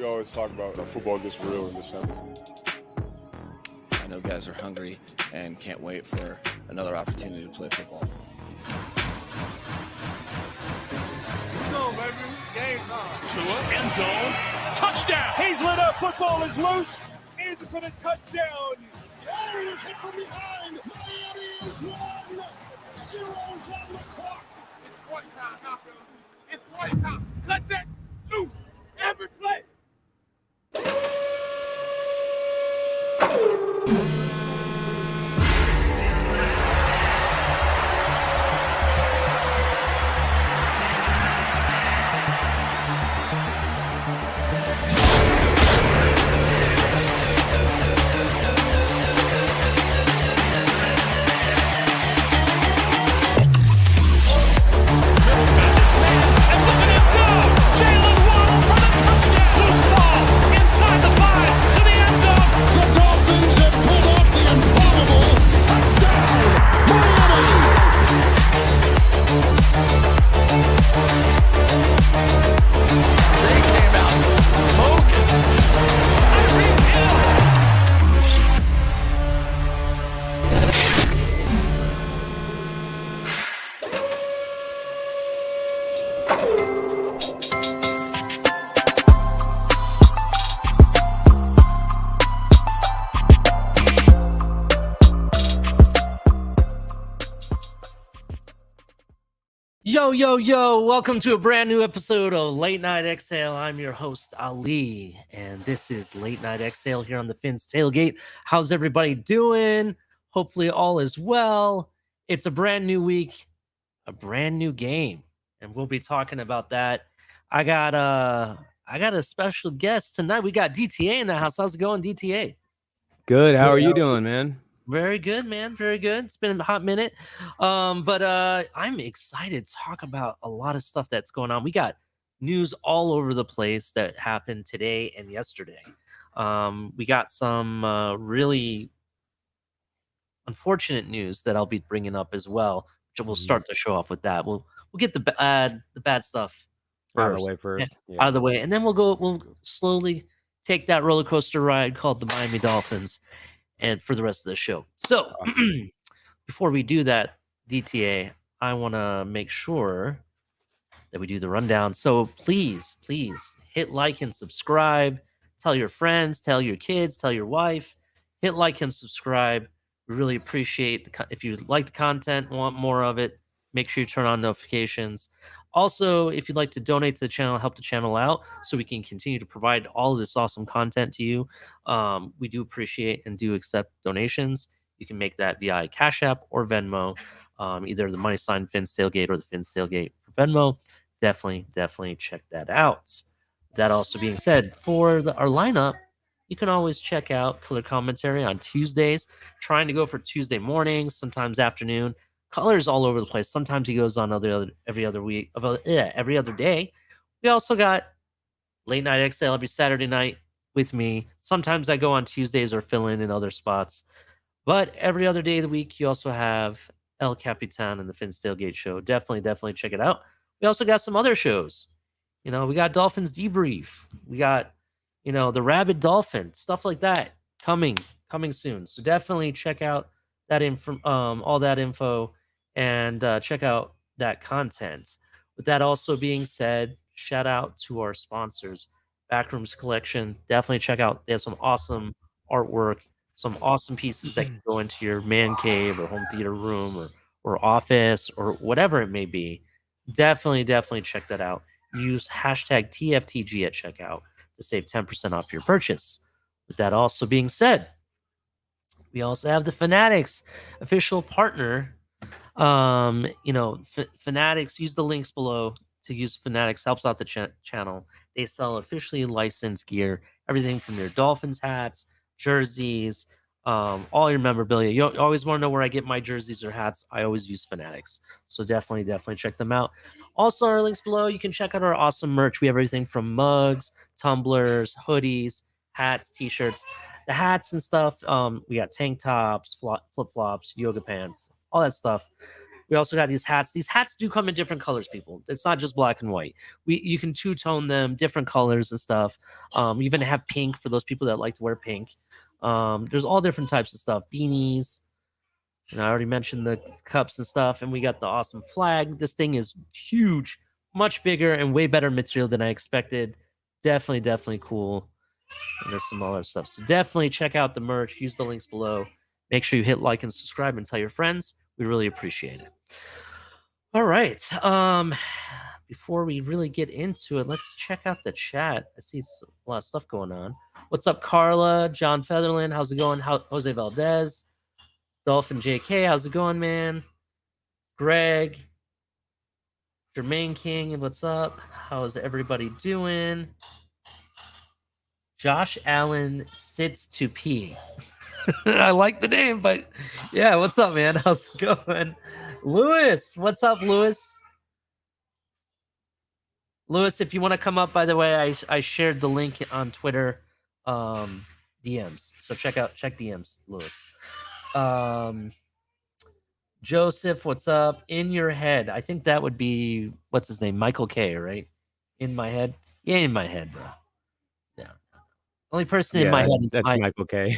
We always talk about football gets real in December. I know guys are hungry and can't wait for another opportunity to play football. Let's go, baby. Game time. Tua, end zone, touchdown. He's lit up. Football is loose. In for the touchdown. Is hit from behind. Miami is 1-0 on the clock. It's one time, now, fellas. It's one time. Cut that loose. Every play. Yo, welcome to a brand new episode of Late Night Exhale. I'm your host, Ali, and this is Late Night Exhale here on the Fins Tailgate. How's everybody doing? Hopefully all is well. It's a brand new week, a brand new game, and we'll be talking about that. I got a special guest tonight. We got DTA in the house. How's it going, DTA? Good. How are you doing, man? Very good, man. Very good. It's been a hot minute. But I'm excited to talk about a lot of stuff that's going on. We got news all over the place that happened today and yesterday. We got some really unfortunate news that I'll be bringing up as well. Which we'll start the show off with that. We'll get the bad stuff Out of the way first. out of the way, and then we'll slowly take that roller coaster ride called the Miami Dolphins. And for the rest of the show. So before we do that, DTA, I want to make sure that we do the rundown. So please hit like and subscribe. Tell your friends, tell your kids, tell your wife. Hit like and subscribe. We really appreciate if you like the content, want more of it, make sure you turn on notifications. Also, if you'd like to donate to the channel, help the channel out so we can continue to provide all of this awesome content to you. We do appreciate and do accept donations. You can make that via Cash App or Venmo, either the money sign Fins Tailgate or the Fins Tailgate for Venmo. Definitely check that out. That also being said, for our lineup, you can always check out Culler Commentary on Tuesdays. Trying to go for Tuesday mornings, sometimes afternoon. Color's all over the place. Sometimes he goes on every other day. We also got Late Night Exhale every Saturday night with me. Sometimes I go on Tuesdays or fill in other spots. But every other day of the week, you also have El Capitan and the Fins Tailgate Show. Definitely check it out. We also got some other shows. We got Dolphins Debrief. We got, the Rabid Dolphin, stuff like that coming soon. So definitely check out that all that info. And check out that content. With that also being said, shout out to our sponsors, Backrooms Collection. Definitely check out. They have some awesome artwork, some awesome pieces that can go into your man cave or home theater room or office or whatever it may be. Definitely check that out. Use hashtag TFTG at checkout to save 10% off your purchase. With that also being said, we also have the Fanatics official partner. Fanatics, use the links below to use Fanatics, helps out the channel. They sell officially licensed gear, everything from their Dolphins hats, jerseys, all your memorabilia. You always want to know where I get my jerseys or hats. I always use Fanatics. So definitely check them out. Also, our links below, you can check out our awesome merch. We have everything from mugs, tumblers, hoodies, hats, t-shirts. The hats and stuff, we got tank tops, flip-flops, yoga pants, all that stuff. We also got these hats. These hats do come in different colors, people. It's not just black and white. You can two-tone them, different colors and stuff. We even have pink for those people that like to wear pink. There's all different types of stuff. Beanies. I already mentioned the cups and stuff, and we got the awesome flag. This thing is huge, much bigger and way better material than I expected. Definitely cool. And there's some other stuff. So definitely check out the merch. Use the links below. Make sure you hit like and subscribe and tell your friends. We really appreciate it. All right. Before we really get into it, let's check out the chat. I see a lot of stuff going on. What's up, Carla? John Featherland, how's it going? Jose Valdez, Dolphin JK, how's it going, man? Greg, Jermaine King, what's up? How's everybody doing? Josh Allen sits to pee. I like the name, but yeah, what's up, man? How's it going? Lewis, what's up, Lewis? Lewis, if you want to come up, by the way, I shared the link on Twitter DMs. So check DMs, Lewis. Joseph, what's up? In your head. I think that would be, what's his name? Michael K, right? In my head? Yeah, in my head, bro. Yeah. Only person in my head is that's Michael K.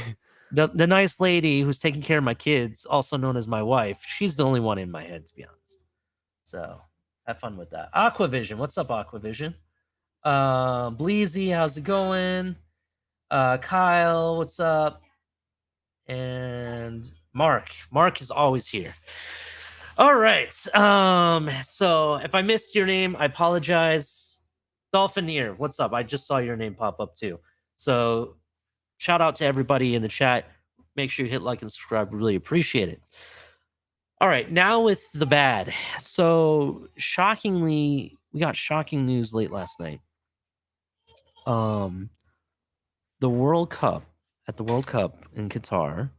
The nice lady who's taking care of my kids, also known as my wife. She's the only one in my head, to be honest. So have fun with that. Aquavision, what's up, Aquavision? Bleezy, how's it going? Kyle, what's up? And Mark is always here. All right. So if I missed your name, I apologize. Dolphineer, what's up? I just saw your name pop up too. So shout out to everybody in the chat. Make sure you hit like and subscribe. We really appreciate it. All right, now with the bad. So shockingly, we got shocking news late last night. The World Cup in Qatar,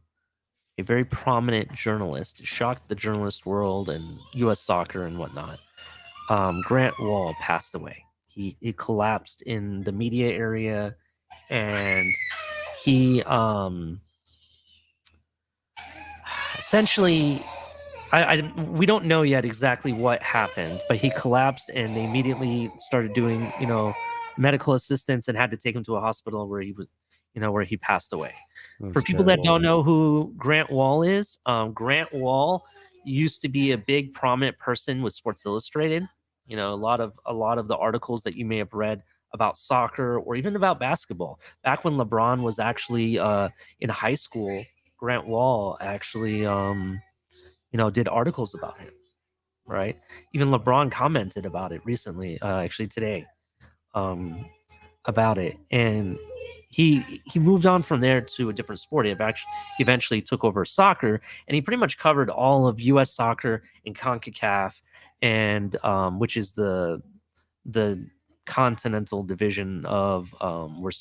a very prominent journalist, shocked the journalist world and U.S. soccer and whatnot. Grant Wahl passed away. He collapsed in the media area, and he essentially, we don't know yet exactly what happened, but he collapsed, and they immediately started doing medical assistance and had to take him to a hospital where he was, where he passed away. For people that don't know who Grant Wahl is, Grant Wahl used to be a big prominent person with Sports Illustrated. A lot of the articles that you may have read about soccer or even about basketball. Back when LeBron was actually in high school, Grant Wahl actually did articles about him, right? Even LeBron commented about it recently, actually today, about it. And he moved on from there to a different sport. He eventually took over soccer, and he pretty much covered all of U.S. soccer and CONCACAF, and which is the continental division of where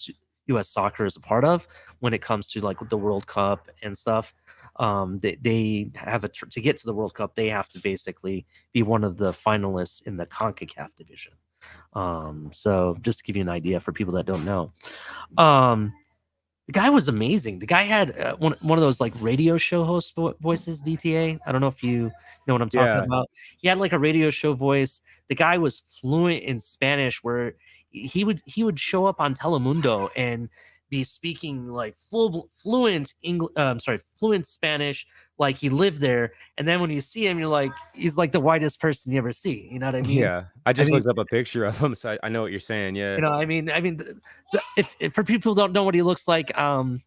U.S. soccer is a part of when it comes to like the World Cup and stuff. They have to get to the World Cup, they have to basically be one of the finalists in the CONCACAF division. So just to give you an idea for people that don't know, the guy was amazing. The guy had one of those like radio show host voices, DTA. I don't know if you know what I'm talking about. He had like a radio show voice. The guy was fluent in Spanish, where he would show up on Telemundo and be speaking like fluent Spanish, like he lived there. And then when you see him, you're like, he's like the whitest person you ever see. You know what I mean? Yeah, I just looked up a picture of him, so I know what you're saying. Yeah, if for people who don't know what he looks like, God,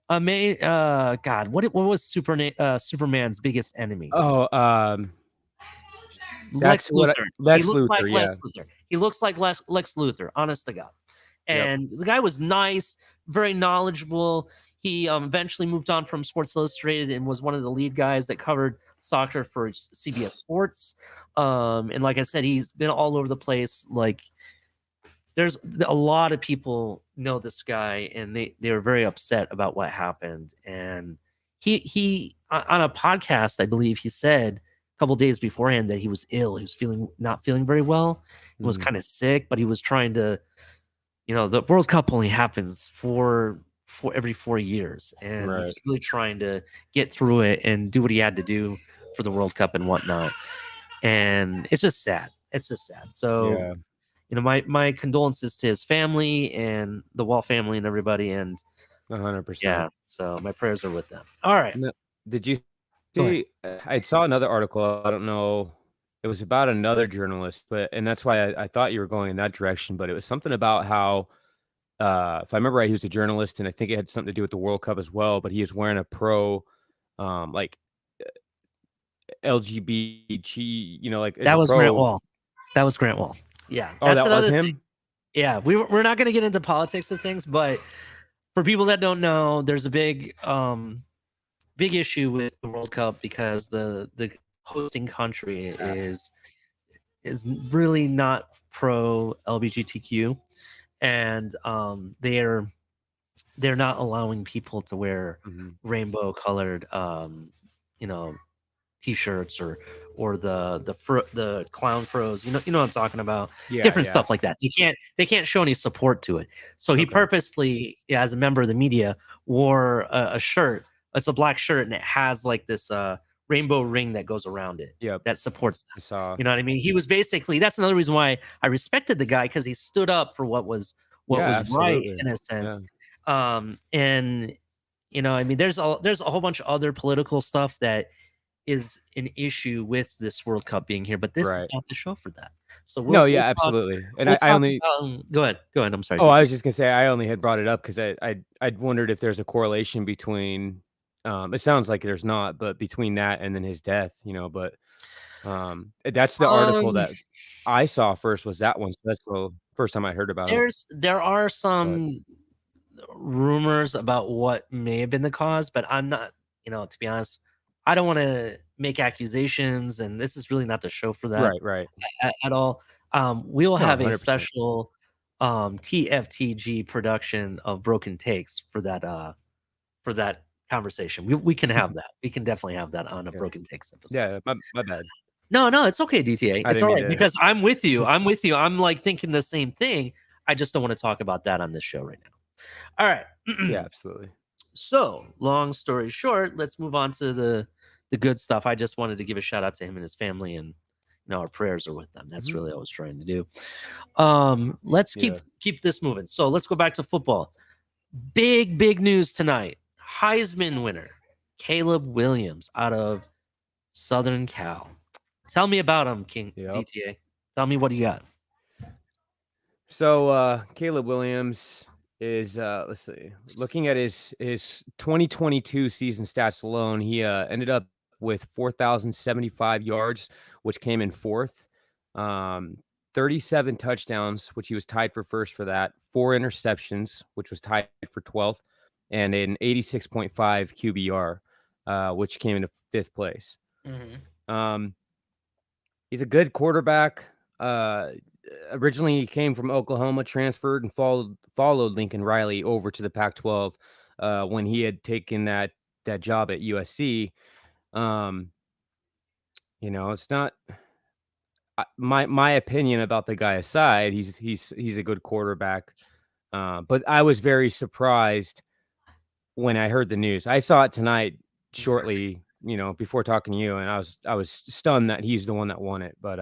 what was Superman's biggest enemy? Lex Luthor. Lex Luthor. He looks like Lex Luthor, honest to God. And the guy was nice, very knowledgeable. He eventually moved on from Sports Illustrated and was one of the lead guys that covered soccer for CBS Sports. And like I said, he's been all over the place. Like, there's a lot of people know this guy, and they were very upset about what happened. And he on a podcast, I believe he said a couple days beforehand that he was ill. He was not feeling very well. He was kind of sick, but he was trying to, the World Cup only happens for every 4 years, and he was really trying to get through it and do what he had to do for the World Cup and whatnot. And it's just sad. It's just sad. So, Yeah. you know, my condolences to his family and the Wahl family and everybody. And 100%. yeah, so my prayers are with them. All right. No, did you Go ahead. see? I saw another article. I don't know. It was about another journalist, and that's why I thought you were going in that direction. But it was something about how, if I remember right, he was a journalist, and I think it had something to do with the World Cup as well. But he was wearing a pro, like LGBT, like as That a was Grant pro. Wahl. That was Grant Wahl. Yeah. Oh, that was another him. thing. Yeah, we're not going to get into politics of things, but for people that don't know, there's a big issue with the World Cup because the hosting country is really not pro LGBTQ, and they're not allowing people to wear rainbow colored t-shirts or the clown froze, you know what I'm talking about. Different stuff like that. They can't show any support to it. So he purposely, as a member of the media, wore a shirt. It's a black shirt and it has like this rainbow ring that goes around it. That supports them. I saw. You know what I mean? He was basically, that's another reason why I respected the guy, because he stood up for what was right in a sense. And you know, I mean, there's a whole bunch of other political stuff that is an issue with this World Cup being here, but this is not the show for that. So we'll talk, absolutely. And we'll I only go ahead. I'm sorry. Oh, I was just gonna say I only had brought it up because I'd wondered if there's a correlation between. It sounds like there's not, but between that and then his death, but that's the article that I saw first was that one. So that's the first time I heard about it. There are some rumors about what may have been the cause, but I'm not, to be honest, I don't want to make accusations, and this is really not the show for that. Right. At all. We'll have 100%. a special TFTG production of Broken Takes for that conversation. We can have that. We can definitely have that on a Broken Takes episode. Yeah, my bad. No, it's okay, DTA. It's all right because I'm with you. I'm like thinking the same thing. I just don't want to talk about that on this show right now. All right. Yeah, absolutely. So, long story short, let's move on to the good stuff. I just wanted to give a shout out to him and his family, and our prayers are with them. That's really what I was trying to do. Let's keep this moving. So let's go back to football. Big news tonight. Heisman winner Caleb Williams out of Southern Cal. Tell me about him, King DTA. Tell me what you got. So Caleb Williams is let's see, looking at his 2022 season stats alone, he ended up with 4,075 yards, which came in fourth. 37 touchdowns, which he was tied for first for that. 4 interceptions, which was tied for 12th, and an 86.5 QBR, which came into fifth place. He's a good quarterback. Originally, he came from Oklahoma, transferred, and followed Lincoln Riley over to the Pac-12 when he had taken that job at USC. It's not my opinion about the guy aside. He's a good quarterback, but I was very surprised when I heard the news. I saw it tonight shortly, before talking to you, and I was stunned that he's the one that won it. But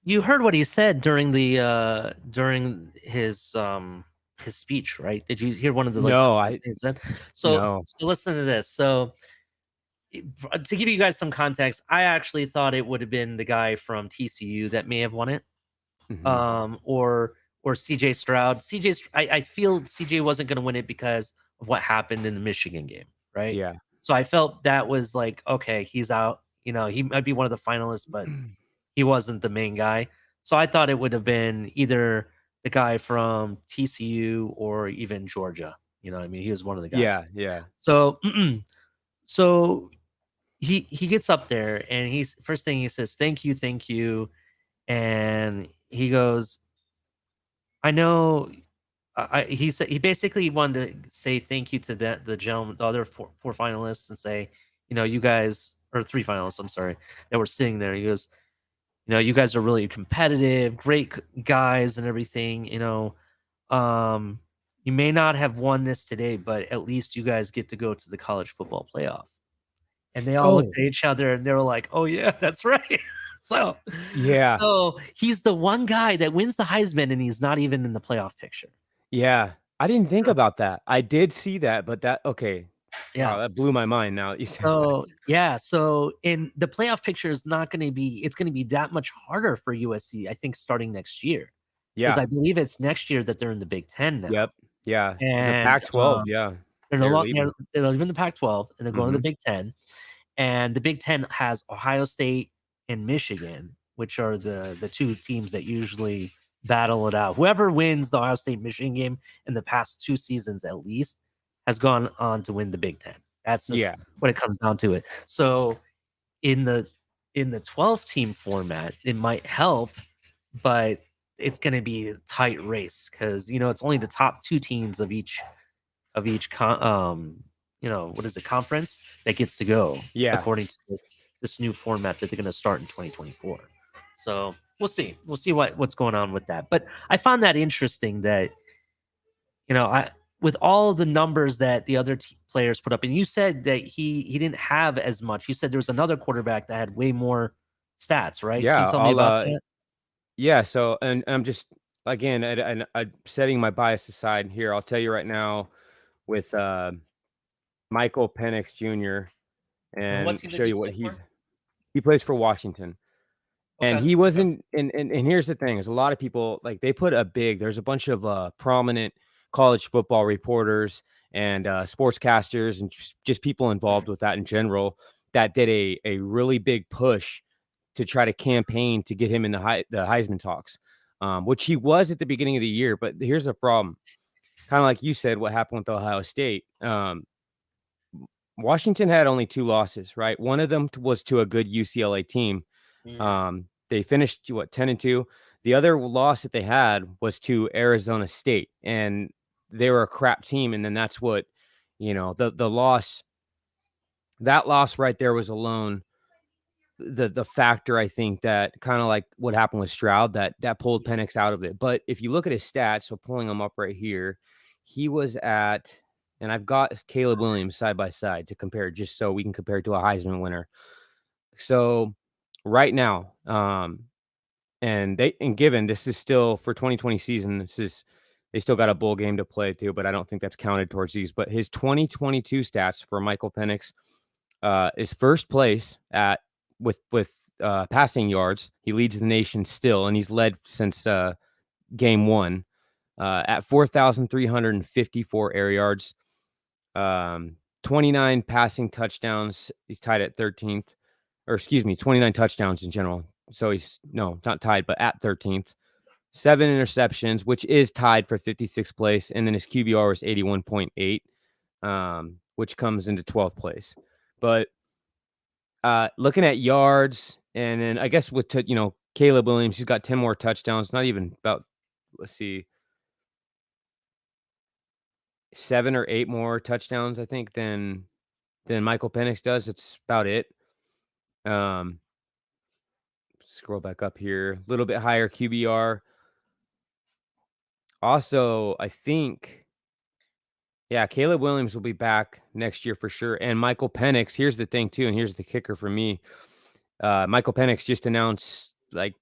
you heard what he said during his speech, right? Did you hear one of the things he said? So listen to this. So to give you guys some context, I actually thought it would have been the guy from TCU that may have won it, or CJ Stroud. I feel CJ wasn't going to win it because of what happened in the Michigan game, right? Yeah. So I felt that was like, okay, he's out. He might be one of the finalists, but he wasn't the main guy. So I thought it would have been either the guy from TCU or even Georgia. You know what I mean? He was one of the guys. Yeah. So, so he gets up there and first thing he says, thank you. And he goes, I know. He said he basically wanted to say thank you to the gentleman, the other four finalists, and say, you guys, or 3 finalists, I'm sorry, that were sitting there. He goes, you guys are really competitive, great guys and everything. You may not have won this today, but at least you guys get to go to the college football playoff. And they all looked at each other and they were like, "Oh yeah, that's right." So Yeah. so he's the one guy that wins the Heisman and he's not even in the playoff picture. Yeah. I didn't think about that. I did see that, but okay. Yeah. Wow, that blew my mind now that you said that. So yeah, so in the playoff picture is not going to be. It's going to be that much harder for USC, I think, starting next year. Because Yeah. I believe it's next year that they're in the Big Ten now. Yep. Yeah. The And Pac-12, yeah. they're leaving. leaving the Pac-12 and they're going to the Mhm. Big Ten. And the Big Ten has Ohio State and Michigan, which are the two teams that usually battle it out. Whoever wins the Ohio State Michigan game in the past 2 seasons at least has gone on to win the Big Ten. That's just Yeah. when it comes down to it. So in the 12 team format, it might help, but it's going to be a tight race because it's only the top 2 teams of each what is it, conference that gets to go according to this new format that they're going to start in 2024. So we'll see what's going on with that. But I found that interesting that with all the numbers that the other players put up, and you said that he didn't have as much. You said there was another quarterback that had way more stats, right? Yeah. Can you tell me about that? Yeah. So, and I'm just, again, I'm setting my bias aside here. I'll tell you right now with Michael Penix Jr. And what and team does show he you what play for? he plays for Washington. And Okay. he wasn't, and here's the thing: is a lot of people they put there's a bunch of prominent college football reporters and sportscasters and just people involved with that in general that did a really big push to try to campaign to get him in the Heisman talks, which he was at the beginning of the year. But here's the problem: kind of like you said, what happened with Ohio State. Washington had only 2 losses, right? One of them was to a good UCLA team. They finished 10-2. The other loss that they had was to Arizona State, and they were a crap team. And then that's what, the loss, that loss right there was alone the factor, I think, that kind of like what happened with Stroud that pulled Penix out of it. But if you look at his stats, so pulling them up right here, he was at, and I've got Caleb Williams side by side to compare, just so we can compare it to a Heisman winner. So right now, and given this is still for 2020 season, they still got a bowl game to play too, but I don't think that's counted towards these. But his 2022 stats for Michael Penix is first place with passing yards. He leads the nation still, and he's led since game 1 at 4,354 air yards, 29 passing touchdowns. He's tied at 13th, or excuse me, 29 touchdowns in general. So he's not tied, but at 13th. 7 interceptions, which is tied for 56th place, and then his QBR was 81.8, which comes into 12th place. But looking at yards, and then I guess with Caleb Williams, he's got 10 more touchdowns. Not even about, let's see, 7 or 8 more touchdowns, I think, than Michael Penix does. It's about it. Scroll back up here, a little bit higher QBR. Also, I think, yeah, Caleb Williams will be back next year for sure. And Michael Penix, here's the thing too, and here's the kicker for me. Michael Penix just announced like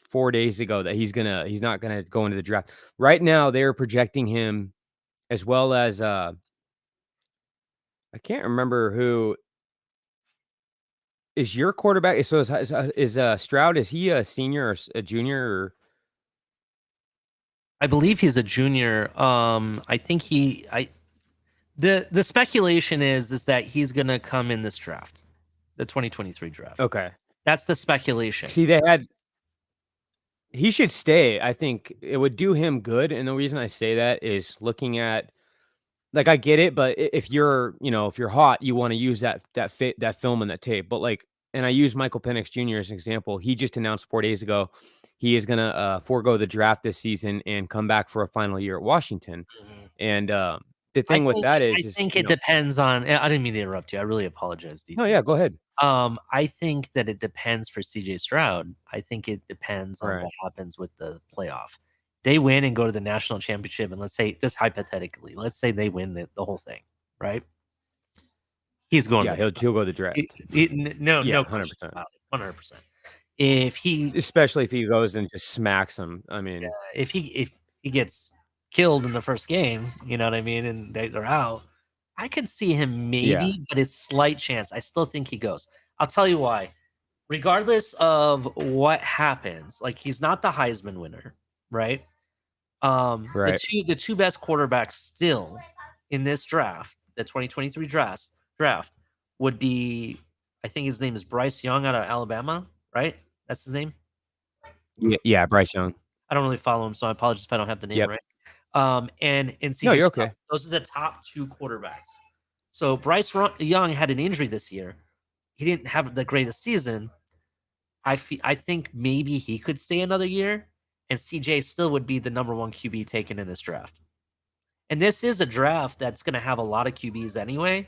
4 days ago that he's not gonna go into the draft. Right now, they're projecting him, as well as I can't remember who is your quarterback. So is Stroud? Is he a senior or a junior? Or? I believe he's a junior. I think the speculation is that he's gonna come in this draft, the 2023 draft. Okay, that's the speculation. See, he should stay. I think it would do him good, and the reason I say that is looking at, like, I get it, but if you're hot, you want to use that film and that tape. But and I use Michael Penix Jr. as an example. He just announced 4 days ago he is gonna forego the draft this season and come back for a final year at Washington. Mhm. And the thing with that I think it depends on. I didn't mean to interrupt you. I really apologize, DJ. No, yeah, go ahead. I think that it depends for CJ Stroud. I think it depends on what happens with the playoff. They win and go to the national championship, and let's say, just hypothetically, let's say they win the whole thing, right? He's going. Yeah, to he'll go to the draft. No, Yeah, no 100%. question about it. 100%. If he, Especially if he goes and just smacks him. I mean, if he gets killed in the first game, you know what I mean, and they're out, I could see him maybe, but it's slight chance. I still think he goes. I'll tell you why. Regardless of what happens, like he's not the Heisman winner, right? Right. The two best quarterbacks still in this draft, the 2023 draft would be, I think his name is Bryce Young out of Alabama, right? That's his name. Yeah, Bryce Young. I don't really follow him, so I apologize if I don't have the name Yep. right. And CJ No, you're Stroud. okay. Those are the top two quarterbacks. So Bryce Young had an injury this year. He didn't have the greatest season. I think maybe he could stay another year, and CJ still would be the number one QB taken in this draft. And this is a draft that's going to have a lot of QBs anyway.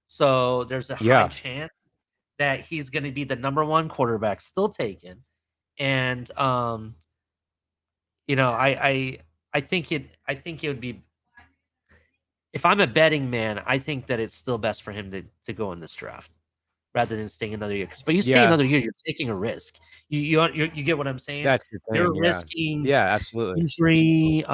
So there's a high chance that he's going to be the number one quarterback still taken. And you know, I think it would be, if I'm a betting man, I think that it's still best for him to go in this draft rather than staying another year. But you stay another year, you're taking a risk. You get what I'm saying? That's the thing. You're risking absolutely. injury.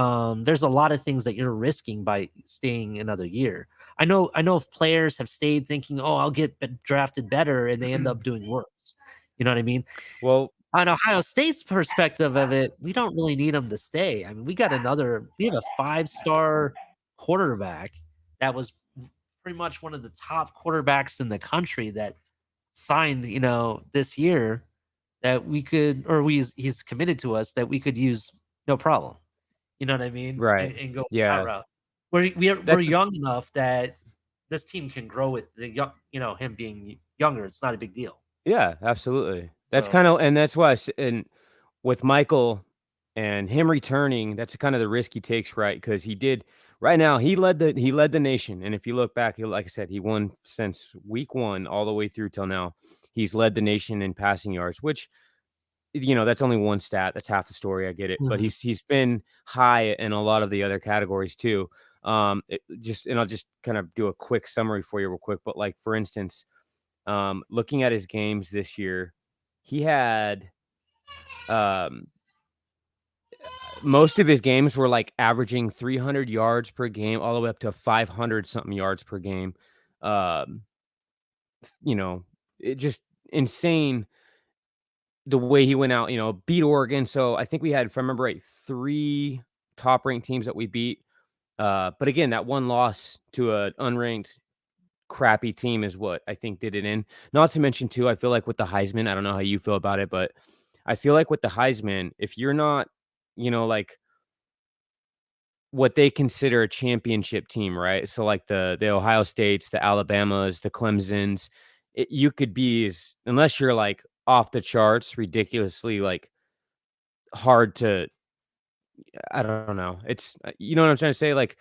There's a lot of things that you're risking by staying another year. I know if players have stayed thinking, "Oh, I'll get drafted better," and they end up doing worse. You know what I mean? Well, on Ohio State's perspective of it, we don't really need him to stay. I mean, we have a 5-star quarterback that was pretty much one of the top quarterbacks in the country that signed, this year, that we could, or he's committed to us that we could use no problem. You know what I mean? Right. And go Yeah. that route. We're young enough that this team can grow with the young, him being younger. It's not a big deal. Yeah, absolutely. That's and that's why, and with Michael and him returning, that's kind of the risk he takes, right? Because he led the nation, and if you look back, like I said, he won since week 1 all the way through till now. He's led the nation in passing yards, which, that's only one stat. That's half the story. I get it, but he's been high in a lot of the other categories too. And I'll just kind of do a quick summary for you real quick. But like, for instance, looking at his games this year, he had most of his games were like averaging 300 yards per game, all the way up to 500 something yards per game. It just insane the way he went out, beat Oregon. So I think we had, if I remember right, 3 top ranked teams that we beat. But again, that one loss to an unranked crappy team is what I think did it in. Not to mention too, I feel like with the Heisman, I don't know how you feel about it, but I feel like with the Heisman, if you're not, like what they consider a championship team, right? So like the Ohio States, the Alabamas, the Clemsons, you could be, unless you're like off the charts, ridiculously like hard to, I don't know. It's, you know what I'm trying to say? Like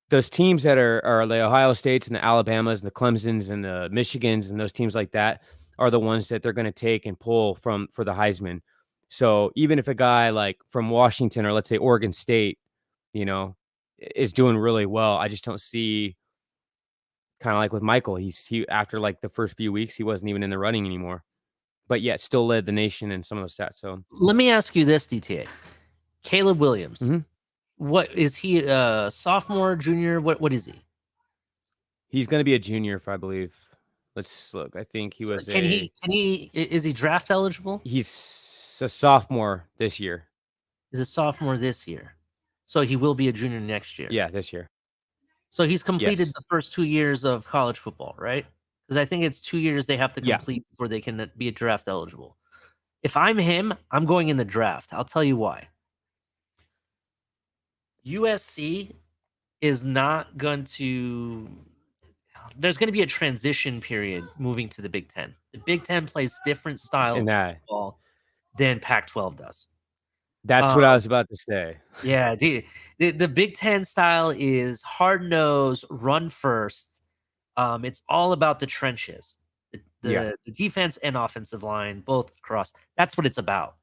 those teams that are the Ohio States and the Alabamas and the Clemsons and the Michigans and those teams like that are the ones that they're going to take and pull for the Heisman. So even if a guy like from Washington or let's say Oregon State, is doing really well, I just don't see, kind of like with Michael, he after like the first few weeks, he wasn't even in the running anymore, but yet still led the nation in some of those stats. So let me ask you this, DTA. Caleb Williams, what is he? Sophomore, junior? What is he? He's going to be a junior, if I believe. Let's look. I think he was. Is he draft eligible? He's a sophomore this year. He's a sophomore this year, so he will be a junior next year. Yeah, this year. So he's completed the first 2 years of college football, right? Because I think it's 2 years they have to complete before they can be a draft eligible. If I'm him, I'm going in the draft. I'll tell you why. USC is not going to. There's going to be a transition period moving to the Big Ten. The Big Ten plays different style of football than Pac-12 does. That's what I was about to say. Yeah, the Big Ten style is hard-nosed, run first. It's all about the trenches, the defense and offensive line, both across. That's what it's about.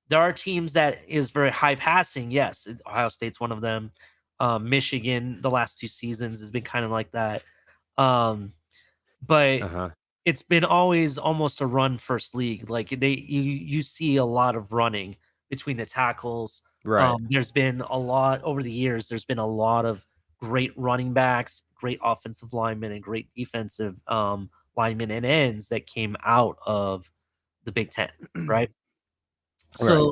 There are teams that is very high passing. Yes, Ohio State's one of them. Michigan, the last 2 seasons has been kind of like that. but Uh-huh. it's been always almost a run first league. Like you see a lot of running between the tackles. Right. There's been a lot over the years. There's been a lot of great running backs, great offensive linemen, and great defensive linemen and ends that came out of the Big Ten, right? Right.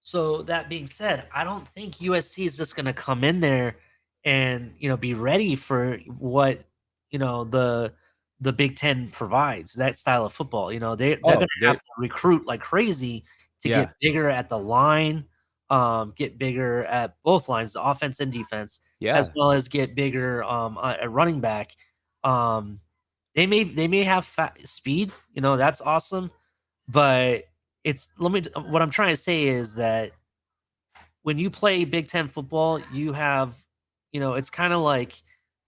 So that being said, I don't think USC is just going to come in there and be ready for what the Big Ten provides, that style of football. They're going to have to recruit like crazy to Yeah. get bigger at the line, get bigger at both lines, the offense and defense, Yeah. as well as get bigger at running back. They may have speed, that's awesome, but what I'm trying to say is that when you play Big Ten football, you have, it's kind of like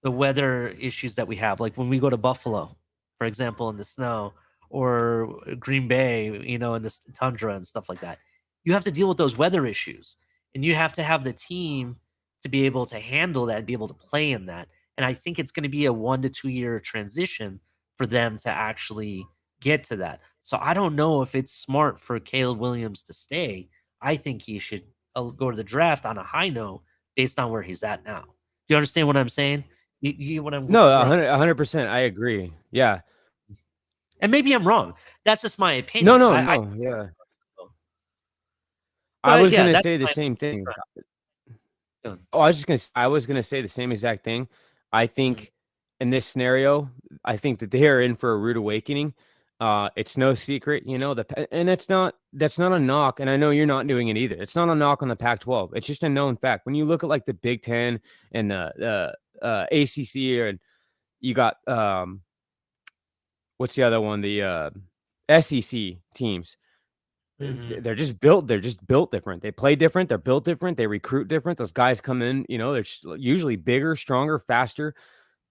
the weather issues that we have. Like when we go to Buffalo, for example, in the snow, or Green Bay, in the tundra and stuff like that. You have to deal with those weather issues, and you have to have the team to be able to handle that and be able to play in that. And I think it's going to be a 1 to 2 year transition for them to actually get to that. So I don't know if it's smart for Caleb Williams to stay. I think he should go to the draft on a high note based on where he's at now. Do you understand what I'm saying? You what I'm No, 100%. I agree. Yeah. And maybe I'm wrong. That's just my opinion. No, But yeah. I was yeah, gonna that's say the my same thing. opinion. Oh, I was gonna say the same exact thing. I think in this scenario, I think that they are in for a rude awakening. It's no secret, and that's not a knock. And I know you're not doing it either. It's not a knock on the Pac-12. It's just a known fact. When you look at like the Big Ten and the ACC, and you got what's the other one? The SEC teams. They're just built different. They play different. They're built different. They recruit different. Those guys come in, they're usually bigger, stronger, faster.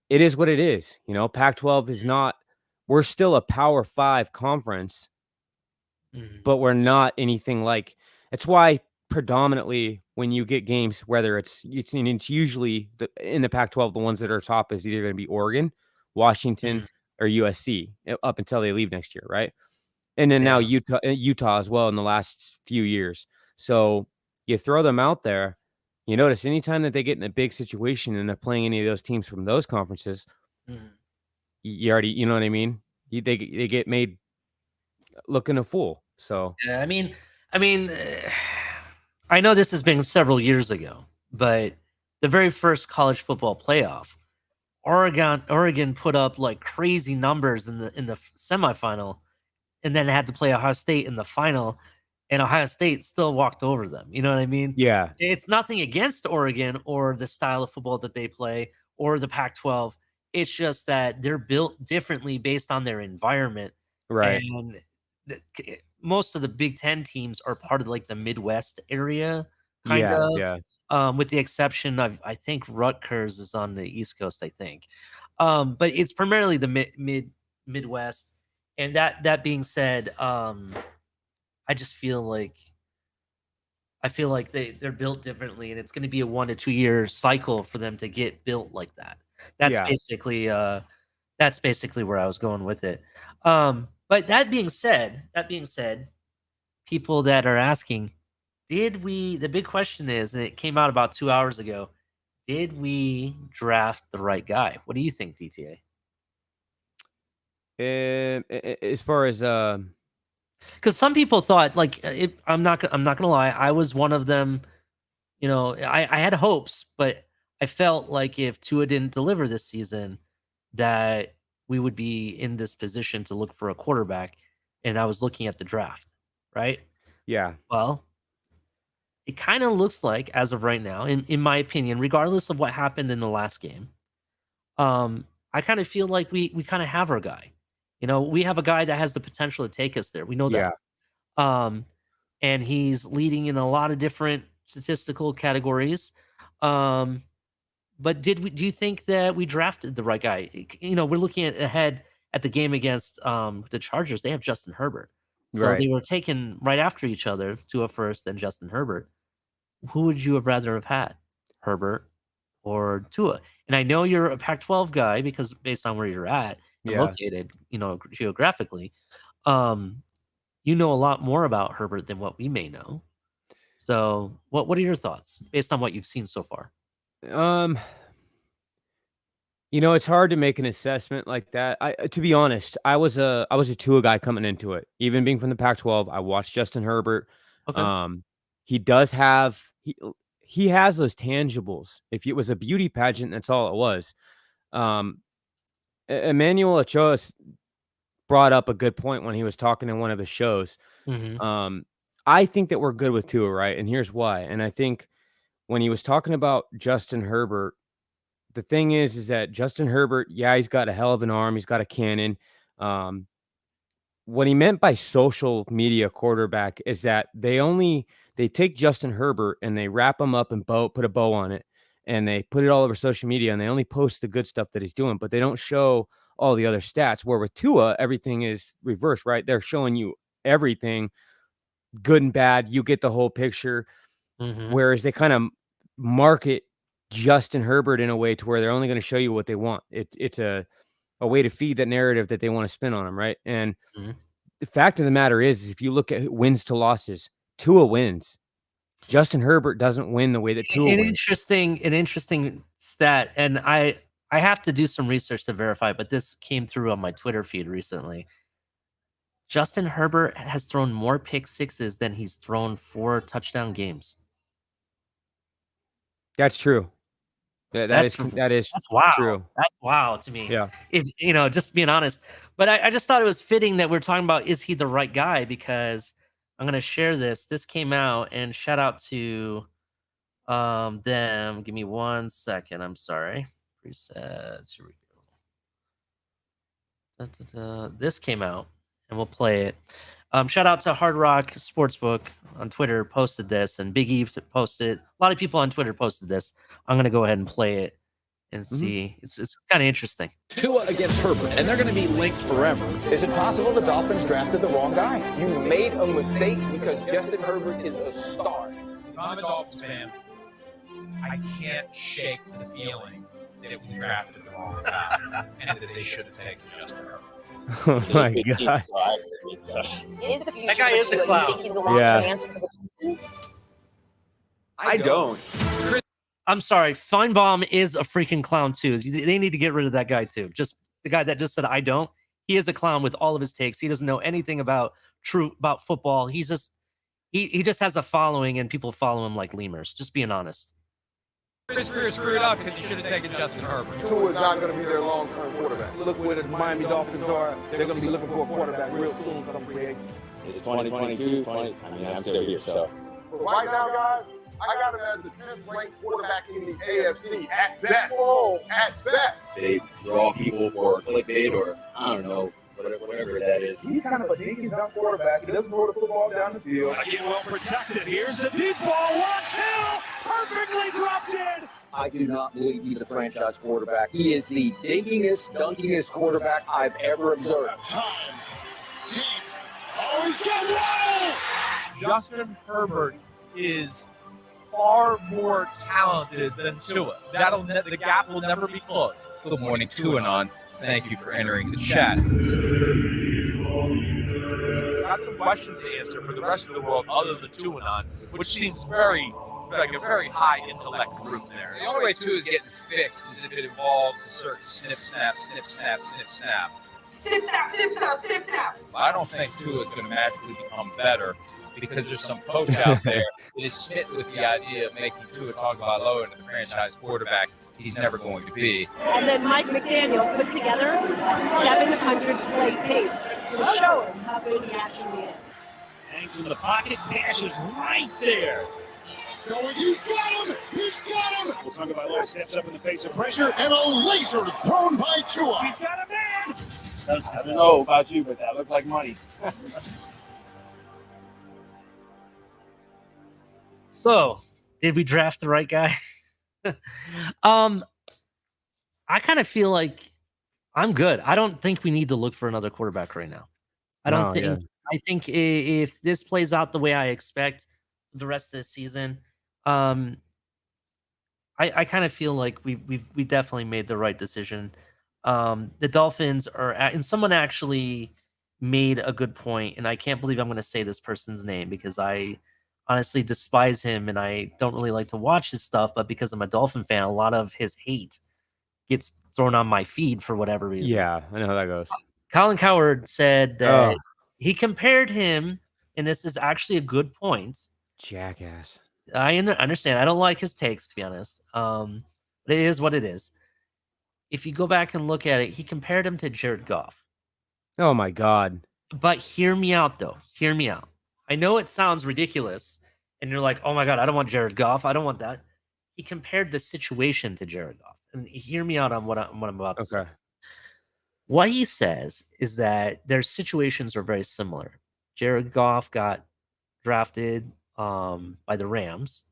It is what it is. Pac-12 is not, we're still a Power 5 conference, but we're not anything like, it's why predominantly when you get games, whether it's usually in the Pac-12, the ones that are top is either going to be Oregon, Washington, or USC up until they leave next year, right? And then now Utah as well in the last few years. So you throw them out there, you notice anytime that they get in a big situation and they're playing any of those teams from those conferences, you already, you know what I mean? They get made looking a fool. So yeah, I mean, I know this has been several years ago, but the very first college football playoff, Oregon put up like crazy numbers in the semifinal, and then had to play Ohio State in the final, and Ohio State still walked over them. You know what I mean? yeah, It's nothing against Oregon or the style of football that they play or the Pac-12. It's just that they're built differently based on their environment. right. And most of the Big Ten teams are part of like the Midwest area, kind of. Yeah. With the exception of, I think Rutgers is on the East Coast, I think. But it's primarily the Midwest. And that being said, I just feel like they're built differently, and it's going to be a 1 to 2 year cycle for them to get built like that. That's basically where I was going with it. But that being said, people that are asking, the big question is, and it came out about 2 hours ago, did we draft the right guy? What do you think, DTA? As far as because some people thought like I'm not gonna lie, I was one of them. I had hopes, but I felt like if Tua didn't deliver this season, that we would be in this position to look for a quarterback, and I was looking at the draft, right? yeah, Well, it kind of looks like, as of right now, in my opinion, regardless of what happened in the last game, I kind of feel like we kind of have our guy. We have a guy that has the potential to take us there. We know that. And he's leading in a lot of different statistical categories. But do you think that we drafted the right guy? We're looking ahead at the game against the Chargers. They have Justin Herbert. So right. they were taken right after each other, Tua first, then Justin Herbert. Who would you have rather have had, Herbert or Tua? And I know you're a Pac-12 guy because based on where you're at, Yeah. located, geographically. You know a lot more about Herbert than what we may know. So, what are your thoughts based on what you've seen so far? It's hard to make an assessment like that. To be honest, I was a Tua guy coming into it. Even being from the Pac-12, I watched Justin Herbert. Okay. He does have he has those tangibles. If it was a beauty pageant, that's all it was. Emmanuel Ochoa brought up a good point when he was talking in one of his shows. Mm-hmm. I think that we're good with Tua, right? And here's why. And I think when he was talking about Justin Herbert, the thing is that Justin Herbert, he's got a hell of an arm. He's got a cannon. What he meant by social media quarterback is that they take Justin Herbert and they wrap him up and put a bow on it, and they put it all over social media, and they only post the good stuff that he's doing, but they don't show all the other stats. Where with Tua, everything is reversed, right? They're showing you everything, good and bad. You get the whole picture. Mm-hmm. Whereas they kind of market Justin Herbert in a way to where they're only going to show you what they want. It's a way to feed that narrative that they want to spin on him, right? And the fact of the matter is if you look at wins to losses, Tua wins. Justin Herbert doesn't win the way that Tua wins. An interesting stat, and I have to do some research to verify, but this came through on my Twitter feed recently. Justin Herbert has thrown more pick sixes than he's thrown 4 touchdown games. That's true. That's wow. True. That's wow to me. Yeah. If just being honest. But I just thought it was fitting that we're talking about, is he the right guy? Because I'm gonna share this. This came out, and shout out to them. Give me 1 second. I'm sorry. Presets. Here we go. This came out, and we'll play it. Shout out to Hard Rock Sportsbook on Twitter, posted this, and Big E posted. A lot of people on Twitter posted this. I'm gonna go ahead and play it and see. It's kind of interesting. Tua against Herbert, and they're going to be linked forever. Is it possible the Dolphins drafted the wrong guy? You made a mistake because Justin Herbert is a star. If I'm a Dolphins fan, I can't shake the feeling that we drafted the wrong guy and that they should have taken Justin Herbert. Oh my God. Is the future That guy is a clown. You think he's the long-term answer for the Dolphins? I don't. I'm sorry. Feinbaum is a freaking clown too. They need to get rid of that guy too. Just the guy that just said I don't. He is a clown with all of his takes. He doesn't know anything about football. He just has a following, and people follow him like lemurs. Just being honest. His career screwed up because you should have taken Justin Herbert. Tua is not going to be their long-term quarterback. Look where the Miami Dolphins are. They're going to be looking for a quarterback real soon. Come free agents. It's 2022. I'm still here, so. But right now, guys, I got him as the 10th ranked quarterback in the AFC at best. Oh, at best. They draw people for clickbait or, I don't know, whatever that is. He's kind of a dink and dunk quarterback. He doesn't throw the football down the field. Get well protected. Here's a deep ball. Watch Hill. Perfectly dropped in. I do not believe he's a franchise quarterback. He is the dinkingest, dunkingest quarterback I've ever observed. Time. Deep. Oh, he's got Wahl! Justin Herbert is far more talented than Tua. The gap will never be closed. Good morning, Tuanon. Thank you for entering the chat. Got some questions to answer for the rest of the world other than Tuanon, which seems like a very high intellect group there. The only way Tua is getting fixed is if it involves a certain snip, snap, snip, snap, snip, snap. Snip, snap, snip, snap, snip, snap. I don't think Tua is going to magically become better because there's some coach out there that is smitten with the idea of making Tua Tagovailoa into the franchise quarterback he's never going to be. And then Mike McDaniel put together a 700-play tape to show him how good he actually is. Hangs in the pocket, dashes right there. He's got him! He's got him! Well, Tagovailoa steps up in the face of pressure, and a laser thrown by Tua. He's got a man! I don't know about you, but that looked like money. So, did we draft the right guy? I kind of feel like I'm good. I don't think we need to look for another quarterback right now. I think if this plays out the way I expect the rest of the season, I kind of feel like we definitely made the right decision. The Dolphins are, and someone actually made a good point, and I can't believe I'm going to say this person's name because I honestly despise him and I don't really like to watch his stuff, but because I'm a Dolphin fan, a lot of his hate gets thrown on my feed for whatever reason. Yeah, I know how that goes. Colin Cowherd said that Oh, he compared him, and this is actually a good point. jackass. I understand. I don't like his takes, to be honest. But it is what it is. If you go back and look at it, he compared him to Jared Goff. Oh my God. But hear me out, though. Hear me out. I know it sounds ridiculous, and you're like, "Oh my God, I don't want Jared Goff. I don't want that." He compared the situation to Jared Goff, and hear me out on what I'm about to say. Okay. What he says is that their situations are very similar. Jared Goff got drafted by the Rams,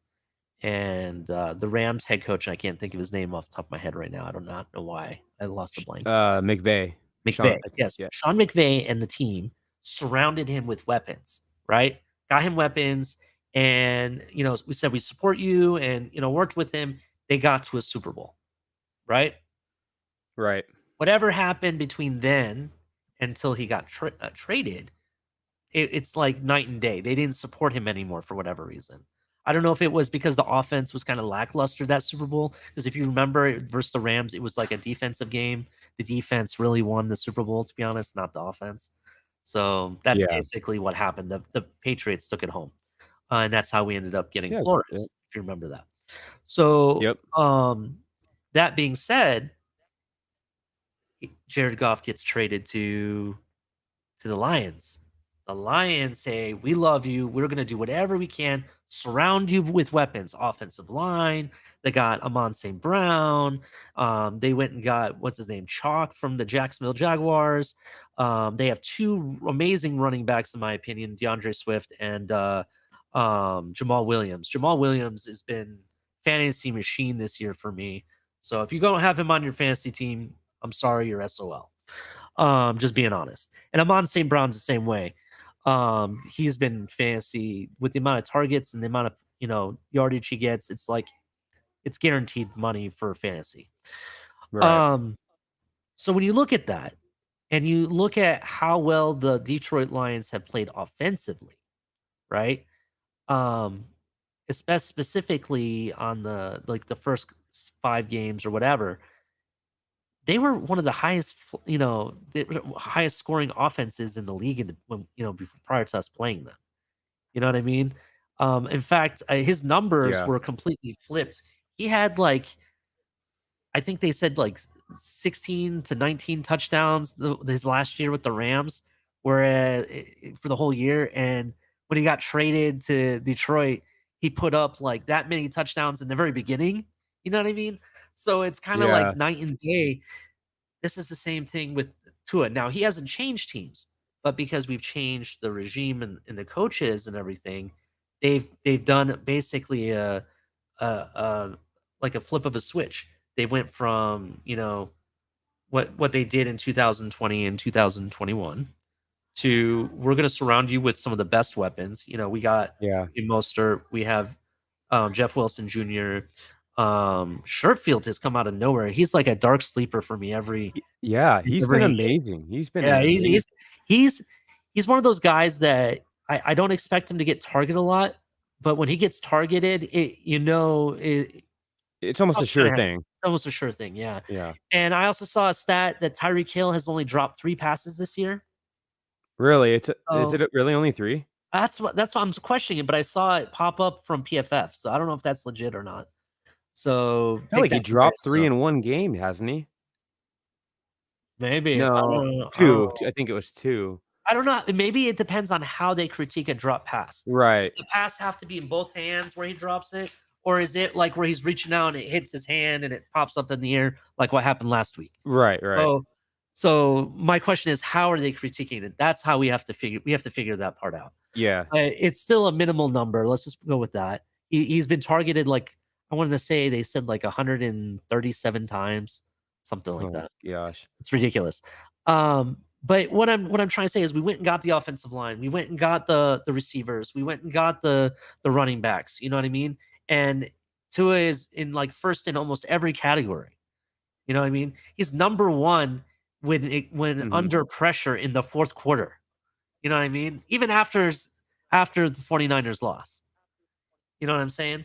and the Rams head coach, and I can't think of his name off the top of my head right now. I do not know why. I lost the blank. McVay. McVay, yes. Yeah. Sean McVay and the team surrounded him with weapons, right? Got him weapons, and we said we support you, and worked with him. They got to a Super Bowl, right? Right. Whatever happened between then until he got traded, it's like night and day. They didn't support him anymore for whatever reason. I don't know if it was because the offense was kind of lackluster that Super Bowl. Because if you remember versus the Rams, it was like a defensive game. The defense really won the Super Bowl, to be honest, not the offense. So that's basically what happened. The Patriots took it home, and that's how we ended up getting Flores. Yeah. If you remember that. So, that being said, Jared Goff gets traded to the Lions. The Lions say, "We love you. We're going to do whatever we can, surround you with weapons, offensive line." They got Amon St. Brown. They went and got, what's his name, Chalk from the Jacksonville Jaguars. They have two amazing running backs, in my opinion, DeAndre Swift and Jamal Williams. Jamal Williams has been fantasy machine this year for me. So if you don't have him on your fantasy team, I'm sorry, you're SOL. Just being honest. And Amon St. Brown's the same way. He's been fantasy with the amount of targets and the amount of yardage he gets. It's like it's guaranteed money for fantasy. Right. So when you look at that and you look at how well the Detroit Lions have played offensively, right? Specifically on the first 5 games or whatever, they were one of the highest, the highest scoring offenses in the league prior to us playing them. You know what I mean? In fact, his numbers were completely flipped. He had I think they said 16 to 19 touchdowns his last year with the Rams, whereas for the whole year. And when he got traded to Detroit, he put up that many touchdowns in the very beginning. You know what I mean? So it's kind of like night and day. This is the same thing with Tua. Now, he hasn't changed teams, but because we've changed the regime and the coaches and everything, they've done basically a flip of a switch. They went from what they did in 2020 and 2021 to we're going to surround you with some of the best weapons. We got Mostert, we have Jeff Wilson Jr. Sherfield has come out of nowhere. He's like a dark sleeper for me he's been amazing. He's been amazing. He's one of those guys that I don't expect him to get targeted a lot, but when he gets targeted, it's almost a sure thing. It's almost a sure thing, yeah. Yeah. And I also saw a stat that Tyreek Hill has only dropped 3 passes this year. Really? Is it really only 3? That's what I'm questioning it, but I saw it pop up from PFF, so I don't know if that's legit or not. So I feel like he dropped 3 in one game, hasn't he? Maybe. No, 2. I think it was 2. I don't know. Maybe it depends on how they critique a drop pass. Right. Does the pass have to be in both hands where he drops it? Or is it like where he's reaching out and it hits his hand and it pops up in the air like what happened last week? Right. So my question is, how are they critiquing it? That's how we have to figure that part out. Yeah. It's still a minimal number. Let's just go with that. He's been targeted I wanted to say they said 137 times, something like that. Gosh. It's ridiculous. But what I'm trying to say is we went and got the offensive line. We went and got the receivers. We went and got the running backs. You know what I mean? And Tua is in first in almost every category. You know what I mean? He's number one when under pressure in the fourth quarter. You know what I mean? Even after the 49ers loss. You know what I'm saying?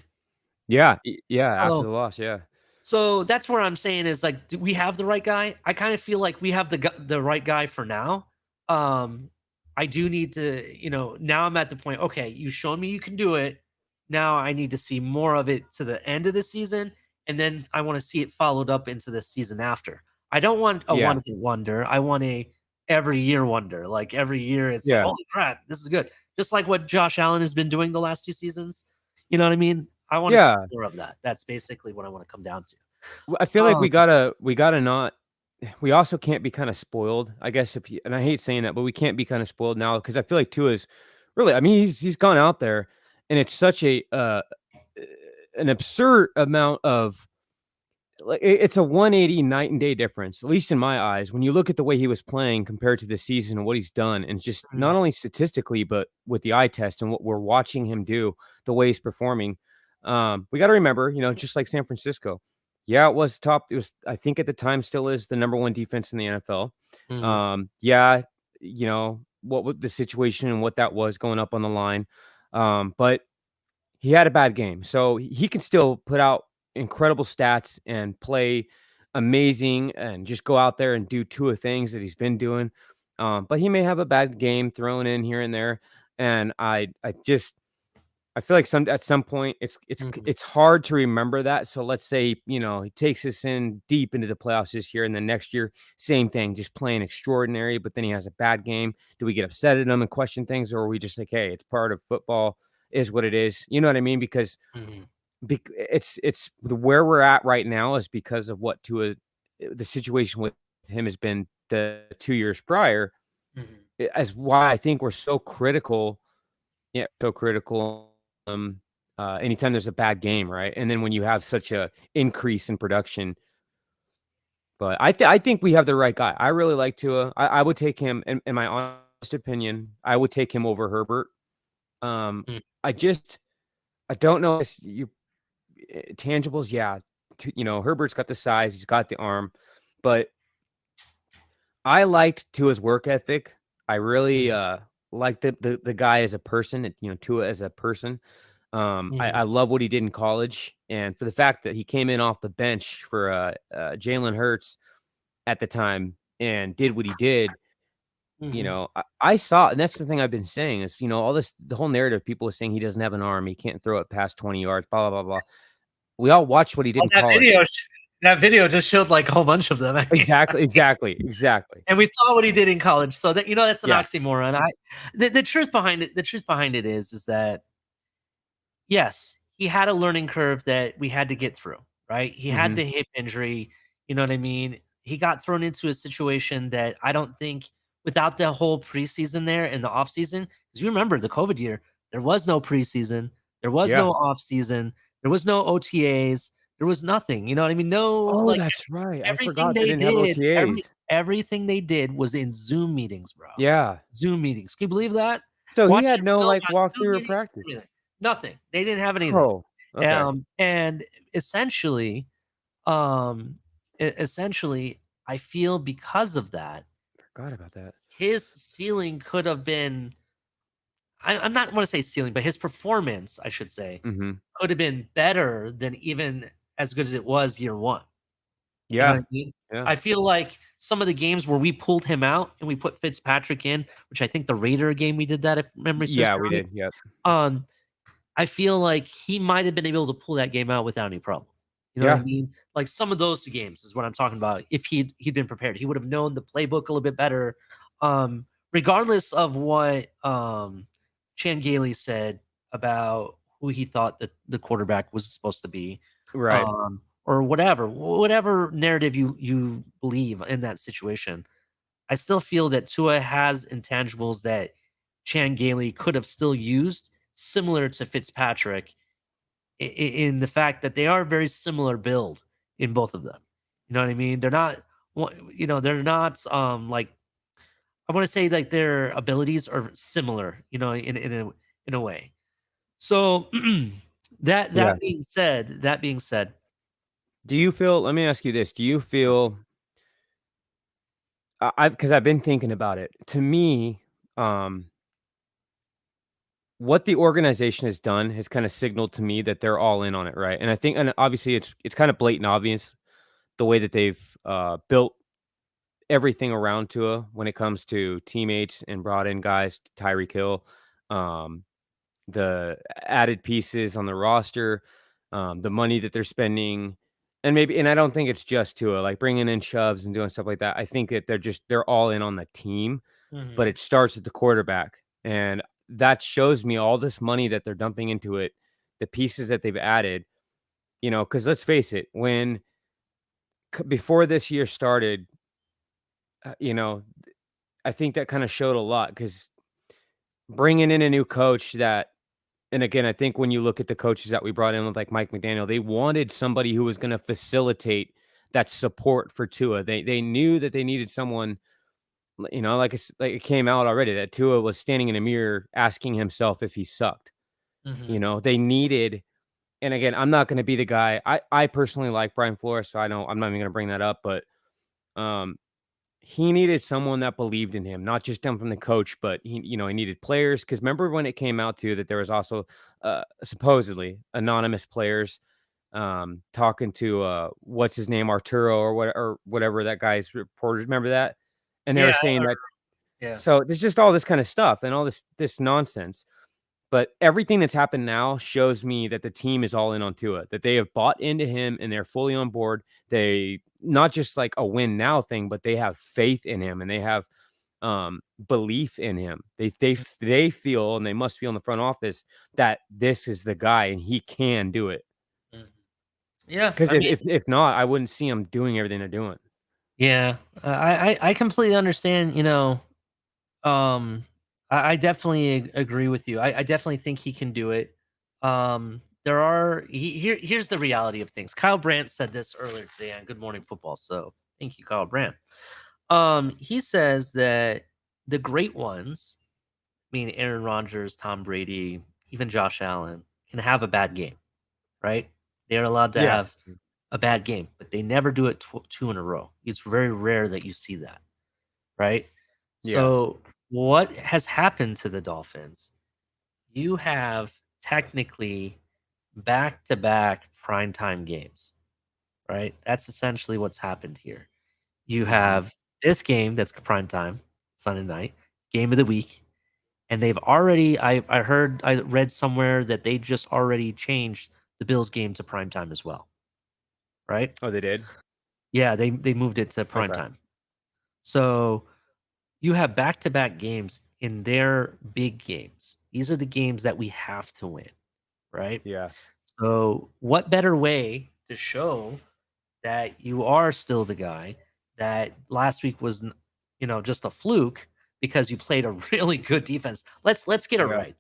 Yeah, after So, the loss, yeah. so that's where I'm saying is like, do we have the right guy? I kind of feel like we have the right guy for now. I do need to, now I'm at the point, okay, you showed me you can do it. Now I need to see more of it to the end of the season. And then I want to see it followed up into the season after. I don't want a one-hit wonder. I want a every year wonder. Like every year it's like, holy crap, this is good. Just like what Josh Allen has been doing the last 2 seasons. You know what I mean? I want to see more of that. That's basically what I want to come down to. I feel like we gotta not. We also can't be kind of spoiled, I guess. And I hate saying that, but we can't be kind of spoiled now because I feel like Tua is really. I mean, he's gone out there, and it's such an absurd amount of. Like it's a 180 night and day difference, at least in my eyes, when you look at the way he was playing compared to this season and what he's done, and just not only statistically, but with the eye test and what we're watching him do, the way he's performing. We got to remember, just like San Francisco. Yeah, it was top. It was, I think at the time still is the number 1 defense in the NFL. Yeah, what the situation and what that was going up on the line. But he had a bad game. So he can still put out incredible stats and play amazing and just go out there and do 2 of things that he's been doing. But he may have a bad game thrown in here and there. And I feel like at some point it's hard to remember that. So let's say, he takes us in deep into the playoffs this year, and then next year, same thing, just playing extraordinary, but then he has a bad game. Do we get upset at him and question things, or are we just like, hey, it's part of football, is what it is? You know what I mean? Because it's where we're at right now is because of what the situation with him has been the 2 years prior, as why I think we're so critical. Yeah, so critical. Anytime there's a bad game, right? And then when you have such a increase in production, but I think we have the right guy. I really like Tua. I would take him, in my honest opinion, I would take him over Herbert. I don't know. Tangibles, yeah. Herbert's got the size, he's got the arm, but I liked Tua's work ethic. I really like the guy as a person, Tua as a person. I love what he did in college, and for the fact that he came in off the bench for Jalen Hurts at the time and did what he did. I saw, and that's the thing I've been saying is, all this, the whole narrative, people are saying he doesn't have an arm, he can't throw it past 20 yards, blah, blah, blah, blah. We all watched what he did in college. That video just showed like a whole bunch of them. Exactly. And we saw what he did in college. So that, that's an oxymoron. The truth behind it is that, yes, he had a learning curve that we had to get through, right? He had the hip injury. You know what I mean? He got thrown into a situation that I don't think, without the whole preseason there and the offseason, because you remember the COVID year, there was no preseason, there was no offseason, there was no OTAs, there was nothing. You know what I mean? No, that's right. Everything they did, everything they did was in Zoom meetings, bro. Yeah, Zoom meetings. Can you believe that? So he had no walkthrough or practice. Nothing. They didn't have anything. Oh, okay. And essentially, I feel because of that, forgot about that. His ceiling could have been. I'm not want to say ceiling, but his performance, I should say, could have been better than even as good as it was year one. Yeah. You know what I mean? Yeah. I feel like some of the games where we pulled him out and we put Fitzpatrick in, which I think the Raider game we did that, if memory serves. Yeah, we did. Yeah. I feel like he might have been able to pull that game out without any problem. You know what I mean? Like some of those games is what I'm talking about. If he'd been prepared, he would have known the playbook a little bit better. Regardless of what Chan Gailey said about who he thought that the quarterback was supposed to be, right? Or whatever narrative you believe in that situation, I still feel that Tua has intangibles that Chan Gailey could have still used, similar to Fitzpatrick, in the fact that they are very similar build in both of them. You know what I mean? They're not, like, I want to say like their abilities are similar, in a way. So that being said, Do you feel? Let me ask you this: do you feel? Because I've been thinking about it. To me, what the organization has done has kind of signaled to me that they're all in on it, right? And I think, and obviously, it's kind of blatant, obvious the way that they've built everything around Tua when it comes to teammates and brought in guys, Tyreek Hill, the added pieces on the roster, the money that they're spending, and I don't think it's just Tua, like bringing in Chubbs and doing stuff like that. I think that they're all in on the team, but it starts at the quarterback, and that shows me all this money that they're dumping into it, the pieces that they've added. Because let's face it, before this year started, uh, you know, I think that kind of showed a lot because bringing in a new coach and again, I think when you look at the coaches that we brought in with like Mike McDaniel, they wanted somebody who was going to facilitate that support for Tua. They knew that they needed someone, like it came out already that Tua was standing in a mirror asking himself if he sucked. They needed, and again, I'm not going to be the guy. I personally like Brian Flores, so I'm not even going to bring that up, but he needed someone that believed in him, not just from the coach, but he needed players. Because remember when it came out too that there was also supposedly anonymous players talking to what's his name, Arturo or whatever that guy's reporters. Remember that? And they were saying that. Yeah. So there's just all this kind of stuff and all this nonsense. But everything that's happened now shows me that the team is all in on Tua, that they have bought into him and they're fully on board. They not just like a win now thing, but they have faith in him and they have belief in him. They feel, and they must feel in the front office, that this is the guy and he can do it. Yeah, Because if not, I wouldn't see him doing everything they're doing. Yeah, I completely understand. I definitely agree with you. I definitely think he can do it. Here's the reality of things. Kyle Brandt said this earlier today on Good Morning Football. So thank you, Kyle Brandt. He says that the great ones, I mean Aaron Rodgers, Tom Brady, even Josh Allen, can have a bad game, right? They're allowed to have a bad game, but they never do it two in a row. It's very rare that you see that, right? So what has happened to the Dolphins? You have technically back-to-back primetime games, right? That's essentially what's happened here. You have this game that's primetime, Sunday night, game of the week, and they've already, I read somewhere that they just already changed the Bills game to primetime as well, right? Oh, they did? Yeah, they moved it to primetime. So you have back-to-back games in their big games. These are the games that we have to win, right? Yeah. So what better way to show that you are still the guy, that last week was, just a fluke because you played a really good defense. Let's get it right.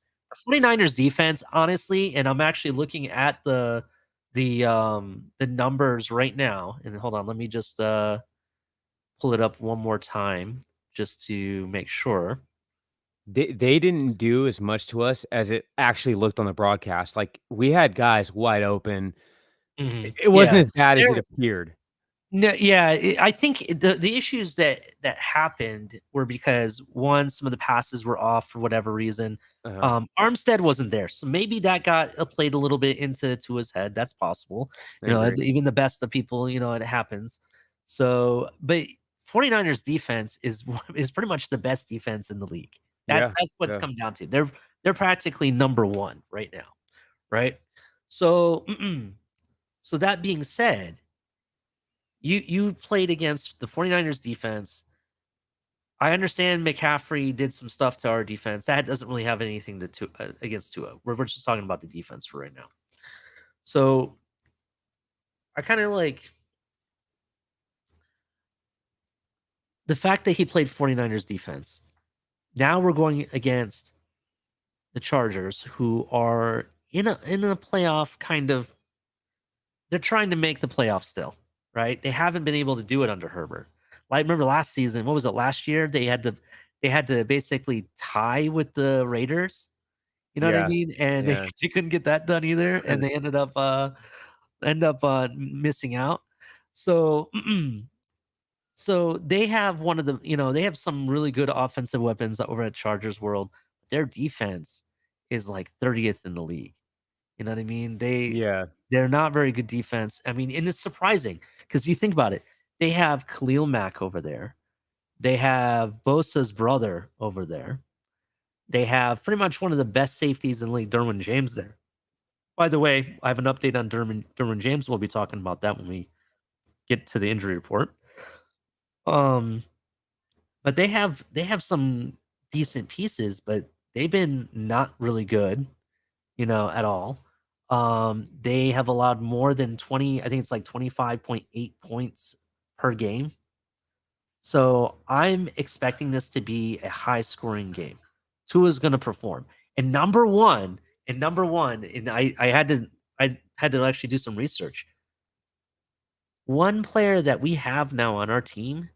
The 49ers defense, honestly, and I'm actually looking at the numbers right now. And hold on, let me just pull it up one more time just to make sure. They didn't do as much to us as it actually looked on the broadcast. Like we had guys wide open. It wasn't as bad as it appeared. No, yeah, I think the issues that happened were because one, some of the passes were off for whatever reason. Armstead wasn't there, so maybe that got played a little bit into Tua's head. That's possible. Even the best of people, it happens. So, but 49ers defense is pretty much the best defense in the league. That's what's come down to. They're practically number one right now, right? So, so that being said, you played against the 49ers defense. I understand McCaffrey did some stuff to our defense. That doesn't really have anything to against Tua. We're just talking about the defense for right now. So I kind of like the fact that he played 49ers defense. Now we're going against the Chargers, who are in a playoff kind of. They're trying to make the playoffs still, right? They haven't been able to do it under Herbert. Like remember last season, what was it last year? They had to basically tie with the Raiders. You know what I mean? And they couldn't get that done either. And they ended up end up missing out. So so they have one of the, they have some really good offensive weapons over at Chargers World. Their defense is like 30th in the league. You know what I mean? Yeah. They're not very good defense. I mean, and it's surprising because you think about it. They have Khalil Mack over there. They have Bosa's brother over there. They have pretty much one of the best safeties in the league, Derwin James, there. By the way, I have an update on Derwin James. We'll be talking about that when we get to the injury report. But they have some decent pieces, but they've been not really good, at all. They have allowed more than 20, I think it's like 25.8 points per game. So I'm expecting this to be a high scoring game. Tua's going to perform. And number one, and I had to actually do some research. One player that we have now on our team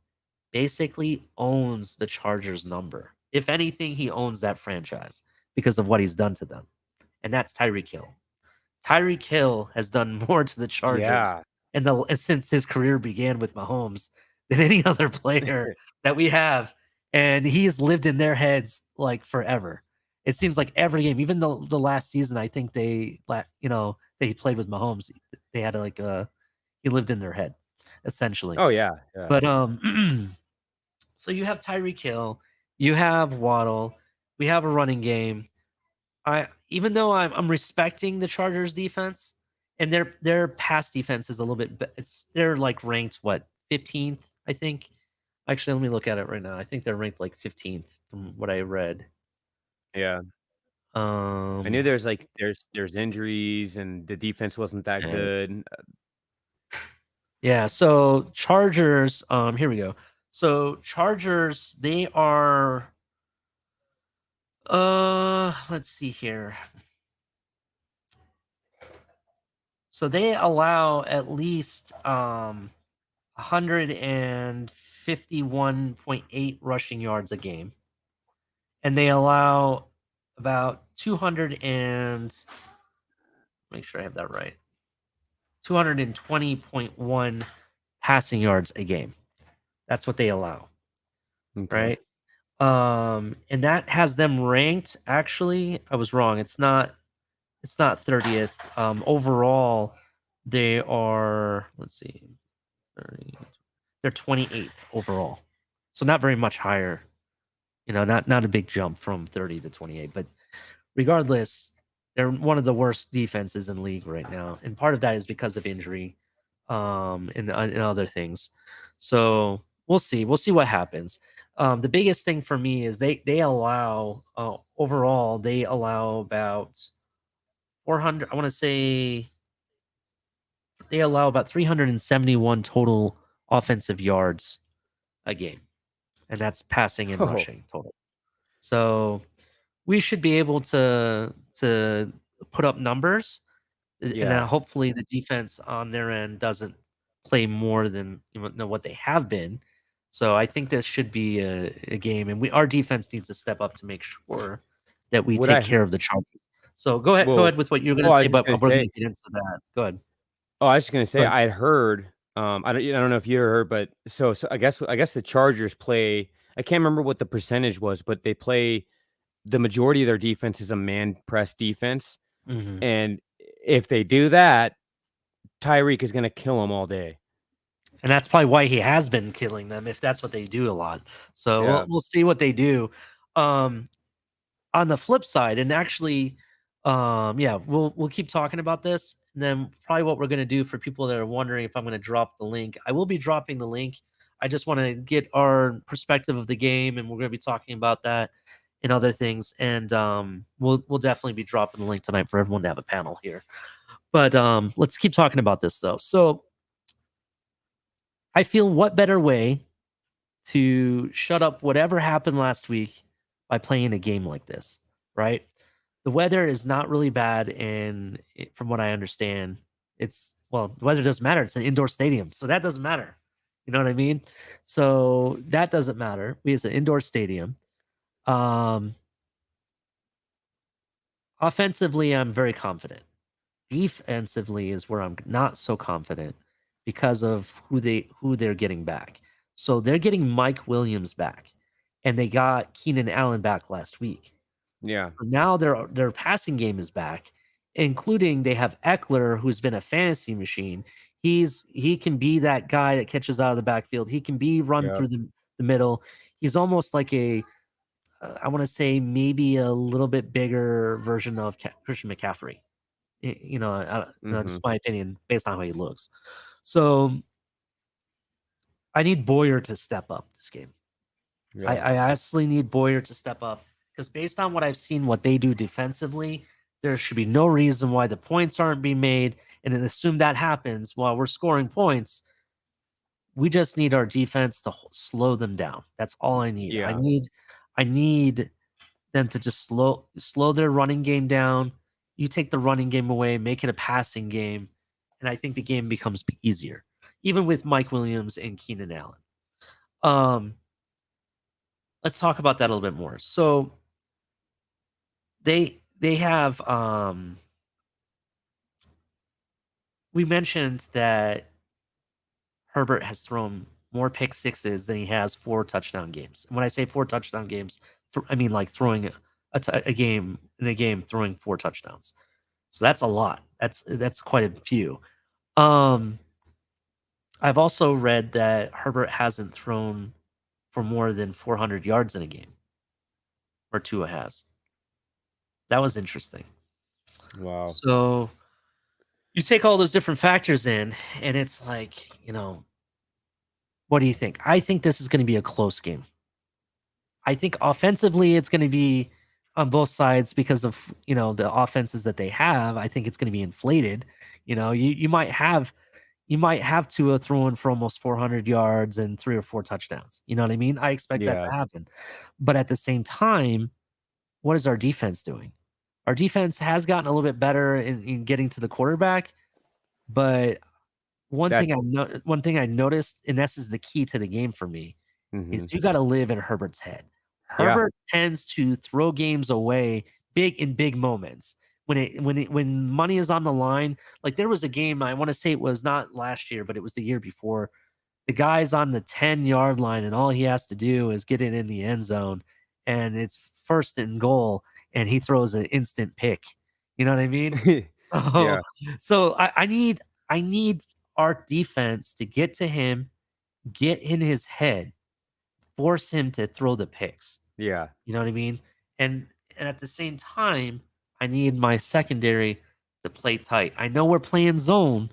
basically owns the Chargers number. If anything, he owns that franchise because of what he's done to them. And that's Tyreek Hill. Tyreek Hill has done more to the Chargers since his career began with Mahomes than any other player that we have. And he has lived in their heads like forever. It seems like every game, even the last season, I think they played with Mahomes. They had he lived in their head, essentially. Oh yeah. But so you have Tyreek Hill, you have Waddle, we have a running game. Even though I'm respecting the Chargers defense, and their pass defense is a little bit, they're like ranked 15th, I think. Actually, let me look at it right now. I think they're ranked like 15th from what I read. Yeah. I knew there's injuries and the defense wasn't that good. Yeah, so Chargers, here we go. So Chargers, they are let's see here. So they allow at least 151.8 rushing yards a game. And they allow about 200 and make sure I have that right. 220.1 passing yards a game. That's what they allow. Okay. Right? And that has them ranked. Actually, I was wrong. It's not 30th. Overall, they are, let's see, 30, they're 28th overall. So not very much higher. Not a big jump from 30 to 28. But regardless, they're one of the worst defenses in the league right now. And part of that is because of injury and other things. So we'll see. We'll see what happens. The biggest thing for me is they allow overall they allow about 400. I want to say they allow about 371 total offensive yards a game, and that's passing and rushing total. So we should be able to put up numbers, and hopefully the defense on their end doesn't play more than what they have been. So I think this should be a game, and our defense needs to step up to make sure that we take care of the Chargers. So go ahead with what you're going to say, but we're going to get into that. Go ahead. Oh, I was just going to say I had heard. I don't know if you heard, but so I guess the Chargers play. I can't remember what the percentage was, but they play. The majority of their defense is a man press defense, and if they do that, Tyreek is going to kill them all day. And that's probably why he has been killing them, if that's what they do a lot. So we'll see what they do. On the flip side, and actually, we'll keep talking about this. And then probably what we're going to do for people that are wondering if I'm going to drop the link, I will be dropping the link. I just want to get our perspective of the game, and we're going to be talking about that and other things. And we'll definitely be dropping the link tonight for everyone to have a panel here. But let's keep talking about this, though. So I feel what better way to shut up whatever happened last week by playing a game like this, right? The weather is not really bad, and from what I understand, the weather doesn't matter. It's an indoor stadium, so that doesn't matter. You know what I mean? So that doesn't matter. It's an indoor stadium. Offensively, I'm very confident. Defensively is where I'm not so confident because of who they're getting back. So they're getting Mike Williams back, and they got Keenan Allen back last week. Yeah. So now their passing game is back, including they have Eckler, who's been a fantasy machine. He can be that guy that catches out of the backfield. He can be run Yep. through the middle. He's almost like I want to say maybe a little bit bigger version of Christian McCaffrey. That's my opinion based on how he looks. So I need Boyer to step up this game. Yeah. I absolutely need Boyer to step up because based on what I've seen, what they do defensively, there should be no reason why the points aren't being made. And then assume that happens while we're scoring points. We just need our defense to slow them down. That's all I need. Yeah. I need them to just slow their running game down. You take the running game away, make it a passing game, and I think the game becomes easier, even with Mike Williams and Keenan Allen. Let's talk about that a little bit more. So they have we mentioned that Herbert has thrown more pick sixes than he has 4 touchdown games. And when I say 4 touchdown games, I mean like throwing a game throwing 4 touchdowns. So that's a lot. That's quite a few. I've also read that Herbert hasn't thrown for more than 400 yards in a game, or Tua has. That was interesting. Wow. So you take all those different factors in, and it's like, what do you think? I think this is going to be a close game. I think offensively it's going to be on both sides because of, the offenses that they have. I think it's going to be inflated. You might have Tua throwing for almost 400 yards and 3 or 4 touchdowns. You know what I mean? I expect that to happen. But at the same time, what is our defense doing? Our defense has gotten a little bit better in getting to the quarterback, but one thing I noticed, and this is the key to the game for me, is you got to live in Herbert's head. Herbert tends to throw games away in big moments. When money is on the line, like there was a game, I want to say it was not last year, but it was the year before. The guy's on the 10-yard line, and all he has to do is get it in the end zone, and it's 1st and goal, and he throws an instant pick. You know what I mean? Yeah. So I need our defense to get to him, get in his head, force him to throw the picks. Yeah. You know what I mean? And at the same time, I need my secondary to play tight. I know we're playing zone,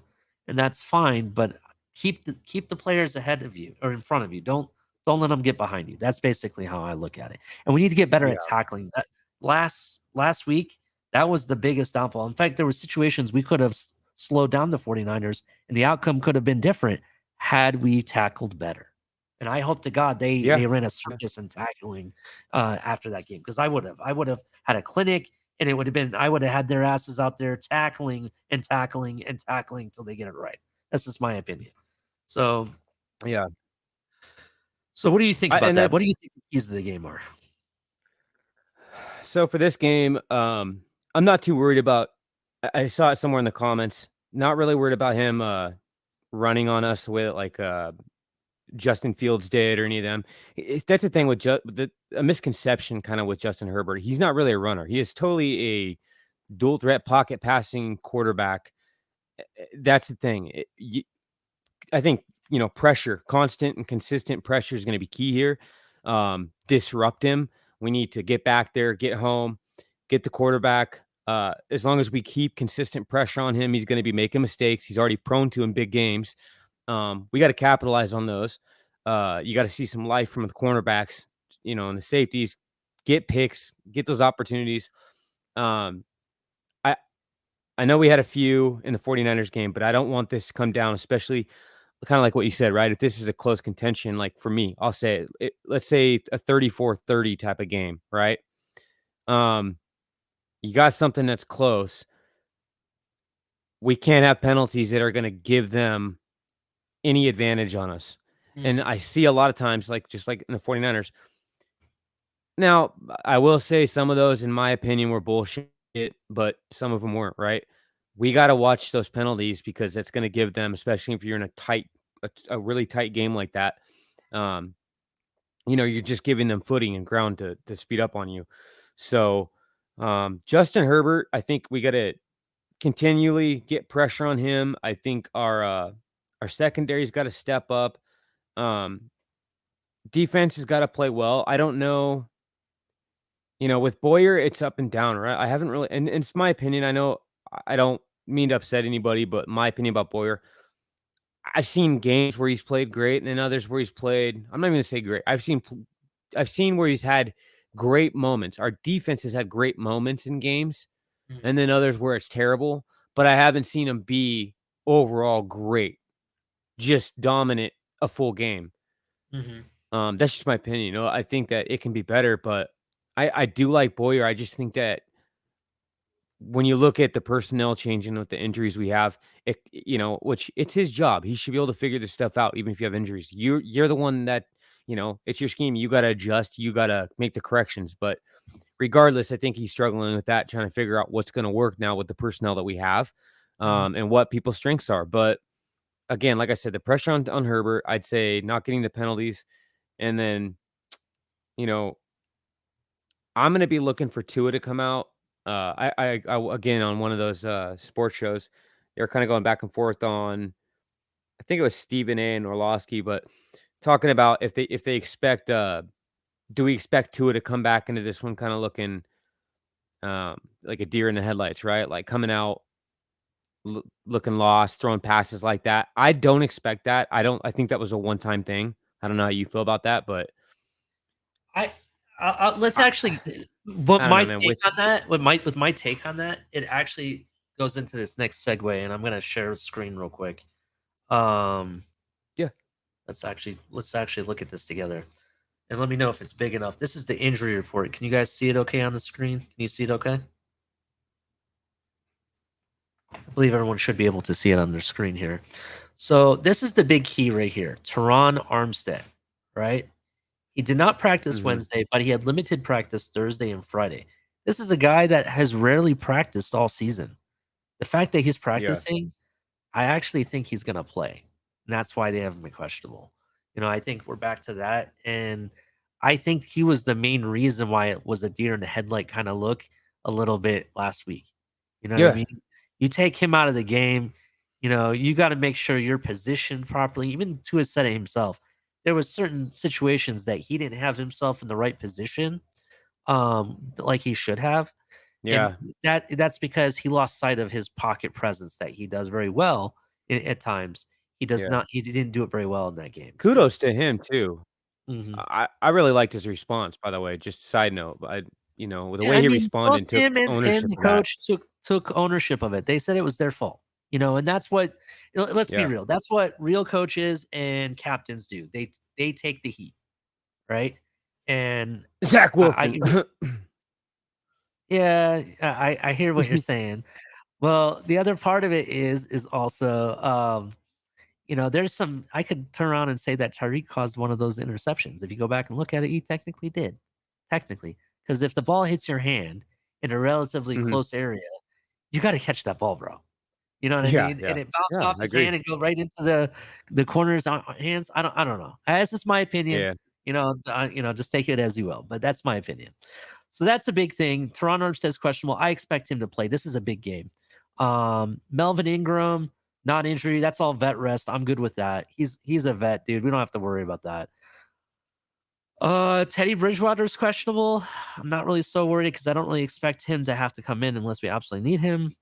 and that's fine, but keep the players ahead of you or in front of you. Don't let them get behind you. That's basically how I look at it. And we need to get better at tackling. That last week, that was the biggest downfall. In fact, there were situations we could have slowed down the 49ers, and the outcome could have been different had we tackled better. And I hope to God they ran a circus in tackling after that game, because I would have had a clinic, and it would have been, I would have had their asses out there tackling until they get it right. That's just my opinion. So yeah. So what do you think about that? What do you think the keys of the game are? So for this game, I'm not too worried about. I saw it somewhere in the comments. Not really worried about him running on us the way that like Justin Fields did or any of them. That's the thing with a misconception kind of with Justin Herbert. He's not really a runner. He is totally a dual threat pocket passing quarterback. That's the thing. I think, pressure, constant and consistent pressure is going to be key here. Disrupt him. We need to get back there, get home, get the quarterback. As long as we keep consistent pressure on him, he's going to be making mistakes. He's already prone to in big games. We got to capitalize on those. You got to see some life from the cornerbacks, and the safeties, get picks, get those opportunities. I know we had a few in the 49ers game, but I don't want this to come down, especially kind of like what you said, right? If this is a close contention, like for me, I'll say let's say a 34-30 type of game, right? You got something that's close. We can't have penalties that are going to give them any advantage on us. And I see a lot of times, just like in the 49ers. Now, I will say some of those, in my opinion, were bullshit, but some of them weren't, right? we got to watch those penalties because that's going to give them, especially if you're in a really tight game like that. You're just giving them footing and ground to speed up on you. So, Justin Herbert, I think we got to continually get pressure on him. I think our secondary's got to step up. Defense has got to play well. I don't know. With Boyer, it's up and down, right? I haven't really, and it's my opinion. I know I don't mean to upset anybody, but my opinion about Boyer, I've seen games where he's played great, and then others where he's played. I'm not even gonna say great. I've seen where he's had great moments. Our defense has had great moments in games, and then others where it's terrible. But I haven't seen him be overall great, just dominant a full game. That's just my opinion. I think that it can be better, but I do like Boyer. I just think that when you look at the personnel changing with the injuries we have, which it's his job. He should be able to figure this stuff out, even if you have injuries. You're the one that, it's your scheme. You got to adjust. You got to make the corrections. But regardless, I think he's struggling with that, trying to figure out what's going to work now with the personnel that we have, and what people's strengths are. But again, like I said, the pressure on Herbert, I'd say not getting the penalties. And then, I'm going to be looking for Tua to come out. I again, on one of those sports shows, they're kind of going back and forth on, I think it was Stephen A. and Orlowski, but talking about if they expect, do we expect Tua to come back into this one kind of looking like a deer in the headlights, right? Like coming out looking lost, throwing passes like that. I don't expect that. I think that was a one-time thing. I don't know how you feel about that, but let's actually. What my take on that? With my take on that, it actually goes into this next segue, and I'm gonna share the screen real quick. Yeah. Let's actually look at this together, and let me know if it's big enough. This is the injury report. Can you guys see it okay on the screen? Can you see it okay? I believe everyone should be able to see it on their screen here. So this is the big key right here. Teron Armstead, right? He did not practice Wednesday, but he had limited practice Thursday and Friday. This is a guy that has rarely practiced all season. The fact that he's practicing, I actually think he's going to play. And that's why they have him questionable. I think we're back to that. And I think he was the main reason why it was a deer in the headlight kind of look a little bit last week. You know what I mean? You take him out of the game, you got to make sure you're positioned properly. Even Tua said it himself. There was certain situations that he didn't have himself in the right position, like he should have. Yeah. And that's because he lost sight of his pocket presence that he does very well at times. He does not. He didn't do it very well in that game. Kudos to him too. I really liked his response, by the way. Just side note, with the way he responded, both him and the coach took ownership of it. They said it was their fault. And that's what. Let's be real. That's what real coaches and captains do. They take the heat, right? And Zach Wilson. I hear what you're saying. Well, the other part of it is also, there's some. I could turn around and say that Tyreek caused one of those interceptions. If you go back and look at it, he technically did. Technically, because if the ball hits your hand in a relatively close area, you got to catch that ball, bro. You know what I mean? And it bounced off his hand and go right into the corner's hands. I don't know. That's just my opinion. Just take it as you will. But that's my opinion. So that's a big thing. Teron Armstead's questionable. I expect him to play. This is a big game. Melvin Ingram, not injury. That's all vet rest. I'm good with that. He's a vet, dude. We don't have to worry about that. Teddy Bridgewater's questionable. I'm not really so worried because I don't really expect him to have to come in unless we absolutely need him.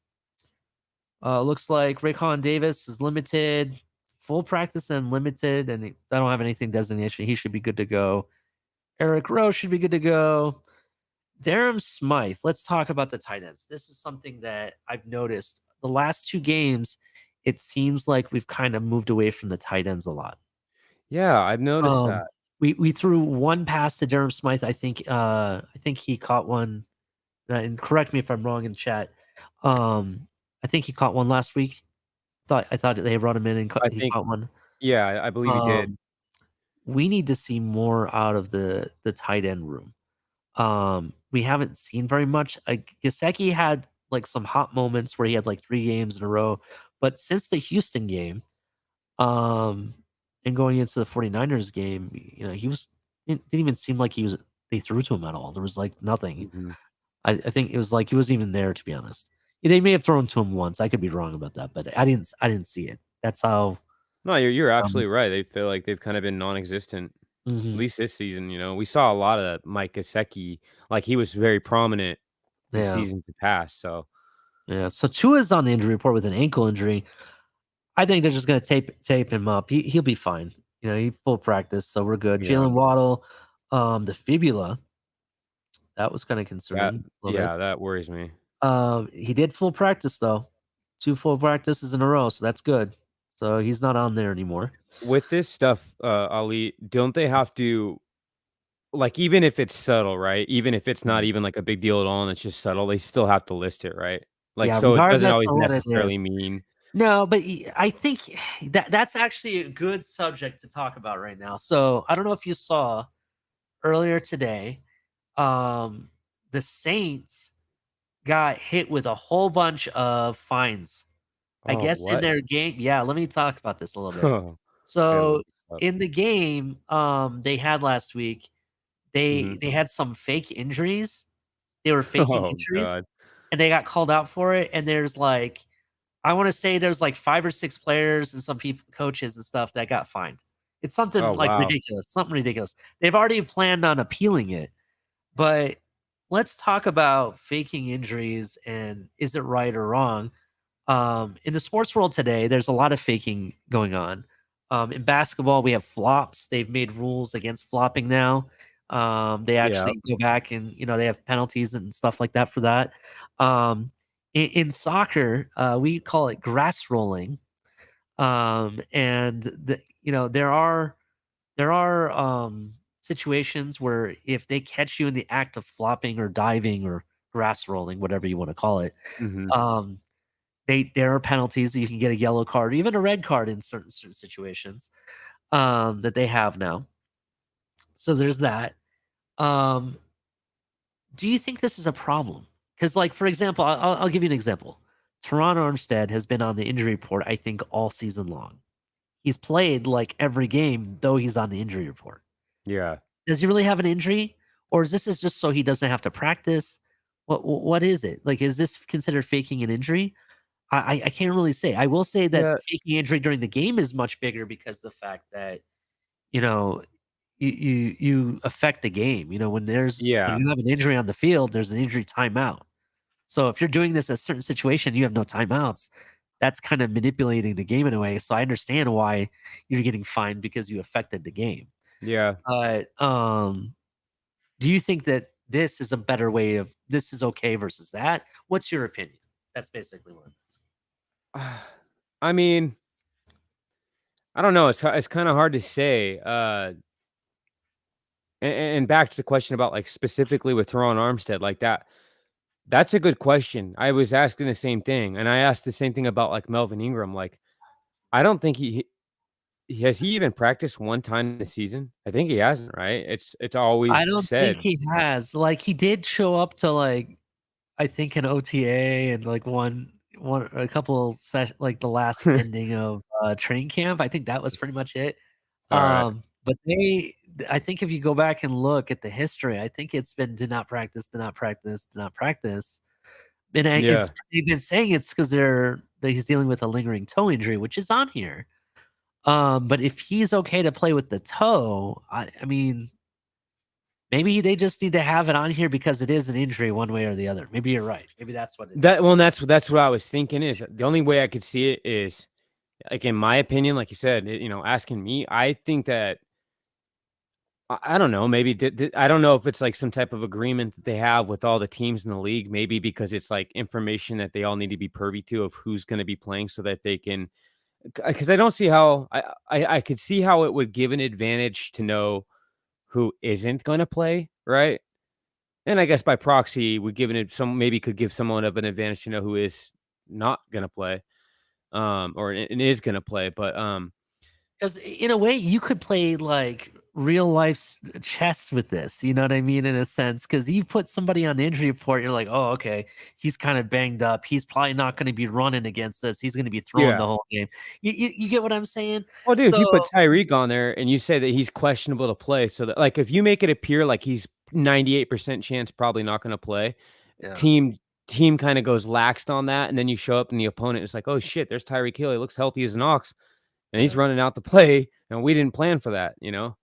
Looks like Raekwon Davis is limited, full practice and limited, and I don't have anything designation. He should be good to go. Eric Rowe should be good to go. Darren Smythe. Let's talk about the tight ends. This is something that I've noticed. The last two games, it seems like we've kind of moved away from the tight ends a lot. Yeah, I've noticed that. We threw one pass to Darren Smythe. I think he caught one. And correct me if I'm wrong in chat. I think he caught one last week. I thought they brought him in and he caught one. Yeah, I believe he did. We need to see more out of the tight end room. We haven't seen very much. Gesicki had like some hot moments where he had like 3 games in a row. But since the Houston game, and going into the 49ers game, it didn't even seem like they threw to him at all. There was like nothing. Mhm. I think it was like he wasn't even there, to be honest. They may have thrown to him once. I could be wrong about that, but I didn't see it. That's how. No, you're absolutely right. They feel like they've kind of been non-existent, at Mhm. least this season. We saw a lot of Mike Gesicki. Like, he was very prominent in Yeah. seasons past. So Yeah. So Tua's on the injury report with an ankle injury. I think they're just going to tape him up. He'll be fine. He full practice, so we're good. Yeah. Jalen Waddle, the fibula, that was kind of concerning. that worries me. He did full practice though, 2 full practices in a row, so that's good. So he's not on there anymore. With this stuff, Ali, don't they have to, like, even if it's subtle, right? Even if it's not even like a big deal at all and it's just subtle, they still have to list it, right? Like, Yeah, so it doesn't regardless always of what it necessarily is. mean. No, but I think that's actually a good subject to talk about right now. So I don't know if you saw earlier today, the Saints got hit with a whole bunch of fines. I Oh, guess in what? their game. Yeah, let me talk about this a little bit. Oh, So up. in the game they had last week, they had some fake injuries. They were faking Oh, injuries, God. and they got called out for it. And there's like, I want to say there's like 5 or 6 players and some people, coaches and stuff that got fined. It's something Oh, like wow. ridiculous, something ridiculous. They've already planned on appealing it, but let's talk about faking injuries and is it right or wrong? In the sports world today, there's a lot of faking going on. In basketball, we have flops. They've made rules against flopping now. They actually go back and they have penalties and stuff like that for that. In soccer, we call it grass rolling. And there are situations where if they catch you in the act of flopping or diving or grass rolling, whatever you want to call it, Mhm. there are penalties. You can get a yellow card, even a red card in certain situations that they have now. So there's that. Do you think this is a problem? Because, like, for example, I'll give you an example. Teron Armstead has been on the injury report, I think, all season long. He's played like every game, though he's on the injury report. Yeah. Does he really have an injury, or is this just so he doesn't have to practice? What is it? Like, is this considered faking an injury? I can't really say. I will say that faking injury during the game is much bigger because the fact that you affect the game. When when you have an injury on the field, there's an injury timeout. So if you're doing this in a certain situation, you have no timeouts. That's kind of manipulating the game in a way. So I understand why you're getting fined because you affected the game. Yeah. But do you think that this is a better way of this is okay versus that? What's your opinion? That's basically what it is. I mean, I don't know. It's kind of hard to say. And back to the question about, like, specifically with Teron Armstead, like that. That's a good question. I was asking the same thing, and I asked the same thing about, like, Melvin Ingram. Like, I don't think he has he even practiced one time this season? I think he hasn't, right? It's always I don't think said. he has. Like, he did show up to, like, I think an OTA and like one a couple like the last ending of training camp. I think that was pretty much it. All right. But I think if you go back and look at the history, I think it's been did not practice, did not practice, did not practice. And they've been saying it's because that he's dealing with a lingering toe injury, which is on here. But if he's okay to play with the toe, I mean, maybe they just need to have it on here because it is an injury one way or the other. Maybe you're right. Maybe that's what it is. That's what I was thinking is the only way I could see it is, like, in my opinion, like you said, asking me, I think that I don't know, maybe I don't know if it's like some type of agreement that they have with all the teams in the league, maybe because it's like information that they all need to be privy to of who's going to be playing so that they can, because I don't see how I could see how it would give an advantage to know who isn't going to play, right? And I guess by proxy, would give maybe could give someone of an advantage to know who is not going to play, or and is going to play. But because in a way, you could play like real life chess with this. You know what I mean? In a sense, because you put somebody on the injury report, you're like, oh, okay, he's kind of banged up. He's probably not going to be running against us. He's going to be throwing the whole game. You get what I'm saying? Well, dude, if you put So Tyreek on there and you say that he's questionable to play, so that like if you make it appear like he's 98% chance probably not going to play, yeah. team kind of goes laxed on that, and then you show up and the opponent is like, oh shit, there's Tyreek Hill. He looks healthy as an ox, and he's running out to play, and we didn't plan for that, you know?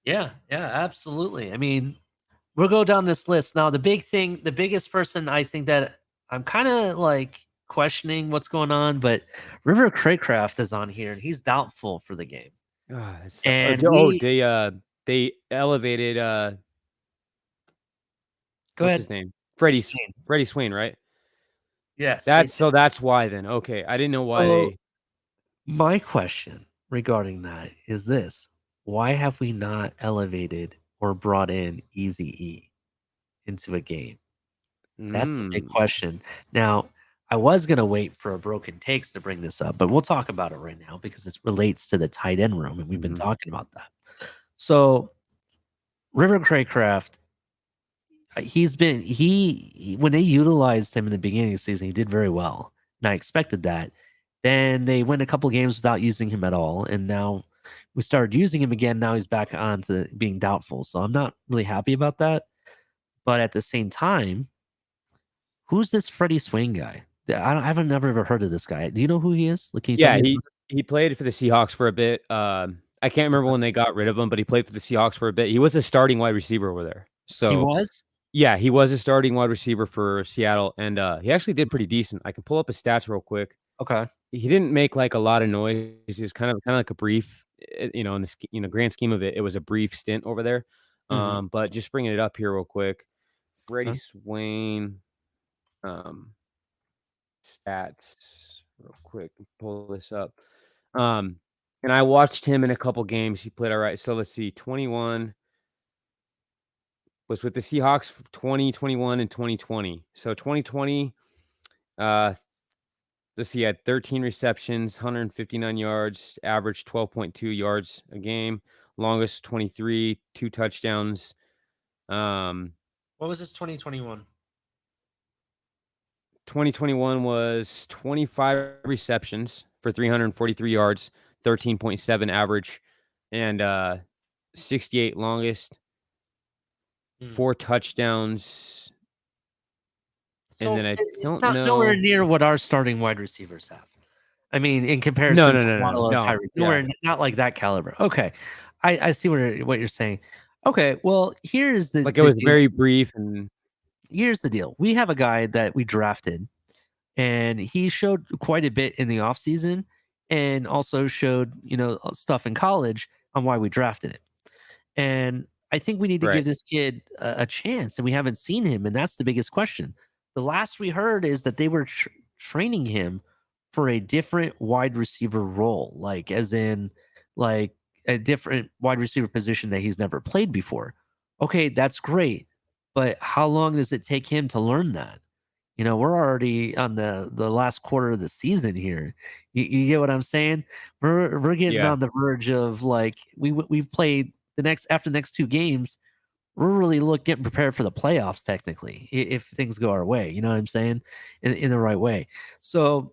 Yeah, absolutely. I mean, we'll go down this list now. The biggest person I think that I'm kind of like questioning what's going on, but River Craycraft is on here and he's doubtful for the game. And they elevated Go what's ahead. his name? Freddie Swain, right? Yes. That's why then. Okay. I didn't know why they My question regarding that is this: why have we not elevated or brought in Eazy-E into a game? That's a big question. Now, I was gonna wait for a broken takes to bring this up, but we'll talk about it right now because it relates to the tight end room, and we've been talking about that. So, River Craycraft, when they utilized him in the beginning of the season, he did very well, and I expected that. Then they went a couple games without using him at all, and now we started using him again. Now he's back on to being doubtful, so I'm not really happy about that. But at the same time, who's this Freddie Swain guy? I haven't never ever heard of this guy. Do you know who he is? Like, can you tell me? he played for the Seahawks for a bit. I can't remember when they got rid of him, but he played for the Seahawks for a bit. He was a starting wide receiver over there. So He was? Yeah, he was a starting wide receiver for Seattle, and he actually did pretty decent. I can pull up his stats real quick. Okay. He didn't make like a lot of noise. He was kind of like a brief, in the grand scheme of it, it was a brief stint over there. But just bringing it up here real quick, Freddie Swain, stats real quick. Pull this up. And I watched him in a couple games. He played all right. So let's see, 21 was with the Seahawks 2021 and 2020. So 2020, he had 13 receptions, 159 yards, average 12.2 yards a game, longest 23, 2 touchdowns. What was his 2021? 2021 was 25 receptions for 343 yards, 13.7 average, and 68 longest, 4 touchdowns. So and then I don't it's not know. nowhere near what our starting wide receivers have. I mean, in comparison to Waddle and Tyreek, nowhere, not like that caliber. Okay, I see what you're saying. Okay, well, here's the it was very brief, and here's the deal. We have a guy that we drafted, and he showed quite a bit in the offseason and also showed, stuff in college on why we drafted him. And I think we need to give this kid a chance, and we haven't seen him, and that's the biggest question. The last we heard is that they were training him for a different wide receiver role, like as in like a different wide receiver position that he's never played before. Okay, that's great. But how long does it take him to learn that? We're already on the last quarter of the season here. You get what I'm saying? We're getting on the verge of like we've played after the next 2 games. We're really getting prepared for the playoffs technically if things go our way. You know what I'm saying? In the right way. So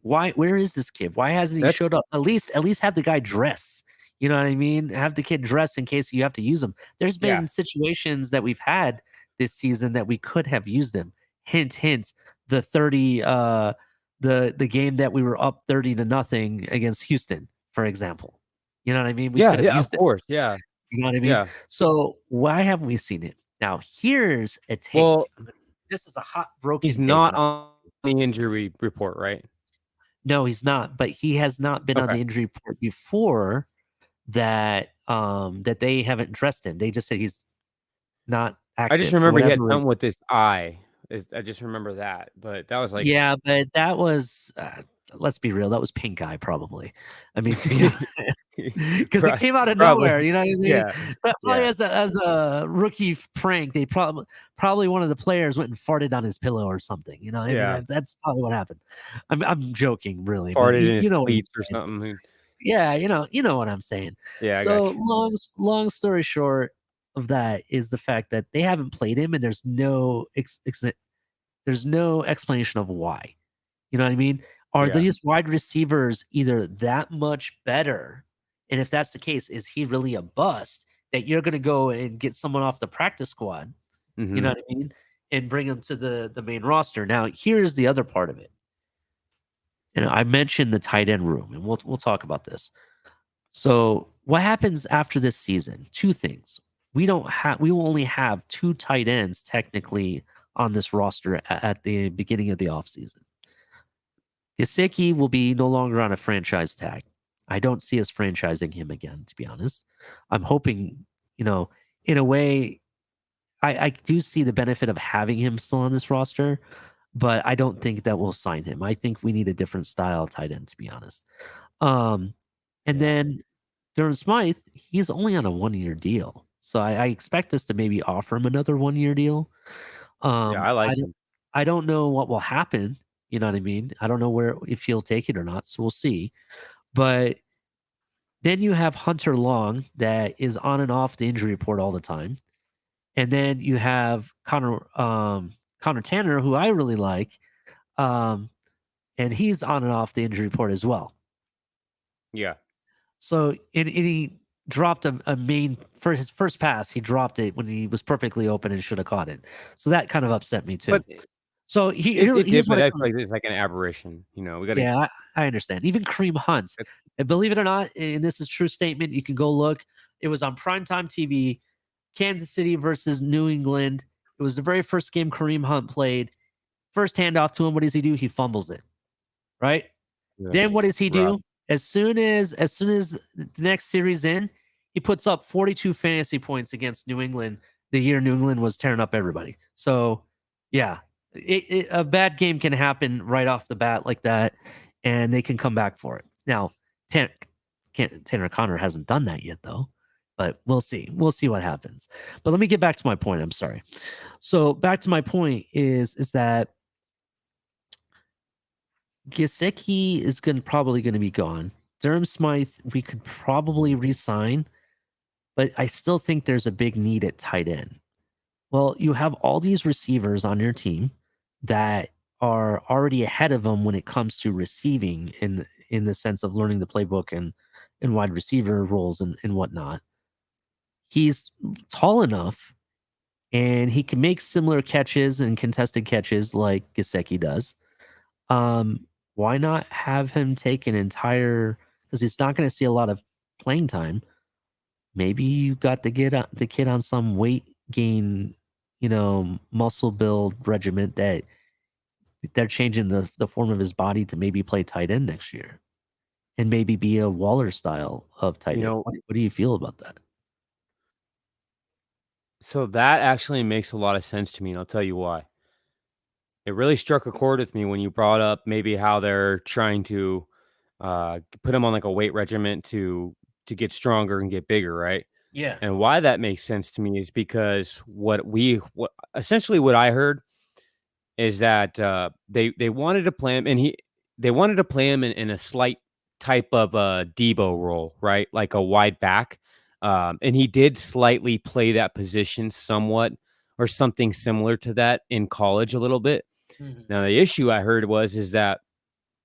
where is this kid? Why hasn't he showed up? At least have the guy dress. You know what I mean? Have the kid dress in case you have to use him. There's been situations that we've had this season that we could have used him. Hint, the 30 the game that we were up 30-0 against Houston, for example. You know what I mean? We could have used of course, yeah. You know what I mean? Yeah. So why haven't we seen it? Now here's a take. Well, this is a hot broken. He's take not on the injury report, right? No, he's not. But he has not been on the injury report before that. That they haven't dressed him. They just said he's not active. I just remember he had something with his eye. I just remember that, but that was like but that was. Let's be real. That was pink eye, probably. I mean, because it came out of nowhere. You know what I mean? Yeah. But probably as a rookie prank, they probably one of the players went and farted on his pillow or something. I mean, that's probably what happened. I'm joking, really. Farted in his cleats or something. Yeah, you know what I'm saying. Yeah, I got So you. long story short of that is the fact that they haven't played him, and there's no there's no explanation of why. You know what I mean? Are Yeah. these wide receivers either that much better? And if that's the case, is he really a bust that you're going to go and get someone off the practice squad? You know Mhm. what I mean? And bring them to the main roster. Now, here's the other part of it. I mentioned the tight end room, and we'll talk about this. So, what happens after this season? Two things. We will only have two tight ends technically on this roster at the beginning of the offseason. Gesicki will be no longer on a franchise tag. I don't see us franchising him again, to be honest. I'm hoping, in a way, I do see the benefit of having him still on this roster, but I don't think that we'll sign him. I think we need a different style tight end, to be honest. And then Durham Smythe, he's only on a 1-year deal. So I expect us to maybe offer him another 1-year deal. Yeah, I like him. I don't know what will happen. You know what I mean? I don't know if he'll take it or not. So we'll see. But then you have Hunter Long that is on and off the injury report all the time. And then you have Connor Tanner, who I really like. And he's on and off the injury report as well. Yeah. So he dropped a main for his first pass. He dropped it when he was perfectly open and should have caught it. So that kind of upset me too. But so it did, here's but what I feel like it's like an aberration. We got to. Yeah, I understand. Even Kareem Hunt, and believe it or not, and this is a true statement. You can go look. It was on primetime TV, Kansas City versus New England. It was the very first game Kareem Hunt played. First handoff to him. What does he do? He fumbles it. Right. Yeah. Then what does he do? Rough. As soon as the next series in, he puts up 42 fantasy points against New England the year New England was tearing up everybody. So, yeah, a bad game can happen right off the bat like that, and they can come back for it. Now, Tanner Connor hasn't done that yet, though, but we'll see. We'll see what happens. But let me get back to my point. I'm sorry. So back to my point is that Gesicki is probably going to be gone. Durham Smythe, we could probably re-sign, but I still think there's a big need at tight end. Well, you have all these receivers on your team that are already ahead of them when it comes to receiving in the sense of learning the playbook and wide receiver roles and whatnot. He's tall enough and he can make similar catches and contested catches like Gesicki does. Why not have him take an entire, because he's not going to see a lot of playing time. Maybe you got to get the kid on some weight gain, muscle build regiment that they're changing the form of his body to maybe play tight end next year and maybe be a Waller style of tight end. What do you feel about that? So that actually makes a lot of sense to me, and I'll tell you why. It really struck a chord with me when you brought up maybe how they're trying to put him on like a weight regiment to get stronger and get bigger, right? Yeah. And why that makes sense to me is because what I heard is that they wanted to play him, and they wanted to play him in a slight type of Debo role, right? Like a wide back. And he did slightly play that position somewhat or something similar to that in college a little bit. Mm-hmm. Now, the issue I heard is that,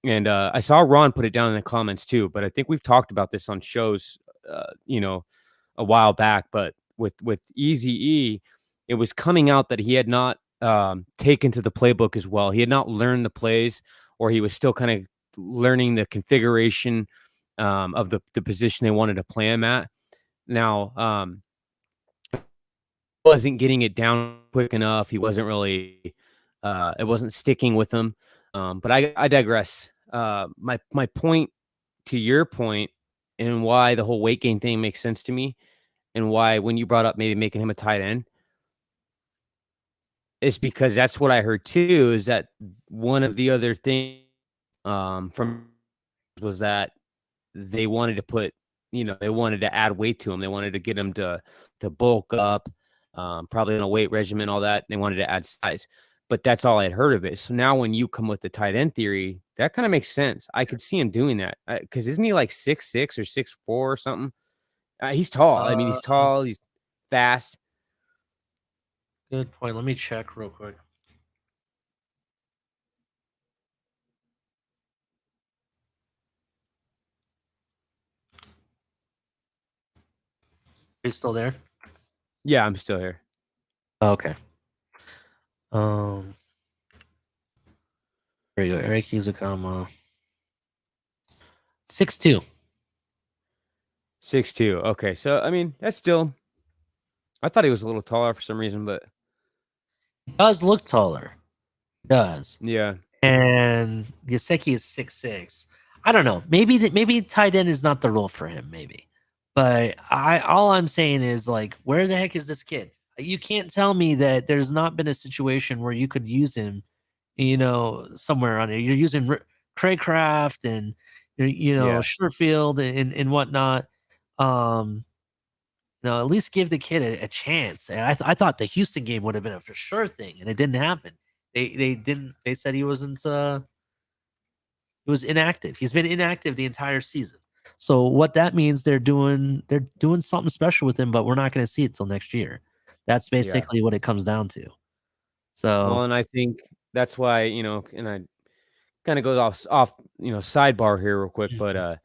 and I saw Ron put it down in the comments too, but I think we've talked about this on shows, a while back, but with Eazy-E, it was coming out that he had not taken to the playbook as well. He had not learned the plays, or he was still kind of learning the configuration of the position they wanted to play him at. Now, wasn't getting it down quick enough. He wasn't really, it wasn't sticking with him. But I digress. My point to your point, and why the whole weight gain thing makes sense to me, and why when you brought up maybe making him a tight end, is because that's what I heard too. Is that one of the other things from was that they wanted to put, they wanted to add weight to him. They wanted to get him to bulk up, probably in a weight regimen, all that. They wanted to add size. but that's all I'd heard of it. So now when you come with the tight end theory, that kind of makes sense. I could see him doing that because isn't he like 6'6" or 6'4" or something? He's tall. I mean, he's tall. He's fast. Good point. Let me check real quick. Are you still there? Yeah, I'm still here. Okay. There you go. Eric Yuzakama. 6'2". 6'2". Okay, so I mean that's still. I thought he was a little taller for some reason, but he does look taller. He does. Yeah. And Gesicki is 6'6". I don't know. Maybe tight end is not the role for him. Maybe, but all I'm saying is like, where the heck is this kid? You can't tell me that there's not been a situation where you could use him, somewhere on it. You're using Craycraft and Sherfield and whatnot. At least give the kid a chance. And I thought the Houston game would have been a for sure thing, and it didn't happen. They didn't. They said he wasn't. He was inactive. He's been inactive the entire season. So what that means, they're doing something special with him, but we're not going to see it till next year. That's basically what it comes down to. So well, and I think that's why and I kind of goes off sidebar here real quick, but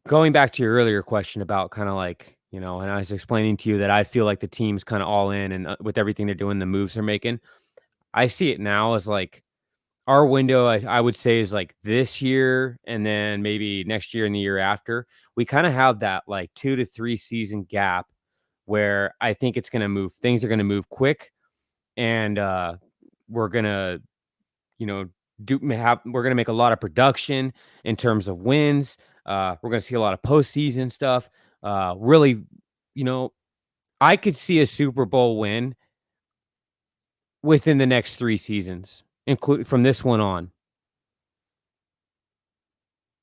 going back to your earlier question about kind of like and I was explaining to you that I feel like the team's kind of all in and with everything they're doing, the moves they're making. I see it now as like our window, I would say, is like this year and then maybe next year and the year after. We kind of have that like 2 to 3 season gap where I think it's going to move. Things are going to move quick, and we're going to, we're going to make a lot of production in terms of wins. We're going to see a lot of postseason stuff. Really, I could see a Super Bowl win within the next 3 seasons, including from this one on.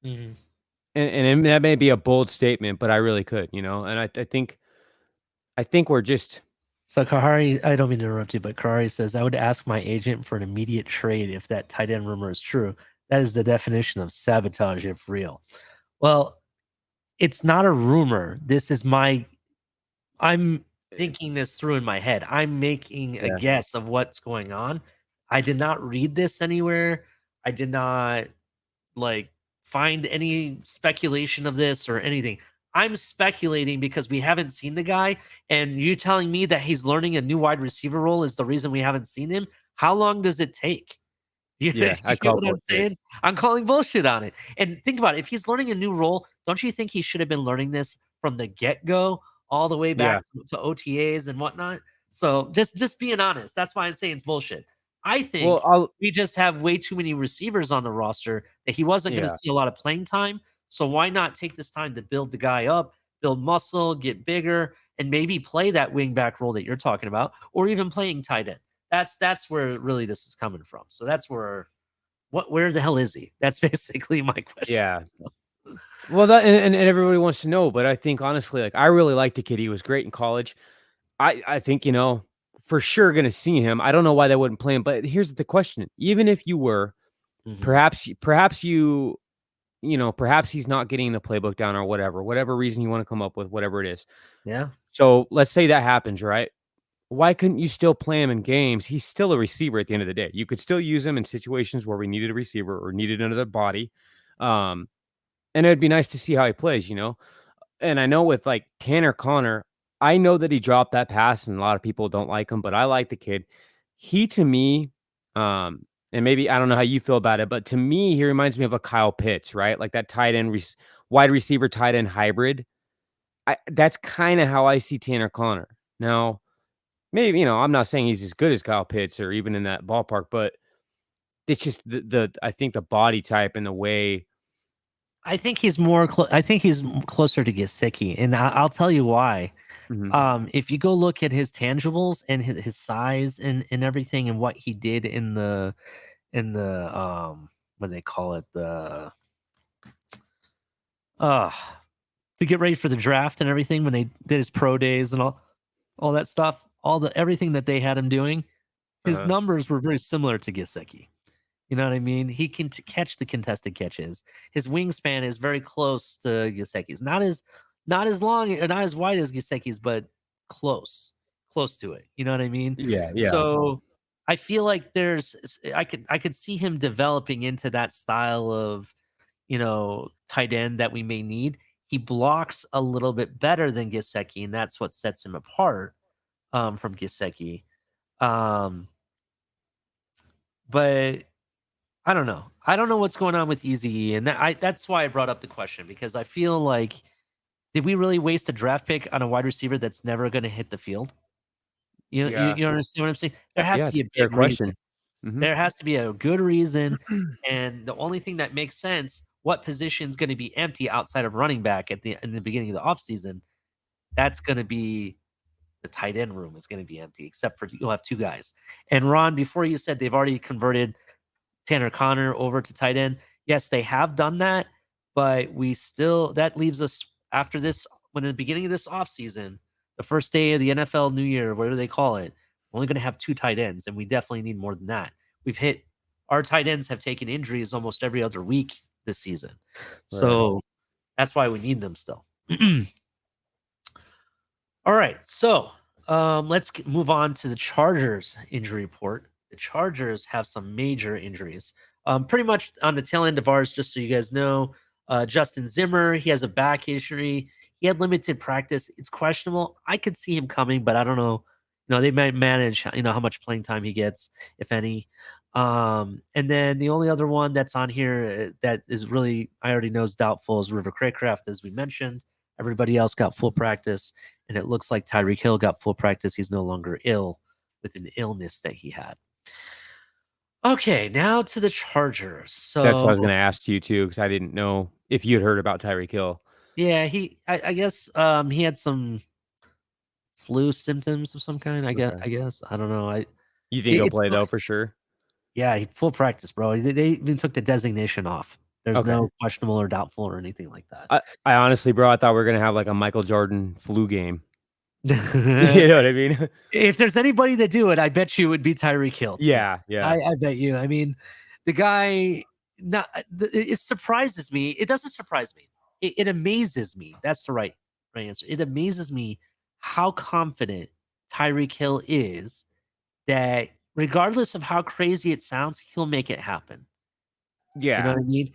Mm-hmm. And that may be a bold statement, but I really could, and I think we're just. So Kahari, I don't mean to interrupt you, but Kahari says, I would ask my agent for an immediate trade if that tight end rumor is true. That is the definition of sabotage if real. Well, it's not a rumor. I'm thinking this through in my head. I'm making a guess of what's going on. I did not read this anywhere. I did not find any speculation of this or anything. I'm speculating because we haven't seen the guy, and you telling me that he's learning a new wide receiver role is the reason we haven't seen him. How long does it take? You get what I'm saying? I'm calling bullshit on it. And think about it. If he's learning a new role, don't you think he should have been learning this from the get-go all the way back to OTAs and whatnot? So just being honest. That's why I'm saying it's bullshit. I think we just have way too many receivers on the roster that he wasn't going to see a lot of playing time. So why not take this time to build the guy up, build muscle, get bigger, and maybe play that wing back role that you're talking about, or even playing tight end. That's where really this is coming from. So that's where the hell is he? That's basically my question. Yeah. Well, that and everybody wants to know, but I think honestly, like I really liked the kid. He was great in college. I think for sure going to see him. I don't know why they wouldn't play him, but here's the question: even if you were, perhaps he's not getting the playbook down or whatever reason you want to come up with, whatever it is. Yeah. So let's say that happens, right? Why couldn't you still play him in games? He's still a receiver at the end of the day. You could still use him in situations where we needed a receiver or needed another body. And it'd be nice to see how he plays, And I know with like Tanner Connor, I know that he dropped that pass and a lot of people don't like him, but I like the kid. He, to me, and maybe I don't know how you feel about it, but to me, he reminds me of a Kyle Pitts, right? Like that tight end, wide receiver, tight end hybrid. That's kind of how I see Tanner Connor. Now, maybe, I'm not saying he's as good as Kyle Pitts or even in that ballpark, but it's just I think the body type and the way. I think he's I think he's closer to Gesicki, and I'll tell you why. If you go look at his tangibles and his size and everything and what he did in the what do they call it, to get ready for the draft and everything, when they did his pro days and all that stuff, everything that they had him doing, his numbers were very similar to Gesicki. You know what I mean? He can catch the contested catches. His wingspan is very close to Gesicki's. Not as long or not as wide as Gesicki's, but close to it. You know what I mean? Yeah. So I feel like I could see him developing into that style of, tight end that we may need. He blocks a little bit better than Gesicki, and that's what sets him apart from Gesicki. But I don't know. I don't know what's going on with Eazy, and that's why I brought up the question, because I feel like, did we really waste a draft pick on a wide receiver that's never going to hit the field? You understand what I'm saying? There has to be a fair big question. reason. There has to be a good reason, and the only thing that makes sense, what position is going to be empty outside of running back in the beginning of the offseason, that's going to be the tight end room is going to be empty, except for you'll have two guys. And Ron, before you said they've already converted Tanner Connor over to tight end. Yes, they have done that, but that leaves us after this, when in the beginning of this offseason, the first day of the NFL New Year, whatever they call it, we're only going to have two tight ends, and we definitely need more than that. Our tight ends have taken injuries almost every other week this season. So that's why we need them still. All right. So let's move on to the Chargers injury report. The Chargers have some major injuries. Pretty much on the tail end of ours, just so you guys know, Justin Zimmer, he has a back injury. He had limited practice. It's questionable. I could see him coming, but I don't know. They might manage, how much playing time he gets, if any. And then the only other one that's on here that is really, I already know is doubtful, is River Craycraft, as we mentioned. Everybody else got full practice, and it looks like Tyreek Hill got full practice. He's no longer ill with an illness that he had. Okay, now to the Chargers. So that's what I was going to ask you too, because I didn't know if you had heard about Tyreek Hill. Yeah, I guess he had some flu symptoms of some kind. I guess I don't know. You think he'll play though for sure? Yeah, full practice, bro. They even took the designation off. There's no questionable or doubtful or anything like that. I honestly, bro, I thought we were gonna have like a Michael Jordan flu game. You know what I mean? If there's anybody to do it, I bet you it would be Tyreek Hill. Yeah. I bet you. I mean, the guy. It surprises me. It doesn't surprise me. It amazes me. That's the right answer. It amazes me how confident Tyreek Hill is that regardless of how crazy it sounds, he'll make it happen. Yeah. You know what I mean?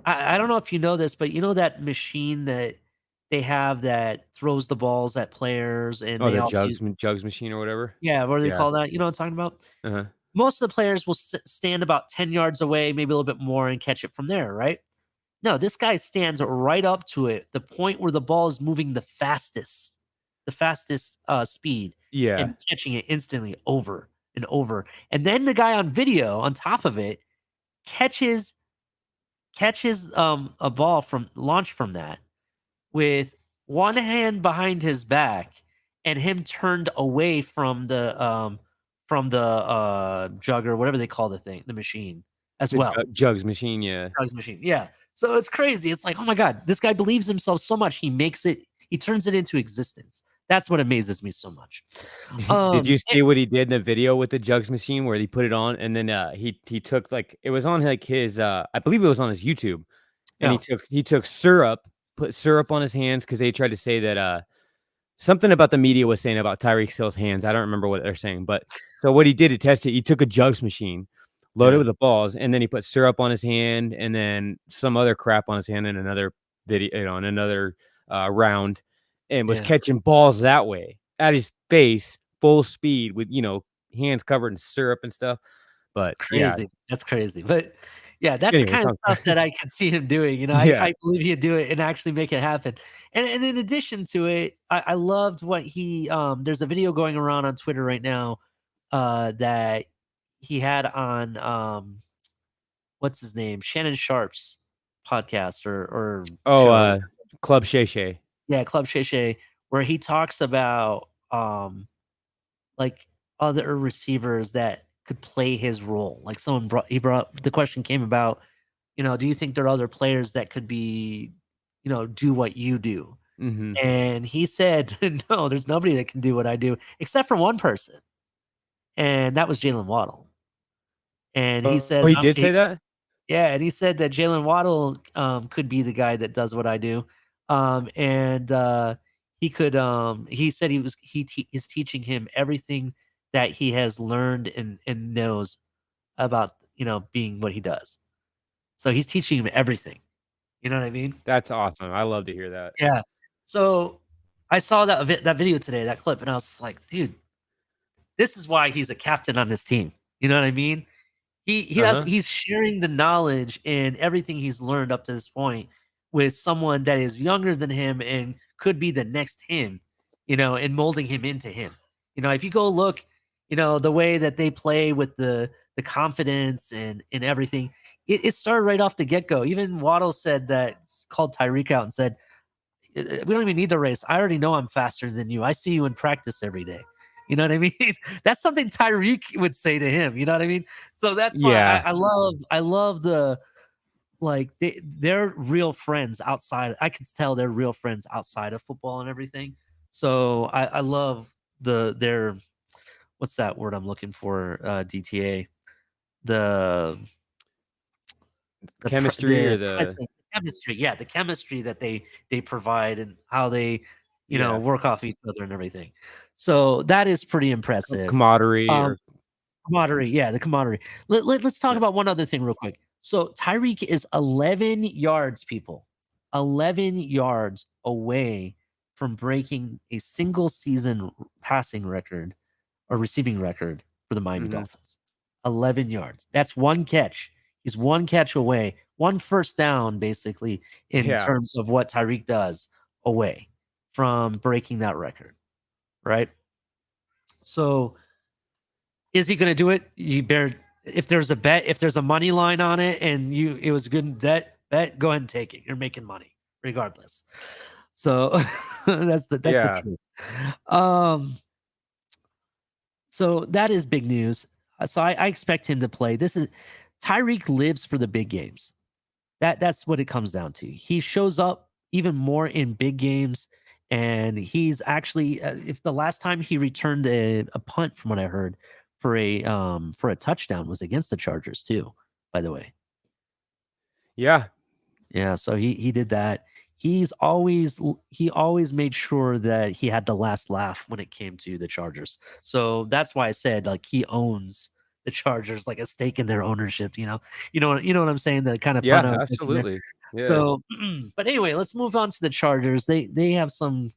I don't know if you know this, but you know that machine that they have that throws the balls at players, and they the jugs machine or whatever. Yeah, what do they call that? You know what I'm talking about? Most of the players will stand about 10 yards away, maybe a little bit more, and catch it from there, right? No, this guy stands right up to it, the point where the ball is moving the fastest speed, and catching it instantly over and over. And then the guy on video on top of it catches a ball launched from that with one hand behind his back and him turned away from the jugger, whatever they call the machine as well. Jugs machine, yeah. Jugs machine, yeah. So it's crazy. It's like, oh my God, this guy believes himself so much. He turns it into existence. That's what amazes me so much. Did you see what he did in the video with the jugs machine where he put it on and then he took it was on his I believe it was on his YouTube, and he took syrup, put syrup on his hands because they tried to say that something about the media was saying about Tyreek Hill's hands. I don't remember what they're saying, but so what he did to test it, he took a jugs machine, loaded with the balls, and then he put syrup on his hand and then some other crap on his hand in another video, in another round. And was catching balls that way at his face, full speed with, hands covered in syrup and stuff. But crazy. That's crazy. But yeah, that's the kind of stuff that I could see him doing. I believe he'd do it and actually make it happen. And in addition to it, I loved what there's a video going around on Twitter right now that he had on what's his name? Shannon Sharp's podcast or Club Shay Shay. Yeah, Club Shay Shay, where he talks about other receivers that could play his role. Like the question came about, do you think there are other players that could be, do what you do? And he said, no, there's nobody that can do what I do except for one person. and that was Jalen Waddle. And he says, he did say that? Yeah, and he said that Jalen Waddle could be the guy that does what I do, and he could. He said he's teaching him everything that he has learned and knows about being what he does. So he's teaching him everything. You know what I mean? That's awesome. I love to hear that. Yeah. So I saw that video today, that clip, and I was just like, dude, this is why he's a captain on this team. You know what I mean? He's sharing the knowledge and everything he's learned up to this point with someone that is younger than him and could be the next him, and molding him into him. If you go look, the way that they play with the confidence and everything, it started right off the get-go. Even Waddle said that, called Tyreek out and said, we don't even need the race. I already know I'm faster than you. I see you in practice every day. You know what I mean? That's something Tyreek would say to him. You know what I mean? So that's why I love the, like, they're real friends outside. I can tell they're real friends outside of football and everything. So I love their, what's that word I'm looking for? DTA, the chemistry or the chemistry. Yeah, the chemistry that they provide and how they work off each other and everything. So that is pretty impressive. Camaraderie. Camaraderie, yeah, the camaraderie. Let's talk about one other thing real quick. So Tyreek is 11 yards, people. 11 yards away from breaking a single season passing record or receiving record for the Miami Dolphins. 11 yards. That's one catch. He's one catch away, one first down, basically, in terms of what Tyreek does, away from breaking that record, right? So is he going to do it? If there's a bet, if there's a money line on it and it was a good bet, go ahead and take it. You're making money regardless. So that's the truth. So that is big news. So I expect him to play. Tyreek lives for the big games. That's what it comes down to. He shows up even more in big games, and he's actually, if the last time he returned a punt, from what I heard, for a touchdown was against the Chargers too, by the way. Yeah. So he did that. He always made sure that he had the last laugh when it came to the Chargers. So that's why I said, like, he owns the Chargers, like a stake in their ownership. You know what I'm saying? The kind of pun I was absolutely. Yeah. So, but anyway, let's move on to the Chargers. They have some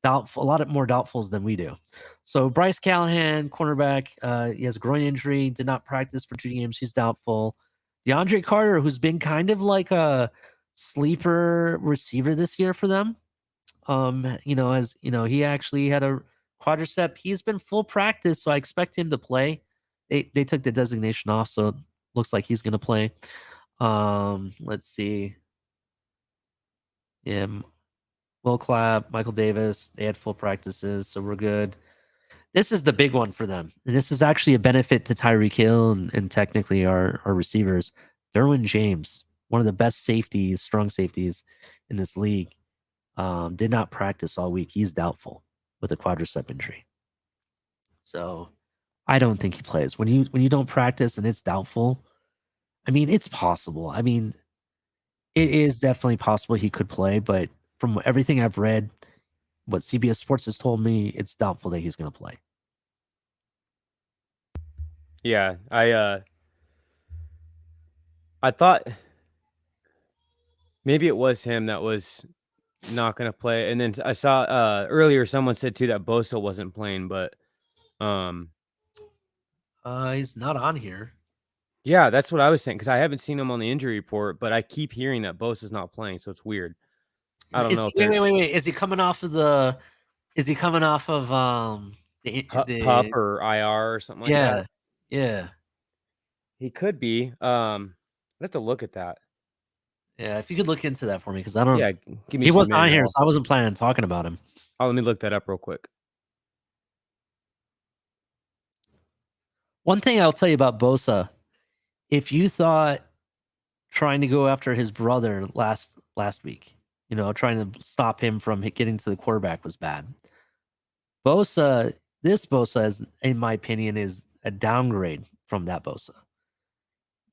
a lot more doubtfuls than we do. So Bryce Callahan, cornerback, he has a groin injury, did not practice for 2 games. He's doubtful. DeAndre Carter, who's been kind of like a sleeper receiver this year for them. He actually had a quadricep. He's been full practice, so I expect him to play. They took the designation off, so it looks like he's going to play. Let's see. Yeah, Will Clapp, Michael Davis, they had full practices, so we're good. This is the big one for them. And this is actually a benefit to Tyreek Hill and technically our receivers. Derwin James, one of the best safeties, strong safeties in this league, did not practice all week. He's doubtful with a quadricep injury. So I don't think he plays. When you don't practice and it's doubtful, I mean, it's possible. I mean, it is definitely possible he could play, but from everything I've read, what CBS Sports has told me, it's doubtful that he's going to play. Yeah, I thought maybe it was him that was not going to play, and then I saw earlier someone said too that Bosa wasn't playing, but he's not on here. Yeah, that's what I was saying, because I haven't seen him on the injury report, but I keep hearing that Bosa's not playing, so it's weird. I don't know. Wait. Is he coming off of the PUP or IR or something like that? Yeah. He could be. I have to look at that. Yeah, if you could look into that for me, because I don't. Yeah, give me. He wasn't on here, so I wasn't planning on talking about him. Oh, let me look that up real quick. One thing I'll tell you about Bosa, if you thought trying to go after his brother last week, trying to stop him from getting to the quarterback was bad, Bosa This Bosa, is, in my opinion, is a downgrade from that Bosa.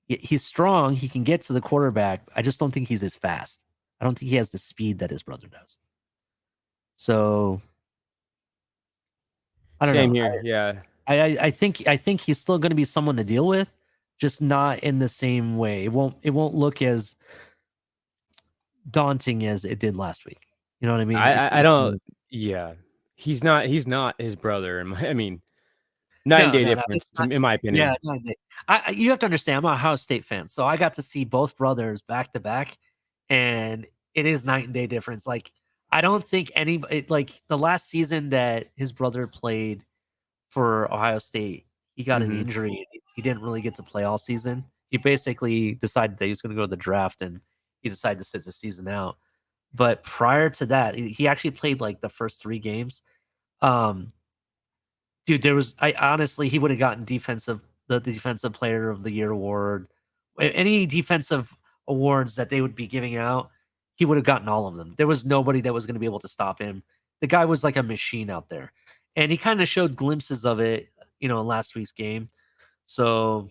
He's strong. He can get to the quarterback. I just don't think he's as fast. I don't think he has the speed that his brother does. So I don't Same know. here. Yeah. I think he's still going to be someone to deal with, just not in the same way. It won't look as daunting as it did last week. You know what I mean? I don't. Yeah, he's not his brother. I mean, night and day difference, it's not, in my opinion. Yeah, night and day. You have to understand, I'm a Ohio State fan, so I got to see both brothers back to back, and it is night and day difference. Like, I don't think anybody, like the last season that his brother played for Ohio State, he got an injury. He didn't really get to play all season. He basically decided that he was going to go to the draft, and he decided to sit the season out. But prior to that, he actually played like the first 3 games. Dude, I honestly, he would have gotten the defensive player of the year award. Any defensive awards that they would be giving out, he would have gotten all of them. There was nobody that was going to be able to stop him. The guy was like a machine out there. And he kind of showed glimpses of it, in last week's game. So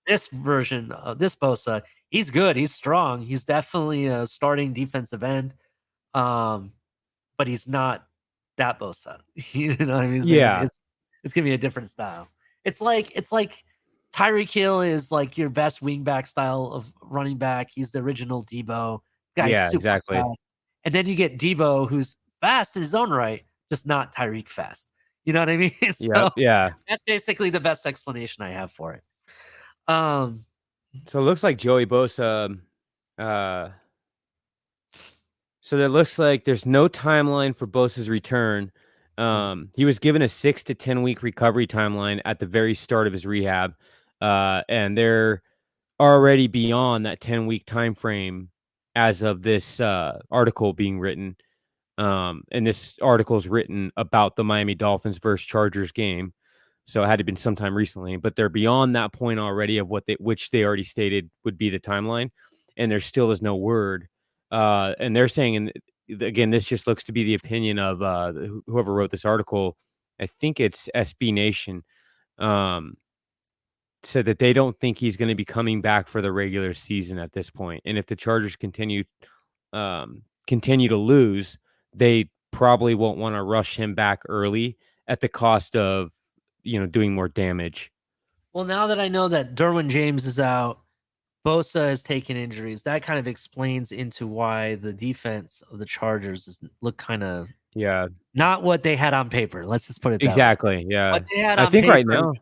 this version of this Bosa, he's good. He's strong. He's definitely a starting defensive end. But he's not that Bosa. You know what I mean? Yeah. It's gonna be a different style. It's like Tyreek Hill is like your best wingback style of running back. He's the original Debo. Guy's super exactly. fast. And then you get Debo, who's fast in his own right, just not Tyreek fast. You know what I mean? So yeah. That's basically the best explanation I have for it. So it looks like Joey Bosa. So it looks like there's no timeline for Bosa's return. He was given a 6 to 10 week recovery timeline at the very start of his rehab, and they're already beyond that 10-week time frame as of this article being written. And this article is written about the Miami Dolphins versus Chargers game, so it had to been sometime recently. But they're beyond that point already of which they already stated would be the timeline, and there still is no word. And they're saying, and again, this just looks to be the opinion of whoever wrote this article. I think it's SB Nation. Said that they don't think he's going to be coming back for the regular season at this point. And if the Chargers continue to lose, they probably won't want to rush him back early at the cost of, doing more damage. Well, now that I know that Derwin James is out, Bosa has taken injuries, that kind of explains into why the defense of the Chargers look kind of not what they had on paper. Let's just put it that exactly. way. Yeah. What they had I on think paper, right now,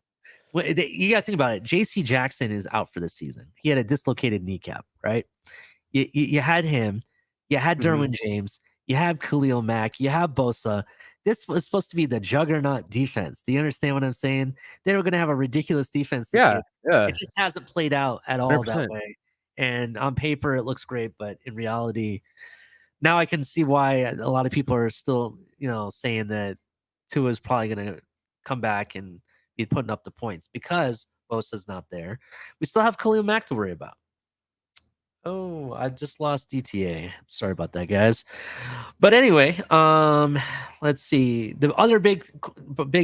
you got to think about it. J.C. Jackson is out for the season. He had a dislocated kneecap, right? You had him. You had Derwin James. You have Khalil Mack. You have Bosa. This was supposed to be the juggernaut defense. Do you understand what I'm saying? They were going to have a ridiculous defense this year. Yeah. It just hasn't played out at all 100%. that way. And on paper, it looks great, but in reality, now I can see why a lot of people are still, saying that Tua is probably going to come back and be putting up the points because Bosa's not there. We still have Khalil Mack to worry about. Oh, I just lost DTA. Sorry about that, guys. But anyway, let's see. The other big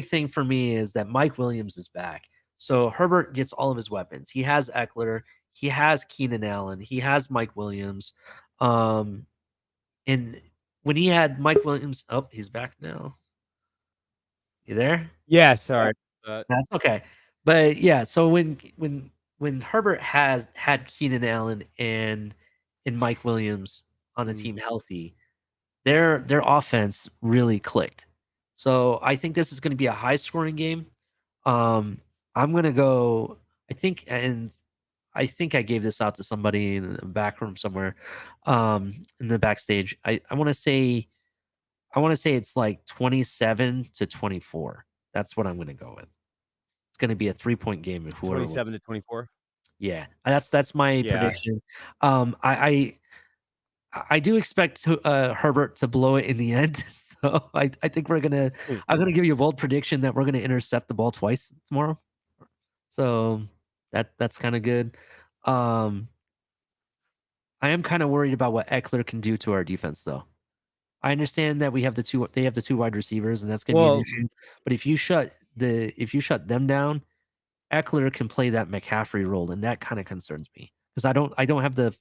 thing for me is that Mike Williams is back. So Herbert gets all of his weapons. He has Eckler. He has Keenan Allen. He has Mike Williams. And when he had Mike Williams, oh, he's back now. You there? Yeah, sorry. That's okay. But yeah, so when Herbert had Keenan Allen and Mike Williams on the team healthy, their offense really clicked. So I think this is going to be a high scoring game. I'm going to go. I think I gave this out to somebody in the back room somewhere, in the backstage. I want to say it's like 27-24. That's what I'm going to go with. It's going to be a 3-point game. If 27-24. Yeah, that's my prediction. I do expect Herbert to blow it in the end. So I think I'm gonna give you a bold prediction that we're gonna intercept the ball twice tomorrow. So that's kind of good. I am kind of worried about what Eckler can do to our defense, though. I understand that they have the two wide receivers, and that's going to be an issue. But if you shut them down, Eckler can play that McCaffrey role, and that kind of concerns me because I don't have the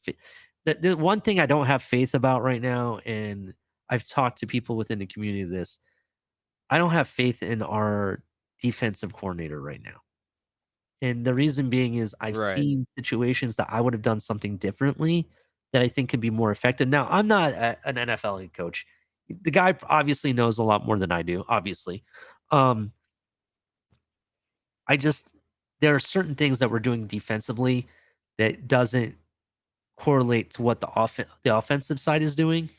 one thing I don't have faith about right now, and I've talked to people within the community of this. I don't have faith in our defensive coordinator right now. And the reason being is I've seen situations that I would have done something differently that I think could be more effective. Now, I'm not an NFL head coach. The guy obviously knows a lot more than I do, obviously. There are certain things that we're doing defensively that doesn't correlate to what the offensive side is doing.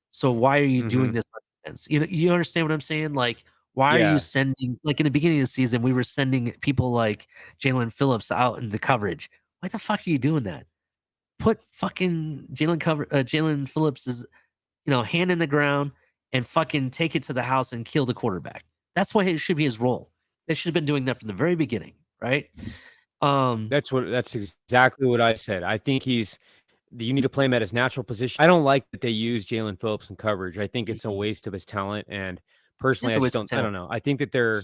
So why are you doing this on defense? You understand what I'm saying? Like, why are you sending, like in the beginning of the season, we were sending people like Jalen Phillips out into coverage. Why the fuck are you doing that? Put fucking Jalen Phillips' hand in the ground and fucking take it to the house and kill the quarterback. That's what it should be his role. They should have been doing that from the very beginning, right? That's exactly what I said. I think you need to play him at his natural position. I don't like that they use Jalen Phillips in coverage. I think it's a waste of his talent. And personally, I don't know. I think that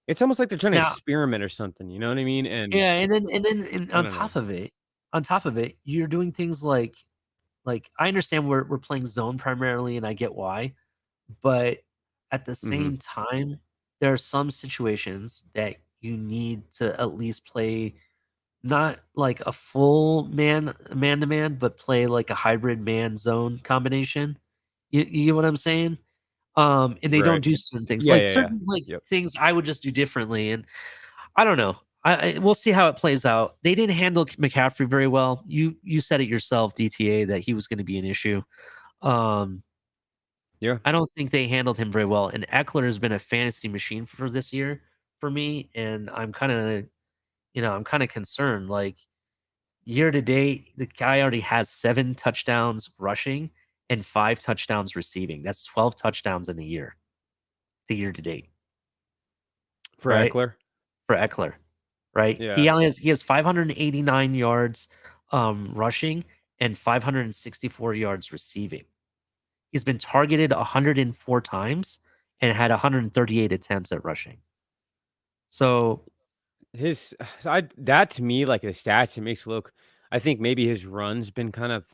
it's almost like they're trying to experiment or something. You know what I mean? And yeah, and then on top of it, you're doing things like I understand we're playing zone primarily, and I get why, but at the same time, there are some situations that you need to at least play not like a full man-to-man, but play like a hybrid man-zone combination. You get what I'm saying? And they don't do certain things. Things I would just do differently. And I don't know. We'll see how it plays out. They didn't handle McCaffrey very well. You said it yourself, DTA, that he was going to be an issue. I don't think they handled him very well. And Eckler has been a fantasy machine for this year for me. And I'm kind of concerned. Like, year to date, the guy already has 7 touchdowns rushing and 5 touchdowns receiving. That's 12 touchdowns in the year to date. For Eckler? For Eckler, right? Yeah. He has 589 yards rushing and 564 yards receiving. He's been targeted 104 times and had 138 attempts at rushing. So that to me, like the stats, it makes it look. I think maybe his run's been kind of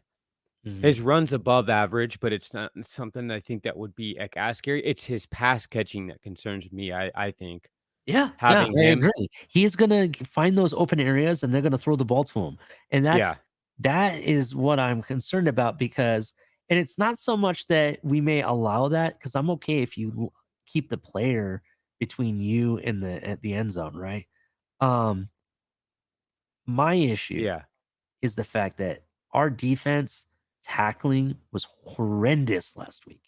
his run's above average, but it's not something I think that would be as scary. It's his pass catching that concerns me. I think. I him, agree. He's gonna find those open areas, and they're gonna throw the ball to him, and that is what I'm concerned about because, and it's not so much that we may allow that because I'm okay if you keep the player between you and the end zone, right? My issue is the fact that our defense tackling was horrendous last week.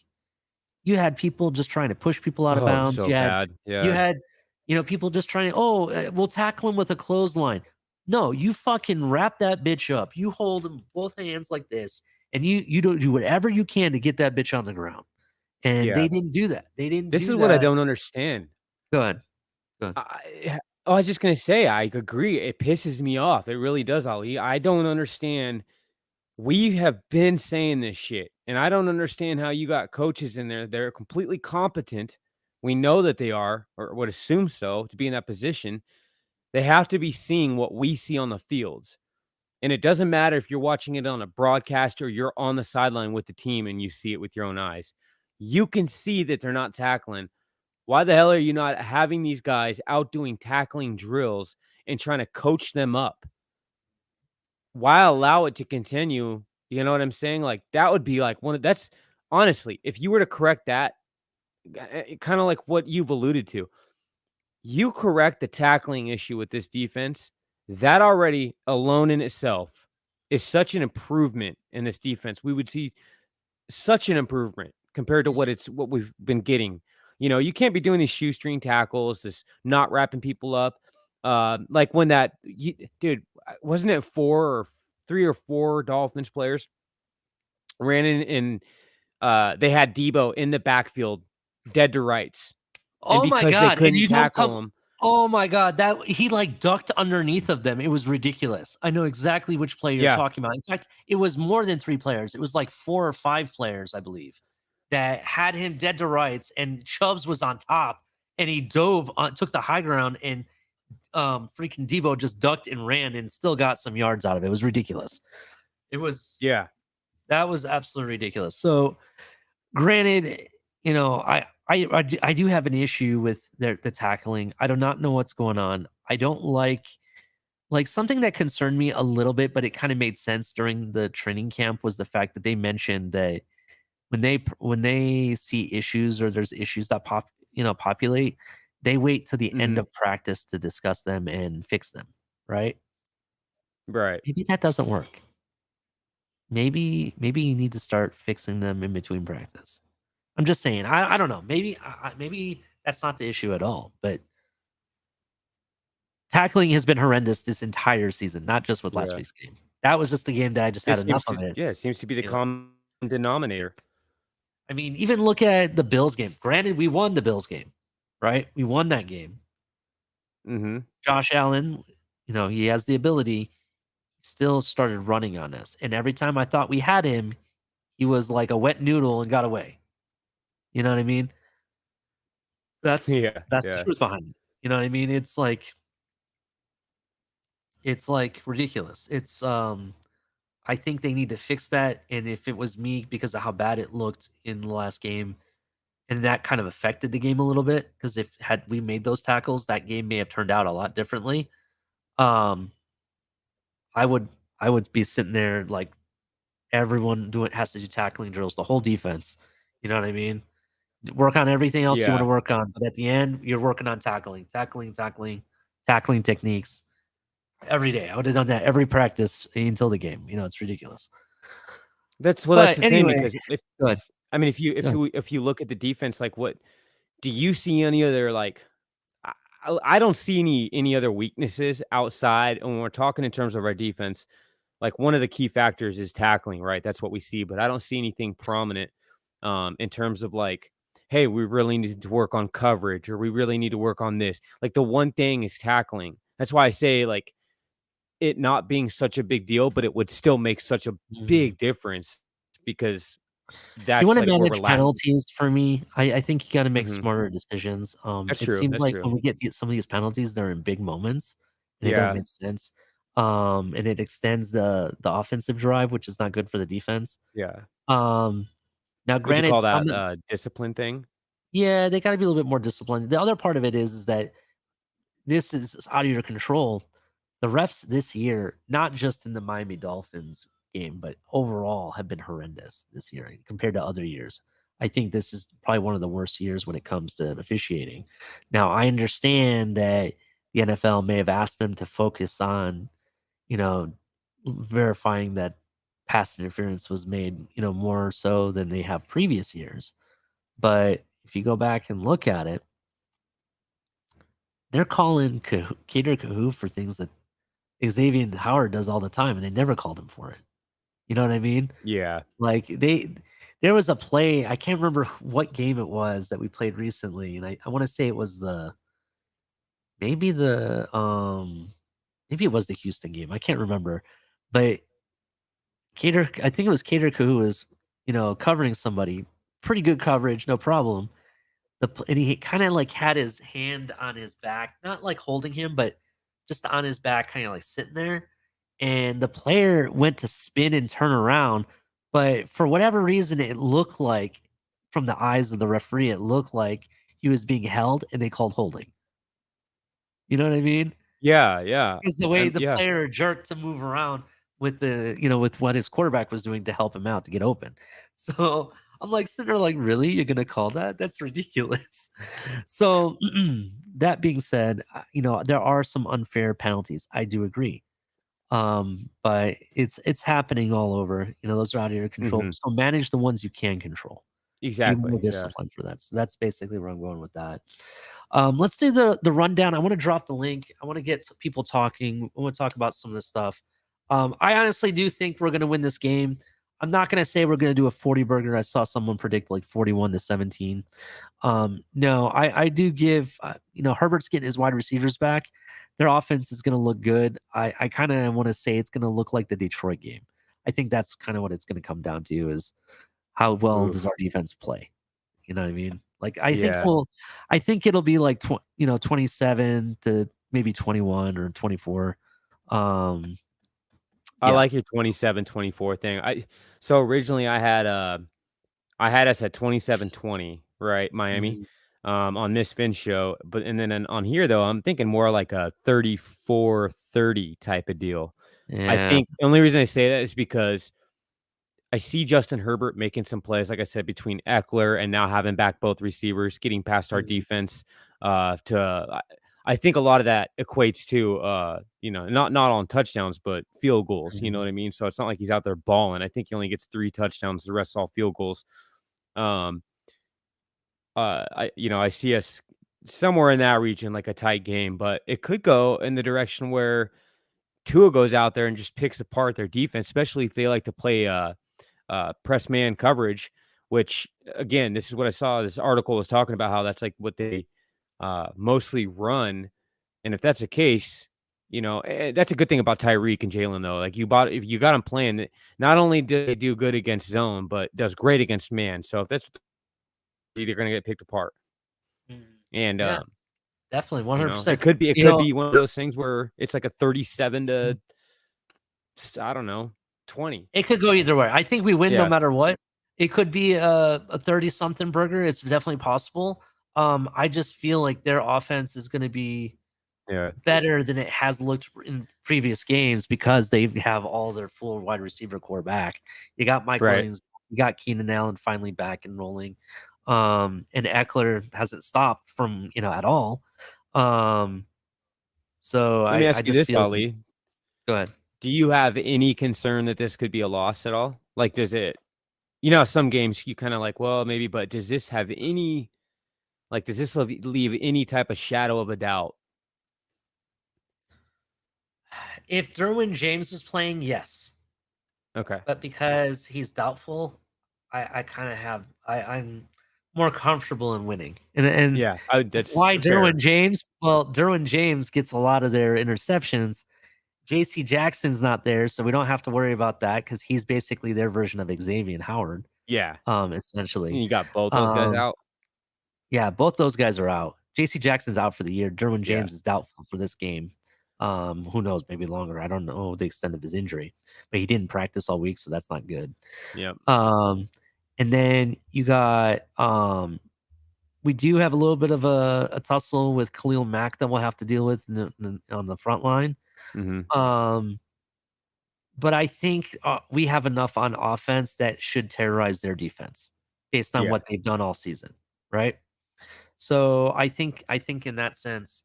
You had people just trying to push people out of bounds. So you bad. had people just trying to, we'll tackle him with a clothesline. No, you fucking wrap that bitch up. You hold him both hands like this, and you don't do whatever you can to get that bitch on the ground. And they didn't do that. They didn't. This is what I don't understand. Go ahead. I was just gonna say, I agree. It pisses me off. It really does, Ali. I don't understand. We have been saying this shit, and I don't understand how you got coaches in there. They're completely competent. We know that they are, or would assume so, to be in that position. They have to be seeing what we see on the fields. And it doesn't matter if you're watching it on a broadcast or you're on the sideline with the team and you see it with your own eyes. You can see that they're not tackling. Why the hell are you not having these guys out doing tackling drills and trying to coach them up? Why allow it to continue? You know what I'm saying? Like, that would be like that's honestly, if you were to correct that, kind of like what you've alluded to, you correct the tackling issue with this defense, that already alone in itself is such an improvement in this defense. We would see such an improvement compared to what we've been getting. You know, you can't be doing these shoestring tackles, this not wrapping people up. Like when dude, wasn't it 3 or 4 Dolphins players ran in and they had Debo in the backfield dead to rights. And oh my because God. they couldn't tackle him. Oh my God. That he like ducked underneath of them. It was ridiculous. I know exactly which player you're talking about. In fact, it was more than 3 players. It was like 4 or 5 players, I believe. that had him dead to rights, and Chubbs was on top, and he dove on, took the high ground, and freaking Debo just ducked and ran and still got some yards out of it. It was ridiculous. It was that was absolutely ridiculous. So, granted, you know, I do have an issue with the tackling. I do not know what's going on. I don't like something that concerned me a little bit, but it kind of made sense during the training camp was the fact that they mentioned that when they see issues or there's issues that populate, they wait to the end of practice to discuss them and fix them, right? Right. Maybe that doesn't work. Maybe you need to start fixing them in between practice. I'm just saying. I don't know. Maybe maybe that's not the issue at all. But tackling has been horrendous this entire season, not just with last week's game. That was just the game that I just had enough of it. Yeah, it seems to be the common denominator. I mean, even look at the Bills game. Granted, we won the Bills game, right? We won that game. Mm-hmm. Josh Allen, you know, he has the ability. Still started running on us, and every time I thought we had him, he was like a wet noodle and got away. You know what I mean? That's the truth behind it. You know what I mean? It's like ridiculous. It's I think they need to fix that. And if it was me because of how bad it looked in the last game, and that kind of affected the game a little bit, because if had we made those tackles, that game may have turned out a lot differently. I would be sitting there like everyone has to do tackling drills, the whole defense. You know what I mean? Work on everything else you want to work on, but at the end, you're working on tackling techniques every day. I would have done that every practice until the game. You know, it's ridiculous. That's the thing, because if you look at the defense, like, what do you see any other, like, I don't see any other weaknesses outside. And when we're talking in terms of our defense, like, one of the key factors is tackling, right? That's what we see, but I don't see anything prominent in terms of, like, hey, we really need to work on coverage, or we really need to work on this. Like, the one thing is tackling. That's why I say, like, it not being such a big deal, but it would still make such a big difference, because that's you want to like manage penalties for me. I think you got to make smarter decisions. That's it true. seems That's like true. when we get some of these penalties, they're in big moments, and it don't make sense. And it extends the offensive drive, which is not good for the defense. Yeah. Now, Would you granted, call that discipline thing? yeah, they got to be a little bit more disciplined. The other part of it is that this is out of your control. The refs this year, not just in the Miami Dolphins game, but overall have been horrendous this year compared to other years. I think this is probably one of the worst years when it comes to officiating. Now, I understand that the NFL may have asked them to focus on, you know, verifying that pass interference was made, you know, more so than they have previous years. But if you go back and look at it, they're calling Cater Kahoo for things that Xavier Howard does all the time, and they never called him for it. You know what I mean? Yeah. Like, there was a play, I can't remember what game it was that we played recently, and I want to say it was maybe it was the Houston game. I can't remember. But I think it was Cater who was, you know, covering somebody. Pretty good coverage, no problem. And he kind of like had his hand on his back, not like holding him, but just on his back, kind of like sitting there. And the player went to spin and turn around, but for whatever reason, it looked like, from the eyes of the referee, it looked like he was being held, and they called holding. You know what I mean? Yeah, yeah. Because the way the player jerked to move around with with what his quarterback was doing to help him out to get open. So I'm like sitting there like, really? You're going to call that? That's ridiculous. So that being said, you know, there are some unfair penalties. I do agree. But it's happening all over. You know, those are out of your control. So manage the ones you can control. Exactly. Be more disciplined for that. So that's basically where I'm going with that. Let's do the rundown. I want to drop the link. I want to get people talking. I want to talk about some of this stuff. I honestly do think we're going to win this game. I'm not going to say we're going to do a 40 burger. I saw someone predict like 41-17. No, I do give, you know, Herbert's getting his wide receivers back. Their offense is going to look good. I kind of want to say it's going to look like the Detroit game. I think that's kind of what it's going to come down to, is how well Ooh. does our defense play? You know what I mean? Like Yeah. I think it'll be like 27 to maybe 21 or 24. I Yeah. like your 27-24 thing. So originally I had us at 27-20, right? Miami. On this Finn show. But and then on here though, I'm thinking more like a 34-30 type of deal. I Yeah. think the only reason I say that is because I see Justin Herbert making some plays, like I said, between Eckler and now having back both receivers, getting past our defense. I think a lot of that equates to, not on touchdowns, but field goals. You know what I mean? So it's not like he's out there balling. I think he only gets 3 touchdowns. The rest all field goals. I see us somewhere in that region, like a tight game, but it could go in the direction where Tua goes out there and just picks apart their defense, especially if they like to play press man coverage, which again, this is what I saw. This article was talking about how that's like what they mostly run. And if that's the case, that's a good thing about Tyreek and Jalen, though. Like if you got him playing, not only do they do good against zone, but does great against man. So if that's either going to get picked apart. And Yeah, definitely 100%. It could be one of those things where it's like a 37 to I don't know, 20. It could go either way. I think we win no Yeah. matter what. It could be a 30-something burger. It's definitely possible. I just feel like their offense is going to be better than it has looked in previous games because they have all their full wide receiver core back. You got Mike Williams, you got Keenan Allen finally back and rolling. And Eckler hasn't stopped from, at all. So Let me ask you this, feel Ali. Go ahead. Do you have any concern that this could be a loss at all? Like, does it, some games you kind of like, well, maybe, but does this have any, does this leave any type of shadow of a doubt? If Derwin James was playing, yes. Okay. But because he's doubtful, I'm more comfortable in winning. And yeah, that's why fair. Derwin James? Well, Derwin James gets a lot of their interceptions. J.C. Jackson's not there, so we don't have to worry about that because he's basically their version of Xavier Howard. Yeah. Essentially. You got both those guys out. Yeah, both those guys are out. J.C. Jackson's out for the year. Derwin James is doubtful for this game. Who knows? Maybe longer. I don't know the extent of his injury, but he didn't practice all week, so that's not good. Yep. And then you got we do have a little bit of a tussle with Khalil Mack that we'll have to deal with on the front line. But I think we have enough on offense that should terrorize their defense based on what they've done all season, right? So I think in that sense,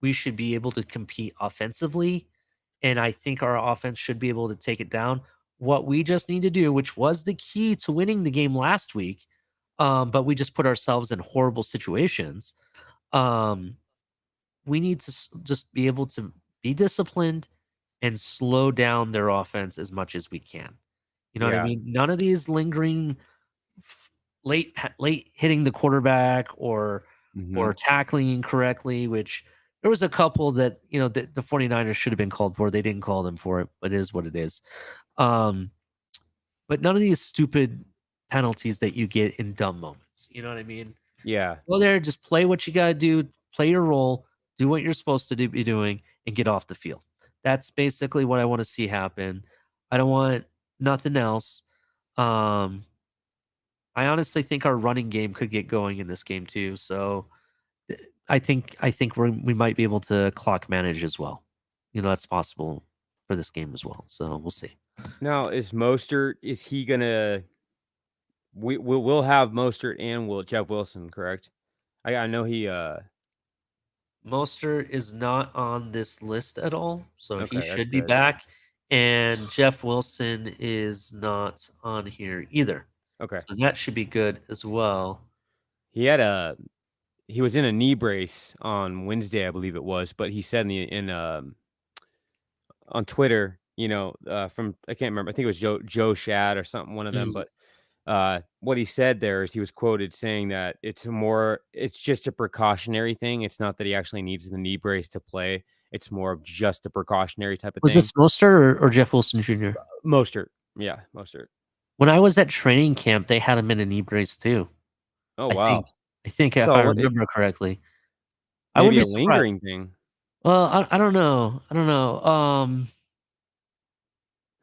we should be able to compete offensively, and I think our offense should be able to take it down. What we just need to do, which was the key to winning the game last week, but we just put ourselves in horrible situations. We need to just be able to be disciplined and slow down their offense as much as we can. You know what I mean? None of these lingering late hitting the quarterback or tackling incorrectly, which there was a couple that, the 49ers should have been called for. They didn't call them for it, but it is what it is. But none of these stupid penalties that you get in dumb moments. You know what I mean? Yeah. Go there, just play what you got to do, play your role, do what you're supposed to be doing, and get off the field. That's basically what I want to see happen. I don't want nothing else. I honestly think our running game could get going in this game too. So I think we might be able to clock manage as well. That's possible for this game as well. So we'll see. Now, is Mostert? Is he gonna? We'll have Mostert and Jeff Wilson, correct? I know he. Mostert is not on this list at all, so he Okay, should be good. back. And Jeff Wilson is not on here either. Okay. So that should be good as well. He was in a knee brace on Wednesday, I believe it was, but he said on Twitter, from I can't remember, I think it was Joe Shad or something, one of them, but what he said there is he was quoted saying that it's just a precautionary thing. It's not that he actually needs the knee brace to play. It's more of just a precautionary type of thing. Was this Mostert or Jeff Wilson Jr.? Mostert. Yeah, Mostert. When I was at training camp, they had him in a knee brace too. Oh I wow. think if So I what- it- remember correctly, I wouldn't Maybe be a surprised. lingering thing. Well, I don't know. I don't know.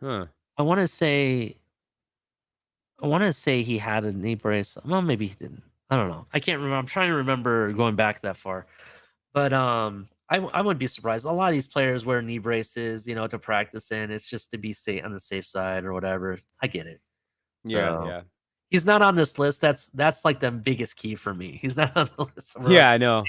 Huh. I want to say he had a knee brace. Well, maybe he didn't. I don't know. I can't remember. I'm trying to remember going back that far. But I wouldn't be surprised. A lot of these players wear knee braces, to practice in. It's just to be safe on the safe side or whatever. I get it. So Yeah. he's not on this list. That's like the biggest key for me. He's not on the list. of Yeah, I rookies. know.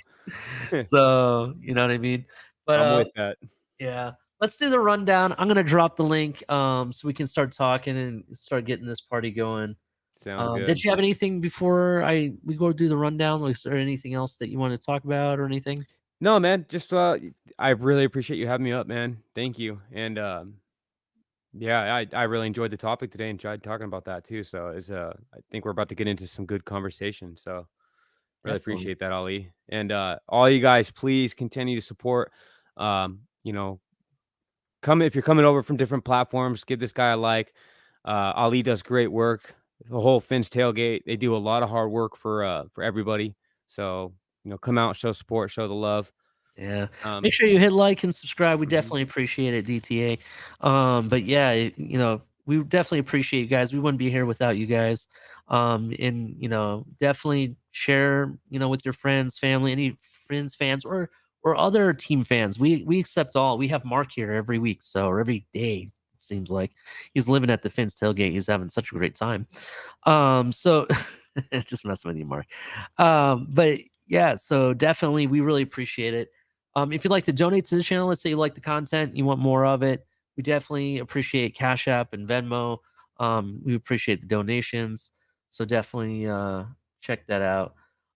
So you know what I mean. But I'm with that. yeah, let's do the rundown. I'm gonna drop the link so we can start talking and start getting this party going. Sounds good. Did you have anything before we go do the rundown? Like, is there anything else that you want to talk about or anything? No, man. Just I really appreciate you having me up, man. Thank you. And yeah, I really enjoyed the topic today and enjoyed talking about that too. So I think we're about to get into some good conversation. So really Definitely. appreciate that, Ali. And all you guys, please continue to support. If you're coming over from different platforms, give this guy a like. Ali does great work. The whole Fins tailgate, they do a lot of hard work for everybody. So come out, show support, show the love. Yeah. Make sure you hit like and subscribe. We Mhm. definitely appreciate it, DTA. But yeah, we definitely appreciate you guys. We wouldn't be here without you guys. And definitely share, with your friends, family, any friends, fans, or other team fans. We accept all. We have Mark here every week, or every day. It seems like he's living at the Fins tailgate. He's having such a great time. So just messing with you, Mark. But yeah, so definitely we really appreciate it. If you'd like to donate to the channel, let's say you like the content, you want more of it, we definitely appreciate Cash App and Venmo. We appreciate the donations. So definitely check that out.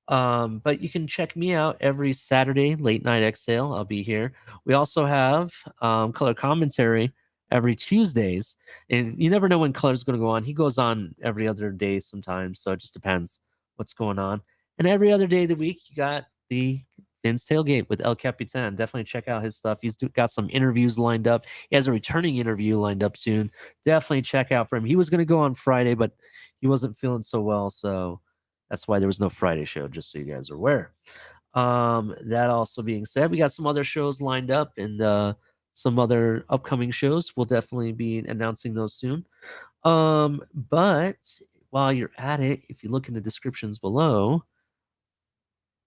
But you can check me out every Saturday, Late Night Exhale. I'll be here. We also have color commentary every Tuesdays. And you never know when Color's going to go on. He goes on every other day sometimes. So it just depends what's going on. And every other day of the week, you got the Fins Tailgate with El Capitan. Definitely check out his stuff. He's got some interviews lined up. He has a returning interview lined up soon. Definitely check out for him. He was going to go on Friday, but he wasn't feeling so well. So that's why there was no Friday show, just so you guys are aware. That also being said, we got some other shows lined up and some other upcoming shows. We'll definitely be announcing those soon. But while you're at it, if you look in the descriptions below,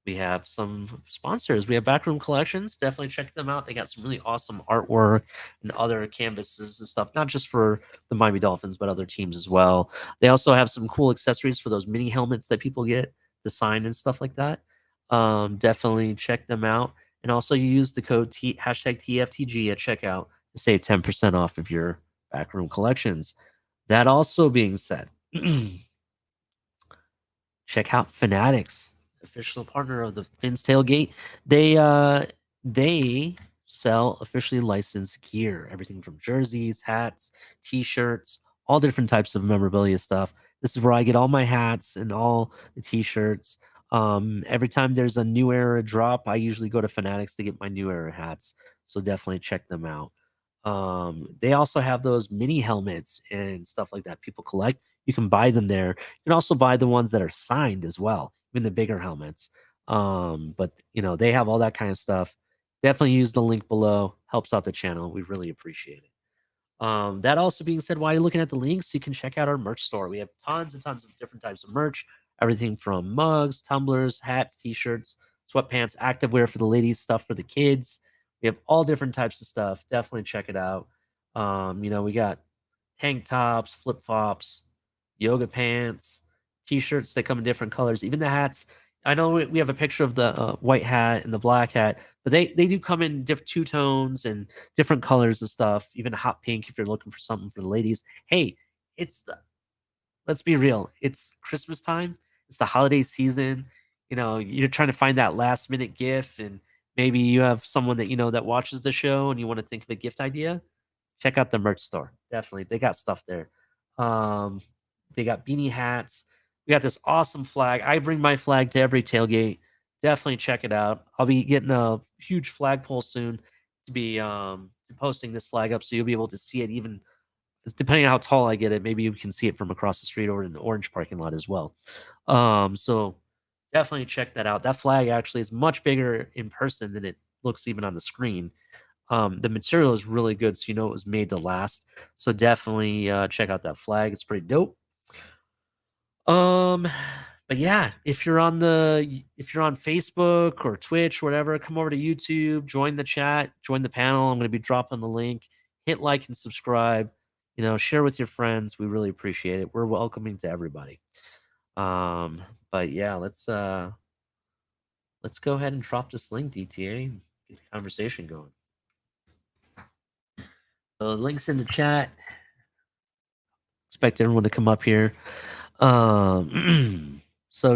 we have some sponsors. We have Backroom Collections. Definitely check them out. They got some really awesome artwork and other canvases and stuff, not just for the Miami Dolphins, but other teams as well. They also have some cool accessories for those mini helmets that people get to sign and stuff like that. Definitely check them out. And also you use the code hashtag TFTG at checkout to save 10% off of your Backroom Collections. That also being said, check out Fanatics, official partner of the Fins Tailgate. They sell officially licensed gear, everything from jerseys, hats, t-shirts, all different types of memorabilia stuff. This is where I get all my hats and all the t-shirts. Every time there's a new era drop, I usually go to Fanatics to get my new era hats. So definitely check them out. They also have those mini helmets and stuff like that people collect. You can buy them there. You can also buy the ones that are signed as well, even the bigger helmets. But they have all that kind of stuff. Definitely use the link below. Helps out the channel. We really appreciate it. That also being said, while you're looking at the links, you can check out our merch store. We have tons and tons of different types of merch. Everything from mugs, tumblers, hats, t-shirts, sweatpants, activewear for the ladies, stuff for the kids. We have all different types of stuff. Definitely check it out. We got tank tops, flip-flops, yoga pants, t-shirts that come in different colors, even the hats. I know we have a picture of the white hat and the black hat, but they do come in different two tones and different colors and stuff, even a hot pink if you're looking for something for the ladies. Hey, let's be real. It's Christmas time. It's the holiday season. You're trying to find that last minute gift, and maybe you have someone that that watches the show and you want to think of a gift idea. Check out the merch store. Definitely. They got stuff there. They got beanie hats. We got this awesome flag. I bring my flag to every tailgate. Definitely check it out. I'll be getting a huge flagpole soon to be posting this flag up, so you'll be able to see it even depending on how tall I get it, maybe you can see it from across the street or in the orange parking lot as well. So definitely check that out. That flag actually is much bigger in person than it looks even on the screen. The material is really good, so you know it was made to last. So definitely check out that flag. It's pretty dope. But yeah, if you're on Facebook or Twitch, whatever, come over to YouTube, join the chat, join the panel. I'm going to be dropping the link. Hit like and subscribe. Share with your friends. We really appreciate it. We're welcoming to everybody. But yeah, let's go ahead and drop this link, DTA, and get the conversation going. So links in the chat. Expect everyone to come up here. So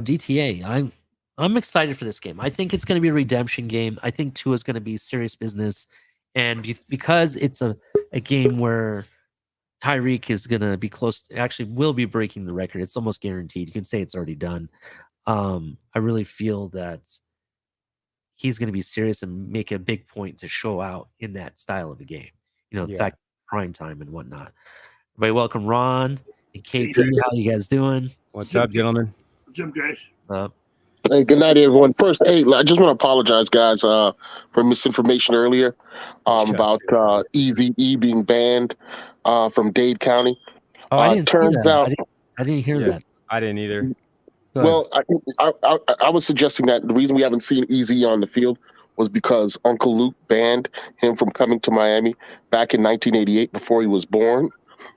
DTA, I'm excited for this game. I think it's going to be a redemption game. I think Tua is going to be serious business, and because it's a game where Tyreek is going to be close, actually will be breaking the record. It's almost guaranteed. You can say it's already done. I really feel that he's going to be serious and make a big point to show out in that style of a game. The fact prime time and whatnot. Everybody, welcome Ron and KP. How you guys doing? What's up, gentlemen? What's up, guys? Hey, good night, everyone. First, I just want to apologize, guys, for misinformation earlier about Easy-E being banned from Dade County. Oh, I didn't turns see that. out, I didn't hear that. I didn't either. Well, I was suggesting that the reason we haven't seen Easy on the field was because Uncle Luke banned him from coming to Miami back in 1988 before he was born.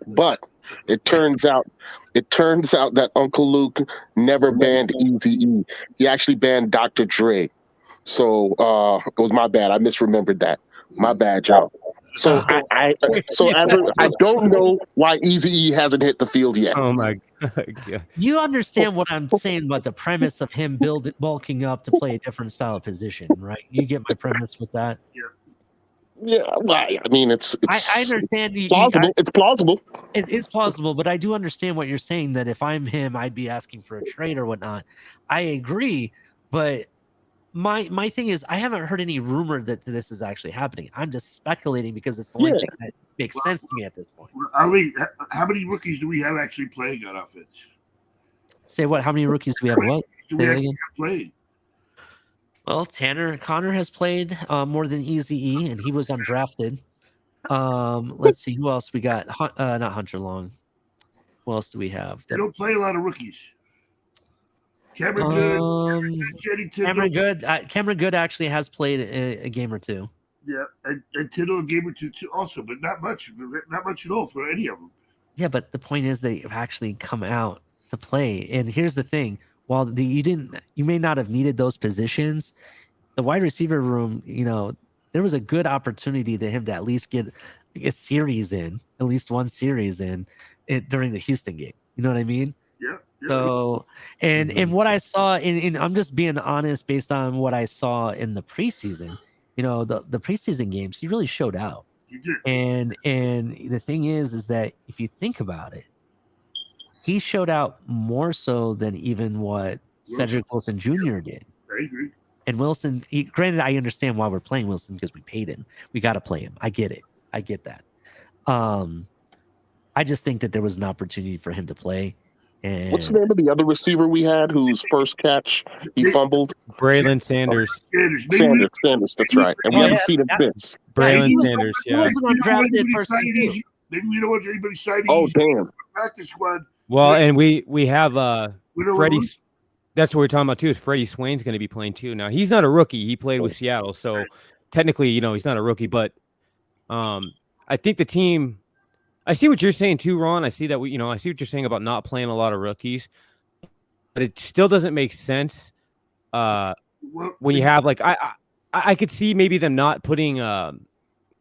But it turns out that Uncle Luke never banned Eazy-E. He actually banned Dr. Dre. So it was my bad. I misremembered that. My bad, Joe. So I don't know why Eazy-E hasn't hit the field yet. Oh my God. You understand what I'm saying about the premise of him bulking up to play a different style of position, right? You get my premise with that? Yeah, well, I mean, it's I understand. It's plausible. It's plausible. It is plausible, but I do understand what you're saying, that if I'm him, I'd be asking for a trade or whatnot. I agree, but my thing is, I haven't heard any rumor that this is actually happening. I'm just speculating because it's the only thing that makes sense to me at this point. Ali, how many rookies do we have actually playing on offense? Say what? How many rookies do we have? What? Do we actually have playing? Well, Connor has played more than Eazy-E, and he was undrafted. Let's see who else we got. Not Hunter Long. Who else do we have? They don't play a lot of rookies. Cameron Good. Cameron Good actually has played a game or two. Yeah, and Tittle a game or two too, also, but not much at all for any of them. Yeah, but the point is they've actually come out to play, and here's the thing. While you may not have needed those positions, the wide receiver room, there was a good opportunity to him to at least get a series in, at least one series in during the Houston game. You know what I mean? Yeah. So, and what I saw, and I'm just being honest based on what I saw in the preseason. The preseason games, he really showed out. He did. And the thing is that if you think about it, he showed out more so than even what Cedric Wilson Jr. did. I agree. And Wilson, granted, I understand why we're playing Wilson because we paid him. We got to play him. I get it. I get that. I just think that there was an opportunity for him to play. And what's the name of the other receiver we had whose first catch he fumbled? Braylon Sanders. Sanders, that's right. And we haven't seen him since. Braylon Sanders, He was an undrafted person. Maybe we don't want anybody signing. Oh, damn. Practice squad. Well, and we have Freddie. What? That's what we're talking about too. Is Freddie Swain's going to be playing too? Now he's not a rookie. He played with Seattle, so technically, he's not a rookie. But I think the team. I see what you're saying too, Ron. I see that I see what you're saying about not playing a lot of rookies, but it still doesn't make sense when you have I could see maybe them not putting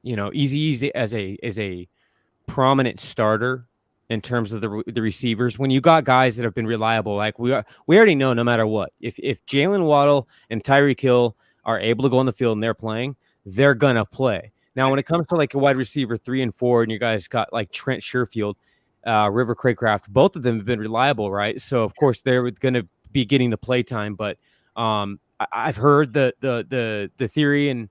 Easy as a prominent starter in terms of the receivers. When you got guys that have been reliable, like we already know, no matter what, if Jalen Waddle and Tyreek Hill are able to go on the field and they're playing, they're gonna play. Now, when it comes to a wide receiver 3 and 4, and you guys got Trent Sherfield, River Craycraft, both of them have been reliable, right? So of course they're going to be getting the play time. But I've heard the theory, and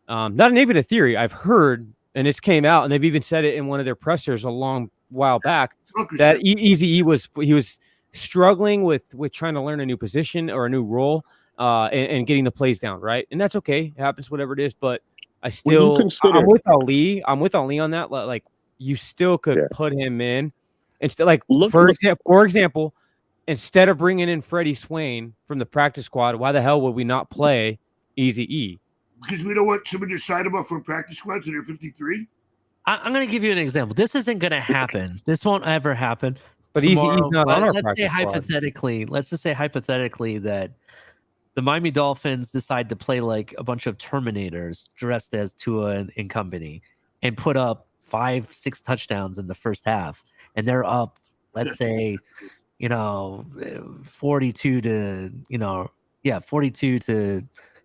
not even a theory. I've heard, and it's came out, and they've even said it in one of their pressers along while back that Eazy-E was struggling with trying to learn a new position or a new role, and getting the plays down, right? And that's okay. It happens, whatever it is. But I'm with Ali. I'm with Ali on that. Like, you still could put him in instead. Like, for example, instead of bringing in Freddie Swain from the practice squad, why the hell would we not play Eazy-E? Because we don't want somebody to sign him up for a practice squad to their 53. I'm going to give you an example. This isn't going to happen. This won't ever happen. But Eazy-E's not on our let's say practice squad. Let's just say hypothetically that the Miami Dolphins decide to play like a bunch of Terminators dressed as Tua and company and put up 5-6 touchdowns in the first half. And they're up, let's say, 42 to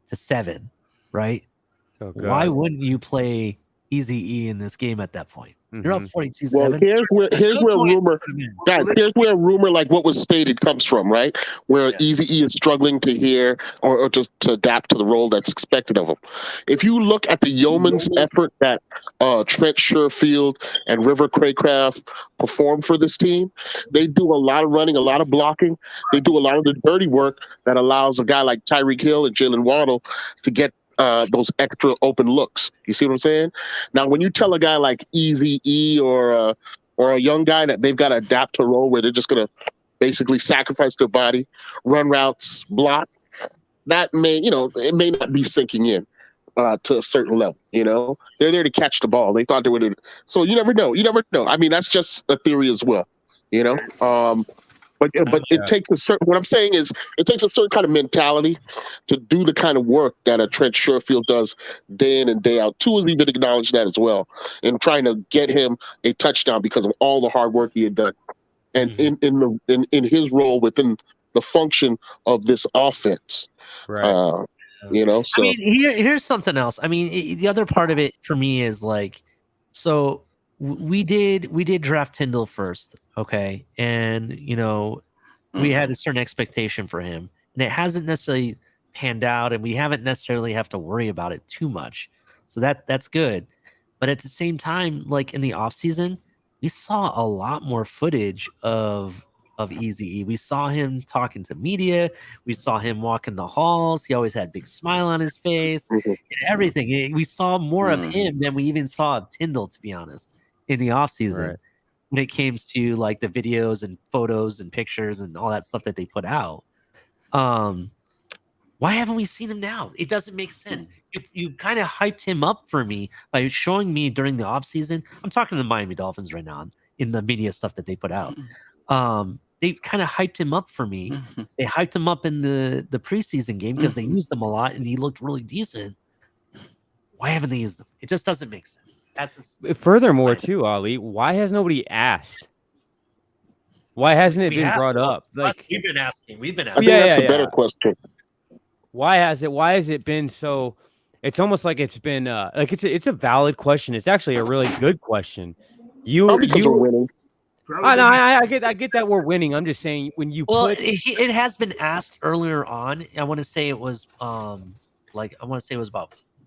7, right? Oh, why wouldn't you play Eazy-E in this game at that point? You're up 42-7. Well, here's where rumor, guys. Here's where rumor, like what was stated, comes from, right? Where Eazy-E is struggling to hear or just to adapt to the role that's expected of him. If you look at the yeoman's effort that Trent Sherfield and River Craycraft perform for this team, they do a lot of running, a lot of blocking. They do a lot of the dirty work that allows a guy like Tyreek Hill and Jalen Waddle to get those extra open looks. You see what I'm saying? Now, when you tell a guy like Eazy-E or a young guy that they've got to adapt to a role where they're just going to basically sacrifice their body, run routes, block, that may, it may not be sinking in to a certain level. They're there to catch the ball. They thought they were. So you never know. I mean, that's just a theory as well. But it takes a certain. What I'm saying is, it takes a certain kind of mentality to do the kind of work that a Trent Sherfield does day in and day out. Tua's even acknowledged that as well, in trying to get him a touchdown because of all the hard work he had done, and in his role within the function of this offense. Right. So I mean, here's something else. I mean, the other part of it for me is like, so we did draft Tyndall first, okay, and we had a certain expectation for him, and it hasn't necessarily panned out, and we haven't necessarily have to worry about it too much, so that's good. But at the same time, like in the offseason, we saw a lot more footage of Eazy-E. We saw him talking to media. We saw him walking the halls. He always had a big smile on his face and everything. We saw more of him than we even saw of Tyndall, to be honest, in the offseason. Right. When it came to like the videos and photos and pictures and all that stuff that they put out. Why haven't we seen him now? It doesn't make sense. You kind of hyped him up for me by showing me during the offseason. I'm talking to the Miami Dolphins right now in the media stuff that they put out. They kind of hyped him up for me. They hyped him up in the preseason game because they used him a lot and he looked really decent. Why haven't they used him? It just doesn't make sense. Furthermore, too, Ali, why has nobody asked? Why hasn't it been brought up? Like, we've been asking. I think that's a better question. Why has it been so? It's almost like it's been like it's a valid question. It's actually a really good question. Because we're winning. I get that we're winning. I'm just saying when you it has been asked earlier on. I want to say it was about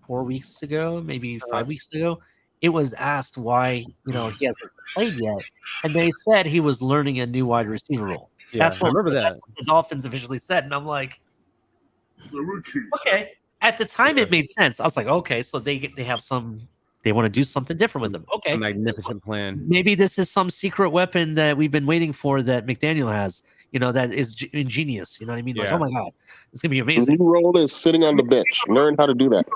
4 weeks ago, maybe 5 weeks ago. It was asked why he hasn't played yet, and they said he was learning a new wide receiver role. Yeah, I remember that the Dolphins officially said, and I'm like, okay. At the time, it made sense. I was like, okay, so they have they want to do something different with him. Okay, a magnificent plan. Maybe this is some secret weapon that we've been waiting for that McDaniel has. That is ingenious. You know what I mean? Yeah. Like, oh my god, it's gonna be amazing. The new role is sitting on the bench. Learn how to do that.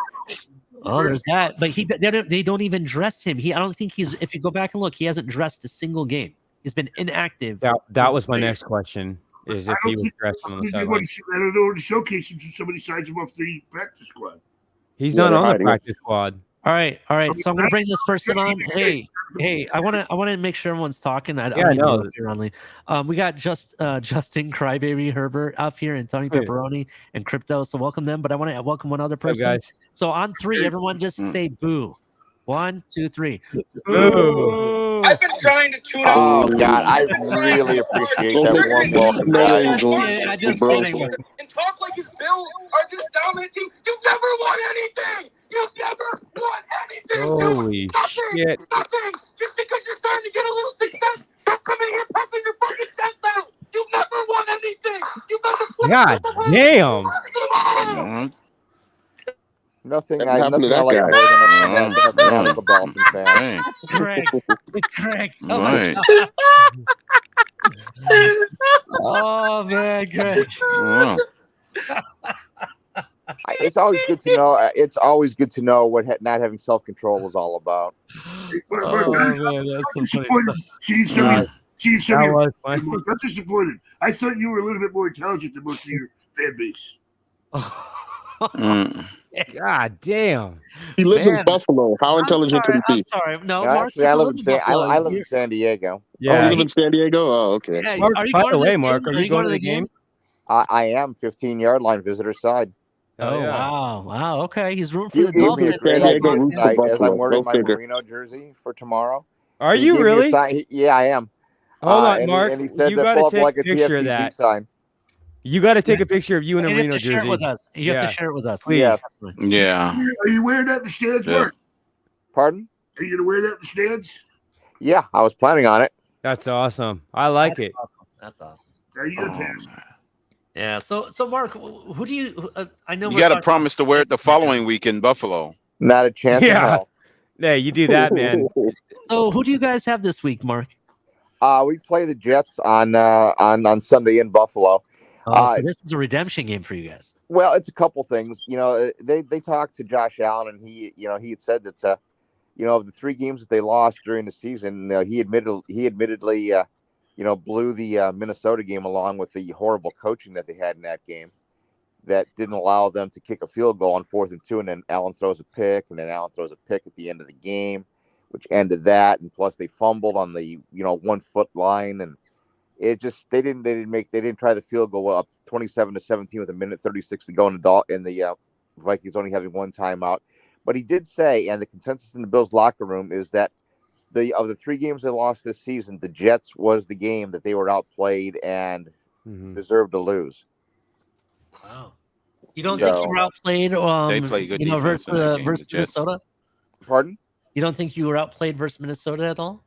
Oh, there's that. But they don't even dress him. I don't think he's. If you go back and look, he hasn't dressed a single game. He's been inactive. That was my next question. Is if he was dressed on the sideline. I don't know to showcase him so somebody signs him off the practice squad. He's not on the practice squad. All right. So I'm gonna bring this person on. Hey, I want to make sure everyone's talking. I know you're on. We got Justin Crybaby Herbert up here and Tony Pepperoni and Crypto. So welcome them. But I want to welcome one other person. Guys. So on 3, everyone just say boo. 1, 2, 3. Boo. I've been trying to tune out. Oh God, I really appreciate that warm welcome. And talk like his Bills are this dominant team. You've never won anything. You've never won anything. Holy shit. Nothing. Just because you're starting to get a little success, stop coming here puffing your fucking chest out. You've never won anything. You've never won God damn. Nothing What I happened to nothing I that like guy? more than a fanatical Dolphin fan. That's Greg. It's Greg. Oh Right. my god. Oh man, Greg. Wow. It's always good to know. It's always good to know what not having self-control is all about. Oh man, that's so funny. See, That was I'm funny. not disappointed. I thought you were a little bit more intelligent than most of your fan base. God damn. He lives in Man. Buffalo. How intelligent could he I'm be? sorry. No, No, Mark. actually, I live in I live in San Diego. Oh, you Yeah. live in San Diego? Oh, okay. Yeah, Mark, are you by going the to way, this Mark, game? are you going to the game? I am 15-yard line visitor side. Oh yeah. wow, wow. Okay, he's rooting for You the gave me a Dolphins. great San Diego idea roots for tonight as I'm Buffalo. wearing Go my figure. Merino jersey for tomorrow. Are He you gave me a really? sign. Yeah, I am. Hold on, and Mark. He, and he said You to got to pull up take like a a picture of TFTV that. sign. You got to take a picture of you in a And you have Merino to share jersey. it with us. You have Yeah. to share it with us. Please. Yes. Yeah. Are you wearing that in the stands, Yeah. Mark? Pardon? Are you going to wear that in the stands? Yeah, I was planning on it. That's awesome. I like it. Awesome. That's awesome. Are you going to pass? Yeah. So Mark, who do you? I know You we're got to talking- promise to wear it the following week in Buffalo. Not a chance in Yeah. hell. Hey, you do that, man. So who do you guys have this week, Mark? We play the Jets on Sunday in Buffalo. Oh, so this is a redemption game for you guys. Well, it's a couple things. You know, they talked to Josh Allen, and he had said that of the 3 games that they lost during the season, he admittedly blew the Minnesota game along with the horrible coaching that they had in that game that didn't allow them to kick a field goal on 4th and 2, and then Allen throws a pick, and then Allen throws a pick at the end of the game, which ended that, and plus they fumbled on the 1 foot line, and it just they didn't try the field goal up 27-17 with 1:36 to go in the Vikings only having 1 timeout. But he did say, and the consensus in the Bills locker room is that of the 3 games they lost this season, the Jets was the game that they were outplayed and deserved to lose. Wow. You don't think you were outplayed? They play good defense in that game, versus the Jets. Minnesota. Pardon? You don't think you were outplayed versus Minnesota at all?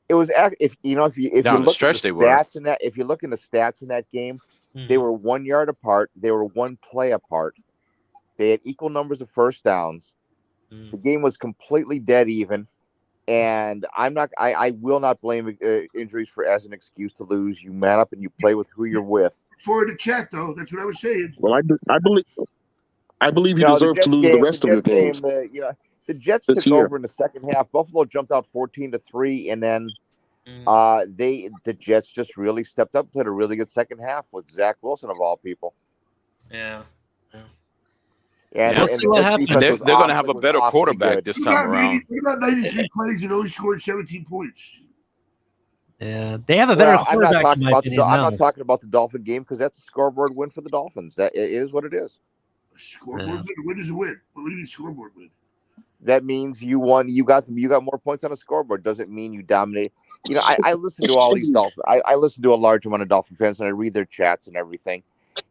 It was if you Down the look stretch at the they were. stats in that, if you look in the stats in that game, they were 1 yard apart. They were 1 play apart. They had equal numbers of first downs. The game was completely dead even. And I will not blame injuries as an excuse to lose. You man up and you play with who you're with. For the chat, though, that's what I was saying. Well, I believe he No, deserved to lose the rest of the games. The Jets this took year. over in the second half. Buffalo jumped out 14-3, and then the Jets just really stepped up, played a really good second half with Zach Wilson of all people. Yeah. And, We'll see what happens. They're going to have a better quarterback this time around. What about 93 plays and only scored 17 points? Yeah, they have a better quarterback. I'm not talking about the Dolphin game because that's a scoreboard win for the Dolphins. That it is what it is. Scoreboard win? What is a win? What do you mean scoreboard win? That means you won. You got more points on a scoreboard. Doesn't mean you dominate. I listen to all these Dolphins. I listen to a large amount of Dolphin fans, and I read their chats and everything.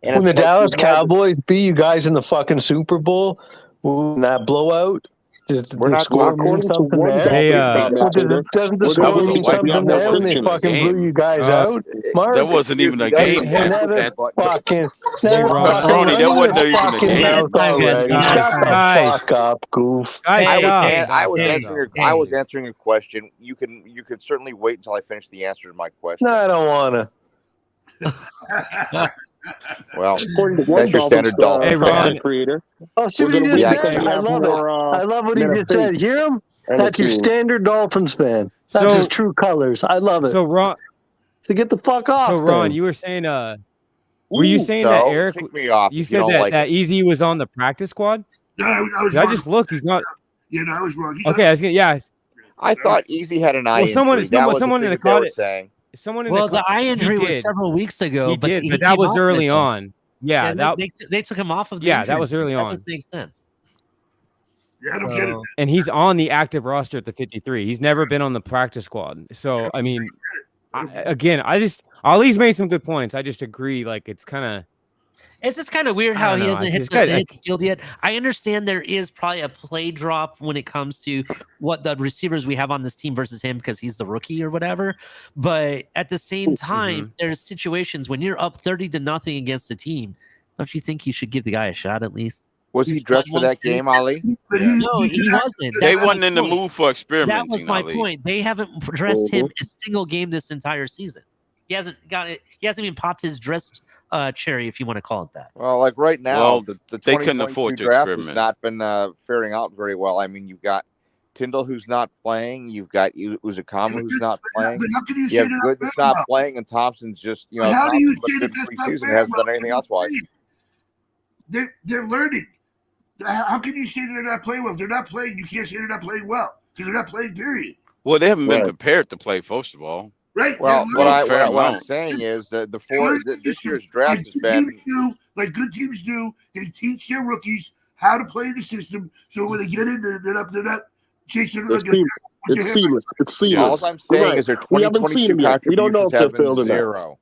And When the it's like Dallas we've had Cowboys beat you guys in the fucking Super Bowl, in that blowout, We're not score talking mean something there? Doesn't the score mean something there when they fucking blew you guys out? Mark? That wasn't even a game. Never fucking, Ronnie, that wasn't even a game. Shut the fuck up, goof. I was answering a question. You could certainly wait until I finish the answer to my question. No, I don't wanna. Well, According to one that's your standard Dolphin content creator. Oh, see what he just said? I love it. I love what he just said. Hear him? That's your standard Dolphins fan. That's his true colors. I love it. So Ron, so get the fuck off. So Ron, then. you were saying, were you saying that Eric? Kick me off you if said don't that like that it. Easy was on the practice squad. No, I was I wrong. just looked. He's not. Yeah, no, I was wrong. Okay, I was gonna. Yeah. I thought Easy had an eye injury. Someone That was the in thing the that they were caught saying. Someone in Well, the eye injury he was did. several weeks ago, He but did, he but that came was off of early it, on. Yeah, though. that they took him off of the Yeah, injury. that was early That on. doesn't make sense. Yeah, I don't get it. And he's on the active roster at the 53. He's never been on the practice squad. So I mean, Ali's made some good points. I just agree. Like it's kind of. It's just kind of weird how he hasn't hit the field yet. I understand there is probably a play drop when it comes to what the receivers we have on this team versus him because he's the rookie or whatever. But at the same time, there's situations when you're up 30-0 against the team. Don't you think you should give the guy a shot at least? Was he dressed for that game, Ali? No, he wasn't. They wasn't in the mood for experimenting. That was my point. They haven't dressed him a single game this entire season. He hasn't got it. He hasn't even popped his dressed cherry, if you want to call it that. Well, like right now, the they couldn't afford to draft experiment. has not been faring out very well. I mean, you've got Tyndall who's not playing. You've got Uzakama who's not playing. But how can you You have say Good they're that's not not playing, and Thompson's just But how do you Thompson say looked that good that's not preseason, fair? hasn't done anything else wise. They're learning. How can you say they're not playing well? If they're not playing, you can't say they're not playing well because they're not playing. Period. Well, they haven't been prepared to play. First of all, Right. Well, They're what I'm saying is that this year's draft has been. Like good teams do. They teach their rookies how to play the system, so when they get in, they're not chasing. It's seamless. It's seamless. All I'm saying is their 2022 we don't know if they're contributions have been building zero.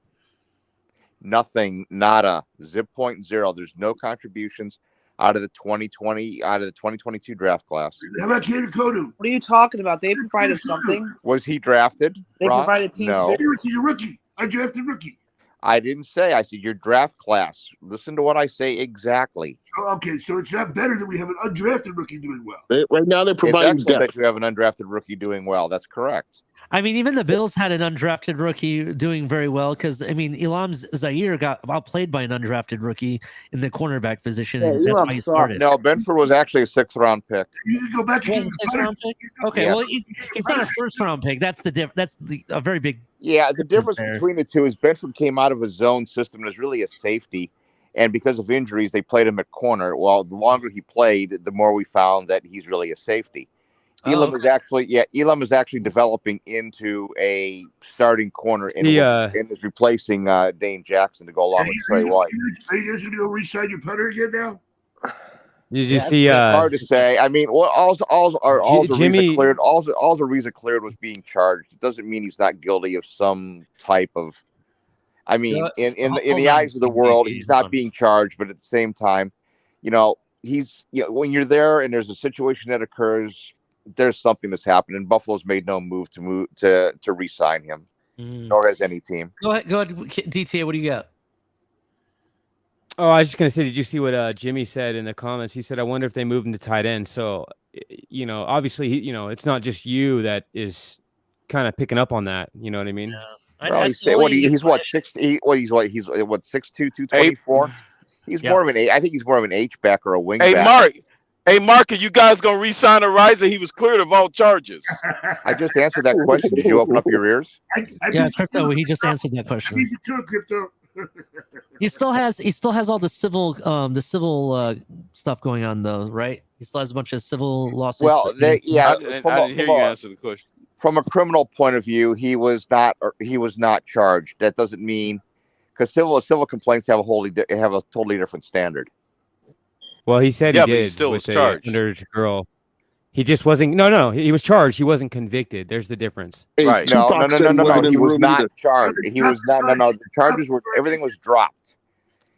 Nothing, nada, 0.0. There's no contributions out of the 2022 draft class. How about Kader Kodu? What are you talking about? They provided something. Was he drafted? They Ron? provided teams. No. He's a rookie. I drafted rookie. I didn't say. I said your draft class. Listen to what I say exactly. So it's not better that we have an undrafted rookie doing well. Right now, they're It's providing excellent depth. that you have an undrafted rookie doing well. That's correct. I mean, even the Bills had an undrafted rookie doing very well because, I mean, Elam Zaire got outplayed by an undrafted rookie in the cornerback position. And that's why he started. No, Benford was actually a 6th-round pick. You can go back and get a 6th-round pick? Okay, Yeah. well, he's not a first-round pick. That's a very big. Yeah, the difference there. between the two is Benford came out of a zone system and is really a safety. And because of injuries, they played him at corner. Well, the longer he played, the more we found that he's really a safety. Elam is actually developing into a starting corner and is replacing Dane Jackson to go along with Trey White. Are you guys going to go re-sign your punter again now? Did you see? Hard to say. I mean, all Jimmy Ariza cleared was being charged. It doesn't mean he's not guilty of some type of. I mean, in the eyes of the world, he's not being charged, but at the same time, he's when you're there and there's a situation that occurs, there's something that's happened, and Buffalo's made no move to re-sign him, nor has any team. Go ahead, DTA. What do you got? Oh, I was just gonna say, did you see what Jimmy said in the comments? He said, "I wonder if they moved him to tight end." So, obviously, it's not just you that is kind of picking up on that. You know what I mean? Yeah. Well, he's what 6'2", 224. He's more of an I think he's more of an H back or a wing back. Hey, Mark, are you guys gonna re-sign Ariza? He was cleared of all charges. I just answered that question. Did you open up your ears? Crypto. He just answered that question. Crypto. He still has all the civil stuff going on though, right? He still has a bunch of civil lawsuits. Well, I didn't hear you answer the question. From a criminal point of view, he was not charged. That doesn't mean because civil complaints have a totally different standard. Well, he said Yeah, he but he did still with was charged. a underage girl. He just wasn't. No, he was charged. He wasn't convicted. There's the difference. Right. No. He was not charged. He was not. No. The charges were. Everything was dropped.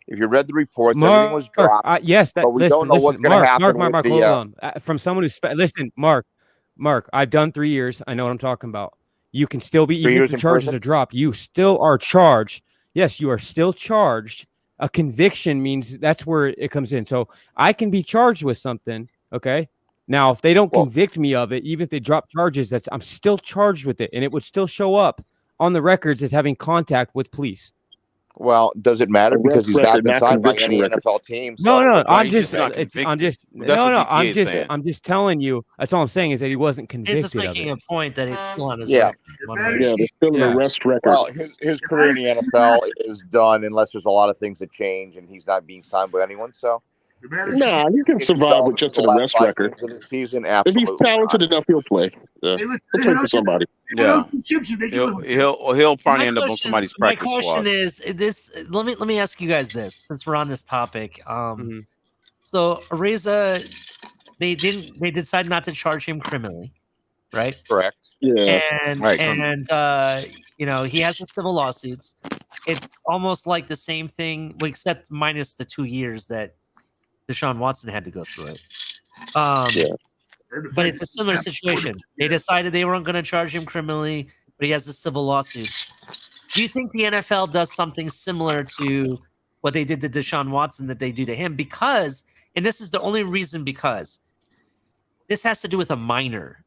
If you read the reports, everything was dropped. Yes, but we don't know what's going to happen. Mark, hold on. From someone who's listen, Mark. I've done 3 years. I know what I'm talking about. You can still be even if the charges are dropped. You still are charged. Yes, you are still charged. A conviction means that's where it comes in. So I can be charged with something. Okay. Now, if they don't convict me of it, even if they drop charges, I'm still charged with it, and it would still show up on the records as having contact with police. Well, does it matter because he's not been signed by any NFL team? No. I'm just telling you. That's all I'm saying is that he wasn't convicted. He's just making a point that it's still on his record. There's still an arrest record. Well, his career in the NFL is done unless there's a lot of things that change, and he's not being signed by anyone. So. Nah, he can survive with just an arrest record. Season, if he's talented enough, he'll play. He'll play for somebody. Yeah, he'll probably end up on somebody's practice squad. My question is this. Let me ask you guys this, since we're on this topic. So Ariza, they decided not to charge him criminally, right? Correct. Yeah. And he has the civil lawsuits. it's almost like the same thing, except minus the 2 years that Deshaun Watson had to go through it. But it's a similar situation. They decided they weren't going to charge him criminally, but he has a civil lawsuit. Do you think the NFL does something similar to what they did to Deshaun Watson that they do to him? Because, and this is the only reason, because this has to do with a minor,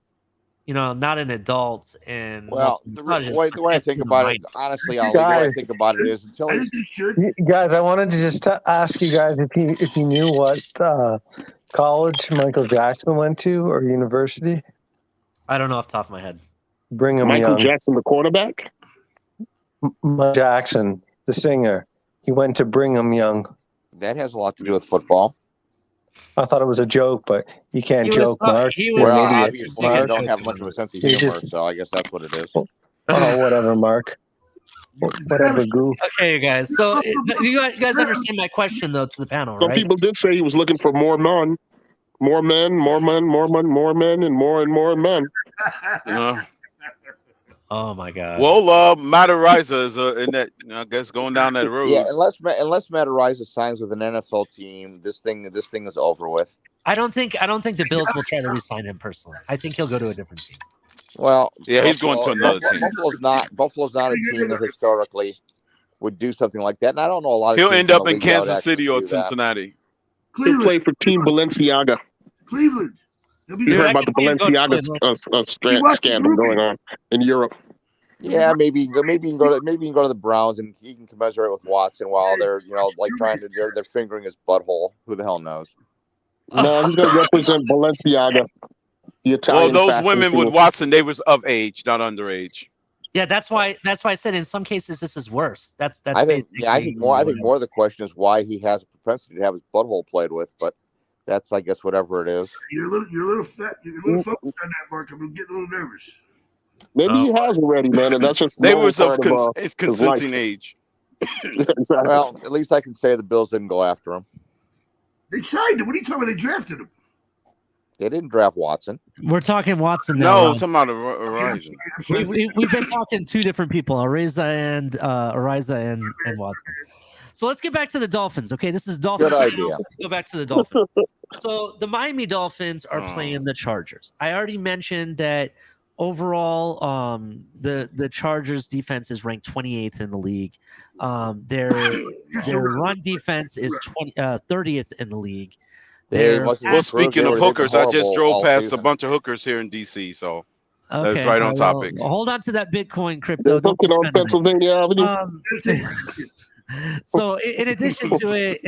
not an adult. And well, the way I think about it, honestly, Ali, the way I think about it is until guys, I wanted to just ask you guys if you knew what college Michael Jackson went to or university. I don't know off the top of my head. Brigham Michael Young. Jackson, the quarterback. Michael Jackson, the singer, he went to Brigham Young. That has a lot to do with football. I thought it was a joke, but you can't joke, Mark. Obviously, I don't have much of a sense of humor, so I guess that's what it is. Oh, whatever, Mark. Whatever, goof. Okay, guys. So you guys understand my question, though, to the panel, Some right? people did say he was looking for more men, and more men. Oh my God. Well, Matt Ariza is in that. I guess going down that road. Yeah, unless Matt Ariza signs with an NFL team, this thing is over with. I don't think the Bills will try to re-sign him personally. I think he'll go to a different team. Well, yeah, he's going to another team. Buffalo's not a team that historically would do something like that, and I don't know a lot of. He'll teams end up the in league that would Kansas City actually or do that. Cincinnati. He'll play for Team Balenciaga. Cleveland. You heard about the Balenciaga scandal going on in Europe. Yeah, maybe you can go to the Browns and he can commiserate with Watson while they're they're fingering his butthole. Who the hell knows? No, he's going to represent Balenciaga, the Italian. Well, those women with Watson, they was of age, not underage. Yeah, that's why I said in some cases this is worse. That's I think more of the question is why he has a propensity to have his butthole played with, but that's, I guess, whatever it is. You're a little focused on that, Mark. I'm getting a little nervous. Maybe he has already, man, and that's just they was of his consenting life. age. Exactly. Well, at least I can say the Bills didn't go after him. They signed him. What are you talking about? They drafted him. They didn't draft Watson. We're talking Watson now. No, I'm talking about Ariza. We've been talking two different people, Ariza and Watson. So let's get back to the Dolphins. Okay, this is Dolphins. Good idea. Let's go back to the Dolphins. So the Miami Dolphins are playing the Chargers. I already mentioned that overall, the Chargers defense is ranked 28th in the league. Their run defense is 30th in the league. Well, speaking of hookers, I just drove past a bunch of hookers here in DC, so that's right on topic. Hold on to that Bitcoin crypto. They're hooking on Pennsylvania Avenue. So in addition to it,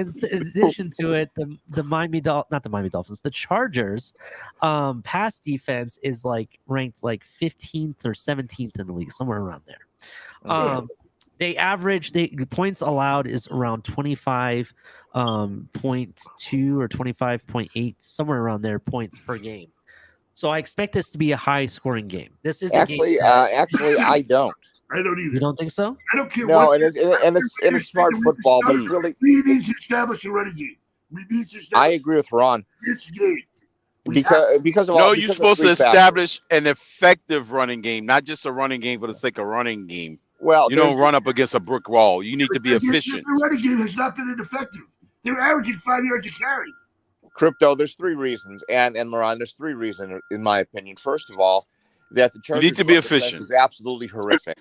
the Miami Dolphins, the Chargers, pass defense is ranked 15th or 17th in the league, somewhere around there. They average points allowed is around 25.2 or 25.8, somewhere around there, points per game. So I expect this to be a high scoring game. This is actually, I don't. I don't either. You don't think so? I don't care. No, and it's smart football, but it's really. We need to establish a running game. We need to establish. I agree with Ron. This game. Because of all. You're supposed to establish an effective running game, not just a running game for the sake of running game. Well, you don't run up against a brick wall. You need to be efficient. The running game has not been ineffective. They're averaging 5 yards a carry. Crypto, there's three reasons, and Moran, there's three reasons, in my opinion. First of all, that the Chargers need to be efficient is absolutely horrific.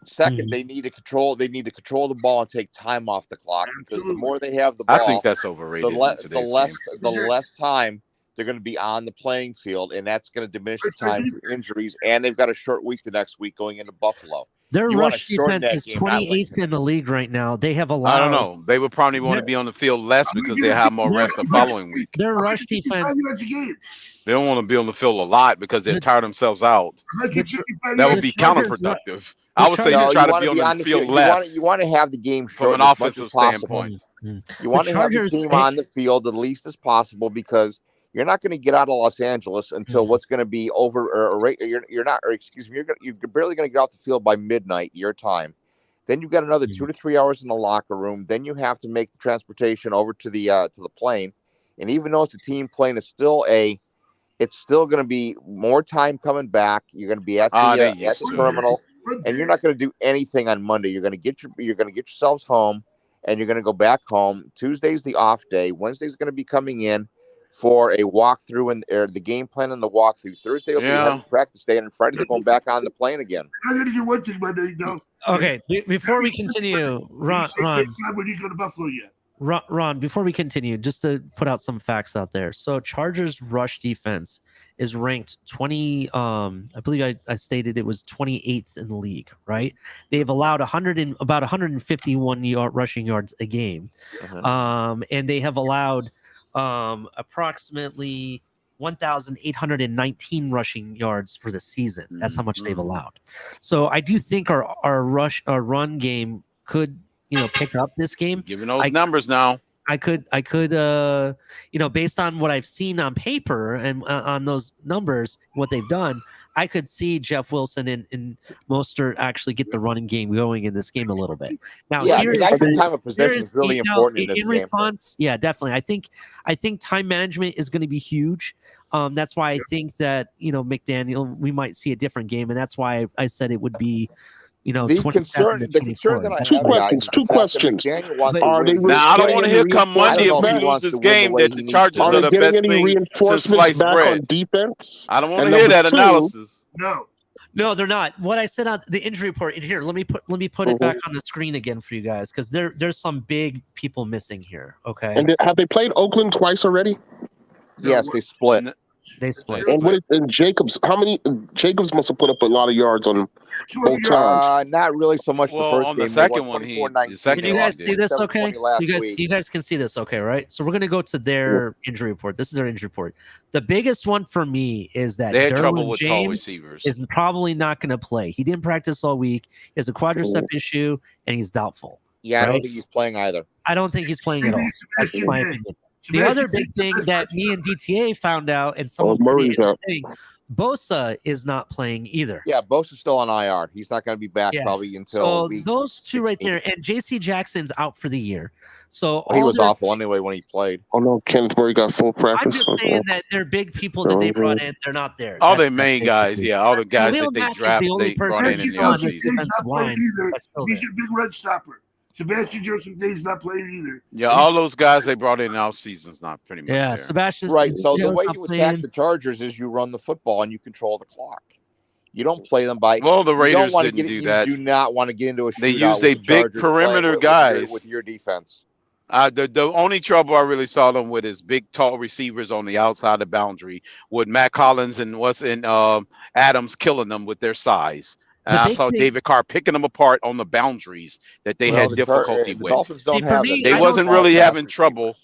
Second, they need to control the ball and take time off the clock, because the more they have the ball, I think that's overrated. The less time they're going to be on the playing field, and that's going to diminish the time for injuries. And they've got a short week the next week going into Buffalo. Their rush defense is 28th in the league right now. They have allowed. I don't know. They would probably want to be on the field less because they have more rest the following week. Their rush defense. They don't want to be on the field a lot because they tire themselves out. That would be counterproductive. I would say you try to be on the field less. You want to have the game from an offensive standpoint. You want to have the team on the field the least as possible, because you're not going to get out of Los Angeles until what's going to be over, you're barely going to get off the field by midnight your time. Then you've got another 2 to 3 hours in the locker room. Then you have to make the transportation over to the plane. And even though it's a team plane, it's still going to be more time coming back. You're going to be at the terminal. and you're not going to do anything on Monday. You're going to get yourselves home, and you're going to go back home. Tuesday's the off day. Wednesday's going to be coming in for a walkthrough and the game plan and the walkthrough. Thursday will be a heavy practice day, and Friday they're going back on the plane again. I'm going to do one thing Monday, though. Okay, before we continue, Ron, when you go to Buffalo yet? Ron, before we continue, just to put out some facts out there. So Chargers rush defense is ranked 20. I believe I stated it was 28th in the league, right? They've allowed about 151 rushing yards a game. And they have allowed approximately 1,819 rushing yards for the season. That's how much they've allowed. So I do think our run game could, pick up this game. Giving those numbers now. I could, based on what I've seen on paper and on those numbers, what they've done, I could see Jeff Wilson and Mostert actually get the running game going in this game a little bit. Now, I think time of possession is really important in this game. Response, yeah, definitely. I think time management is going to be huge. That's why I think that McDaniel, we might see a different game, and that's why I said it would be. The concern that I have, two questions. Are they now, I don't want to hear come Monday if we lose this game that the Chargers are the best thing reinforcements back on defense? I don't want to hear that analysis. No, they're not. What I said on the injury report in here. Let me put it back on the screen again for you guys because there's some big people missing here. Okay. And have they played Oakland twice already? Yes, they split. They split. And Jacobs, Jacobs must have put up a lot of yards on both times. Not really so much the first on game. The second one, Can you guys see this okay? You guys can see this okay, right? So we're going to go to their injury report. This is their injury report. The biggest one for me is that they had trouble Derwin with James tall receivers. is probably not going to play. He didn't practice all week. He has a quadricep issue, and he's doubtful. Yeah, I don't think he's playing either. I don't think he's playing at all. That's my opinion. The other big thing that me and DTA found out, and someone Murray's out. Bosa is not playing either. Yeah, Bosa's still on IR. He's not going to be back probably until. So those two right there, and JC Jackson's out for the year. So he was awful anyway when he played. Oh no, Kenneth Murray got full practice. I'm just saying that they're big people that they brought in. They're not there. All their main guys, all the guys that they drafted, they brought in the offseason. He's a big run stopper. Sebastian Joseph Day's not playing either. Yeah, all those guys they brought in off season's not pretty much. Yeah, there. Sebastian. Right. So the way you attack the Chargers is you run the football and you control the clock. You don't play them by. Well, the Raiders didn't do that. You do not want to get into a shootout. They use a big perimeter guys with your defense. The only trouble I really saw them with is big, tall receivers on the outside of the boundary with Matt Collins and Adams killing them with their size. And I saw David Carr picking them apart on the boundaries that they had difficulty with. Dolphins don't have that. They wasn't really having trouble.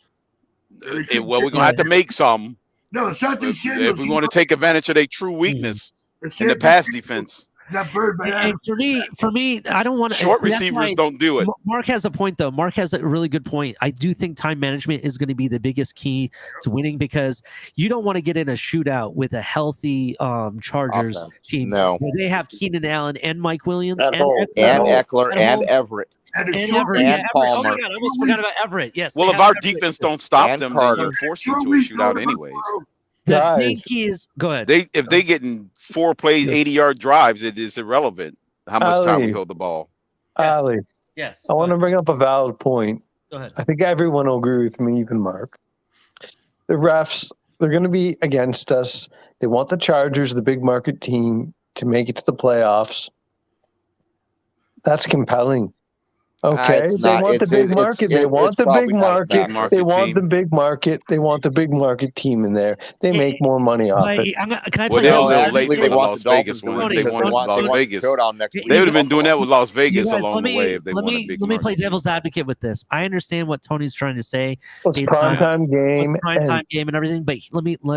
We're going to have to make some. No, it's not if we want to take advantage of their true weakness in the pass defense. And for me, I don't want to. Short receivers don't do it. Mark has a point, though. Mark has a really good point. I do think time management is going to be the biggest key to winning because you don't want to get in a shootout with a healthy Chargers team. No, where they have Keenan Allen and Mike Williams and Eckler and Everett. And Palmer. Oh my God, I almost forgot about Everett. Yes. Well, if our defense don't stop them, they're going to force them to a shootout anyways. The main key is go ahead. If they getting 4 plays, 80-yard drives, it is irrelevant how much time we hold the ball. Ali, yes. I want to bring up a valid point. Go ahead. I think everyone will agree with me, even Mark. The refs, they're going to be against us. They want the Chargers, the big market team, to make it to the playoffs. That's compelling. Okay, they want the big market. They want the big market. They want the big market. They want the big market team in there. They make more money off it. Can I play? They want the Vegas one. They want Las Vegas. They would have been doing that with Las Vegas along the way if they wanted a big Let me play devil's advocate with this. I understand what Tony's trying to say. It's primetime game, and everything. But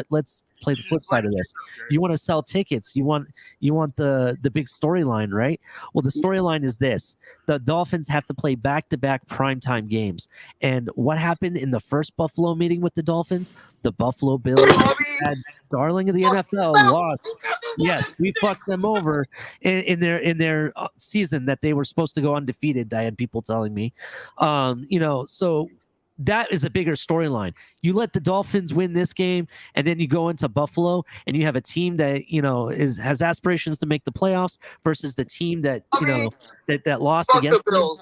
let's play the flip side of this. You want to sell tickets. You want the big storyline, right? Well, the storyline is this: the Dolphins have to play back-to-back primetime games. And what happened in the first Buffalo meeting with the Dolphins? The Buffalo Bills, had darling of the NFL, lost. Yes, we fucked them over in their season that they were supposed to go undefeated. I had people telling me, so that is a bigger storyline. You let the Dolphins win this game, and then you go into Buffalo, and you have a team that has aspirations to make the playoffs versus the team that that lost against them.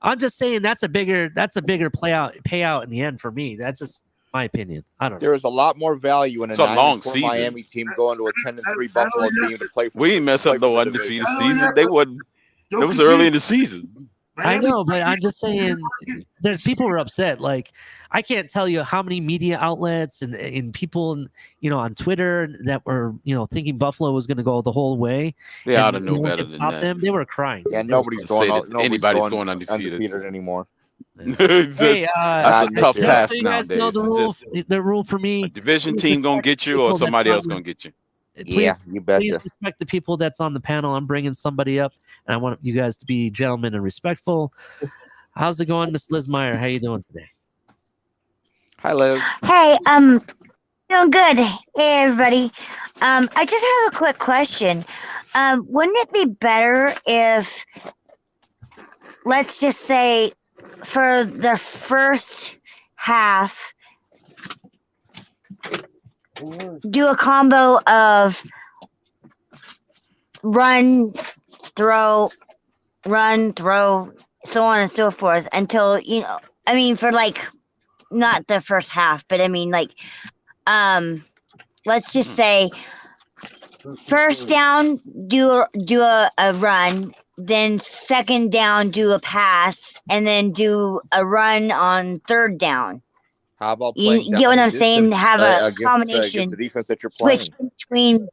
I'm just saying that's a bigger payout in the end for me. That's just my opinion. I don't know. There is a lot more value in a long 9-4 season. Miami team going to a 10-3 Buffalo team to play for. We didn't mess up no undefeated season. They wouldn't. It was early in the season. I know, but I'm just saying there's people who are upset. Like, I can't tell you how many media outlets and people, on Twitter that were, thinking Buffalo was going to go the whole way. They ought to know better than that. Them. They were crying. Yeah, nobody's going undefeated anymore. Hey, that's a tough task you guys nowadays. Know the rule for me. A division team gonna get you, or somebody else gonna get you. Please, you betcha. Please respect the people that's on the panel. I'm bringing somebody up, and I want you guys to be gentlemen and respectful. How's it going, Miss Liz Meyer? How you doing today? Hi, Liz. Hey, doing good. Hey, everybody. I just have a quick question. Wouldn't it be better if, let's just say, for the first half, do a combo of run, throw, so on and so forth until, for not the first half, but let's just say first down, do a run, then second down, do a pass, and then do a run on third down. How about you get what I'm saying? Have a combination. The defense that you're playing. Switch between.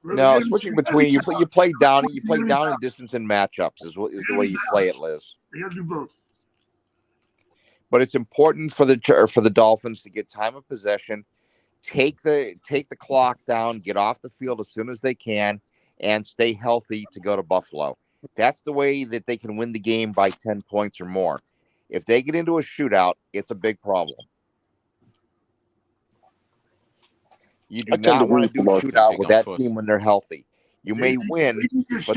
No, switching between you play down and distance and matchups is the way you play it, Liz. You gotta do both. But it's important for the Dolphins to get time of possession, take the clock down, get off the field as soon as they can, and stay healthy to go to Buffalo. That's the way that they can win the game by 10 points or more. If they get into a shootout, it's a big problem. You do not want to do a shootout with that team when they're healthy. You may win, but it's going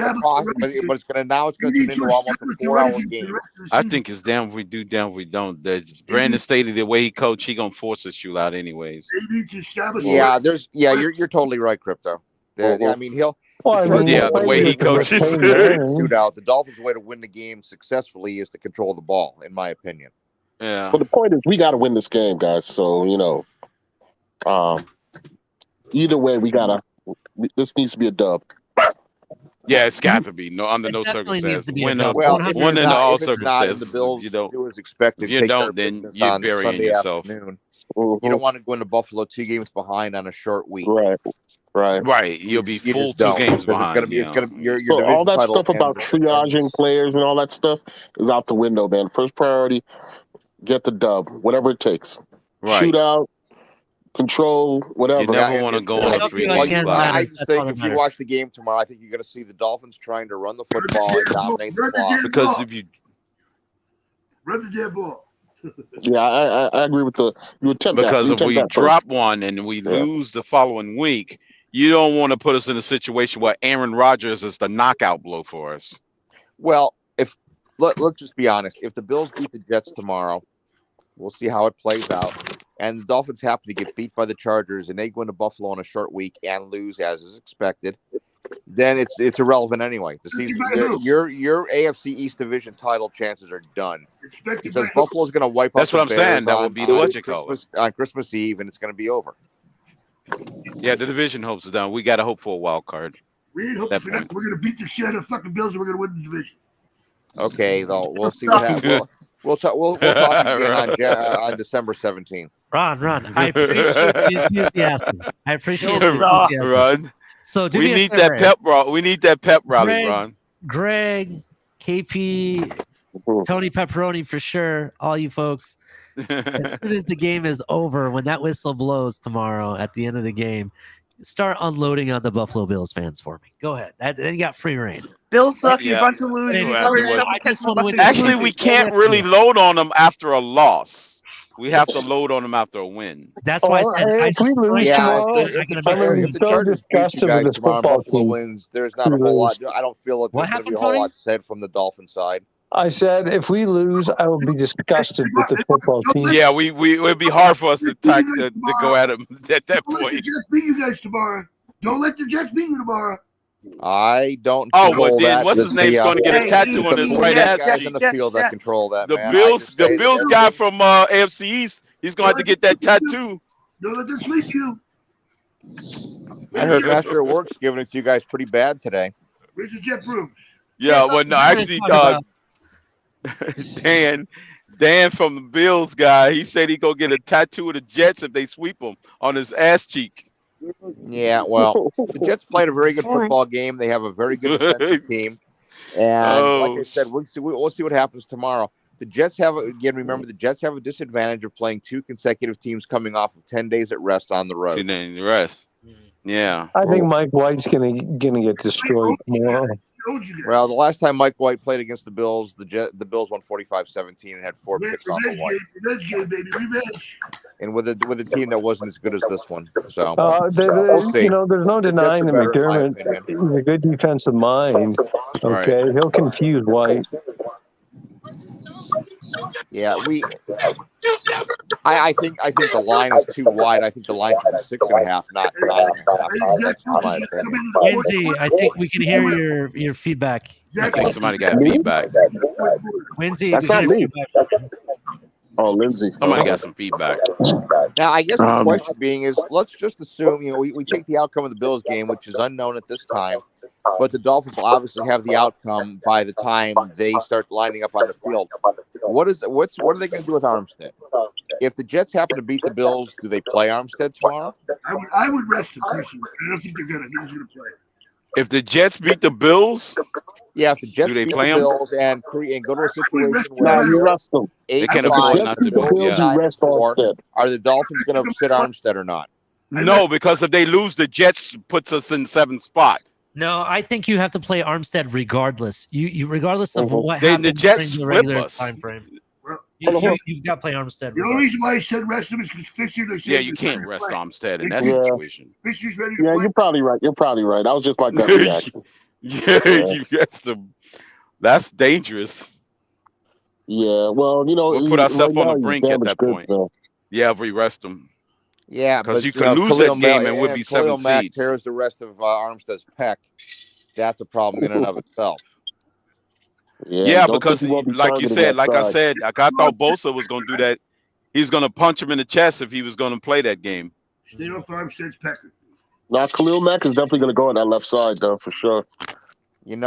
to turn into almost a 4-hour game. I think it's damn if we do, damn if we don't. Brandon stated the way he coached, he gonna force a shootout anyways. You're totally right, Crypto. I mean, he'll. The way he coaches. Shootout. The Dolphins' way to win the game successfully is to control the ball, in my opinion. Yeah. But the point is, we got to win this game, guys. So either way, this needs to be a dub. Yeah, it's got to be under no circumstances. Win in all circumstances. The Bills do as If expected. you don't, then you're burying yourself. You don't want to go into Buffalo 2 games behind on a short week. Right. You'll be full 2 games behind. So all that stuff about triaging players and all that stuff is out the window, man. First priority, get the dub, whatever it takes. Right. Shootout, control, whatever. You never want to go on a 3 game. I just think if you watch the game tomorrow, I think you're going to see the Dolphins trying to run the football and dominate the clock. Because if you run the damn ball. Yeah, I agree with you attempt because that. if we drop one and we lose the following week, you don't want to put us in a situation where Aaron Rodgers is the knockout blow for us. Well, let's just be honest. If the Bills beat the Jets tomorrow, we'll see how it plays out. And the Dolphins happen to get beat by the Chargers, and they go into Buffalo on a short week and lose as is expected. Then it's irrelevant anyway. The season, your AFC East Division title chances are done because Buffalo's going to wipe out. That's what I'm saying. That will be the what you call it on Christmas Eve, and it's going to be over. Yeah, the division hopes are done. We got to hope for a wild card. We ain't hoping for that. We're going to beat the shit out of the fucking Bills, and we're going to win the division. Okay, though we'll see what happens. We'll talk again on December 17th. Ron, I appreciate the enthusiasm. I appreciate the enthusiasm. Ron. So we need that pep rally. We need that pep rally, Ron. Greg, KP, Tony Pepperoni for sure. All you folks. As soon as the game is over, when that whistle blows tomorrow at the end of the game, start unloading on the Buffalo Bills fans for me. Go ahead. Then you got free reign. Bills suck. You bunch of losers. Actually, we can't really load on them after a loss. We have to load on them after a win. That's why I said if the Chargers beat you guys tomorrow, Buffalo wins. There's not a whole lot. I don't feel like there's going to be a whole lot said from the Dolphin side. I said if we lose, I will be disgusted with the football team. Yeah, we it'd be hard for us to go at him at that Don't let the point. Jets beat you guys tomorrow. Don't let the Jets beat you tomorrow. I don't Oh, control well, then that. what's his name's going to get a tattoo on his right ass guys in cheek? the field that control that. The man. Bills guy from AFC East, he's going to have to get that tattoo. Don't let them sleep you. I heard Master at Work's giving it to you guys pretty bad today. Where's the Jet Brooms? Yeah, well, no, actually, Dan from the Bills guy, he said he go get a tattoo of the Jets if they sweep him on his ass cheek. Yeah, well, the Jets played a very good football game. They have a very good defensive team, and like I said, we'll see what happens tomorrow. The Jets remember the Jets have a disadvantage of playing 2 consecutive teams coming off of 10 days at rest on the road. 10 days rest. Yeah. I think Mike White's gonna get destroyed tomorrow. Well, the last time Mike White played against the Bills, the Bills won 45-17 and had 4 picks off of White. Revenge game, baby. Revenge. And with a team that wasn't as good as this one. So we'll see. There's no denying that McDermott is a good defensive mind. Okay, he'll confuse White. Yeah, I think the line is too wide. I think the line should be 6.5, not 9.5. Lindsay, I think we can hear your feedback. I think somebody got feedback. Lindsay, that's not me. Oh, Lindsay. Somebody got some feedback. Now, I guess the question being is, let's just assume, we take the outcome of the Bills game, which is unknown at this time, but the Dolphins will obviously have the outcome by the time they start lining up on the field. What are they going to do with Armstead? If the Jets happen to beat the Bills, do they play Armstead tomorrow? I would rest him personally. I don't think they're going to. I think he's going to play. If the Jets beat the Bills, if the Jets beat the Bills and go to a situation where you rest them. They can afford not to Bills, you rest Armstead. Are the Dolphins going to sit Armstead or not? No, because if they lose, the Jets puts us in 7th spot. No, I think you have to play Armstead regardless. You regardless of what happens the Jets during the regular us. time frame. Well, You've got to play Armstead. The only reason why I said rest him is because Fisher. Yeah, you can't rest Armstead in that situation. Fisher's ready to Yeah, play. you're probably right. That was just my gut reaction. You rest them. That's dangerous. Yeah, well, we'll put ourselves on the brink at that point. Yeah, if we rest them. Yeah, because you can lose that game and we'll be 7th Mack seed. Tears the rest of Armstead's pec. That's a problem in and of itself. Yeah, because like I said, I thought Bosa was going to do that. He's going to punch him in the chest if he was going to play that game. Stay off Armstead's pecker. Now, Khalil Mack is definitely going to go on that left side, though, for sure. It's the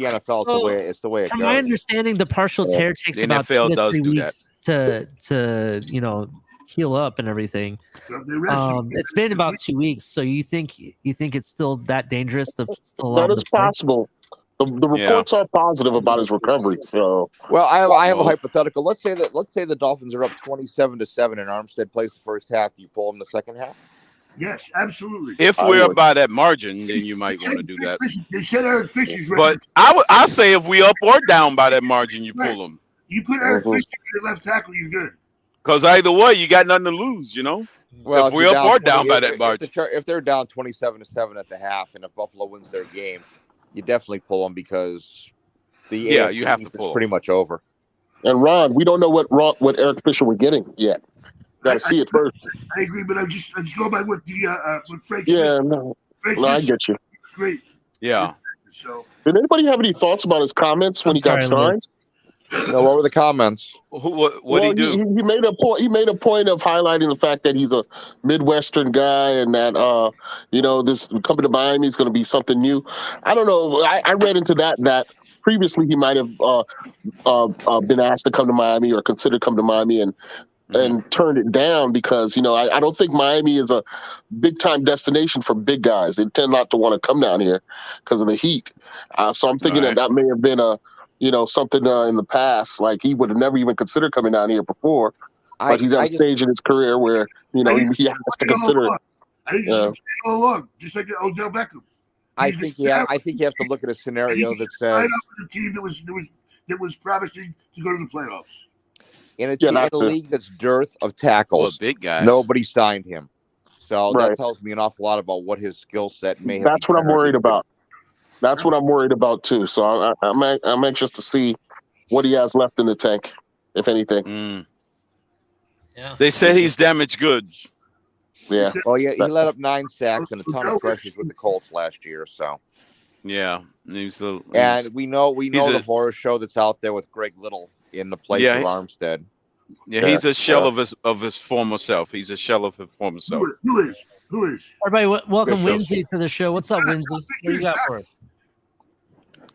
NFL. It's the way it From goes. my understanding, the partial tear takes about 2 to 3 weeks to heal up and everything. It's been about 2 weeks. So you think it's still that dangerous? That is possible. The reports are positive about his recovery. So, well, I have a hypothetical. Let's say the Dolphins are up 27-7 and Armstead plays the first half. Do you pull him the second half? Yes, absolutely. If we're up by that margin, then you might want to do that. They said Eric Fisher's ready. But I say if we up or down by that margin, you pull him. You put Eric Fisher in your left tackle, you're good. Because either way, you got nothing to lose, Well, if we're up or down by that margin. If they're down 27-7 at the half and if Buffalo wins their game, you definitely pull them because the AFC you have to East pull is pretty much over. And Ron, we don't know what Eric Fisher we're getting yet. Got to see it first. I agree, but I just go by what Frank Yeah, Smith. no, Frank I Smith get you. Great. Yeah. So, did anybody have any thoughts about his comments when he got signed? No, what were the comments? What did he do? He made a point. He made a point of highlighting the fact that he's a Midwestern guy and that this coming to Miami is going to be something new. I don't know. I read into that previously he might have been asked to come to Miami or considered coming to Miami and turned it down because I don't think Miami is a big time destination for big guys. They tend not to want to come down here because of the heat. So I'm thinking that may have been something in the past. Like he would have never even considered coming down here before. But he's at a stage in his career where he has to consider it. I think he's all along, just like Odell Beckham. I think you have to look at a scenario that says a team that was promising to go to the playoffs. In a league that's dearth of tackles, big guys. Nobody signed him. So that tells me an awful lot about what his skill set may have. That's what I'm worried about. That's what I'm worried about too. So I'm anxious to see what he has left in the tank, if anything. Yeah. They said he's damaged goods. Yeah. Well, yeah, he let up 9 sacks and a ton of pressures with the Colts last year. So Yeah, and we know the a- horror show that's out there with Greg Little in the place of Armstead. Yeah, he's a shell of his former self. He's a shell of his former self. Who is? Everybody, welcome Good Winsy to the show. What's up, Winsy? What you got for us?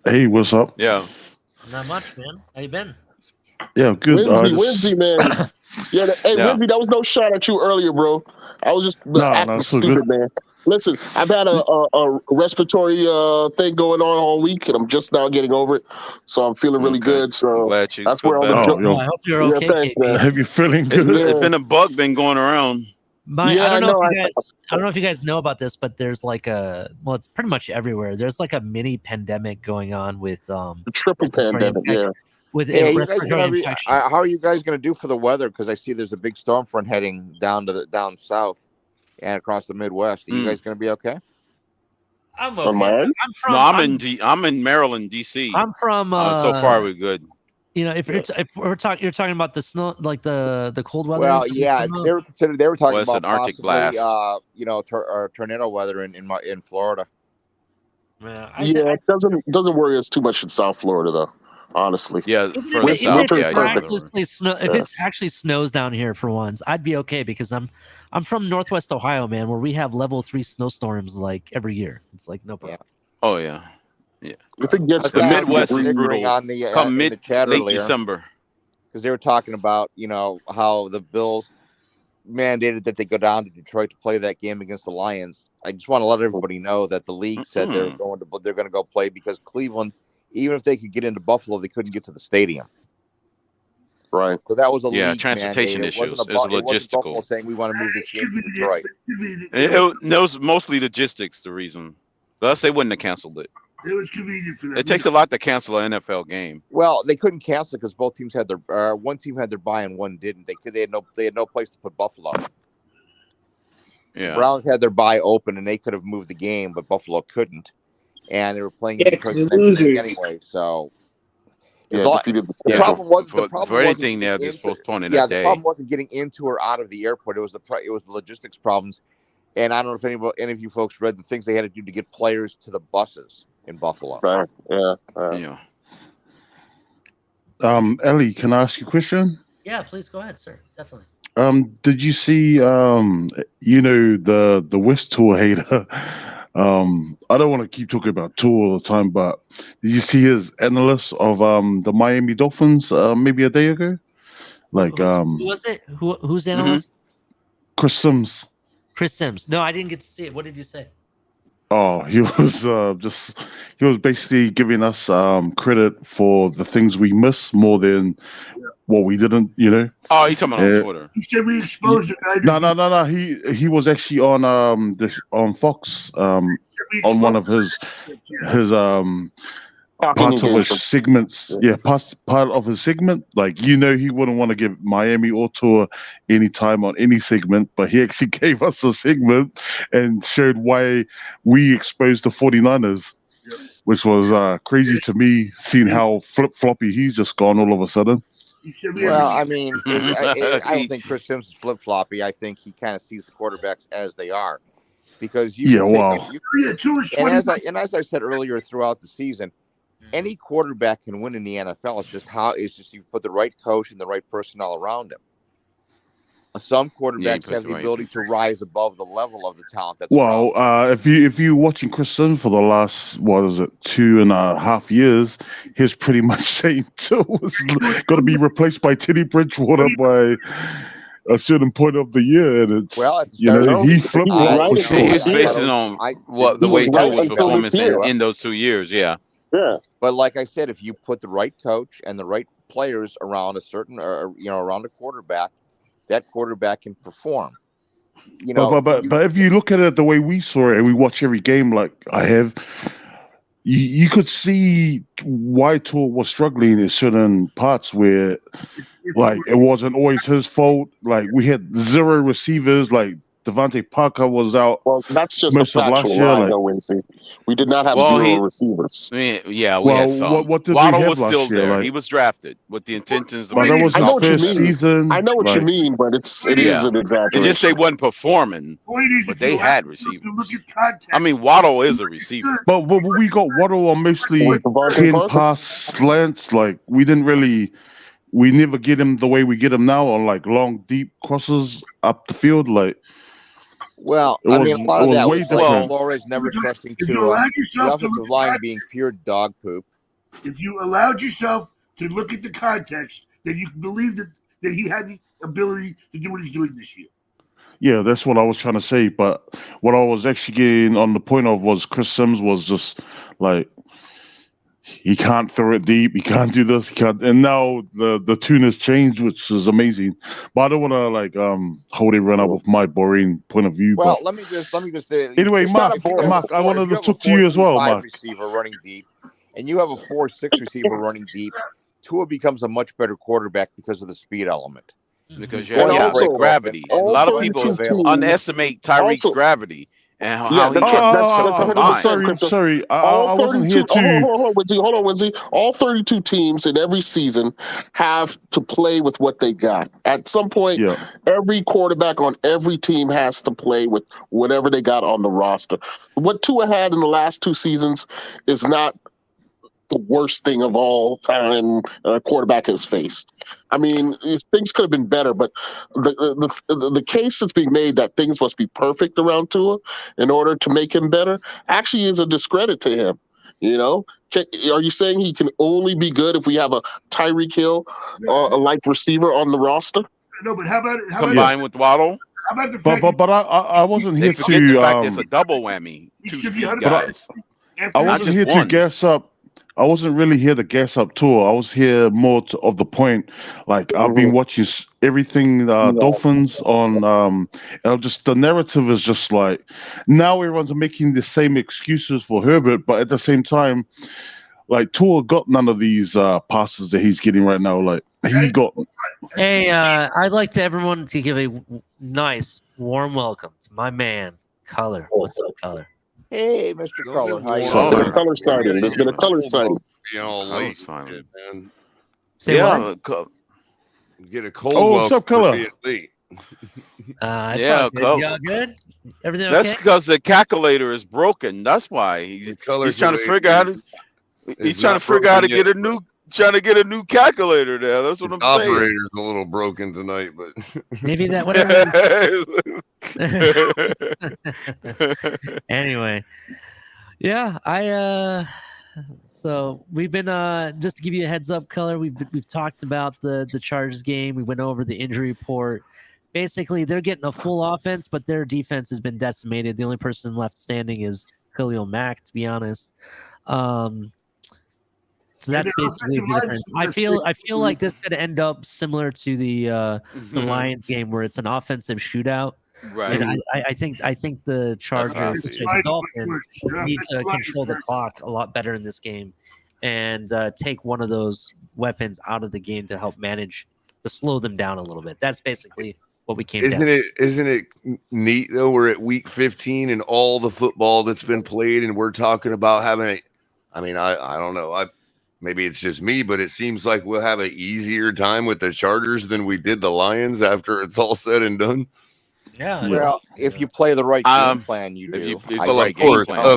Hey, what's up? Yeah. Not much, man. How you been? Yeah, good. Winsy, man. Yeah, Winsy, that was no shot at you earlier, bro. I was just acting that's so stupid, good. man. Listen, I've had a respiratory thing going on all week, and I'm just now getting over it. So I'm feeling really good. So Glad you that's feel where better. I hope you're okay, thanks, man. Have you feeling It's good? been a bug been going around. I don't know if you guys know about this, but there's like it's pretty much everywhere. There's like a mini pandemic going on with the triple pandemic, with you guys respiratory infections. how are you guys going to do for the weather? Because I see there's a big storm front heading down south and across the Midwest. Are you guys going to be okay? I'm okay. I'm in Maryland, DC. I'm from. So far, we're good. You know, if you're talking about the snow, like the cold weather. Well, yeah, they were talking it's about an Arctic possibly, blast. tornado weather in Florida. It doesn't worry us too much in South Florida, though. Honestly, Even if it actually snows down here for once, I'd be okay because I'm from Northwest Ohio, man, where we have level 3 snowstorms like every year. It's like no problem. Oh yeah. Yeah. If it gets the Midwest is brutal. On Come in the chat late earlier, December. Because they were talking about how the Bills mandated that they go down to Detroit to play that game against the Lions. I just want to let everybody know that the league said they're going to go play because Cleveland, even if they could get into Buffalo, they couldn't get to the stadium. Right. So that was a league transportation mandate. issues. It wasn't It was logistical. Buffalo saying we want to move this game to Detroit. It was mostly logistics. The reason, thus they wouldn't have canceled it. It was convenient for them. It takes a lot to cancel an NFL game. Well, they couldn't cancel it because both teams had their one team had their bye and one didn't. They had no place to put Buffalo. Yeah. Browns had their bye open and they could have moved the game, but Buffalo couldn't. And they were playing in Detroit anyway. So the problem wasn't that day. The problem wasn't getting into or out of the airport. It was the logistics problems. And I don't know if any of you folks read the things they had to do to get players to the buses in Buffalo. Right. Yeah. Ellie, can I ask you a question? Yeah, please go ahead, sir. Definitely. Did you see the West tour hater? I don't want to keep talking about tour all the time, but did you see his analyst of the Miami Dolphins maybe a day ago? Like who was it? Who's analyst? Chris Sims. Chris Sims. No, I didn't get to see it. What did you say? Oh, he was basically giving us credit for the things we miss more than what we didn't, Oh, he's talking on Twitter. He said we exposed the guy. No. He was actually on Fox on one of his parts of his segments. Yeah, part of his segment. Like he wouldn't want to give Miami or tour any time on any segment, but he actually gave us a segment and showed why we exposed the 49ers, which was crazy to me, seeing how flip-floppy he's just gone all of a sudden. Well, I mean, I don't think Chris Sims is flip-floppy. I think he kind of sees the quarterbacks as they are. Because and as I said earlier throughout the season, any quarterback can win in the NFL. It's just you put the right coach and the right personnel around him. Some quarterbacks have the ability to rise above the level of the talent. If you're watching Chris Sims for the last 2.5 years, he's pretty much saying was got to be replaced by Teddy Bridgewater by a certain point of the year, and it's he flip flop for sure. He's based it on the way Tua was performing in those 2 years. Yeah. But like I said, if you put the right coach and the right players around around a quarterback, that quarterback can perform. But if you look at it the way we saw it, and we watch every game like I have, you could see why Tua was struggling in certain parts where, it wasn't always his fault. Like we had 0 receivers. Like Devontae Parker was out. Well, that's just a most of last factual year. lie, Like, though, Wincy. We did not have Well, zero he, receivers. I mean, yeah, we well, had some. what did we Waddle have was last still year? there. Like, He was drafted with the intentions of well, that making was I his know what you first mean. season. I know what you Like, mean, but it is an It's exaggeration. just they wasn't performing, Point is, but if you they allow had yourself receivers. to look at context, I mean, Waddle is a receiver. but we got Waddle on mostly With Devontae 10 Parker? pass slants. Like, we never get him the way we get him now on like long, deep crosses up the field. Like, Well, it I was, mean, a lot it of was that way was like different. Flores never trusting if you Tua, allowed the yourself to offensive look line at being pure dog poop. if you allowed yourself to look at the context, then you can believe that he had the ability to do what he's doing this year. Yeah, that's what I was trying to say. But what I was actually getting on the point of was Chris Sims was just like, he can't throw it deep. He can't do this. He can't. And now the tune has changed, which is amazing. But I don't want to like hold it run up with my boring point of view. Well, But let me just say. anyway, It's not Mark, I wanted to talk to you as well, Mark. Receiver running deep, and you have a 4-6 receiver running deep. Tua becomes a much better quarterback because of the speed element. Because Going to the break gravity. A open, lot of and people available. underestimate Tyreek's gravity and how he that's can that's combine. 100%. Sorry, All I wasn't 32. here to. Hold on, Winzy. All 32 teams in every season have to play with what they got. At some point, every quarterback on every team has to play with whatever they got on the roster. What Tua had in the last 2 seasons is not the worst thing of all time a quarterback has faced. I mean, things could have been better, but the case that's being made that things must be perfect around Tua in order to make him better actually is a discredit to him. You know, are you saying he can only be good if we have a Tyreek Hill, a like receiver on the roster? No, but how about combined with Waddle? How about the fact But I wasn't They here forget to. the fact it's a double whammy. Two speed guys. I wasn't here to gas up. I wasn't really here to gas up Tua. I was here more of the point. Like, I've been watching everything Dolphins on, and just the narrative is just like now everyone's making the same excuses for Herbert, but at the same time, like Tua got none of these passes that he's getting right now. Like he got. Hey, I'd like to everyone to give a nice warm welcome to my man Culler. What's up, Culler? Hey, Mr. Culler, how you There's doing? a color sighting. There's been a color sighting. Being all late, shit, man. Say what? Get a cold Oh, what's up, welcome for Culler? being late. It's all good. Y'all good? Everything okay? That's because the calculator is broken. That's why he's trying to figure out. He's trying to figure out how to get a new. Trying to get a new calculator there. That's what I'm saying. Operator's a little broken tonight, but Maybe that whatever. Anyway, yeah, so we've been just to give you a heads up, Culler. We've talked about the Chargers game. We went over the injury report. Basically, they're getting a full offense, but their defense has been decimated. The only person left standing is Khalil Mack, to be honest. So that's basically the difference. I feel like this could end up similar to the Lions game where it's an offensive shootout. Right. And I think the Chargers, the Dolphins, need to control the clock a lot better in this game and take one of those weapons out of the game to help manage to slow them down a little bit. That's basically what we came. Isn't it neat though? We're at week 15 and all the football that's been played, and we're talking about having a. I mean, I don't know. Maybe it's just me, but it seems like we'll have an easier time with the Chargers than we did the Lions after it's all said and done. Yeah. Well, if you play the right game plan, you do. Well,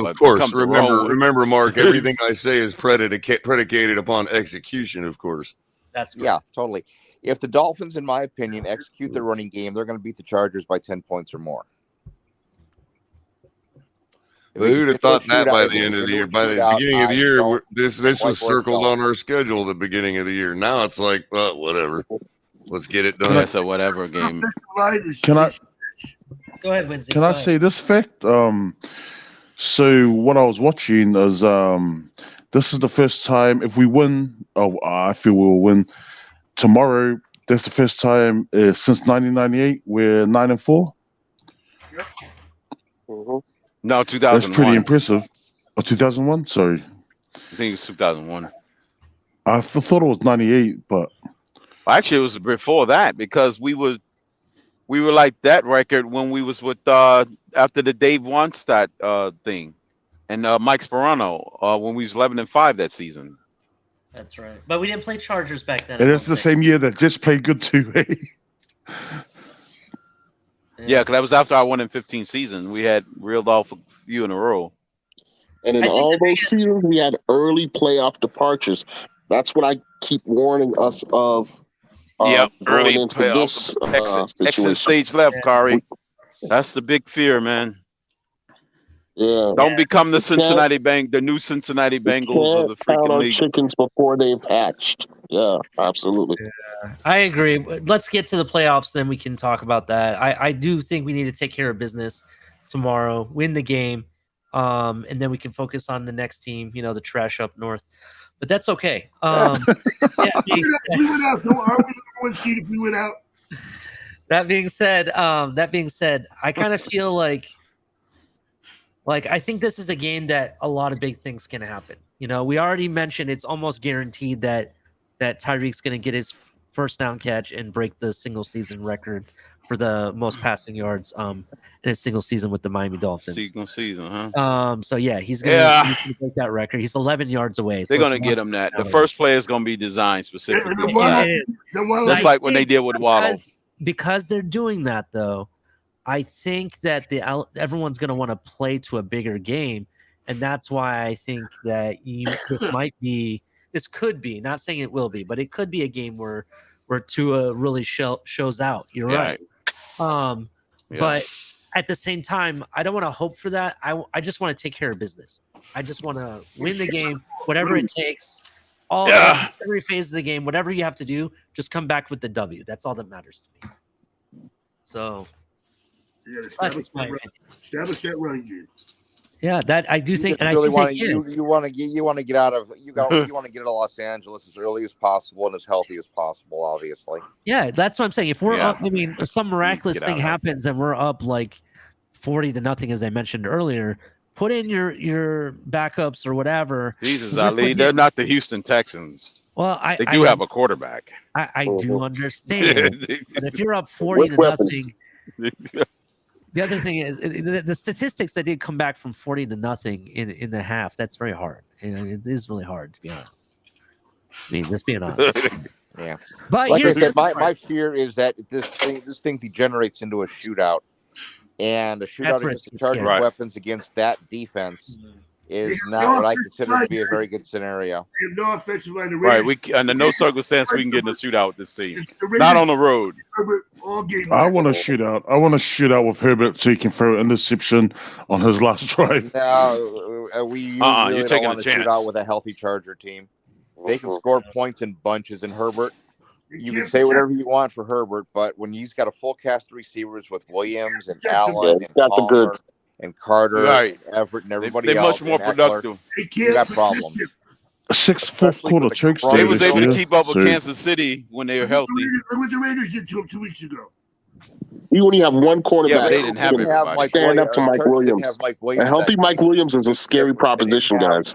of course. Remember, Mark. Everything I say is predicated upon execution. Of course. That's correct. Yeah, totally. If the Dolphins, in my opinion, execute their running game, they're going to beat the Chargers by 10 points or more. But who'd have thought that by the end of the year? By the beginning of the year, this was circled on our schedule at the beginning of the year. Now it's like, well, whatever. Let's get it done. That's a whatever game. Can I? Go ahead, Winston. Can I say this fact? So what I was watching is this is the first time if we win. Oh, I feel we'll win tomorrow. That's the first time since 1998 we're 9-4. No, 2001. That's pretty impressive. Oh, 2001. Sorry, I think it's 2001. I thought it was 98, but actually it was before that because we were We were like that record when we was with after the Dave Wannstedt thing, and Mike Sperano when we was 11-5 that season. That's right. But we didn't play Chargers back then. And that's the same year that just played good too, eh? Yeah, because that was after our 1-15 season. We had reeled off a few in a row. And in all those seasons, we had early playoff departures. That's what I keep warning us of. Early going into playoff this exit situation. stage left, Kari. That's the big fear, man. Yeah. Don't become the the new Cincinnati Bengals of the Count freaking our league. chickens before they've hatched. Yeah, absolutely. I agree. Let's get to the playoffs, then we can talk about that. I do think we need to take care of business tomorrow, win the game, and then we can focus on the next team, the trash up north. But that's okay. If we went out, are we the one seed if we went out? That being said, I kind of feel like I think this is a game that a lot of big things can happen. We already mentioned it's almost guaranteed that Tyreek's going to get his first down catch and break the single season record for the most passing yards in a single season with the Miami Dolphins. Single season, huh? So yeah, he's gonna break that record. He's 11 yards away. They're gonna get him that. The first play is gonna be designed specifically. Just like when they did with Wahl. Because they're doing that, though, I think that everyone's gonna want to play to a bigger game, and that's why I think that this could be, not saying it will be, but it could be a game where Tua really shows out. You're right. But at the same time, I don't want to hope for that. I just want to take care of business. I just want to win the game, whatever it takes. Every phase of the game, whatever you have to do, just come back with the W. That's all that matters to me. So, establish that run game. Yeah, that I do think, and really I think you want to get out of you want to get to Los Angeles as early as possible and as healthy as possible, obviously. Yeah, that's what I'm saying. If we're up, if some miraculous thing happens and we're up like 40-0, as I mentioned earlier, put in your backups or whatever. Jesus, Ali, they're not the Houston Texans. Well, they do have a quarterback. I do understand, but if you're up 40-0. The other thing is the statistics that did come back from 40-0 in the half. That's very hard. It is really hard, to be honest. I mean, just being honest. Yeah. But like I said, my fear is that this thing degenerates into a shootout, and a shootout against the Chargers' weapons against that defense is not what I consider to be a very good scenario. They have no offensive line. Right. Under no circumstance we can get in a shootout with this team. Not on the road. I want a shootout. I want a shootout with Herbert so he can throw an interception on his last drive. No, we usually don't want to shoot out with a healthy Charger team. They can score points in bunches, and Herbert, you can say whatever you want for Herbert, but when he's got a full cast of receivers with Williams and Allen and Palmer and Carter, and Everett, and everybody they're else, much more productive. You got problems. 6 fourth quarter chokes. They was able to keep up with Kansas City when they were healthy. Look what the Raiders did to him 2 weeks ago. You only have one cornerback. Yeah, but they didn't have everybody. Stand up to Mike Williams. A healthy Mike Williams is a scary proposition, guys.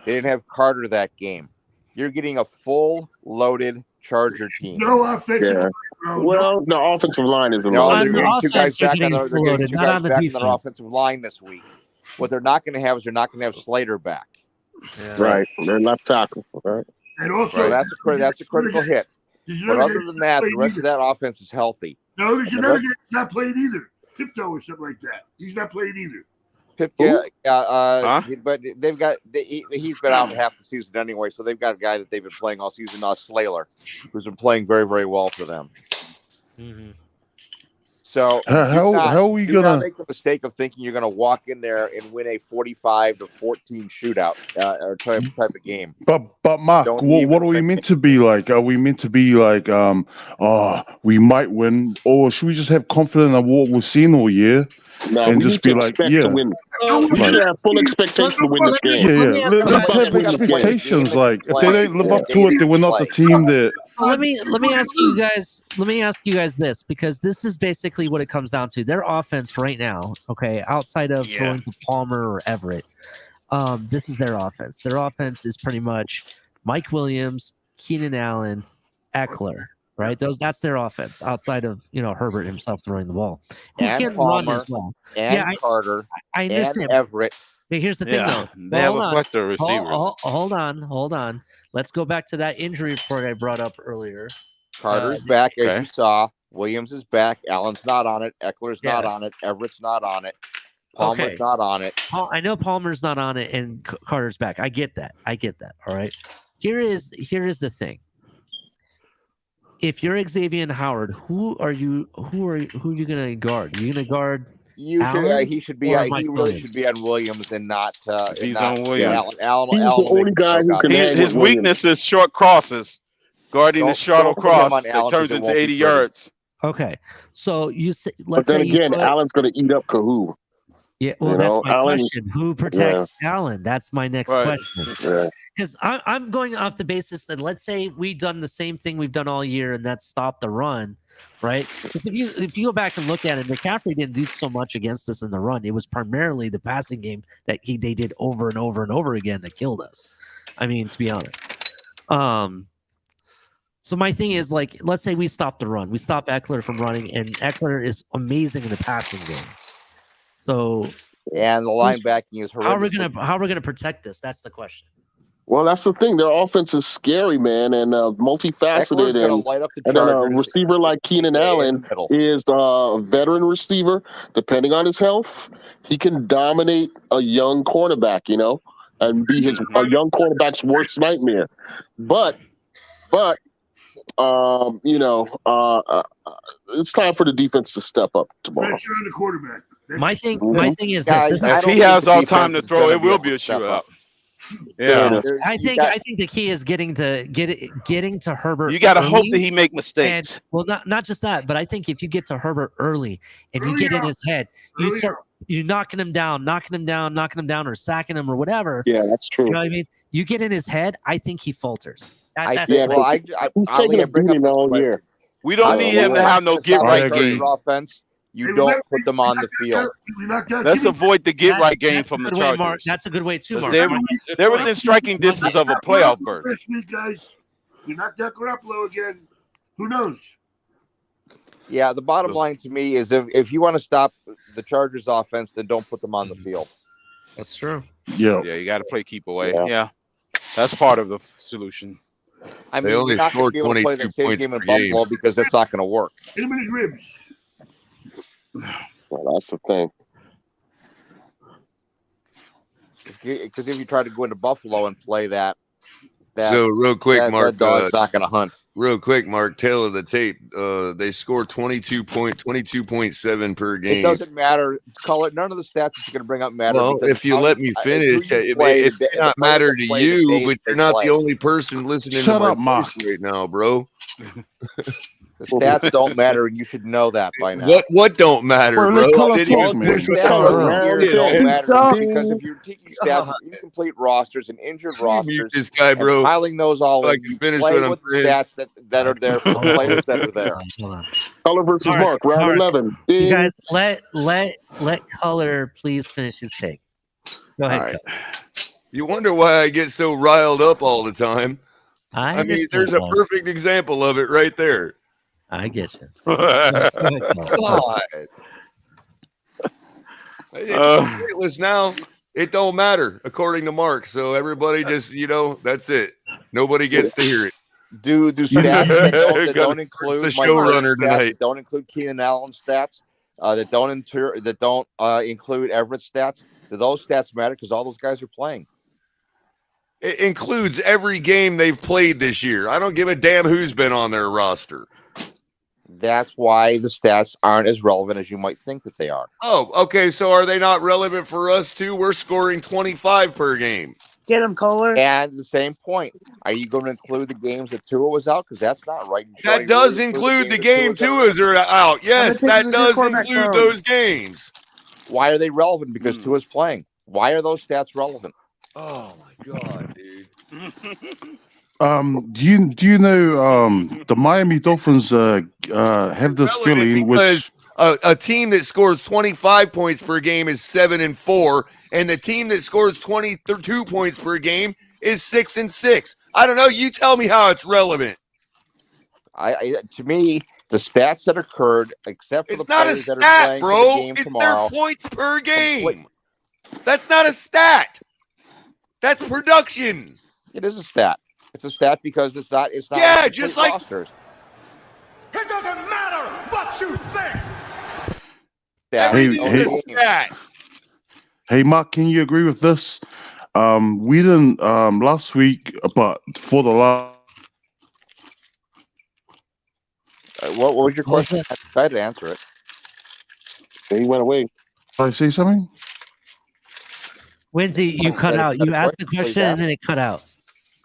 They didn't have Carter that game. You're getting a full loaded Charger team. No offensive. Well, the offensive line isn't. No, they're getting two guys back on their offensive line this week. What they're not going to have is they're not going to have Slater back. Yeah. Right, they're left tackle. Right, and also that's a critical hit. But other than that, the rest of that offense is healthy. No, there's another guy who's not playing either. Pipto or something like that. He's not playing either. But they've got he's been out half the season anyway, so they've got a guy that they've been playing all season, Slater, who's been playing very, very well for them. Mm-hmm. So how are we gonna gonna make the mistake of thinking you're gonna walk in there and win a 45-14 shootout or type of game? But Mark, what are we meant to be like? Are we meant to be like we might win, or should we just have confidence in what we've seen all year? No, and we just need be to like, expect to win. We should have full expectation to win this game. Yeah. Let's have expectations. Like, if they don't live up to it, then we're not the team that. Let me ask you guys. Let me ask you guys this, because this is basically what it comes down to. Their offense right now, okay, outside of going to Palmer or Everett, this is their offense. Their offense is pretty much Mike Williams, Keenan Allen, Eckler. right? That's their offense outside of Herbert himself throwing the ball. Who and can run Palmer as well? and Carter I understand. and Everett. But here's the thing, though. They have a plethora of receivers. Hold on. Let's go back to that injury report I brought up earlier. Carter's back, as you saw. Williams is back. Allen's not on it. Eckler's not on it. Everett's not on it. Palmer's not on it. I know Palmer's not on it, and Carter's back. I get that. All right. Here is the thing. If you're Xavier Howard, who are you going to guard? Are you going to guard? He should be. He really should be on Williams and not. He's on Williams. Allen He's the only guy who can hang His with weakness is short crosses. Guarding the shuttle cross that turns into 80 yards. Okay, so you say. But then again, Allen's going to eat up Kahoo. Yeah, well, that's my question. Who protects Allen? That's my next question. Because I'm going off the basis that, let's say we've done the same thing we've done all year, and that's stop the run, right? Because if you go back and look at it, McCaffrey didn't do so much against us in the run. It was primarily the passing game that they did over and over and over again that killed us. I mean, to be honest. So my thing is, like, let's say we stop the run. We stop Eckler from running, and Eckler is amazing in the passing game. So, and the linebacking is horrendous. How are we gonna protect this? That's the question. Well, that's the thing. Their offense is scary, man, and multifaceted. And then a receiver like Keenan Allen is a veteran receiver. Depending on his health, he can dominate a young cornerback, and be a young cornerback's worst nightmare. But it's time for the defense to step up tomorrow. Pressure on the quarterback. My thing is this. If he has all time to throw, it will be a shootout. Yeah, I think the key is getting to Herbert. You got to hope that he make mistakes. And, not just that, but I think if you get to Herbert early and you get in his head, you're knocking him down, or sacking him or whatever. Yeah, that's true. You know what I mean? You get in his head, I think he falters. He's taking a beating all year. We don't need him to have no get right game. Offense. You don't put them on the field. Let's avoid the get right game from the Chargers. That's a good way too, Mark. They're within striking distance of a playoff berth. This week, guys, we knocked out Garoppolo again. Who knows? Yeah, the bottom line to me is if you want to stop the Chargers offense, then don't put them on the field. That's true. Yeah, you got to play keep away. Yeah, that's part of the solution. I mean, you're not going to be able to play the same game in Buffalo because it's not going to work. Hit him in his ribs. Well, that's the thing. Because if you try to go into Buffalo and play that so real quick, Mark, dog's not going to hunt. Real quick, Mark, tail of the tape. They score 22.7 per game. It doesn't matter. Call it. None of the stats that you're going to bring up matter. Well, if you let me finish, it may not matter to you, but you're not the only person listening to my voice right now, bro. The stats don't matter, and you should know that by now. What don't matter, bro? Stats don't matter because if you're taking stats of incomplete rosters and injured rosters, this guy, bro, piling those all in, you play with stats that are there for the players that are there. Culler versus Mark, round 11. You guys, let Culler please finish his take. Go ahead, Culler. You wonder why I get so riled up all the time. I mean, there's a perfect example of it right there. I get you. God. It's pointless now. It don't matter, according to Mark. So everybody just, that's it. Nobody gets to hear it. Do stats that don't include the showrunner tonight. Don't include Keenan Allen stats. That don't include Everett stats. Do those stats matter? Because all those guys are playing. It includes every game they've played this year. I don't give a damn who's been on their roster. That's why the stats aren't as relevant as you might think that they are. Oh, okay. So are they not relevant for us too? We're scoring 25 per game. Get him, Culler. And the same point. Are you going to include the games that Tua was out? Because that's not right. That does include the game Tua's are out. Yes, that does include those games. Why are they relevant? Because Tua's playing. Why are those stats relevant? Oh my God, dude. Do you know the Miami Dolphins have this feeling which a team that scores 25 points per game is 7-4, and the team that scores 22 points per game is 6-6. I don't know. You tell me how it's relevant. To me, the stats that occurred, except for It's the not a players that are stat, playing for bro. the game It's tomorrow, their points per game. That's not a stat. That's production. it is a stat. It's a stat because it's not. It's not. Yeah, like just complete like rosters. It doesn't matter what you think. everything's a stat. Hey, Mark, can you agree with this? We didn't last week, but for the last. What was your question? I tried to answer it. He went away. Did I say something? Winsy, you cut out. You asked the question and then it cut out.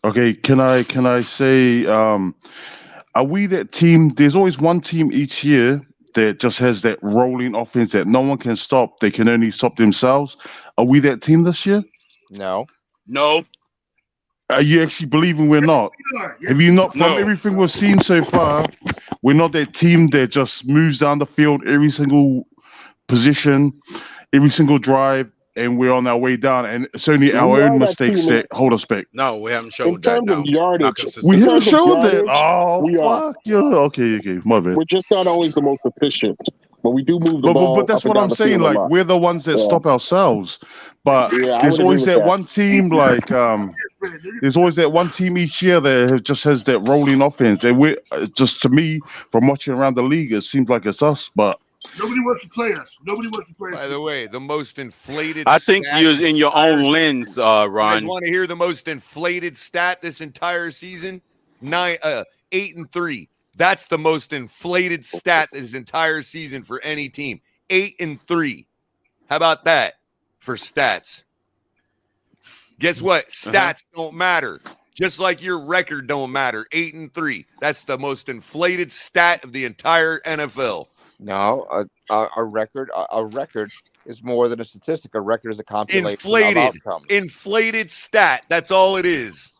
Okay, can I say, are we that team? There's always one team each year that just has that rolling offense that no one can stop. They can only stop themselves. Are we that team this year? No. No. Are you actually believing we're not? Have you not, from everything we've seen so far, we're not that team that just moves down the field every single position, every single drive, and we're on our way down, and it's only our own mistakes that hold us back. No, we haven't showed In that terms now. of yardage, Not We consistently. haven't showed that. yardage, Oh, we are. fuck. Yeah, okay, my bad. We're just not always the most efficient, but we do move the ball. But that's up and what down I'm the saying. field a Like, lot. we're the ones that stop ourselves. But Yeah, I there's would agree always with that that. one team, like, there's always that one team each year that just has that rolling offense. And we're just, to me, from watching around the league, it seems like it's us. But Nobody wants to play us. Nobody wants to play us. By the way, the most inflated I think stat you're this in your entire own lens, season. You guys Ron. want to hear the most inflated stat this entire season? 8-3. That's the most inflated stat this entire season for any team. 8-3. How about that for stats? Guess what? Stats don't matter. Just like your record don't matter. 8-3. That's the most inflated stat of the entire NFL. No, a record is more than a statistic. A record is a compilation Inflated. of outcomes. Inflated stat. That's all it is.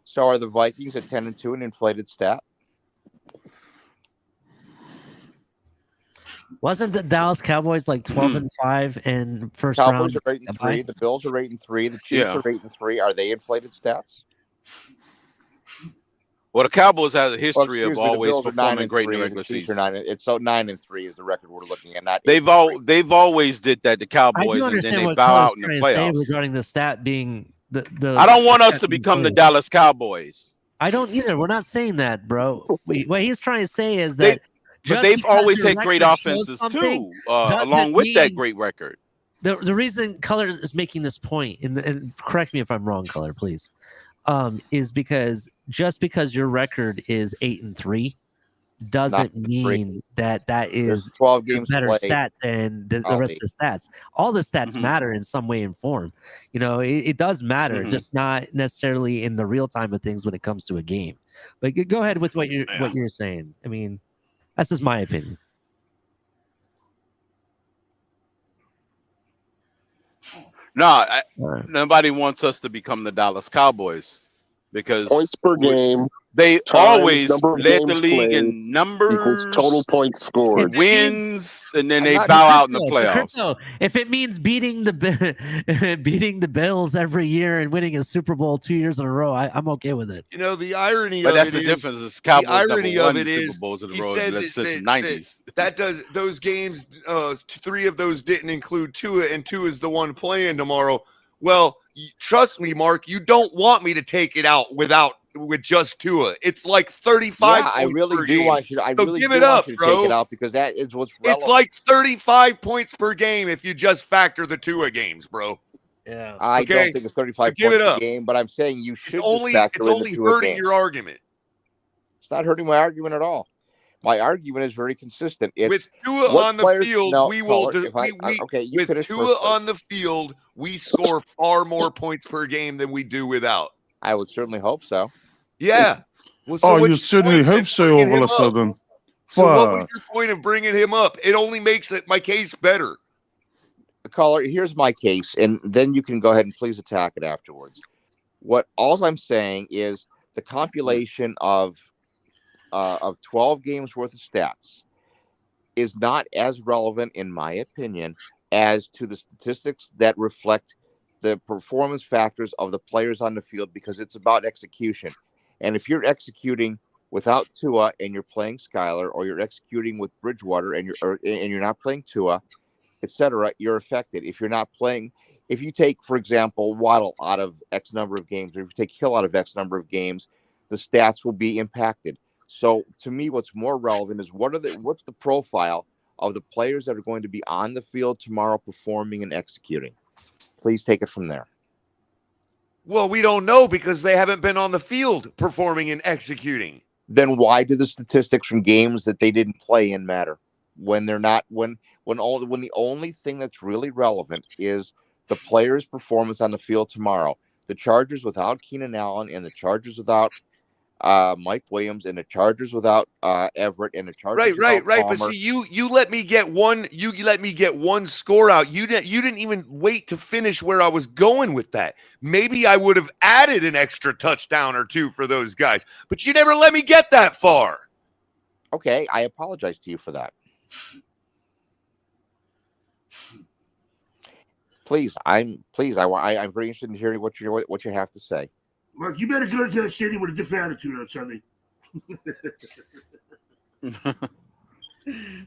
So are the Vikings at 10-2 an inflated stat? Wasn't the Dallas Cowboys like 12-5 and first Cowboys round? are 8-3. The Bills are 8-3. The Chiefs are 8-3. Are they inflated stats? Well, the Cowboys have a history Well, of the always Bills are performing great in the 9-3. regular The Chiefs season. are 9. It's so 9-3 is the record we're looking at. Not They've always did that. The I Cowboys, do and then understand they what bow Culler's out in the trying to say playoffs. regarding the stat being the. I don't want the us stat to being become the inflated. Dallas Cowboys. I don't either. We're not saying that, bro. What he's trying to say is that. But just they've because always your had great record shows offenses something too, doesn't along with that mean- great record. The reason Culler is making this point, and correct me if I'm wrong, Culler, please, is because just because your record is 8-3 doesn't mean that is 12 games a better played. stat than the rest of the stats. All the stats matter in some way and form. You know, it does matter, just not necessarily in the real time of things when it comes to a game. But go ahead with what you're saying. I mean, that's just my opinion. No, nobody wants us to become the Dallas Cowboys because Points per game. They times always number of led the games league played in numbers, equals total points scored. wins, and then they But bow out in the Crypto, playoffs. Crypto, if it means beating the Bills every year and winning a Super Bowl 2 years in a row, I'm okay with it. You know, the irony But of that's it the is difference. Is Cowboys the irony never of won it Super is Bowls in a he row said since the that 90s. that does those games. 3 of those didn't include Tua, and Tua is the one playing tomorrow. Well, trust me, Mark, you don't want me to take it out with just Tua. It's like 35 Yeah, I points really per do game. want you. I So really give do it up, want you to bro. take it out because that is what's relevant. It's like 35 points per game if you just factor the Tua games, bro. Yeah. I Okay? don't think it's 35 So give points it a up. game, but I'm saying you should It's only just factor in the Tua hurting games. your argument. It's not hurting my argument at all. My argument is very consistent. It's With Tua what on the players- field, no, we will. Caller, if I- okay, you with finish Tua first, please. on the field, we score far more points per game than we do without. I would certainly hope so. Yeah. Well, Oh, what's you your certainly point hope in so bringing all him of a up? sudden. So what was Fuck. your point of bringing him up? It only makes my case better. Caller, here's my case, and then you can go ahead and please attack it afterwards. All I'm saying is the compilation of 12 games worth of stats is not as relevant, in my opinion, as to the statistics that reflect the performance factors of the players on the field because it's about execution. And if you're executing without Tua and you're playing Skyler, or you're executing with Bridgewater and you're not playing Tua, etc., you're affected. If you're not playing, if you take, for example, Waddle out of X number of games, or if you take Hill out of X number of games, the stats will be impacted. So to me, what's more relevant is what's the profile of the players that are going to be on the field tomorrow performing and executing. Please take it from there. Well, we don't know because they haven't been on the field performing and executing. Then why do the statistics from games that they didn't play in matter when they're not when the only thing that's really relevant is the player's performance on the field tomorrow? The Chargers without Keenan Allen, and the Chargers without Mike Williams, and the Chargers without Everett, and the Chargers Right. Palmer. But see, you let me get one. You let me get one score out. You didn't even wait to finish where I was going with that. Maybe I would have added an extra touchdown or two for those guys, but you never let me get that far. Okay, I apologize to you for that. Please, I'm very interested in hearing what you have to say. Mark, you better go to that stadium with a different attitude on Sunday.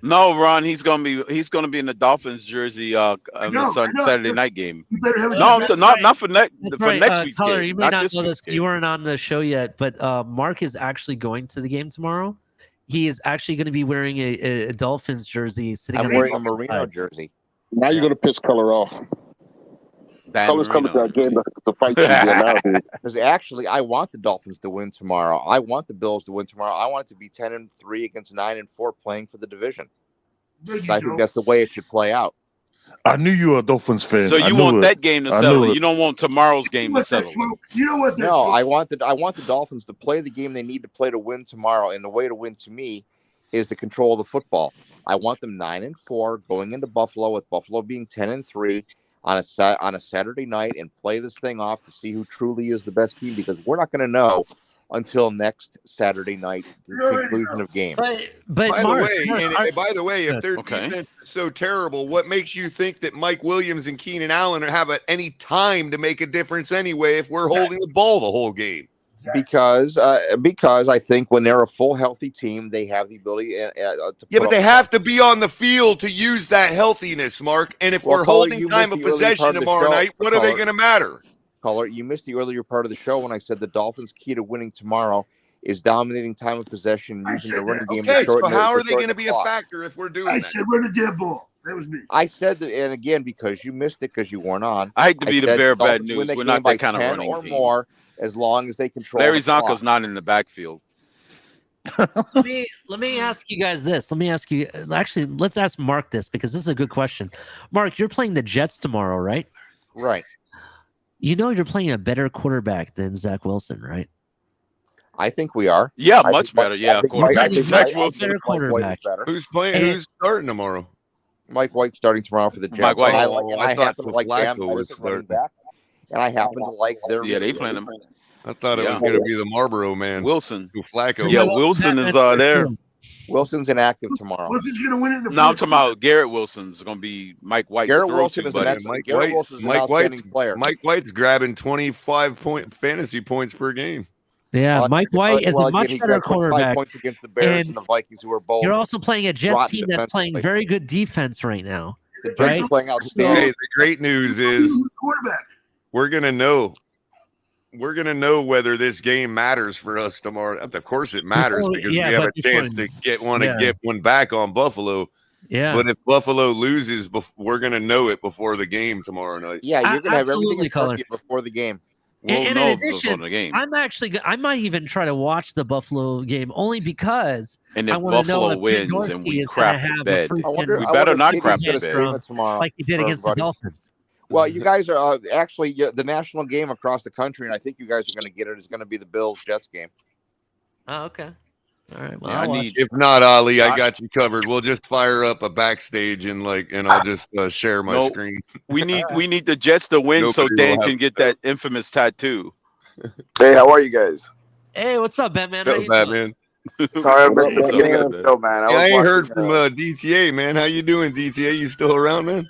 No, Ron, he's gonna be in the Dolphins jersey on the Saturday night game. You better have not for next week's Tyler, game. you may not know this. You weren't on the show yet, but Mark is actually going to the game tomorrow. He is actually going to be wearing a Dolphins jersey. I'm wearing a Marino jersey. Now you're going to piss Culler off. Color's coming to that game to fight you again now, dude. Because actually, I want the Dolphins to win tomorrow. I want the Bills to win tomorrow. I want it to be 10-3 against 9-4 playing for the division. I think that's the way it should play out. I knew you were a Dolphins fan. So you want that game to settle. You don't want tomorrow's game to settle. You know what? No, I want the Dolphins to play the game they need to play to win tomorrow, and the way to win to me is to control the football. I want them 9-4 going into Buffalo, with Buffalo being 10-3 on a Saturday night, and play this thing off to see who truly is the best team, because we're not going to know until next Saturday night, the conclusion of game. But by the way, if their defense is so terrible, what makes you think that Mike Williams and Keenan Allen have any time to make a difference anyway if we're holding the ball the whole game? Because I think when they're a full healthy team, they have the ability to but they have to be on the field to use that healthiness, Mark. And if we're holding time of possession tomorrow night, what are they going to matter? Caller, you missed the earlier part of the show when I said the Dolphins' key to winning tomorrow is dominating time of possession, using the running game. Okay, so how are they going to be a factor if we're doing that? I said run the damn ball. That was me. I said that, and again, because you missed it because you weren't on. I hate to be the bearer of bad news. We're not that kind of running or team. More, as long as they control. Larry Zonko's not in the backfield. Let me ask you guys this. Let me ask you. Actually, let's ask Mark this, because this is a good question. Mark, you're playing the Jets tomorrow, right? Right. You know you're playing a better quarterback than Zach Wilson, right? I think we are. Yeah, much better. Yeah, Zach Wilson, better quarterback. Who's playing? Who's starting tomorrow? Mike White starting tomorrow for the Jets. Mike White. I happen to like them as running back, and I happen to like their. Yeah, they playing him. I thought it was going to be the Marlboro man, Wilson. Flacco. Yeah, Wilson is there. Wilson's inactive tomorrow. Wilson's going to win it in the No, I'm talking about Garrett Wilson's going to be Mike White's Garrett Wilson is an outstanding player. Mike White's grabbing 25 fantasy points per game. Yeah, Mike White is a much better quarterback. Points against the Bears and the Vikings, who are both. You're also playing a Jets team that's playing very good defense right now. The Jets are playing outstanding. Okay, the great news is we're going to know. We're going to know whether this game matters for us tomorrow. Of course it matters, because we have a chance to get one back on Buffalo. Yeah. But if Buffalo loses, we're going to know it before the game tomorrow night. Yeah, you're going to have everything in front of you before the game. And in addition, I might even try to watch the Buffalo game only because and if I want to know Buffalo if wins and we is going to crap have bed, a we better not crap the bed tomorrow, like he did against the Dolphins. Well, you guys are actually the national game across the country, and I think you guys are going to get it. Is going to be the Bills-Jets game. Oh, okay. All right. Well, if not, Ali, I got you covered. We'll just fire up a backstage and I'll just share my screen. We need the Jets to win so Dan can get that infamous tattoo. Hey, how are you guys? Hey, what's up, Batman? What's up, Batman? Sorry, I missed the beginning of the show, man. I ain't heard from DTA, man. How you doing, DTA? You still around, man?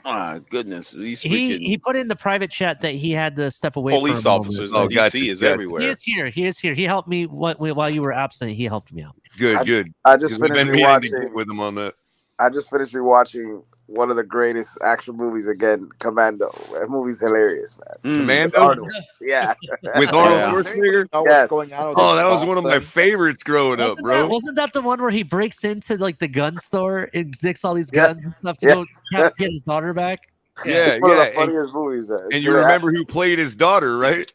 My goodness, these He put in the private chat that he had to step away. police for a officers moment. in DC is everywhere. He is here. He is here. He helped me while you were absent. He helped me out. Good. I just 'Cause we've finished been meaning to rewatching get with him on that. I just finished rewatching one of the greatest action movies again, Commando. That movie's hilarious, man. Commando? With Arnold. Yeah. With Arnold Schwarzenegger? Yes. Oh, that was one of my favorites growing up, bro. Wasn't that the one where he breaks into like the gun store and nicks all these guns and stuff to go get his daughter back? Yeah, It's one of the yeah. funniest movies. And you remember who played his daughter, right?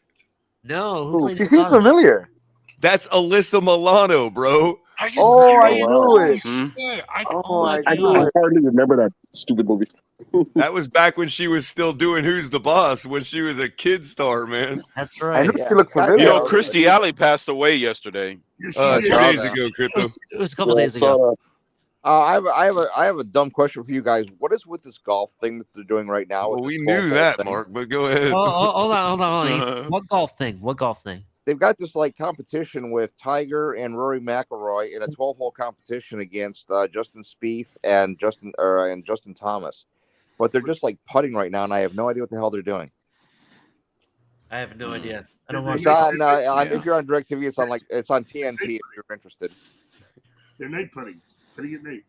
No, who played his daughter? Familiar. That's Alyssa Milano, bro. Are you Oh, I serious? knew it. I hardly remember that stupid movie. That was back when she was still doing Who's the Boss, when she was a kid star, man. That's I right. knew she looked familiar. You know, Christy Alley passed away yesterday. 2 days ago, Crypto. It was a couple days ago. I have a dumb question for you guys. What is with this golf thing that they're doing right now? Well, with we this knew 12-hole that, thing? Mark, but go ahead. Hold on. What golf thing? What golf thing? They've got this like competition with Tiger and Rory McIlroy in a 12-hole competition against Justin Spieth and Justin Thomas, but they're just like putting right now, and I have no idea what the hell they're doing. I have no idea. I don't watch It's on, if you're on DirecTV, it's on TNT if you're interested. They're night putting at night.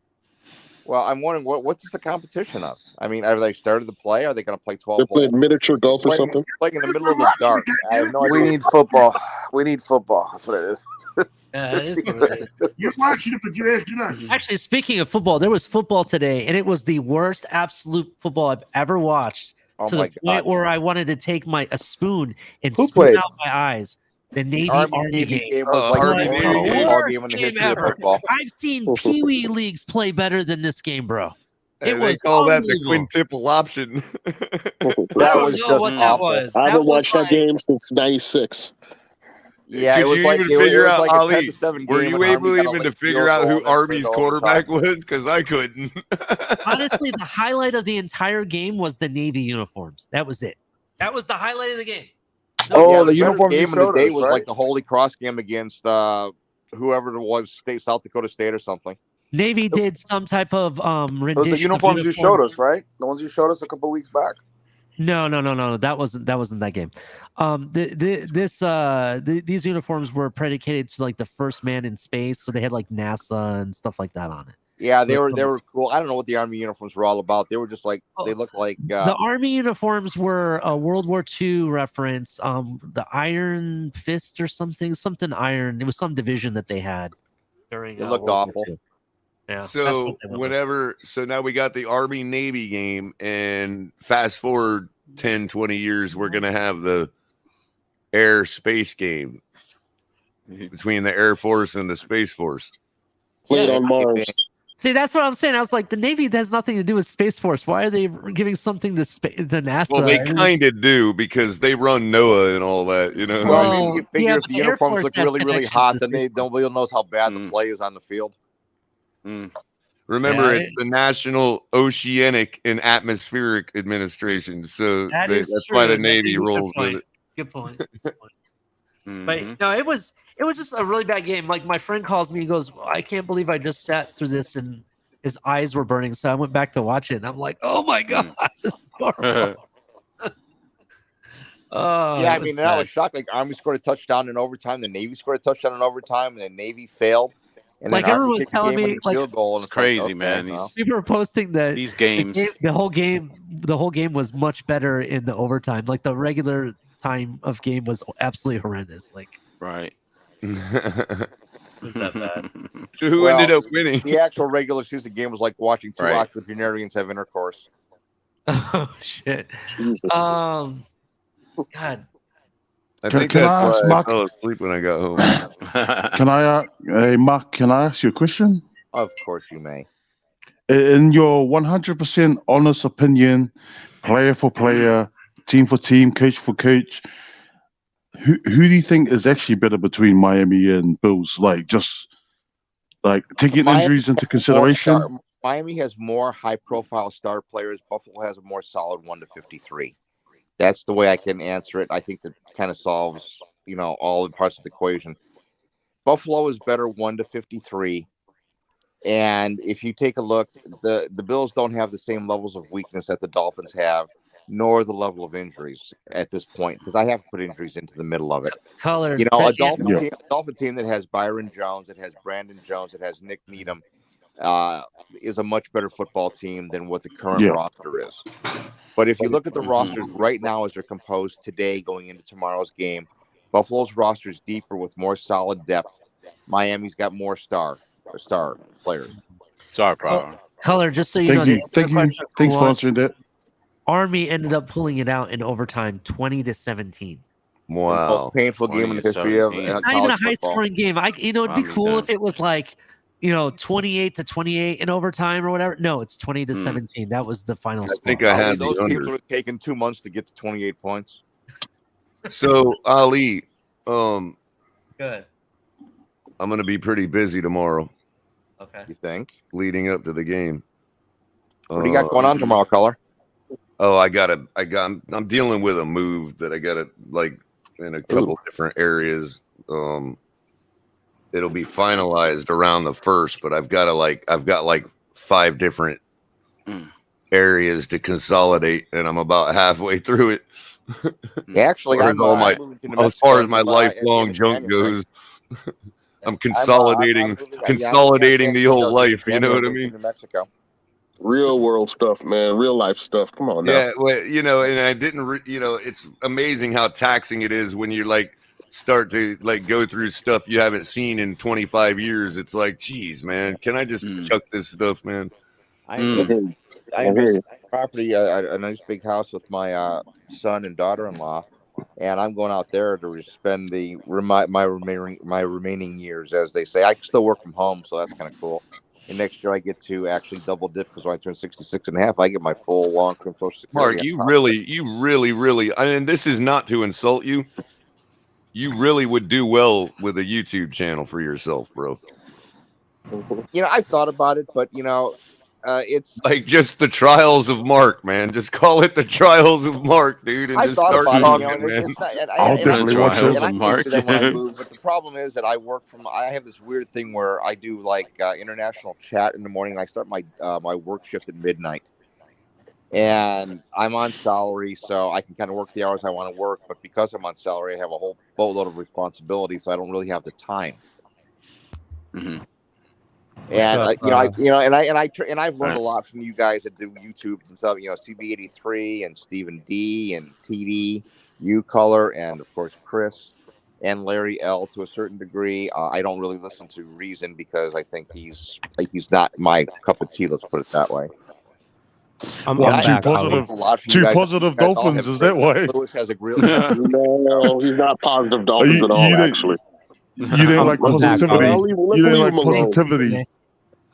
Well, I'm wondering what's the competition of? I mean, have they started to play? Are they going to play 12 They're playing miniature golf or something. Like in the middle of the dark. I have no idea. We need football. We need football. That's what it is. Yeah, it is what it is. You're watching it, but you're asking us. Actually, speaking of football, there was football today, and it was the worst absolute football I've ever watched. Oh To my the point God. where I wanted to take a spoon and Who spoon played? out my eyes. The Navy Army game. was like Army the Navy worst game. football Worst game in the game history of ever. football. I've seen Pee Wee leagues play better than this game, bro. It And they was call that the unbelievable. quintuple option. That was know just what that awful. was. I That haven't was watched that like- game since '96. Yeah, Could it was you like even it was figure out, like a 10 Ali? to 7 Were game, you and able Army got a even to late figure field out goal who and it went Army's to quarterback overtime. was? Because I couldn't. Honestly, the highlight of the entire game was the Navy uniforms. That was it. That was the highlight of the game. Oh, the best uniforms you game of the showed day us, was right? like the Holy Cross game against whoever it was, South Dakota State or something. Navy did some type of It was rendition. the of uniforms you uniform. showed us, right? The ones you showed us a couple weeks back. No. That wasn't that game. These uniforms were predicated to like the first man in space, so they had like NASA and stuff like that on it. Yeah, they There's were cool. I don't know what the Army uniforms were all about. They were just like they looked like The Army uniforms were a World War II reference. The Iron Fist or something iron. It was some division that they had during. It looked World awful. War II. Yeah. So now we got the Army Navy game, and fast forward 10, 20 years, we're gonna have the air space game between the Air Force and the Space Force. Played on Mars. See, that's what I'm saying. I was like, the Navy has nothing to do with Space Force. Why are they giving something to NASA? Well, they kind of do because they run NOAA and all that, you know. Well, I mean, you figure yeah, if but the the Air uniforms Force look has really, really connections hot, to then Space nobody knows how bad the play is on the field. Remember, Yeah, it's the National Oceanic and Atmospheric Administration, so That is that's why true. the Navy Good rolls with point. it. Good point. But no, it was just a really bad game. Like my friend calls me, he goes, "I can't believe I just sat through this," and his eyes were burning. So I went back to watch it, and I'm like, "Oh my god, this is horrible." Yeah, I mean, I was shocked. Like Army scored a touchdown in overtime, the Navy scored a touchdown in overtime, and the Navy failed. And Like then everyone Army was kicked the telling me, game-winning like field goal, and It's like, crazy, okay, man. well. people were posting that These games. the whole game was much better in the overtime. Like the regular time of game was absolutely horrendous. Like Right. it was that bad. So who ended up winning? The actual regular season game was like watching two Right. octogenarians have intercourse. Oh shit. Jesus. God. I Can- think can I that's ask why I Mark- fell asleep when I got home. Can I, hey Mark? Can I ask you a question? Of course, you may. In your 100% honest opinion, player for player, team for team, coach for coach, who do you think is actually better between Miami and Bills? Like just like taking Miami injuries into has more consideration. Miami has more high-profile star players. Buffalo has a more solid 1-53. That's the way I can answer it. I think that kind of solves, all the parts of the equation. Buffalo is better 1-53, And if you take a look, the Bills don't have the same levels of weakness that the Dolphins have, nor the level of injuries at this point, because I have to put injuries into the middle of it. Color, You know, a Dolphin team that has Byron Jones, that has Brandon Jones, that has Nick Needham, is a much better football team than what the current roster is. But if you look at the rosters right now as they're composed today going into tomorrow's game, Buffalo's roster is deeper with more solid depth. Miami's got more star players. Star power. Color, just so you know, Thanks for answering that. Army ended up pulling it out in overtime, 20-17. Oh, The most painful game in the history of Not even a high-scoring game. It'd be cool if it was like, 28-28 in overtime or whatever. No, it's 20-17. That was the final score. I think I had those the teams under. would have taken 2 months to get to 28 points. So Ali, Good. I'm gonna be pretty busy tomorrow. Okay. You think? Leading up to the game. What do you got going on tomorrow, Culler? Oh, I'm dealing with a move that I gotta like in a couple different areas. It'll be finalized around the 1st, but I've got like 5 different areas to consolidate, and I'm about halfway through it. Actually, as far as my lifelong junk goes, I'm consolidating the old life. You know what I mean? Mexico. Real world stuff, man. Real life stuff. Come on now. Yeah, well, and I didn't, it's amazing how taxing it is when you like start to like go through stuff you haven't seen in 25 years. It's like, geez, man, can I just chuck this stuff, man? I invested in property, a nice big house with my son and daughter-in-law, and I'm going out there to spend my remaining years, as they say. I can still work from home, so that's kind of cool. And next year I get to actually double dip because when I turn 66 and a half, I get my full long-term Social Security. Mark, you really, I mean, this is not to insult you. You really would do well with a YouTube channel for yourself, bro. I've thought about it, but it's like just the trials of Mark, man. Just call it the trials of Mark, dude, and just start talking, man. I'll definitely watch those. But the problem is that I have this weird thing where I do like international chat in the morning, and I start my work shift at midnight. And I'm on salary, so I can kind of work the hours I want to work. But because I'm on salary, I have a whole boatload of responsibility, so I don't really have the time. Mm-hmm. And I've learned a lot from you guys that do YouTube themselves. CB83 and Stephen D and TD, you Culler, and of course Chris and Larry L. To a certain degree, I don't really listen to Reason because I think he's not my cup of tea. Let's put it that way. Too positive Dolphins, is that why? Lewis has a grill. No, he's not positive Dolphins at all, actually. You didn't like positivity. You didn't like positivity.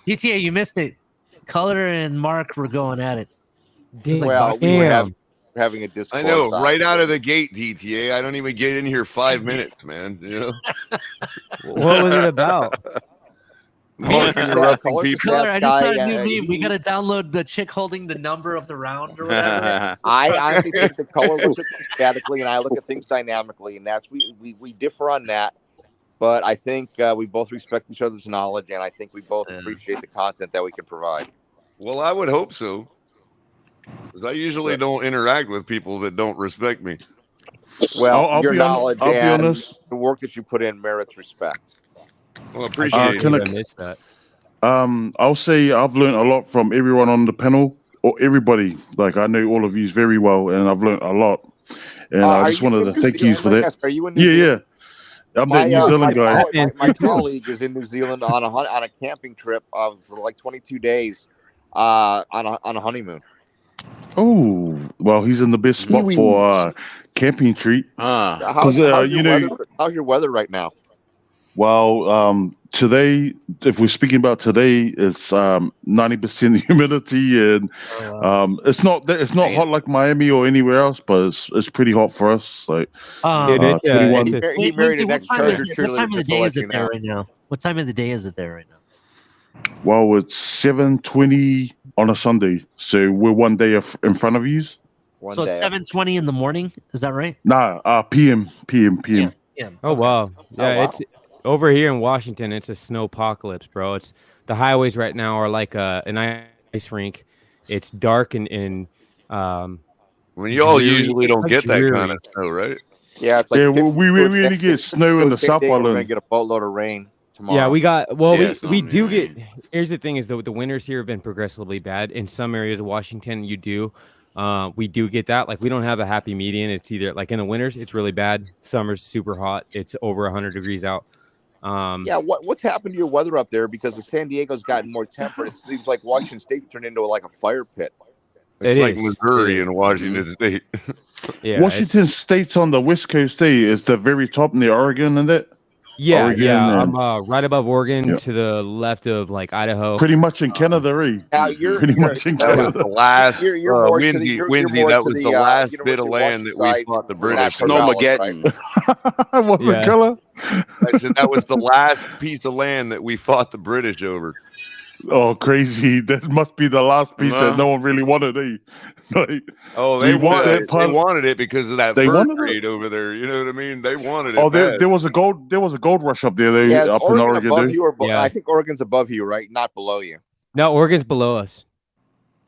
DTA, you missed it. Culler and Mark were going at it. We were having a discourse. I know, right out of the gate, DTA. I don't even get in here 5 minutes, man. What was it about? Mark interrupting people. Culler, I just saw a new meme. We got to download the chick holding the number of the round or whatever. I honestly think the Culler looks at things statically, and I look at things dynamically, and that's we differ on that. But I think we both respect each other's knowledge, and I think we both appreciate the content that we can provide. Well, I would hope so, because I usually don't interact with people that don't respect me. Well, your knowledge and the work that you put in merits respect. Well, appreciate it. I'll say I've learned a lot from everyone on the panel, or everybody. Like, I know all of you very well, and I've learned a lot. And I just wanted to thank you for that. Are you in New Zealand? I'm that New Zealand guy. My colleague is in New Zealand on a camping trip for like 22 days on a honeymoon. Oh, well, he's in the best spot for camping treat. How's your weather right now? Well, today, if we're speaking about today, it's 90% humidity, and it's not hot like Miami or anywhere else, but it's pretty hot for us. Like 21. He married an ex-Charger cheerleader. What time of the day is it there right now? What time of the day is it there right now? Well, it's 7:20 on a Sunday, so we're one day in front of you. So it's 7:20 in the morning. Is that right? Nah, PM. Yeah. Oh wow, yeah, Over here in Washington, it's a snowpocalypse, bro. It's the highways right now are like an ice rink. It's dark and when y'all dreary. usually It's don't like get that kind dreary. of snow, right? Yeah, it's like Yeah, 50 we really get snow in the South We're going to Island. get a boatload of rain tomorrow. Yeah, we got we some do get. rain. Here's the thing: is the winters here have been progressively bad. In some areas of Washington, we do get that. Like we don't have a happy median. It's either like in the winters, it's really bad. Summer's super hot. It's over 100 degrees out. Yeah, what's happened to your weather up there? Because the San Diego's gotten more temperate. It seems like Washington State turned into like a fire pit. It's It like is. Missouri It and is. Washington State. Yeah, Washington State's on the West Coast. Is the very top near Oregon and that. Yeah, Oregon yeah. and- I'm right above Oregon Yeah. to the left of like Idaho. Pretty much in Canada, Now you're pretty much in That was Canada. the last You're more to the- Windsy. you're Windsy, more that to was the, the last bit University of of land that Washington we fought the side, British. Matt Snowmageddon. What's Yeah. the color? I said that was the last piece of land that we fought the British over. Oh, crazy! That must be the last piece that no one really wanted. Like, Oh, do they you want wanted that it. part? They wanted it because of that They fur wanted it? trade over there. You know what I mean? They wanted it. Oh, bad. there was a gold rush up there. Yeah, is Up in Oregon Oregon, above dude. you or Yeah. I think Oregon's above you, right? Not below you. No, Oregon's below us.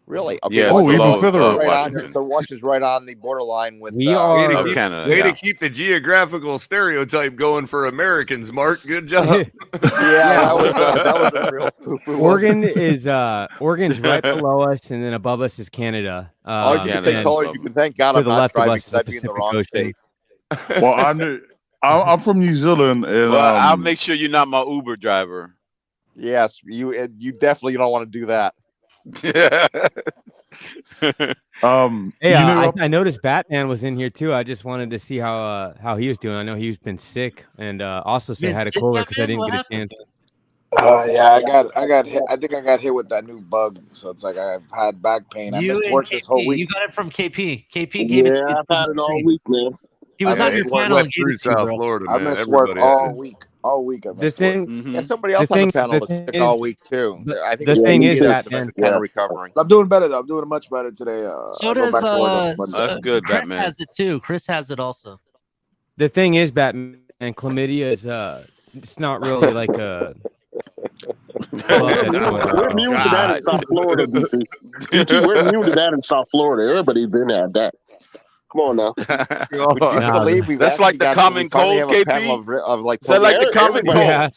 Really? Okay. Yeah, Oh, it's even below further up. Right on Washington. here. So Washington's right on the borderline with. We Way are. to Of keep, Canada, way yeah. to keep the geographical stereotype going for Americans, Mark. Good job. That was a real poo-poo. Oregon is Oregon's right below us, and then above us is Canada. All you can say, and Color, you can thank God to I'm the not left of driving us is because the I'd be in the Pacific wrong Ocean. state. Well, I'm from New Zealand, and Well, I'll make sure you're not my Uber driver. Yes, you definitely don't want to do that. Hey, you know, I noticed Batman was in here too. I just wanted to see how he was doing. I know he's been sick, and also say hi to Culler because I didn't get a chance. Yeah, I got hit. I think I got hit with that new bug, so it's like I've had back pain. I You missed and work this whole KP, week. you got it from KP. KP gave it to you. Yeah, I've had it all week, man. He was I on your missed work. panel and Went gave through it to you, South bro. Florida, I man. missed Everybody work had all it. week. All week I The missed thing, work. Mm-hmm. Yeah, somebody else The on the thing's- panel the was thing sick all is- week too. I think the thing is, that Batman. kind of recovering. I'm doing better though. I'm doing much better today. So I go does back to work on Monday. That's good, Chris Batman. has it too. Chris has it also. The thing is, Batman, and chlamydia is it's not really like a. We're immune to that in South Florida, DT. DT, we're immune to that in South Florida. Everybody's been at that. Come on now. Would you believe we've That's like actually the got- common we finally cold, have a KP? panel of like Is that like the common Everybody- cold?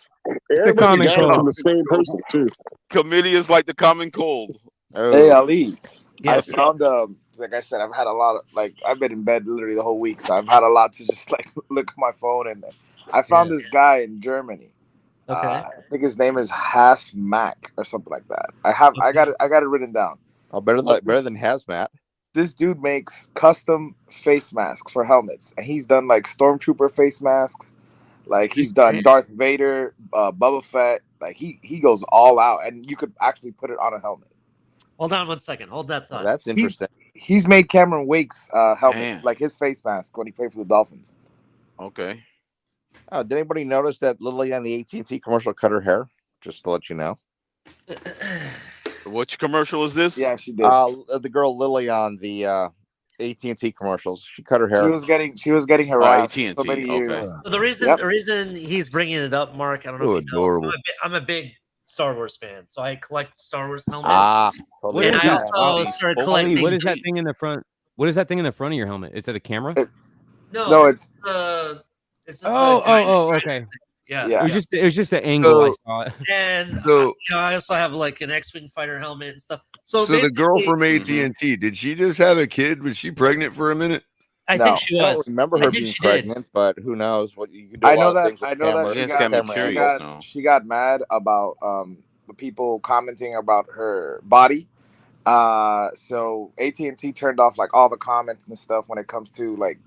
Yeah, Everybody common got it cold. from the same person too. Chlamydia is like the common cold. Hey Ali, I Yes. found like I said, I've had a lot of I've been in bed literally the whole week, so I've had a lot to just like look at my phone, and I found this guy in Germany. Okay. I think his name is Haas Mack or something like that. I got it written down. Oh, better than Hazmat. This dude makes custom face masks for helmets, and he's done like stormtrooper face masks, like he's done Darth Vader, Boba Fett. Like he goes all out, and you could actually put it on a helmet. Hold on 1 second. Hold that thought. That's interesting. He's made Cameron Wake's helmets, Damn. like his face mask when he played for the Dolphins. Okay. Oh, did anybody notice that little lady on the AT&T commercial cut her hair? Just to let you know. Which commercial is this? Yeah, she did. The girl Lily on the AT&T commercials. She cut her hair. She was getting harassed for so AT&T, many years. okay. So the reason he's bringing it up, Mark, I don't know if you know, Adorable. I'm a big Star Wars fan, so I collect Star Wars helmets. Totally. And What I is that? also started collecting. What is that thing in the front? What is that thing in the front of your helmet? Is that a camera? No, it's just okay. Yeah. It was just the angle I So- saw it. And So- I also have like an X-wing fighter helmet and stuff. So, So the girl from basically- AT&T, did she just have a kid? Was she pregnant for a minute? I think she I was. don't remember I her think being she did. pregnant, but who knows? What you can do. I know that She she got mad about the people commenting about her body. So AT&T turned off like all the comments and stuff when it comes to like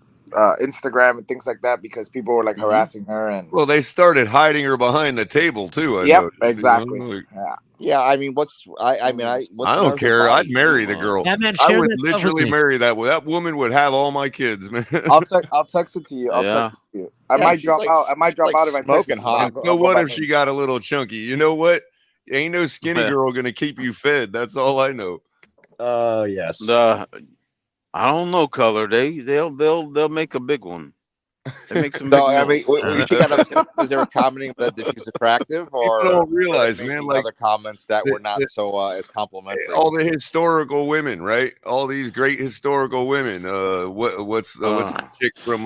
Instagram and things like that because people were like harassing her and Well, they started hiding her behind the table too. I Yep, noticed, you know, exactly. like- Yeah, I mean, what's I don't care. I'd marry the girl. Yeah, man, I share would that stuff with literally me. marry that. That woman would have all my kids, man. I'll text it to you. I'll Yeah. text it to you. I might drop out. I might drop out if I text it. And so what if she got a little chunky? You know what? Ain't no skinny girl gonna keep you fed. That's all I know. Yes. I don't know, Color. They'll make a big one. They make some big So I mean, noise. when she got upset because they were commenting that she's attractive, or People don't were they realize, man, making like other comments that were not the, so as complimentary. all the historical women, right? All these great historical women. What's the chick from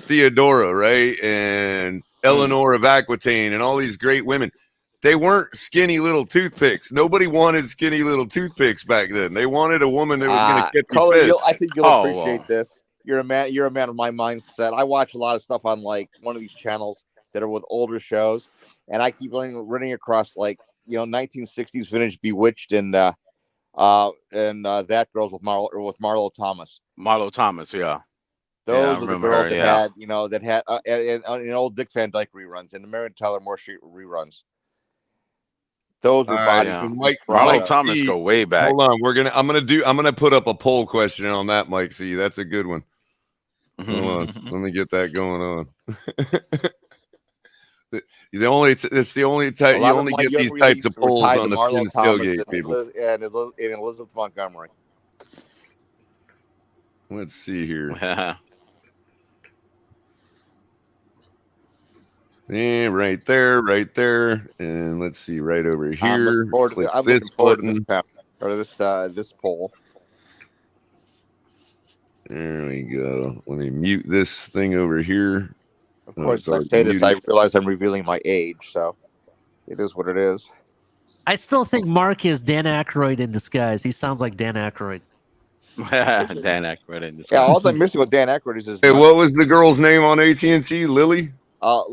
Theodora, right? And Eleanor of Aquitaine, and all these great women. They weren't skinny little toothpicks. Nobody wanted skinny little toothpicks back then. They wanted a woman that was going to keep you Culler, fed. I think you'll appreciate this. You're a man. You're a man of my mindset. I watch a lot of stuff on like one of these channels that are with older shows, and I keep running across like 1960s vintage Bewitched and that girls with Marlo Thomas. Marlo Thomas, yeah. Those are the girls her, that had in old Dick Van Dyke reruns and the Mary Tyler Moore Street reruns. Those were bodies. So Marlo Thomas go way back. Hold on, I'm gonna put up a poll question on that, Mike. See, that's a good one. Hold on, let me get that going on. It's the only type you only get these types of polls on the Finn's Tailgate, people. And Elizabeth Montgomery. Let's see here. Yeah, right there, and let's see, right over here. I'm looking forward to this poll. There we go. Let me mute this thing over here. Of course, I say this, I realize I'm revealing my age, so it is what it is. I still think Mark is Dan Aykroyd in disguise. He sounds like Dan Aykroyd. Dan Aykroyd in disguise. Yeah, all I'm missing with Dan Aykroyd is his. Hey, what was the girl's name on AT&T? Lily?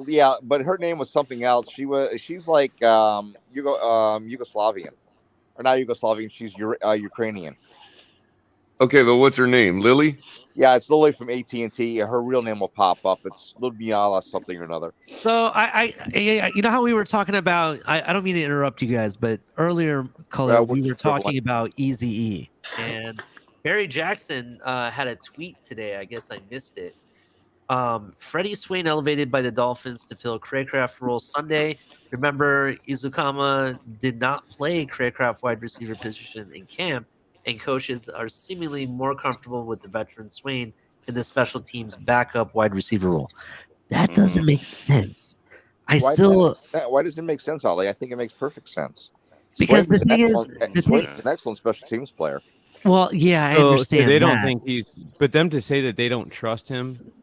Yeah, but her name was something else. She's like Yugoslavian, or not Yugoslavian. She's Ukrainian. Okay, but what's her name? Lily? Yeah, it's Lily from AT&T. Her real name will pop up. It's Ludmila something or another. So I you know how we were talking about? I don't mean to interrupt you guys, but earlier, Culler, we were talking about Eazy-E, and Barry Jackson had a tweet today. I guess I missed it. Freddie Swain elevated by the Dolphins to fill Craycraft role Sunday. Remember, Izukama did not play Craycraft wide receiver position in camp, and coaches are seemingly more comfortable with the veteran Swain in the special teams backup wide receiver role. That doesn't make sense. Why does it make sense, Ollie? I think it makes perfect sense. Because Swain's an excellent special teams player. Well, yeah, I understand. They that. don't think he's, but them to say that they don't trust him.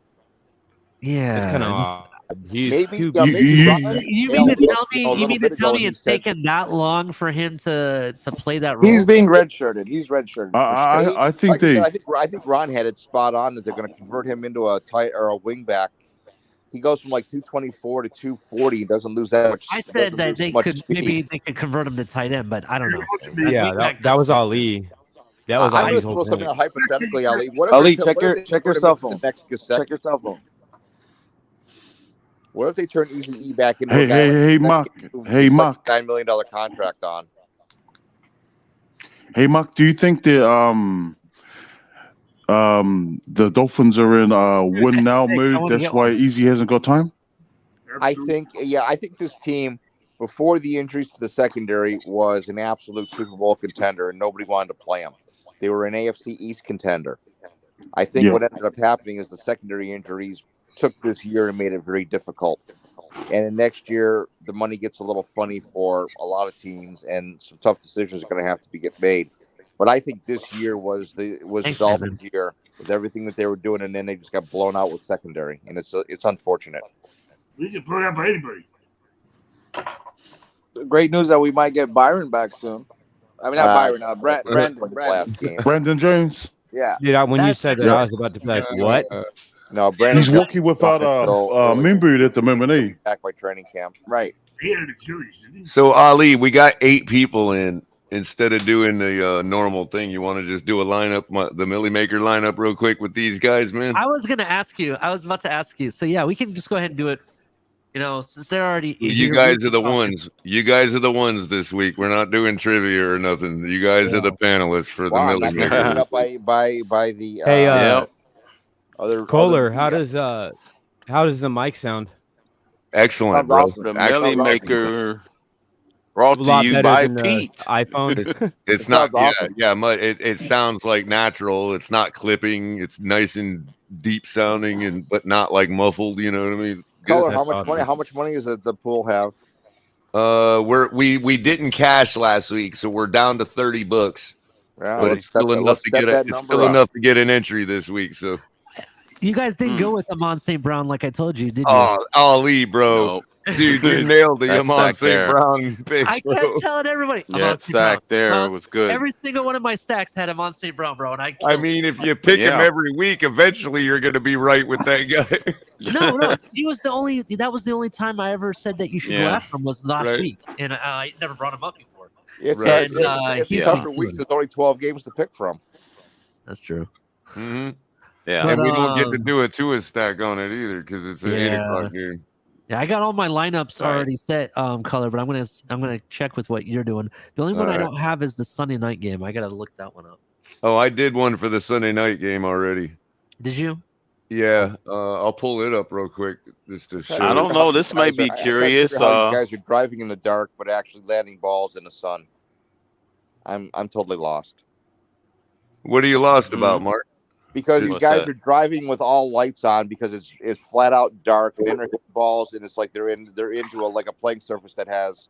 Yeah, it's kind of odd. He's you too. mean to tell me it's taken that long for him to play that role? He's being redshirted. He's redshirted. I think I think Ron had it spot on that they're going to convert him into a tight or a wing back. He goes from like 224 to 240. He doesn't lose that much. I said that they could convert him to tight end, but I don't know. Yeah, that was Ali. That was I'm Ali's just whole something point. hypothetically, Ali. Ali, check your cell phone. Check your cell phone. What if they turn Eazy-E back into Hey, Mark. Hey, Mark. $9 million contract on. Hey, Mark. Do you think the Dolphins are in win now mode? That's why Easy hasn't got time. I think this team, before the injuries to the secondary, was an absolute Super Bowl contender, and nobody wanted to play them. They were an AFC East contender. I think what ended up happening is the secondary injuries took this year and made it very difficult. And next year, the money gets a little funny for a lot of teams, and some tough decisions are going to have to get made. But I think this year was the Dolphins' year with everything that they were doing, and then they just got blown out with secondary, and it's unfortunate. We get blown out by anybody. Great news that we might get Byron back soon. I mean, not Byron. Brandon Jones. Yeah. When you said that, I was about to be like, what? No, Brandon. He's walking without a moon boot at the moment, eh? Back by training camp. Right. He had an Achilles, didn't he? So Ali, we got 8 people in. Instead of doing the normal thing, you want to just do a lineup, the Millie Maker lineup, real quick with these guys, man. I was about to ask you. So yeah, we can just go ahead and do it. You know, since they're already. You guys are the ones. You guys are the ones this week. We're not doing trivia or nothing. You guys are the panelists for the Millie Maker. by the. Culler, how does the mic sound? Excellent, bro. Awesome. The Millie Maker. Brought A to lot you better by than the Pete. iPhone. It's not. It sounds like natural. It's not clipping. It's nice and deep sounding, but not like muffled. You know what I mean? Culler, Good. how much money does the pool have? We didn't cash last week, so we're down to $30. Yeah, But it's still enough to get it's still enough to get an entry this week. So You guys didn't go with Amon St. Brown like I told you, did you? oh, Ali, bro. Dude, you nailed the That's Amon stacked St. there. Brown pick, I bro. kept telling everybody. Yeah, Amon St. Brown. stack there was good. Every single one of my stacks had Amon St. Brown, bro, and I mean, if you pick him every week, eventually you're going to be right with that guy. No, he was the only. That was the only time I ever said that you should go after him was last week, and I never brought him up before. It's he's tougher week. There's only 12 games to pick from. That's true. Mm-hmm. Yeah, and we don't get to do a two stack on it either because it's an 8 o'clock game. Yeah, I got all my lineups already set, Color, but I'm gonna check with what you're doing. The only one I don't have is the Sunday night game. I gotta look that one up. Oh, I did one for the Sunday night game already. Did you? Yeah, I'll pull it up real quick just to show. I don't know. This might be curious. How these guys are driving in the dark, but actually landing balls in the sun. I'm totally lost. What are you lost about, Mark? Because these guys are driving with all lights on because it's flat out dark and they're hitting balls, and it's like they're into a playing surface that's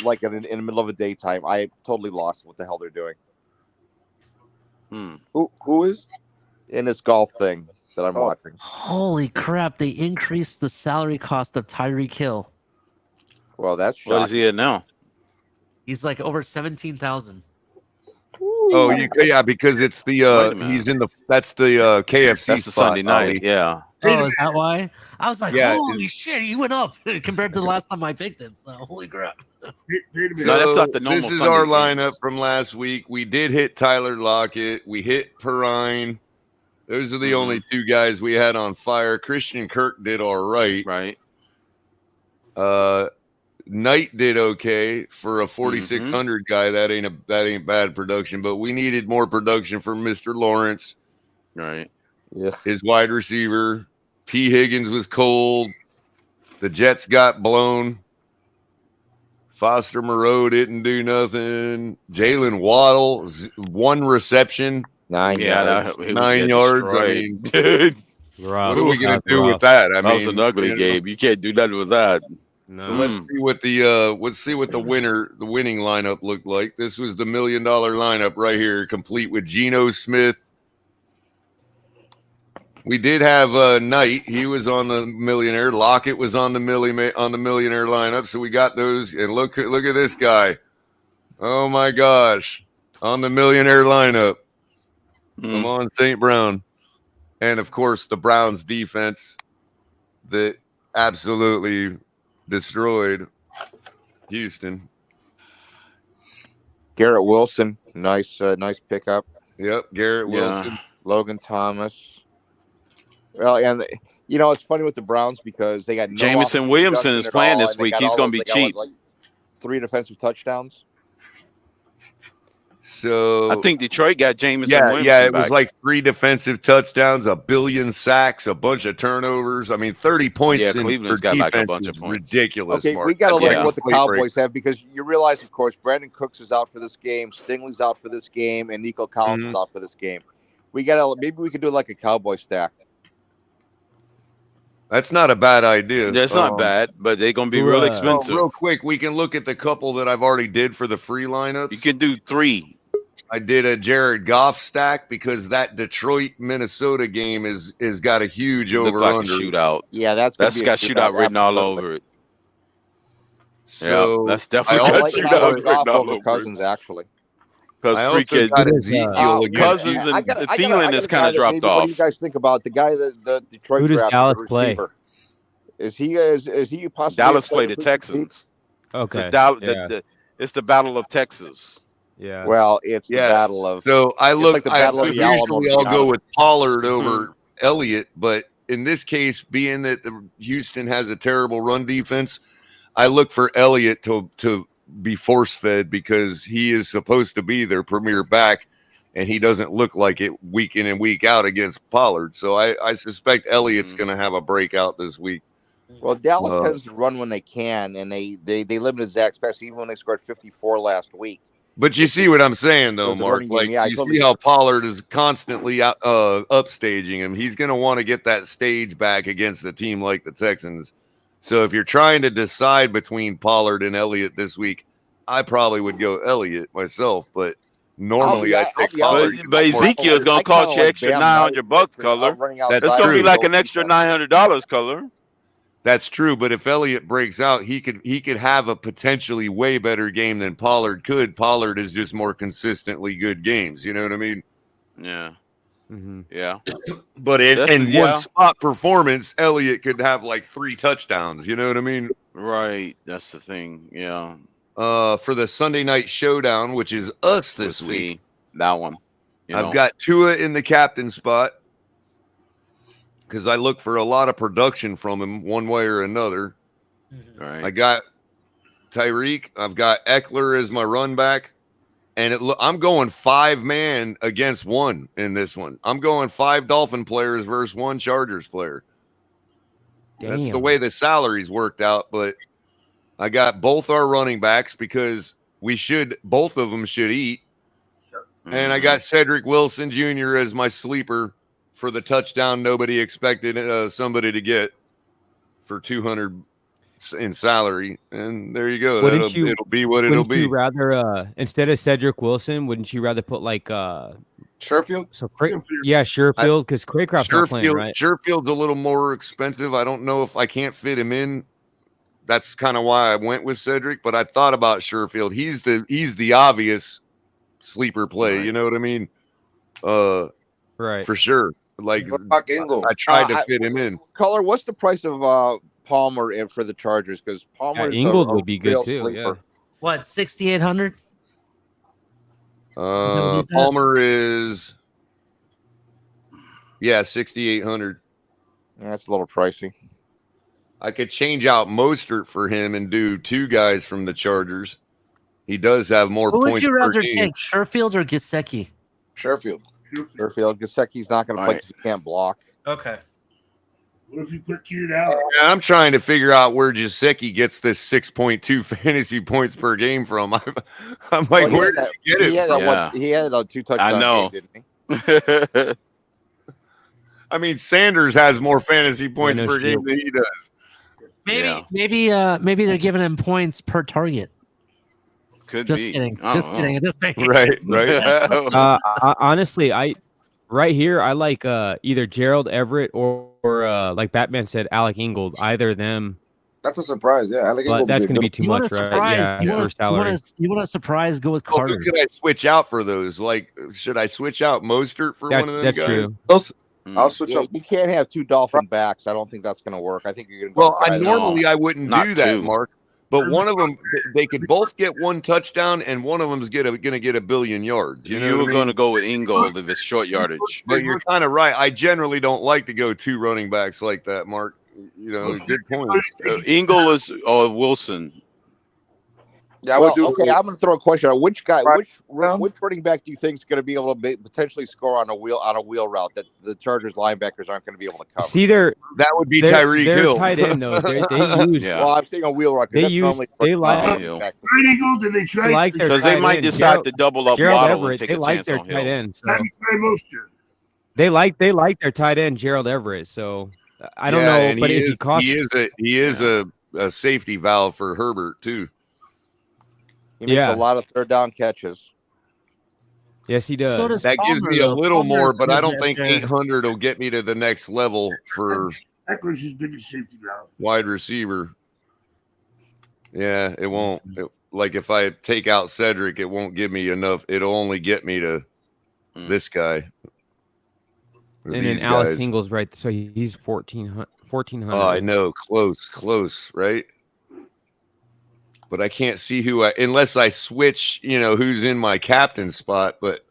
like in the middle of a daytime. I totally lost what the hell they're doing. Who is in this golf thing that I'm watching? Holy crap! They increased the salary cost of Tyreek Hill. Well, that's shocking. What is he at now? He's like over 17,000. Oh, yeah, because it's the he's in the that's the KFC. That's the spot, Sunday night. Ali. Yeah. Oh, is that why? I was like, Yeah, holy shit, he went up compared to the last time I picked him. So, holy crap. So No, that's not the normal this is Sunday our games. lineup from last week. We did hit Tyler Lockett. We hit Perrine. Those are the only two guys we had on fire. Christian Kirk did all right. Right. Knight did okay for a 4,600 guy. That ain't bad production, but we needed more production from Mr. Lawrence. Right. Yeah. His wide receiver. T. Higgins was cold. The Jets got blown. Foster Moreau didn't do nothing. Jalen Waddle, 1 reception. 9 yards. 9 yards. I mean, dude. What are we going to do with that? I That mean, was an ugly game. You can't do nothing with that. So let's see what the winning lineup looked like. This was the $1 million lineup right here, complete with Geno Smith. We did have Knight. He was on the millionaire. Lockett was on the millionaire lineup. So we got those. And look at this guy. Oh my gosh, on the millionaire lineup. Amon St. Brown, and of course the Browns defense that absolutely destroyed Houston. Garrett Wilson, nice pickup. Yep, Garrett Wilson. Logan Thomas. Well, and it's funny with the Browns because they got no Jameson Williamson is playing this week. He's going to be cheap. 3 defensive touchdowns. So I think Detroit got Jameson Williamson. Yeah, it was back. like 3 defensive touchdowns, 1 billion sacks, a bunch of turnovers. I mean, 30 points Yeah, in Cleveland's for got like a defense bunch is of points. ridiculous. Okay, Mark. we got to That's look like at what the complete break. Cowboys have because you realize, of course, Brandon Cooks is out for this game, Stingley's out for this game, and Nico Collins is out for this game. Maybe we could do like a Cowboy stack. That's not a bad idea. That's not bad, but they're going to be real expensive. Real quick, we can look at the couple that I've already did for the free lineups. You can do 3. I did a Jared Goff stack because that Detroit Minnesota game is got a huge Looks over like under. a shootout. Yeah, that's got shootout written all over it. So yeah, that's definitely I got like shootout Goff written all over over Cousins actually. Because I also got Ezekiel against Cousins and Thielen has kind of dropped off. What do you guys think about the guy that the Detroit Who does drafted, Dallas the play? receiver? Is he possibly Dallas played the Texans. Okay. It's the Battle of Texas. Yeah. Well, it's the battle of. So I it's look. like the battle of the Usually I'll Alamo. go with Pollard over Elliott, but in this case, being that Houston has a terrible run defense, I look for Elliott to be force fed because he is supposed to be their premier back, and he doesn't look like it week in and week out against Pollard. So I suspect Elliott's going to have a breakout this week. Well, Dallas Uh, tends to run when they can, and they limited Zach Spass even when they scored 54 last week. But you see what I'm saying, It though, was a Mark. running game. Like, Yeah, I you totally see how do. Pollard is constantly upstaging him. He's going to want to get that stage back against a team like the Texans. So if you're trying to decide between Pollard and Elliott this week, I probably would go Elliott myself. But normally I'd pick Pollard. But Ezekiel's gonna cost you extra $900, Color. That's That's gonna be true. like an extra $900, Color. That's true, but if Elliott breaks out, he could have a potentially way better game than Pollard could. Pollard is just more consistently good games. You know what I mean? Yeah. Mm-hmm. Yeah. But in one spot performance, Elliott could have like 3 touchdowns. You know what I mean? Right. That's the thing. Yeah. For the Sunday night showdown, which is us this Let's week, see that one. I've got Tua in the captain spot because I look for a lot of production from him one way or another. Right. I got Tyreek. I've got Eckler as my run back. And I'm going 5-man against 1 in this one. I'm going 5 Dolphin players versus 1 Chargers player. That's the Damn. way the salaries worked out. But I got both our running backs because both of them should eat. And I got Cedric Wilson Jr. as my sleeper for the touchdown nobody expected somebody to get for 200 in salary. And there you go. It'll be what it'll be. Wouldn't you rather instead of Cedric Wilson, wouldn't you rather put like Sherfield? So Sherfield, because Craycroft's not playing, right? Sherfield's a little more expensive. I don't know if I can't fit him in. That's kind of why I went with Cedric, but I thought about Sherfield. He's the obvious sleeper play. Right. You know what I mean? Right. For sure. Like Ingle. I tried to fit him in. Color, what's the price of Palmer in for the Chargers? Because Palmer is Ingold a would be good too. sleeper. Yeah. What, 6,800? Palmer is 6,800. That's a little pricey. I could change out Mostert for him and do 2 guys from the Chargers. He does have more points. Who would you rather per game. take, Sherfield or Gesicki? Sherfield. Gesicki's not going to play because he can't block. Okay. What if you put Keenan Allen? I'm trying to figure out where Gesicki gets this 6.2 fantasy points per game from. I'm like, where did you get it from? He had a 2 touchdown I know. game, didn't he? I mean, Sanders has more fantasy points per game than he does. Maybe they're giving him points per target. Could just be. kidding. Just kidding. Just kidding. Right. Honestly, I like either Gerald Everett or like Batman said, Alec Ingold. Either of them. That's a surprise. Yeah, Alec But Ingold that's would be going to be good. too much, right? Yeah, for salary. You want a surprise? Go with Well, Carter. who could I switch out for those? Like, should I switch out Mostert for one of them That's guys? true. I'll switch up. You can't have 2 Dolphin backs. I don't think that's going to work. I think you're going to go. Well, normally I wouldn't Not do that, 2. Mark. But one of them, they could both get 1 touchdown, and one of them's going to get 1 billion yards. You know You what were I going to mean? go with Ingold if it's short yardage. But you're kind of right. I generally don't like to go 2 running backs like that, Mark. You know, good point. Ingold is Wilson. Yeah, I would do. Okay, I'm going to throw a question out. Which running back do you think is going to be able to potentially score on a wheel route that the Chargers linebackers aren't going to be able to cover? See, that would be Tyreek Hill. Tight end though. They use. Yeah. Well, I'm saying a wheel route. They like Did they try? Because they might decide to double up Gerald Waddle Everett, and take they a like chance their on tight Hill. end. So Let me try Mostert. they like their tight end Gerald Everett. So I don't know, and but if he costs, he is a safety valve for Herbert too. He makes a lot of 3rd down catches. Yes, he does. So does That gives Palmer, me a though. little more, Palmer's but I good don't at think that. 800 will get me to the next level for Eckler's his biggest safety valve. wide receiver. Yeah, it won't. Like if I take out Cedric, it won't give me enough. It'll only get me to this guy. Or and then these Alex guys. Ingold's right. So he's 1,400. Oh, I know, close, right? But I can't see unless I switch, who's in my captain spot. But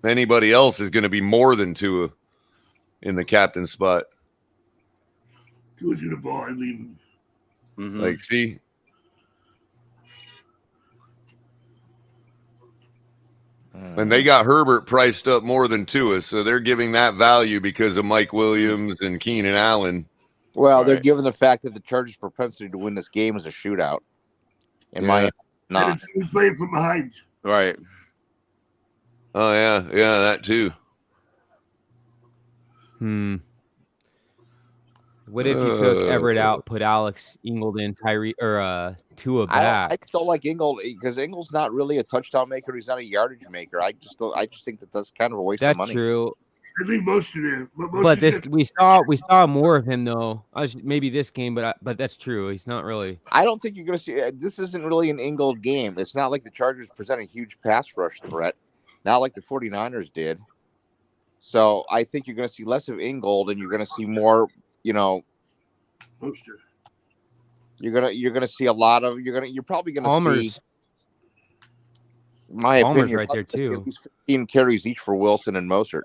anybody else is going to be more than Tua in the captain spot. Tua's gonna ball and leave him. Mm-hmm. Like, see? And they got Herbert priced up more than Tua, so they're giving that value because of Mike Williams and Keenan Allen. Well, they're given the fact that the Chargers' propensity to win this game is a shootout. In my not. We play from behind. Right. Oh yeah, that too. What if you took Everett out, put Alex Ingold in, Tyree or Tua back? I don't like Ingold because Ingle's not really a touchdown maker. He's not a yardage maker. I just think that's kind of a waste of money. That's true. I think most of them, But this we saw more of him though. Maybe this game, but that's true. He's not really. I don't think you're going to see. This isn't really an Ingold game. It's not like the Chargers present a huge pass rush threat, not like the 49ers did. So I think you're going to see less of Ingold, and you're going to see more. You're gonna see a lot of. You're probably gonna see. My Palmer's opinion, right there too. At least 15 carries each for Wilson and Mostert.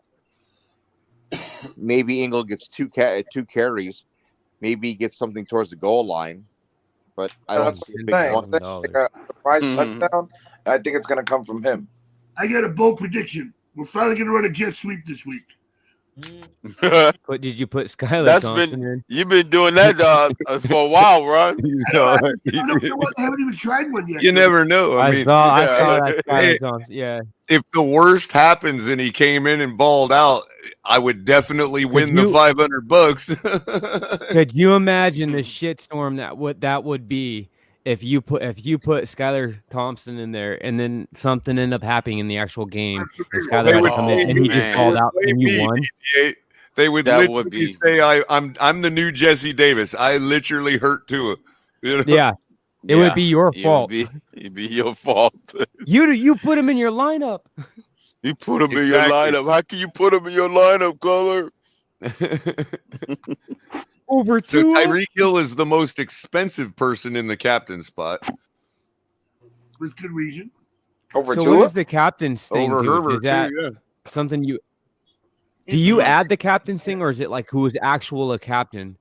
Maybe Ingold gets two carries. Maybe he gets something towards the goal line. But I don't see a big one. Surprise touchdown. I think it's going to come from him. I got a bold prediction. We're finally going to run a jet sweep this week. But did you put Skylar Thompson in? You've been doing that for a while, Ron. I haven't even tried one yet. You never know. I mean, saw that Skylar Thompson. Yeah. If the worst happens and he came in and balled out, I would definitely win the $500. Could you imagine the shitstorm that would be if you put Skylar Thompson in there and then something ended up happening in the actual game and Skylar had to come in and he just called out and you won? They would literally say, "I'm the new Jesse Davis. I literally hurt Tua." You know? Yeah, it would be your fault. It'd be your fault. You put him in your lineup. You put him in your lineup. How can you put him in your lineup, Culler? Over so Tua? Tyreek Hill is the most expensive person in the captain spot. With good reason. Over so Tua? what is the captain's thing? Over dude? Herbert Is that too, yeah. something you do you add the captain's thing, or is it like who is actual a captain?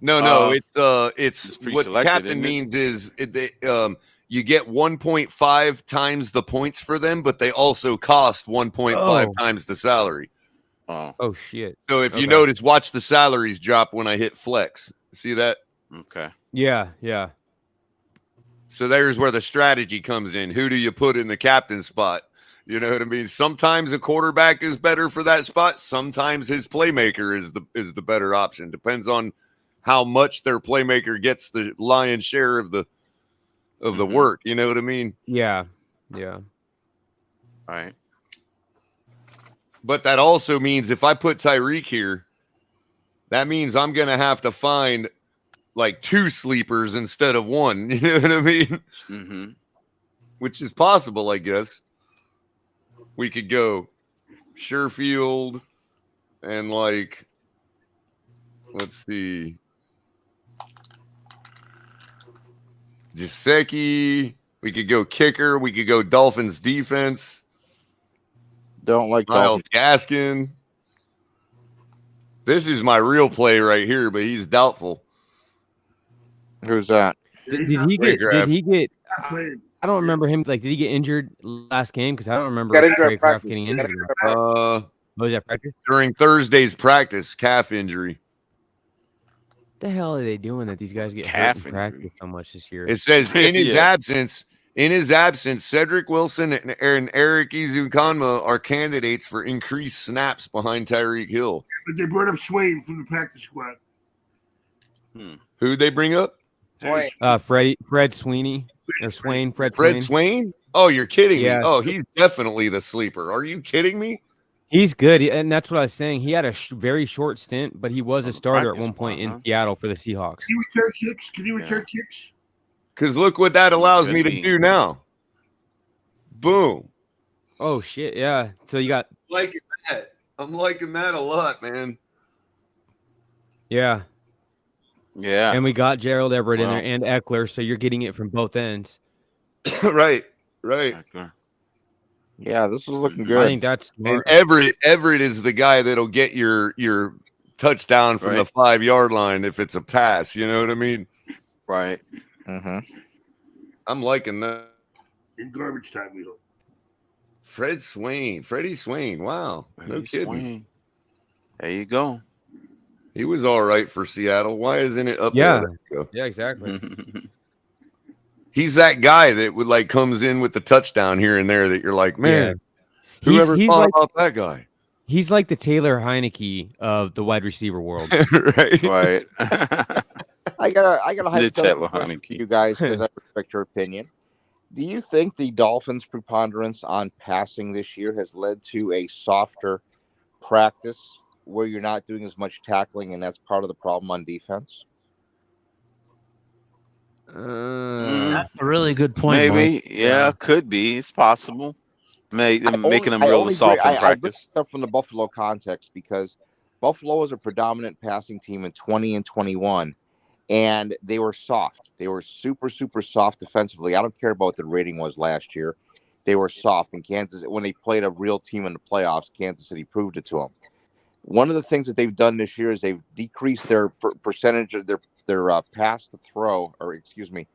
No, it's what pre-selected, captain means is you get 1.5 times the points for them, but they also cost 1.5 times the salary. Oh shit. So if you notice, watch the salaries drop when I hit flex. See that? Okay. Yeah. So there's where the strategy comes in. Who do you put in the captain spot? You know what I mean? Sometimes a quarterback is better for that spot. Sometimes his playmaker is the better option. Depends on how much their playmaker gets the lion's share of the work. You know what I mean? Yeah. All right. But that also means if I put Tyreek here, that means I'm going to have to find like 2 sleepers instead of 1. You know what I mean? Mm-hmm. Which is possible, I guess. We could go Sherfield and like, let's see, Gesicki. We could go kicker. We could go Dolphins defense. Don't like Miles Gaskin. This is my real play right here, but he's doubtful. Who's that? Did he get? I don't remember him. Like, did he get injured last game? Because I don't remember Craycraft getting injured. Was that practice? During Thursday's practice, calf injury. What the hell are they doing that these guys get hurt in practice so much this year? It says in his absence. In his absence, Cedric Wilson and Eric Ezukanma are candidates for increased snaps behind Tyreek Hill. But they brought up Swain from the practice squad. Who'd they bring up? Fred Sweeney or Swain. Fred Swain? Oh, you're kidding me. Yeah. Oh, he's definitely the sleeper. Are you kidding me? He's good, and that's what I was saying. He had a very short stint, but he was a starter at one point in Seattle for the Seahawks. Can he return kicks? Can he return kicks? Because look what that allows me to do now. Boom. Oh, shit, yeah. So you got... Liking that. I'm liking that a lot, man. Yeah. Yeah. And we got Gerald Everett in there and Eckler, so you're getting it from both ends. Right. Yeah, this is looking good. I think that's smart. And Everett is the guy that'll get your touchdown from the 5-yard line if it's a pass. You know what I mean? Right. Mm-hmm. I'm liking that. In garbage time, we hope. Freddie Swain. Wow. No kidding. There you go. He was all right for Seattle. Why isn't it up Yeah. there? There you go. Yeah, exactly. He's that guy that would like comes in with the touchdown here and there that you're like, man, whoever He's thought like, about that guy? He's like the Taylor Heineke of the wide receiver world. Right. I got a The hypothetical Taylor question for Heineke. you guys because I respect your opinion. Do you think the Dolphins' preponderance on passing this year has led to a softer practice where you're not doing as much tackling, and that's part of the problem on defense? That's a really good point. Maybe, Mark. yeah, could be. It's possible. Making them I real only soft bring- in I bring practice. this up from the Buffalo context because Buffalo was a predominant passing team in 20 and 21, and they were soft. They were super, super soft defensively. I don't care about what the rating was last year. They were soft. And Kansas, when they played a real team in the playoffs, Kansas City proved it to them. One of the things that they've done this year is they've decreased their percentage of their pass to throw, or excuse me,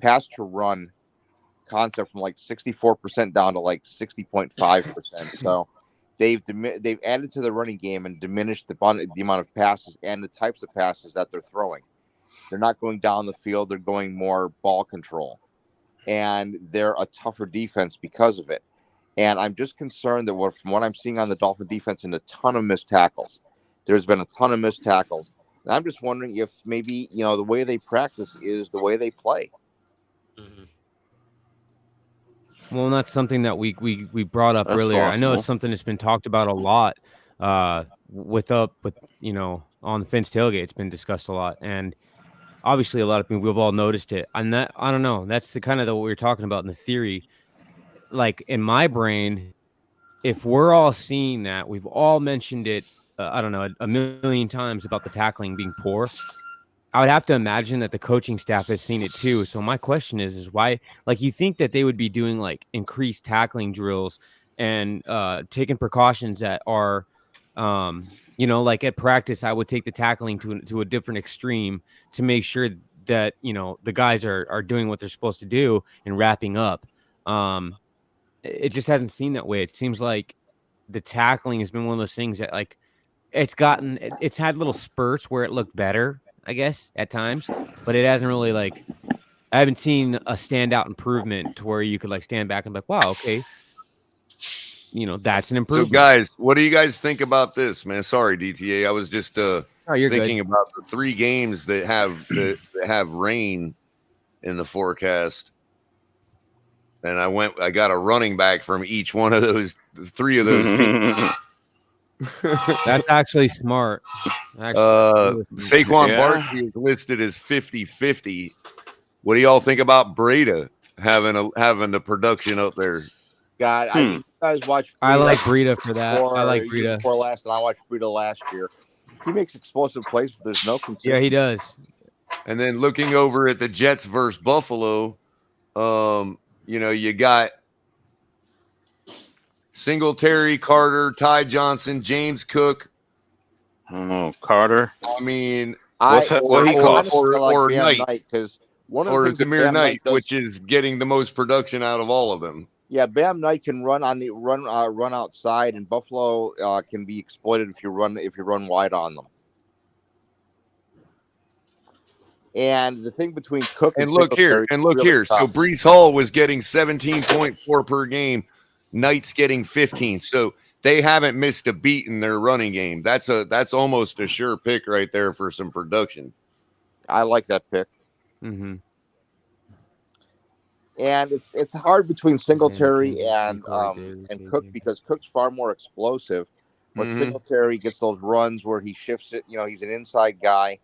pass to run concept from like 64% down to like 60.5%. So they've added to the running game and diminished the amount of passes and the types of passes that they're throwing. They're not going down the field. They're going more ball control. And they're a tougher defense because of it. And I'm just concerned that from what I'm seeing on the Dolphin defense and a ton of missed tackles, there's been a ton of missed tackles. And I'm just wondering if maybe, the way they practice is the way they play. Well, and that's something that we brought up That's earlier. I know it's possible. something that's been talked about a lot on the Finch tailgate. It's been discussed a lot, and obviously a lot of people, we've all noticed it. And that, I don't know, that's the kind of what we were talking about in the theory. Like in my brain, if we're all seeing that, we've all mentioned it, I don't know, a million times about the tackling being poor. I would have to imagine that the coaching staff has seen it too. So my question is why, like, you think that they would be doing like increased tackling drills and taking precautions that are, like at practice, I would take the tackling to a different extreme to make sure that, the guys are doing what they're supposed to do and wrapping up. It just hasn't seen that way. It seems like the tackling has been one of those things that like it's had little spurts where it looked better, I guess, at times, but it hasn't really I haven't seen a standout improvement to where you could like stand back and be like, wow, okay, that's an improvement. So, guys, what do you guys think about this, man? Sorry, DTA. I was just you're thinking good. about the 3 games that have rain in the forecast, and I got a running back from each one of those 3 of those teams. That's actually smart. Saquon Barkley is listed as 50-50. What do y'all think about Breda having the production up there? God, I mean, you guys watch. I like Breda for that. I like Breda. Before last, and I watched Breda last year. He makes explosive plays, but there's no consistency. Yeah, he does. And then looking over at the Jets versus Buffalo, you got Singletary, Carter, Ty Johnson, James Cook. I don't know, Carter. I mean, what he costs? Or Knight, because one of or the things that Zamir Bam Knight, does, which is getting the most production out of all of them. Yeah, Bam Knight can run run outside, and Buffalo can be exploited if you run wide on them. And the thing between Cook and look here, really so Breece Hall was getting 17.4 per game. Knight's getting 15. So they haven't missed a beat in their running game. That's almost a sure pick right there for some production. I like that pick. Mm-hmm. And it's hard between Singletary and Cook because Cook's far more explosive. But Singletary gets those runs where he shifts it. He's an inside guy,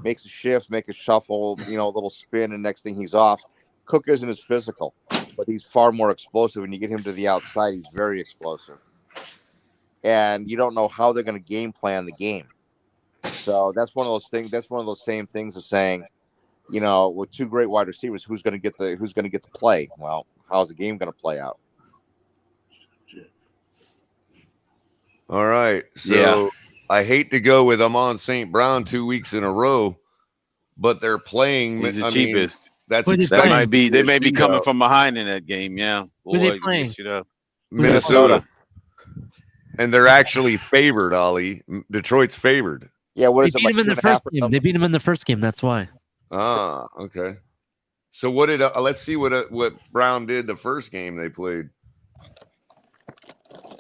makes a shift, make a shuffle, a little spin, and next thing he's off. Cook isn't as physical, but he's far more explosive. When you get him to the outside, he's very explosive. And you don't know how they're going to game plan the game. So that's one of those things. That's one of those same things of saying, with 2 great wide receivers, who's going to get the play? Well, how's the game going to play out? All right. So I hate to go with Amon St. Brown 2 weeks in a row, but they're playing. He's the cheapest. That's that might be. They may be coming from behind in that game. Yeah. Who are they playing? Minnesota. And they're actually favored, Ollie. Detroit's favored. Yeah, what They is it beat like him in 2.5 the first or game. something? They beat him in the first game. That's why. Ah, okay. So what did let's see what Brown did the first game they played.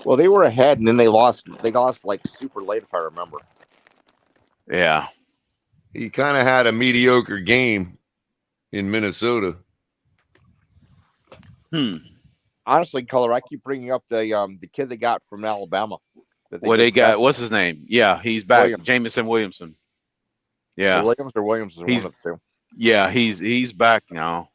Well, they were ahead and then they lost. They lost like super late, if I remember. Yeah. He kind of had a mediocre game in Minnesota. Honestly, Culler, I keep bringing up the kid they got from Alabama. That What just they got? drafted. What's his name? Yeah, he's back. Williams. Jamison Williamson. Yeah. Williams or Williams is He's one of the two. yeah, he's back now.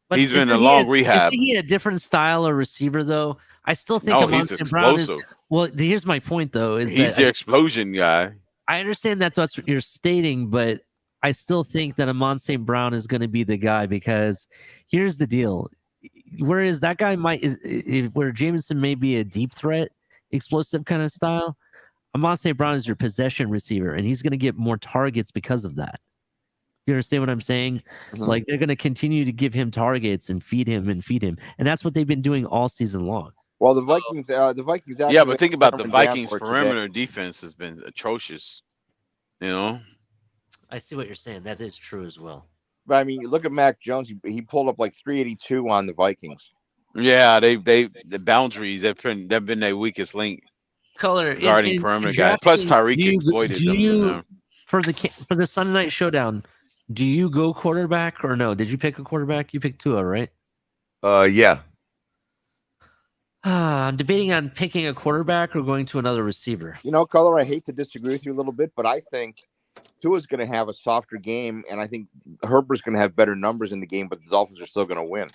But He's been in a isn't long rehab. Isn't he a different style of receiver though? I still think No, Amon he's St. Brown is. explosive. Well, here's my point though: is He's that the explosion guy. I understand that's what you're stating, but I still think that Amon St. Brown is going to be the guy because here's the deal. Whereas that guy where Jameson may be a deep threat, explosive kind of style, Amon St. Brown is your possession receiver, and he's going to get more targets because of that. You understand what I'm saying? Mm-hmm. Like they're going to continue to give him targets and feed him, and that's what they've been doing all season long. Well, the Vikings. Yeah, but think about the Cameron Vikings' Danforth perimeter today. defense has been atrocious. You know. I see what you're saying. That is true as well. But I mean, look at Mac Jones. He pulled up like 382 on the Vikings. Yeah, the boundaries they've been their weakest link. Culler guarding perimeter guys. Plus Tyreek exploited them. For the Sunday night showdown, do you go quarterback or no? Did you pick a quarterback? You picked Tua, right? Yeah. I'm debating on picking a quarterback or going to another receiver. You know, Culler, I hate to disagree with you a little bit, but I think Tua's going to have a softer game, and I think Herbert's going to have better numbers in the game, but the Dolphins are still going to win.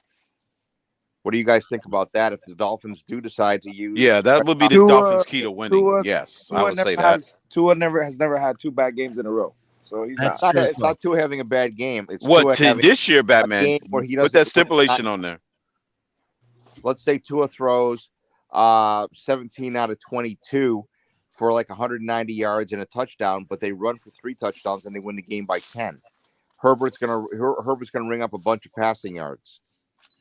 What do you guys think about that? If the Dolphins do decide to use, that would be the Dolphins' key to winning. Yes, I would say that. Tua has never had 2 bad games in a row, so he's it's not Tua having a bad game. It's what Tua this year, Batman? Where he put that stipulation on there. Let's say Tua throws 17 out of 22 for like 190 yards and a touchdown, but they run for 3 touchdowns and they win the game by 10. Herbert's gonna ring up a bunch of passing yards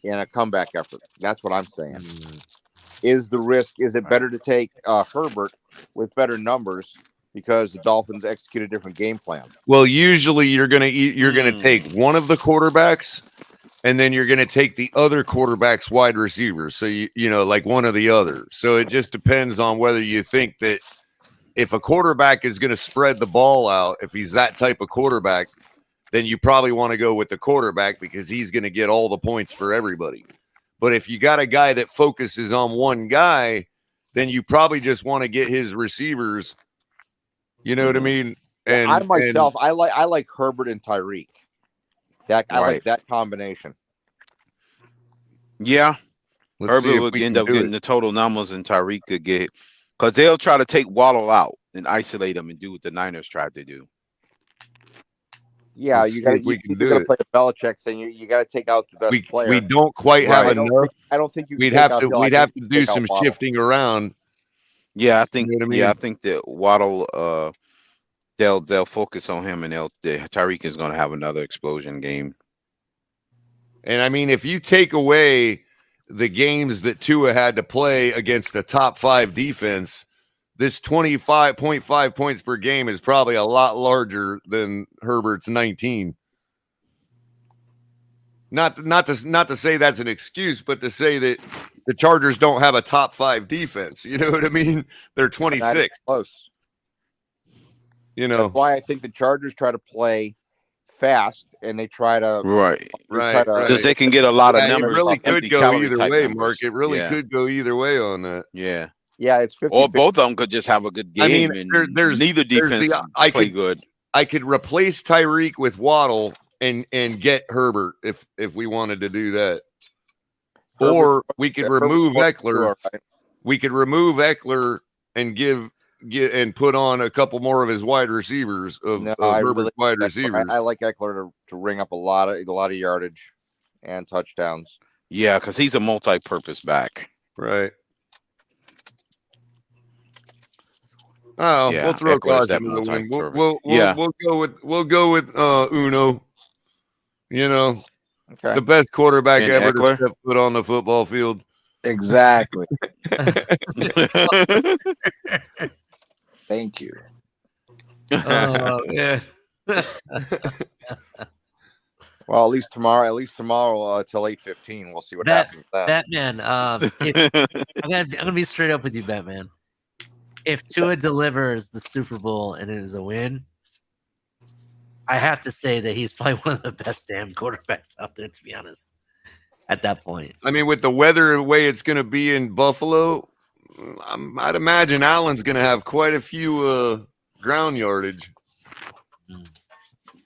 in a comeback effort. That's what I'm saying. Is it better to take Herbert with better numbers because the Dolphins execute a different game plan? Well, usually you're gonna take one of the quarterbacks, and then you're gonna take the other quarterback's wide receivers. So you know, like one or the other. So it just depends on whether you think that if a quarterback is gonna spread the ball out, if he's that type of quarterback, then you probably want to go with the quarterback because he's going to get all the points for everybody. But if you got a guy that focuses on one guy, then you probably just want to get his receivers. You know what I mean? And I like Herbert and Tyreek. I like that combination. Yeah, Herbert would end up getting the total numbers, and Tyreek could get because they'll try to take Waddle out and isolate him and do what the Niners tried to do. Yeah, you got to play the Belichick thing. You got to take out the best player. We don't quite have enough. I don't think you. We'd have to do some shifting around. Yeah, I think. You know what I mean? Yeah, I think that Waddle. They'll focus on him, and Tyreek is going to have another explosion game. And I mean, if you take away the games that Tua had to play against a top 5 defense, this 25.5 points per game is probably a lot larger than Herbert's 19. Not to say that's an excuse, but to say that the Chargers don't have a top 5 defense. You know what I mean? They're 26. Close. You know, that's why I think the Chargers try to play fast and they try to right because they can get a lot of numbers. It really could go either way, Mark. It really could go either way on that. Yeah. Yeah, it's 50, or both of them could just have a good game. I mean, there's neither defense play good. I could replace Tyreek with Waddle and get Herbert if we wanted to do that. Or we could remove Eckler. Right. We could remove Eckler and get put on a couple more of his wide receivers of Herbert's wide receivers. I like Eckler to ring up a lot of yardage and touchdowns. Yeah, because he's a multi-purpose back. Right. Oh, yeah, we'll throw caution to the wind. We'll go with Uno. You know, the best quarterback ever to step foot on the football field. Exactly. Thank you. Oh yeah. Well, at least tomorrow till 8:15, we'll see what happens then. Batman, I'm gonna be straight up with you, Batman. If Tua delivers the Super Bowl and it is a win, I have to say that he's probably one of the best damn quarterbacks out there, to be honest. At that point, I mean, with the weather the way it's going to be in Buffalo, I'd imagine Allen's going to have quite a few ground yardage.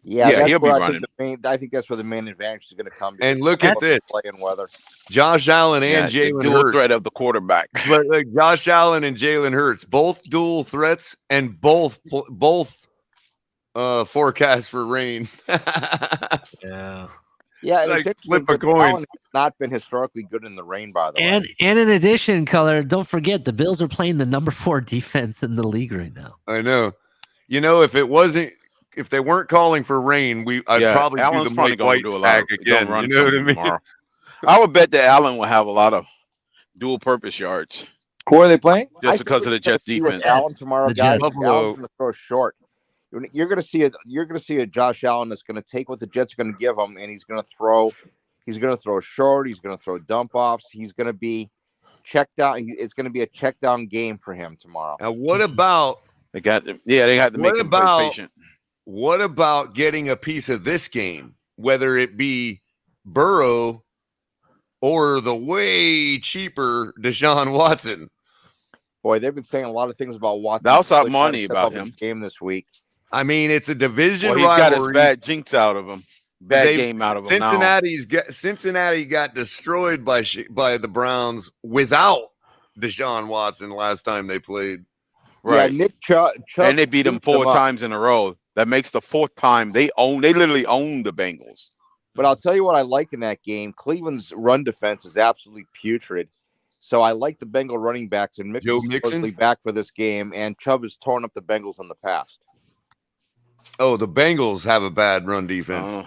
Yeah, that's he'll be where running. I think that's where the main advantage is going to come. And look at this. Playing weather. Josh Allen and Jalen dual Hurts. threat of the quarterback. But like Josh Allen and Jalen Hurts, both dual threats and both forecast for rain. Yeah. Yeah, Like it's flip a interesting, coin. Allen has not been historically good in the rain, by the way. and in addition, Culler, don't forget the Bills are playing the number 4 defense in the league right now. I know. You know, if they weren't calling for rain, I'd probably Allen's do the probably Mike gonna White do a lot tag of again. run You know what I mean? tomorrow. I would bet that Allen will have a lot of dual purpose yards. Who are they playing? Just because of the Jets defense. Allen tomorrow, The guys. Jets. Allen's going to throw short. You're going to see a Josh Allen that's going to take what the Jets are going to give him, and he's going to throw. He's going to throw short. He's going to throw dump offs. He's going to be checked out. It's going to be a check down game for him tomorrow. Now, what about They got to make him play patient. what about getting a piece of this game, whether it be Burrow or the way cheaper Deshaun Watson? Boy, they've been saying a lot of things about Watson. They'll stop Really money trying to step about up his him. game this week. I mean, it's a division Well, he's got his rivalry. bad jinx out of him. Game out of him now. Cincinnati got destroyed by the Browns without Deshaun Watson last time they played. Right. Yeah, Nick Chubb And they beat him scooped 4 up. times in a row. That makes the 4th time they literally own the Bengals. But I'll tell you what I like in that game. Cleveland's run defense is absolutely putrid. So I like the Bengal running backs, and Joe Mixon's Mixon? supposedly back for this game, and Chubb has torn up the Bengals in the past. Oh, the Bengals have a bad run defense.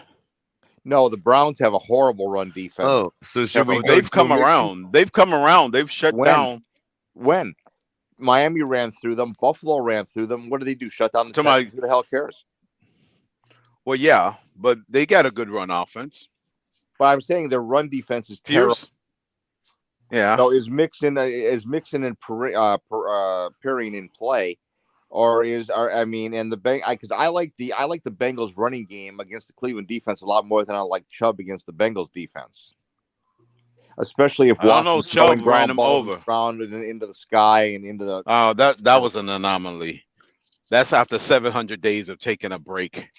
No, the Browns have a horrible run defense. Oh, so should we? go They've come Joe Mixon? around. They've come around. They've shut down. When? Miami ran through them. Buffalo ran through them. What do they do? Shut down the Somebody- Texans? Who the hell cares? Well, yeah, but they got a good run offense. But I'm saying their run defense is terrible. Pierce. Yeah. So is Mixon and Perrine in play, or and the because I like the Bengals running game against the Cleveland defense a lot more than I like Chubb against the Bengals defense. Especially if I don't know, Watson's Chubb throwing ground ran him balls over. around and into the sky and into the. Oh, that was an anomaly. That's after 700 days of taking a break.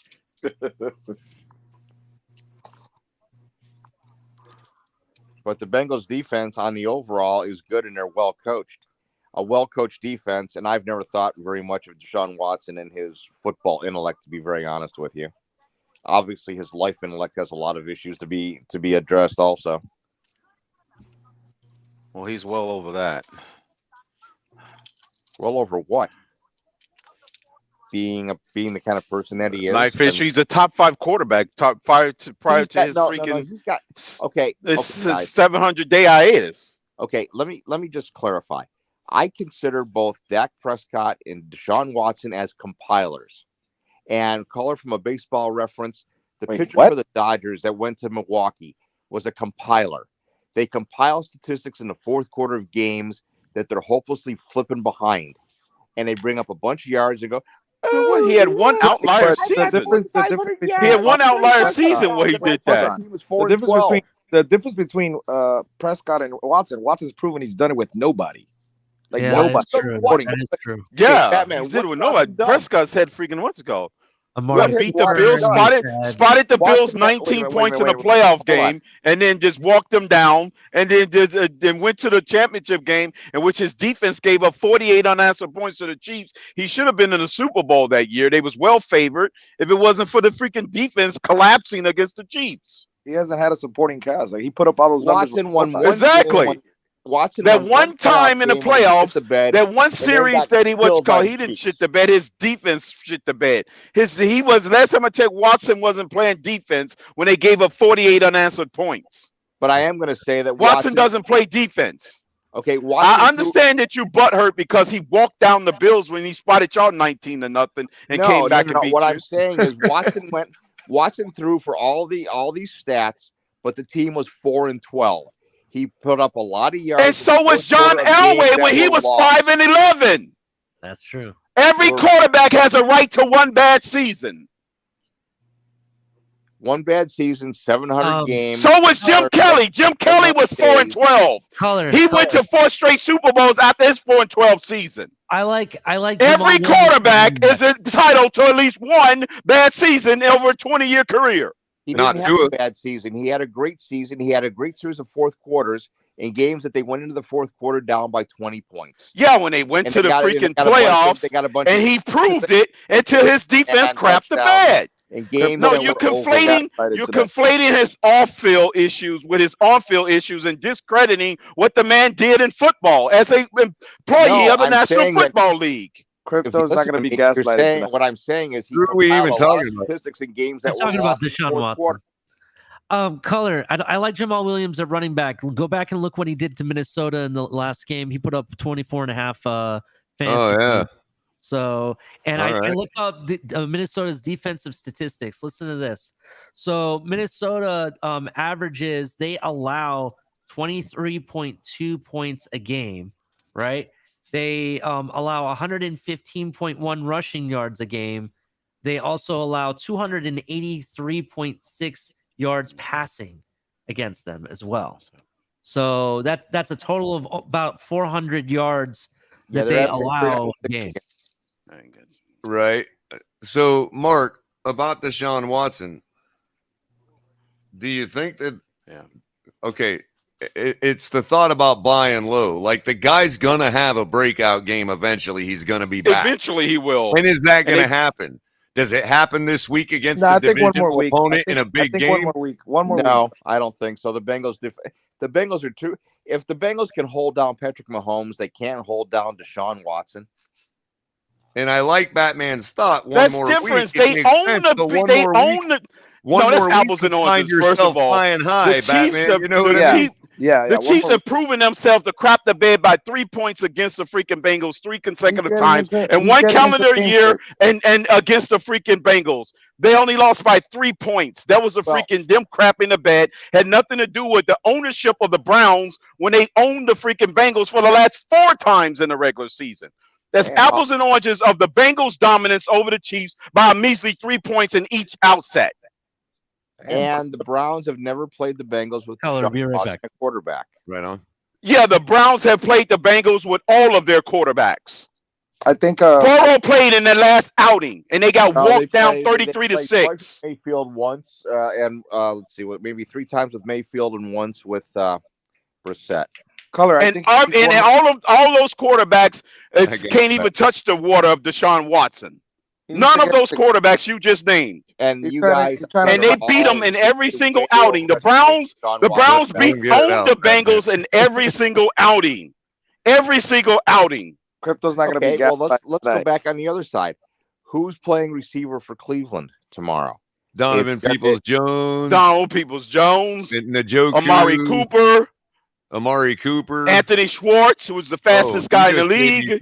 But the Bengals defense on the overall is good and they're well coached. A well coached defense, and I've never thought very much of Deshaun Watson and his football intellect, to be very honest with you. Obviously, his life intellect has a lot of issues to be addressed also. Well, he's well over that. Well over what? Being the kind of person that he is. Like Fisher, he's a top 5 quarterback. Top 5 prior to his freaking. He's got okay. This guys. 700-day hiatus. Okay, let me just clarify. I consider both Dak Prescott and Deshaun Watson as compilers. And Culler, from a baseball reference, the pitcher for the Dodgers that went to Milwaukee was a compiler. They compile statistics in the fourth quarter of games that they're hopelessly flipping behind. And they bring up a bunch of yards and go, He had one outlier season. He had one outlier season where he did that. The difference between Prescott and Watson. Watson's proven he's done it with nobody. Like Yeah, nobody. that is true. That is true. Yeah, Batman, he did it with what's nobody. done? Prescott said freaking what's it called? Amari Beat the Cooper Bills, and spotted the Watson Bills had- 19 wait, points in wait, a wait, playoff hold on. game, and then just walked them down, and then went to the championship game, in which his defense gave up 48 unanswered points to the Chiefs. He should have been in the Super Bowl that year. They was well favored if it wasn't for the freaking defense collapsing against the Chiefs. He hasn't had a supporting cast. Like he put up all those numbers. Watson won one Exactly. game. Watson That won one time in the game when he shit playoffs, the bed, that one and then series got that he killed by he the didn't Chiefs. shit the bed. His defense shit the bed. He was last time I checked, Watson wasn't playing defense when they gave up 48 unanswered points. But I am going to say that Watson doesn't play defense. Okay, I understand that you butthurt because he walked down the Bills when he spotted y'all 19-0 and came back and beat What you. I'm saying is Watson threw for all these stats, but the team was 4-12. He put up a lot of yards. And so was John Elway when he was 5-11. That's true. Every quarterback has a right to one bad season. One bad season, 700 games. So was Jim Kelly. Jim Kelly was 4-12. He went to 4 straight Super Bowls after his 4-12 season. I like every quarterback is entitled to at least one bad season over a 20-year career. He didn't have a bad season. He had a great season. He had a great series of fourth quarters in games that they went into the fourth quarter down by 20 points. Yeah, when they went to the freaking playoffs, and he proved it until his defense crapped the bed. No, you're conflating his off-field issues with his on-field issues and discrediting what the man did in football as a employee of the National Football League. Crypto's not going to be gaslighted tonight. What I'm saying is, who are we even talking about? Statistics in games that we're talking about Deshaun Watson. Culler, I like Jamal Williams at running back. Go back and look what he did to Minnesota in the last game. He put up 24.5 fantasy points. So, and I looked up Minnesota's defensive statistics. Listen to this. So Minnesota averages, they allow 23.2 points a game, right? They allow 115.1 rushing yards a game. They also allow 283.6 yards passing against them as well. So that's a total of about 400 yards that they allow a game. Right. So, Mark, about Deshaun Watson, do you think that? Yeah. Okay. It's the thought about buying low. Like, the guy's gonna have a breakout game eventually. He's gonna be back. Eventually, he will. When is that gonna happen? Does it happen this week against the divisional opponent in a big game? One more week. No, I don't think so. The Bengals are too. If the Bengals can hold down Patrick Mahomes, they can't hold down Deshaun Watson. And I like Batman's thought. That's different. They own the. One that's more apples week and find oranges. First yourself of all, flying high, Batman. You know what I mean? The Chiefs have proven themselves to crap the bed by 3 points against the freaking Bengals 3 consecutive times in one calendar year, and against the freaking Bengals. They only lost by 3 points. That was a freaking them crapping the bed. Had nothing to do with the ownership of the Browns when they owned the freaking Bengals for the last 4 times in the regular season. That's apples and oranges of the Bengals' dominance over the Chiefs by a measly 3 points in each outset. And the Browns have never played the Bengals with Deshaun Watson at quarterback. Right on. Yeah, the Browns have played the Bengals with all of their quarterbacks. I think Burrow played in the last outing, and they got walked down 33-6. Mayfield once, and let's see, maybe 3 times with Mayfield and once with Brissett. Culler, and all those quarterbacks can't even touch the water of Deshaun Watson. None of those quarterbacks you just named. And you guys, and they beat them in every single outing. The Browns owned the Bengals in every single outing. Every single outing. Crypto's not going to be. Well, let's go back on the other side. Who's playing receiver for Cleveland tomorrow? Donovan Peoples-Jones. Donald Peoples-Jones. Njoku. Amari Cooper. Anthony Schwartz, who was the fastest guy in the league.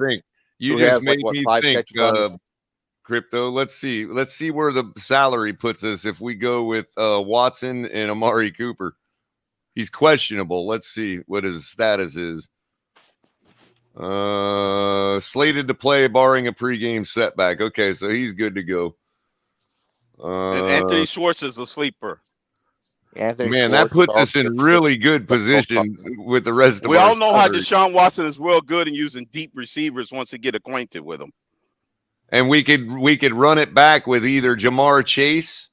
You just made me think. Crypto. Let's see where the salary puts us if we go with Watson and Amari Cooper. He's questionable. Let's see what his status is. Slated to play barring a pregame setback. Okay, so he's good to go. And Anthony Schwartz is a sleeper. That puts us in really good position with the rest of We our all know how starters. Deshaun Watson is real good in using deep receivers once they get acquainted with him. And we could run it back with either Jamar Chase,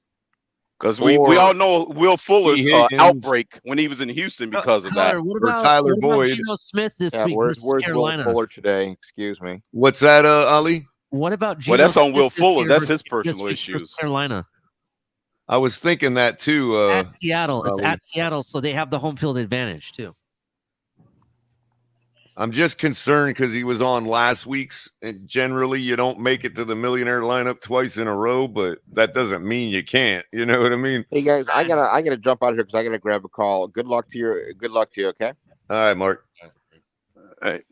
because we all know Will Fuller's outbreak when he was in Houston because of that. Or Tyler Boyd. Geno Smith this week where's versus Carolina? Will Fuller today? Excuse me. What's that, Ali? What about Geno Well, that's on Smith Will this Fuller. year That's versus- his this personal week versus issues. Carolina I was thinking that too. at Seattle. It's at Seattle, so they have the home field advantage too. I'm just concerned because he was on last week's, and generally you don't make it to the millionaire lineup twice in a row, but that doesn't mean you can't. You know what I mean? Hey guys, I gotta jump out of here because I gotta grab a call. Good luck to you. Okay. All right, Mark. Right.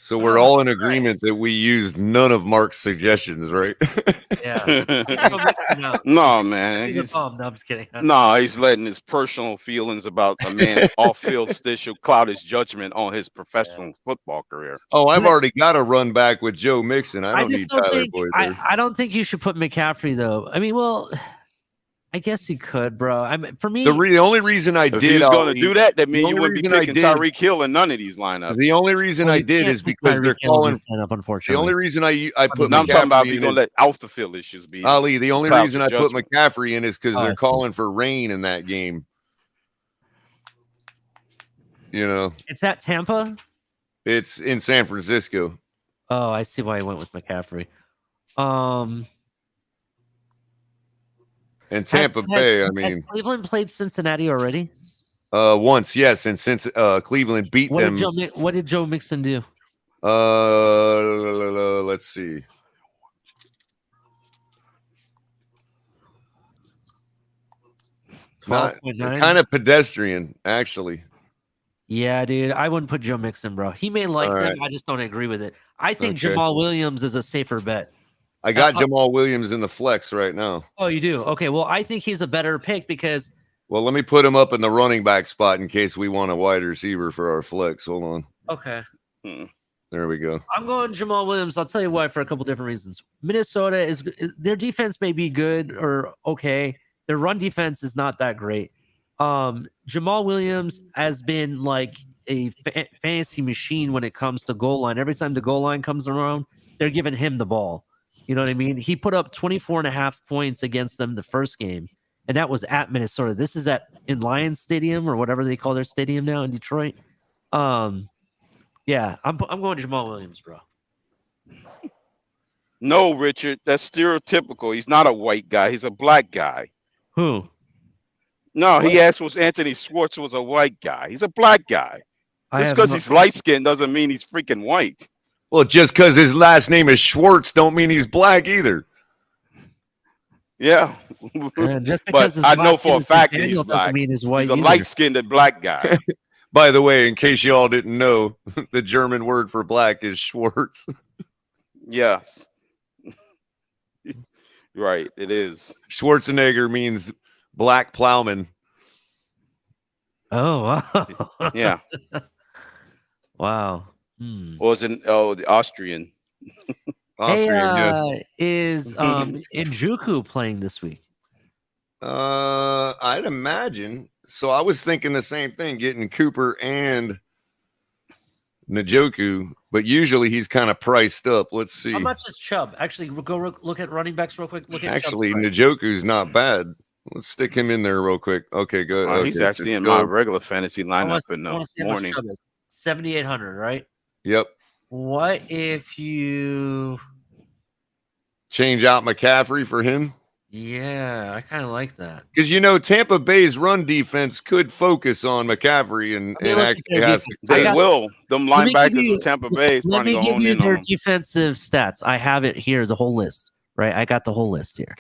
So we're all in agreement that we used none of Mark's suggestions, right? Yeah. No, man. He's a bum. No, I'm just kidding. No, he's letting his personal feelings about a man's off-field issue cloud his judgment on his professional football career. Oh, I've already got a run back with Joe Mixon. I don't just need don't Tyler think Boyd there. I don't think you should put McCaffrey though. I mean, well, I guess you could, bro. I mean, for me, The only reason I If did, he was going to Ali, do that, that the means you only wouldn't be reason I picking did- Tyreek Hill in none of these lineups. The only reason Well, I you did can't is pick because they're Tyreek Hill in calling. this lineup, The unfortunately. only reason I put No, I'm talking about McCaffrey if you're in going to is, let off the field issues be. Ali, the only cloud reason your I put judgment. McCaffrey in is because Oh, I they're see. calling for rain in that game. You know, It's at Tampa. it's in San Francisco. Oh, I see why I went with McCaffrey. And Tampa Bay, I mean, has Cleveland played Cincinnati already? once, yes, and since Cleveland beat What them, did Joe Mixon do? let's see. Not 12.9? kind of pedestrian, actually. Yeah, dude, I wouldn't put Joe Mixon, bro. He may like All them. right. I just don't agree with it. I think Okay. Jamal Williams is a safer bet. I got Jamal Williams in the flex right now. Oh, you do? Okay, well, I think he's a better pick because Well, let me put him up in the running back spot in case we want a wide receiver for our flex. Hold on. okay. There we go. I'm going Jamal Williams. I'll tell you why for a couple different reasons. Minnesota is their defense may be good or okay. Their run defense is not that great. Jamal Williams has been like a fantasy machine when it comes to goal line. Every time the goal line comes around, they're giving him the ball. You know what I mean? He put up 24.5 points against them the first game, and that was at Minnesota. This is in Lions Stadium or whatever they call their stadium now in Detroit. Yeah, I'm going Jamal Williams, bro. No, Richard, that's stereotypical. He's not a white guy. He's a black guy. Who? No, he asked was Anthony Schwartz was a white guy. He's a black guy. Just because he's light skinned doesn't mean he's freaking white. Well, just because his last name is Schwartz don't mean he's black either. Yeah. Just because but his I know last for name a is fact that McDaniel he's doesn't black. mean he's white He's a either. light skinned black guy. By the way, in case you all didn't know, the German word for black is Schwartz. Yes. Right, it is. Schwarzenegger means black plowman. Oh, wow. Yeah. Wow. Or is it the Austrian? Austrian, yeah. Is Njoku playing this week? I'd imagine. So I was thinking the same thing, getting Cooper and Njoku, but usually he's kind of priced up. Let's see. How much is Chubb? Actually, go look at running backs real quick. Look at Actually, Chubb's price. Njoku's not bad. Let's stick him in there real quick. Okay, good. He's Okay, actually in go. my regular fantasy lineup in I wanna the see how much morning. Chubb is. 7,800, right? Yep. What if you? Change out McCaffrey for him? Yeah, I kind of like that. Because, Tampa Bay's run defense could focus on McCaffrey and look at actually their have defense. success. They will. Them Let me give linebackers you- in Tampa Bay is Let probably me going to give hone you in on their them. defensive stats. I have it here, the whole list, right? I got the whole list here.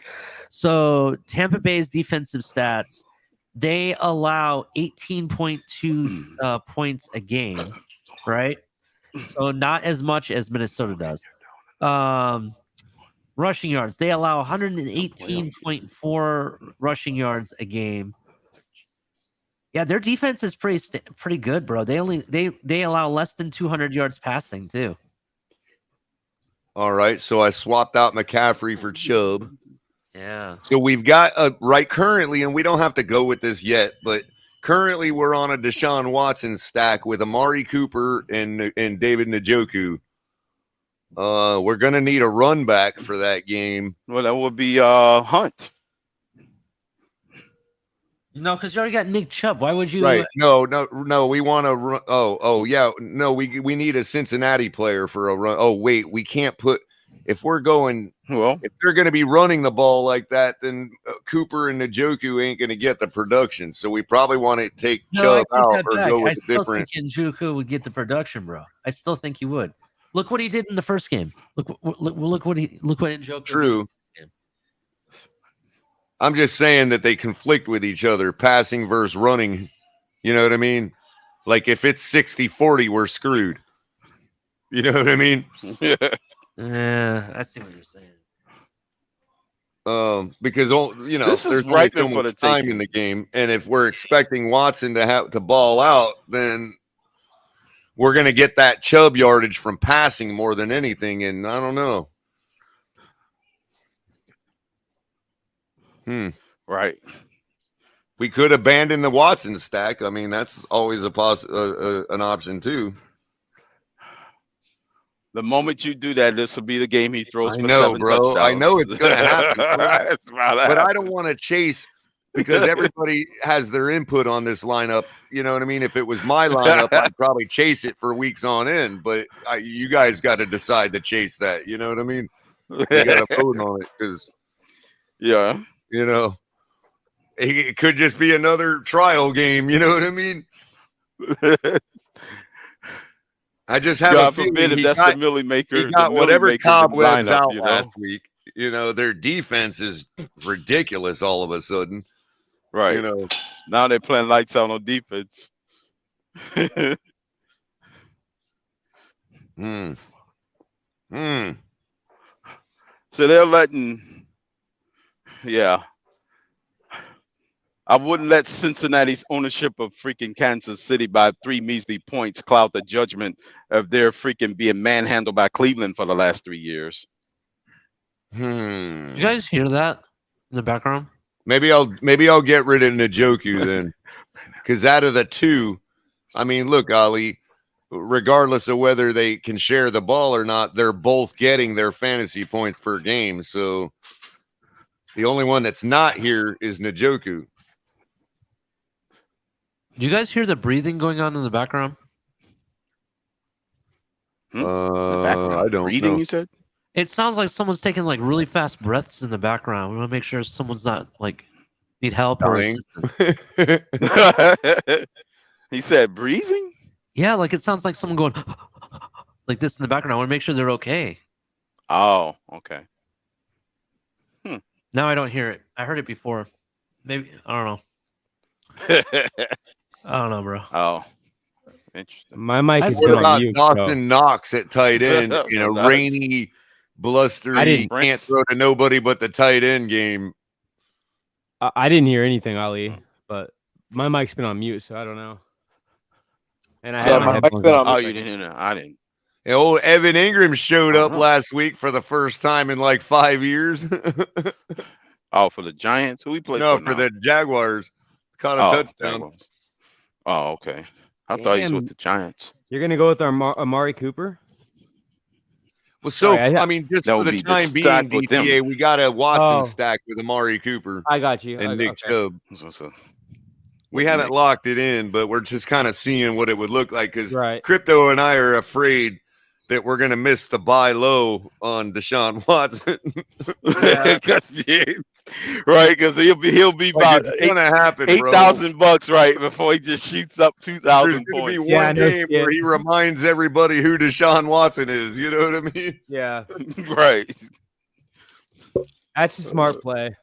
So Tampa Bay's defensive stats, they allow 18.2 points a game, right? So not as much as Minnesota does. Rushing yards, they allow 118.4 rushing yards a game. Yeah, their defense is pretty good, bro. They allow less than 200 yards passing too. All right, so I swapped out McCaffrey for Chubb. Yeah. So we've got right currently, and we don't have to go with this yet, but currently we're on a Deshaun Watson stack with Amari Cooper and David Njoku. We're gonna need a run back for that game. Well, that would be Hunt. No, because you already got Nick Chubb. Why would you? Right? No. We want to run. Oh, yeah. No, we need a Cincinnati player for a run. Oh, wait, we can't put. If we're going, if they're going to be running the ball like that, then Cooper and Njoku ain't going to get the production. So we probably want to take Chubb out or go with a different. I still think Njoku would get the production, bro. I still think he would. Look what he did in the first game. Look what Njoku. True. I'm just saying that they conflict with each other, passing versus running. You know what I mean? Like if it's 60-40, we're screwed. You know what I mean? Yeah, I see what you're saying. Because This is there's only so ripe for much the time taking. in the game, and if we're expecting Watson to have to ball out, then we're going to get that Chubb yardage from passing more than anything. And I don't know. Right. We could abandon the Watson stack. I mean, that's always an option too. The moment you do that, this will be the game he throws I for know, 7 bro. touchdowns. I know it's going to happen. It's about to But I happen. don't want to chase because everybody has their input on this lineup. You know what I mean? If it was my lineup, I'd probably chase it for weeks on end. But you guys got to decide to chase that. You know what I mean? We got to vote on it because, yeah, it could just be another trial game. You know what I mean? I just have God a feeling forbid if that's the Millie Maker. he got the Millie whatever Maker cobwebs lineup, out last week. Their defense is ridiculous all of a sudden. Right. Now they're playing lights out on defense. So they're letting, I wouldn't let Cincinnati's ownership of freaking Kansas City by 3 measly points cloud the judgment of their freaking being manhandled by Cleveland for the last 3 years. You guys hear that in the background? Maybe I'll get rid of Njoku then, because out of the two, I mean, look, Ali, regardless of whether they can share the ball or not, they're both getting their fantasy points per game. So the only one that's not here is Njoku. Do you guys hear the breathing going on in the background? I don't breathing, know. you said? It sounds like someone's taking like really fast breaths in the background. We want to make sure someone's not like need help or Dying. assistance. He said breathing? Yeah, like it sounds like someone going like this in the background. I want to make sure they're okay. Oh, okay. Now I don't hear it. I heard it before. Maybe I don't know. I don't know, bro. Oh, interesting. My mic has What been about on mute. Dawson Knox at tight end in a rainy, blustery, can't throw to nobody but the tight end game? I didn't hear anything, Ali, but my mic's been on mute, so I don't know. And I have my headphones on. Oh, you didn't hear that? I didn't. And old Evan Ingram showed up last week for the first time in like 5 years. Oh, for the Giants? Who we played No, for for now? the Jaguars. Caught a touchdown. Jaguars. Oh, okay. I thought he was with the Giants. You're gonna go with Amari Cooper? Well, so Sorry, I mean, just that for would the be the time being, stack with them. DTA, we got a Watson Oh. stack with Amari Cooper I got you. and Nick Chubb. So, We haven't locked it in, but we're just kind of seeing what it would look like because Right. Crypto and I are afraid that we're going to miss the buy low on Deshaun Watson. Right, because he'll be Like, about it's gonna happen, bro. $8,000 right before he just shoots up 2,000 There's going to points. be one game where he reminds everybody who Deshaun Watson is. You know what I mean? Yeah. Right. That's a smart play.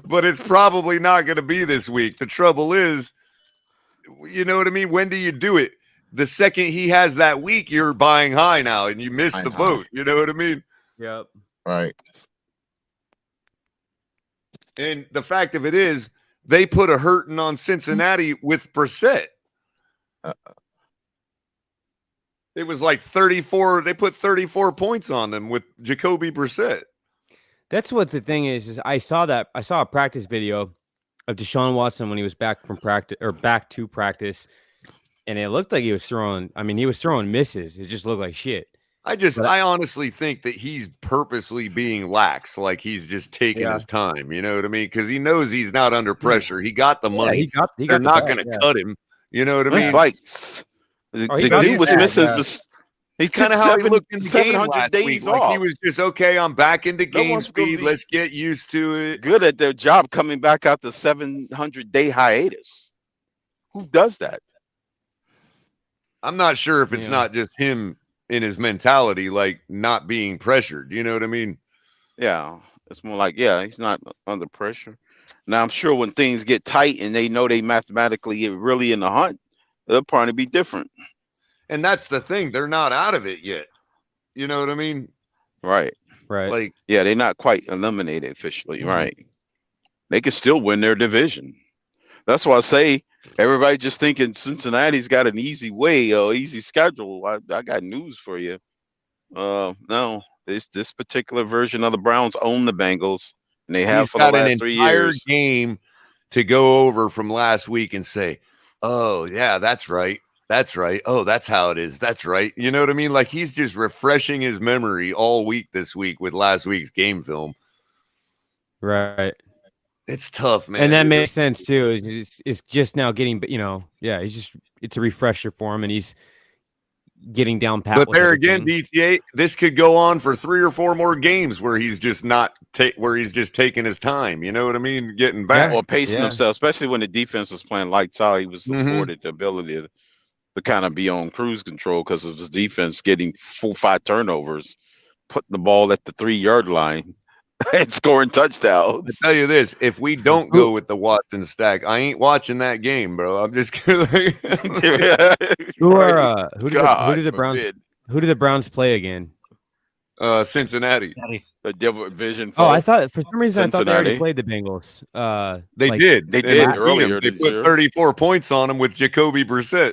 But it's probably not going to be this week. The trouble is, you know what I mean? When do you do it? The second he has that week, you're buying high now and you miss the boat. You know what I mean? Yep. Right. And the fact of it is, they put a hurting on Cincinnati with Brissett. It was like 34. They put 34 points on them with Jacoby Brissett. That's what the thing is I saw a practice video of Deshaun Watson when he was back from practice or back to practice, and it looked like he was throwing. I mean, he was throwing misses. It just looked like shit. I honestly think that he's purposely being lax, like he's just taking his time. You know what I mean? Because he knows he's not under pressure. He got the money. he got They're the not ball, going to cut him. You know what I mean? Like the dude was missing. He's kind of how he looked in the game 700 last days week. off. Like he was just okay. I'm back into No game one's gonna speed. be Let's get used to it. Good at their job coming back out the 700-day hiatus. Who does that? I'm not sure if it's not just him in his mentality, like not being pressured. You know what I mean? Yeah, it's more like he's not under pressure. Now I'm sure when things get tight and they know they mathematically get really in the hunt, it'll probably be different. And that's the thing; they're not out of it yet. You know what I mean? Right. Like, yeah, they're not quite eliminated officially. Right. They can still win their division. That's why I say everybody just thinking Cincinnati's got an easy way or easy schedule. I got news for you. No, this particular version of the Browns own the Bengals, and they have he's for the got an last 3 entire years. game to go over from last week and say, "Oh yeah, that's right. That's right. Oh, that's how it is. That's right." You know what I mean? Like he's just refreshing his memory all week this week with last week's game film. Right. It's tough, man. And that makes sense too. It's just now getting, it's a refresher for him, and he's getting down pat. But with there everything. again, DTA, this could go on for 3 or 4 more games where he's just not where he's just taking his time. You know what I mean? Getting back Or pacing himself, especially when the defense was playing lights out. He was afforded the ability to kind of be on cruise control because of his defense getting 4-5 turnovers, putting the ball at the 3-yard line and scoring touchdowns. I tell you this: if we don't go with the Watson stack, I ain't watching that game, bro. I'm just kidding. Who did the Browns play again? Cincinnati. The division. Oh, I thought for some reason I thought they already Cincinnati. played the Bengals. They did. They did beat earlier. them. They this put year. 34 points on them with Jacoby Brissett.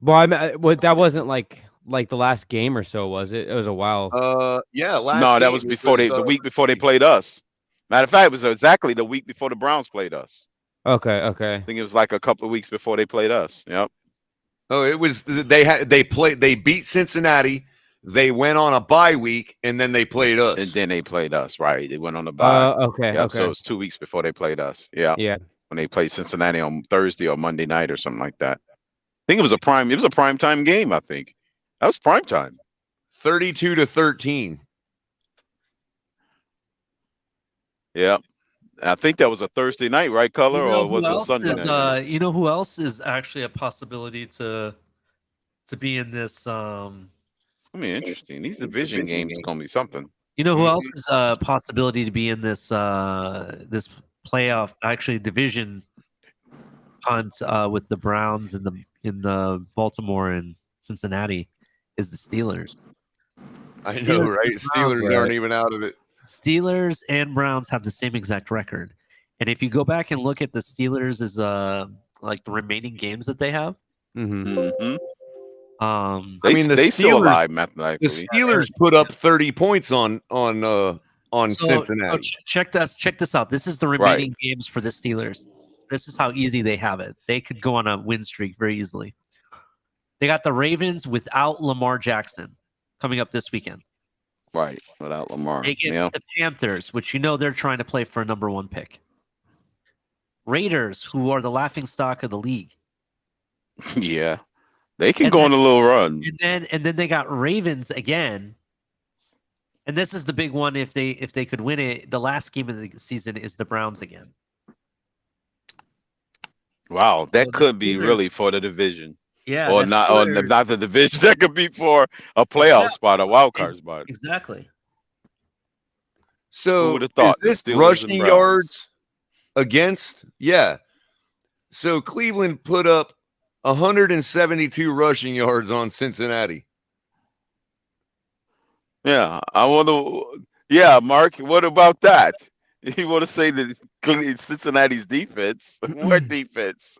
Well, that wasn't like the last game or so, was it? It was a while. Yeah. No, that was before the week before they played us. Matter of fact, it was exactly the week before the Browns played us. Okay. I think it was like a couple of weeks before they played us. Yep. Oh, it was they beat Cincinnati. They went on a bye week and then they played us. And then they played us, right? They went on the bye. Okay. Yep, so it was 2 weeks before they played us. Yeah. When they played Cincinnati on Thursday or Monday night or something like that. I think it was a prime time game, I think. That was prime time. 32-13. Yeah. I think that was a Thursday night, right, Culler, or was it a Sunday night? You know who else is actually a possibility to be in this? It's gonna be interesting. These division games are gonna be something. You know who else is a possibility to be in this this playoff, actually division hunt with the Browns in the Baltimore and Cincinnati is the Steelers. I know, right? Steelers aren't even out of it. Steelers and Browns have the same exact record. And if you go back and look at the Steelers as like the remaining games that they have. I mean, they Steelers, still alive mathematically. The Steelers put up 30 points on Cincinnati. Check this out. This is the remaining games for the Steelers. This is how easy they have it. They could go on a win streak very easily. They got the Ravens without Lamar Jackson coming up this weekend. Right, without Lamar. They get the Panthers, which they're trying to play for a number 1 pick. Raiders, who are the laughing stock of the league. Yeah. They can go on a little run. And then they got Ravens again. And this is the big one if they could win it. The last game of the season is the Browns again. Wow, that could be really for the division. Yeah. Or not the division. That could be for a playoff spot, a wild card spot. Exactly. So who would have thought is this Steelers rushing and Browns? yards against? Yeah. So Cleveland put up 172 rushing yards on Cincinnati. Yeah, I want to. Yeah, Mark, what about that? You want to say that Cincinnati's defense? What defense?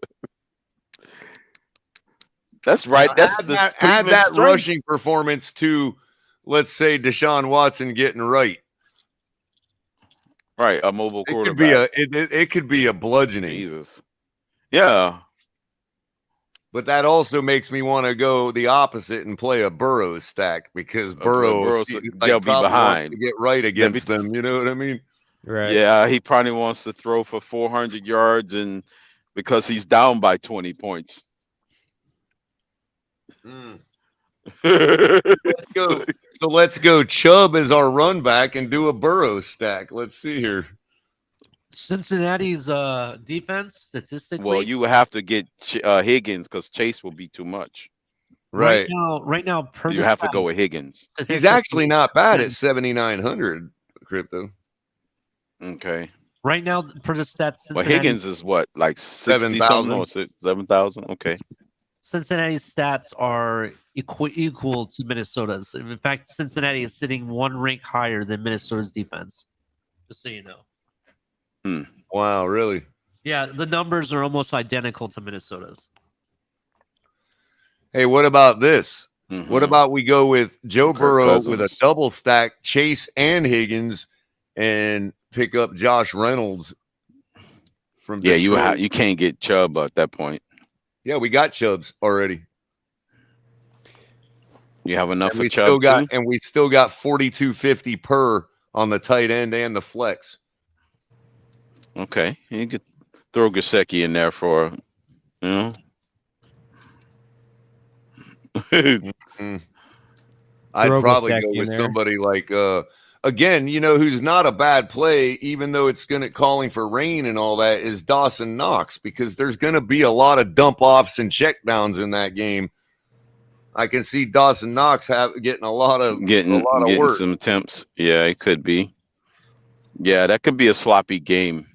That's right. That's Add that rushing performance to, let's say, Deshaun Watson getting right. Right, a mobile quarterback. It could be a bludgeoning. Jesus. Yeah. But that also makes me want to go the opposite and play a Burrow stack because Burrow they'll be behind to get right against them. You know what I mean? Right. Yeah, he probably wants to throw for 400 yards and because he's down by 20 points. Let's go. So let's go Chubb as our run back and do a Burrow stack. Let's see here. Cincinnati's defense statistically. Well, you would have to get Higgins because Chase will be too much. Right now, you have to go with Higgins. He's actually not bad at 7,900 crypto. Okay. Right now, per the stats, Well, Cincinnati, Higgins is what, like 60 something or 7,000? Okay. Cincinnati's stats are equal to Minnesota's. In fact, Cincinnati is sitting one rank higher than Minnesota's defense. Just so you know. Wow, really? Yeah, the numbers are almost identical to Minnesota's. Hey, what about this? Mm-hmm. What about we go with Joe Kirk Burrow with a Cousins. double stack, Chase and Higgins, and pick up Josh Reynolds from Yeah, Detroit? you can't get Chubb at that point. Yeah, we got Chubbs already. You have enough And for we Chubb still got too? and we still got 4250 per on the tight end and the flex. Okay, you could throw Gesicki in there for, you know. I'd Throw probably Gesicki go in with there. somebody like again, you know, who's not a bad play, even though it's gonna calling for rain and all that, is Dawson Knox, because there's gonna be a lot of dump offs and check downs in that game. I can see Dawson Knox getting a lot of work. Some attempts. Yeah, it could be. Yeah, that could be a sloppy game.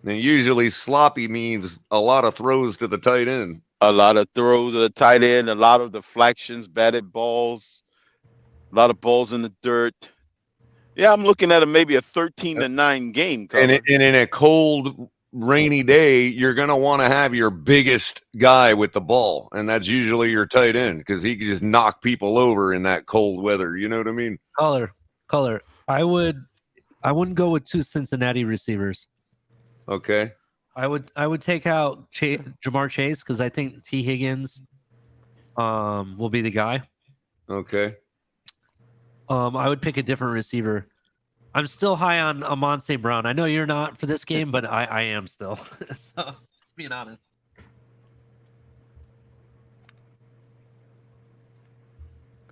And usually sloppy means a lot of throws to the tight end. A lot of throws to the tight end, a lot of deflections, batted balls, a lot of balls in the dirt. Yeah, I'm looking at maybe a 13-9 game. And in a cold, rainy day, you're going to want to have your biggest guy with the ball, and that's usually your tight end, because he can just knock people over in that cold weather. You know what I mean? Culler. I wouldn't go with two Cincinnati receivers. Okay. I would take out Jamar Chase, because I think T. Higgins will be the guy. Okay. I would pick a different receiver. I'm still high on Amon St. Brown. I know you're not for this game, but I am still. So just being honest.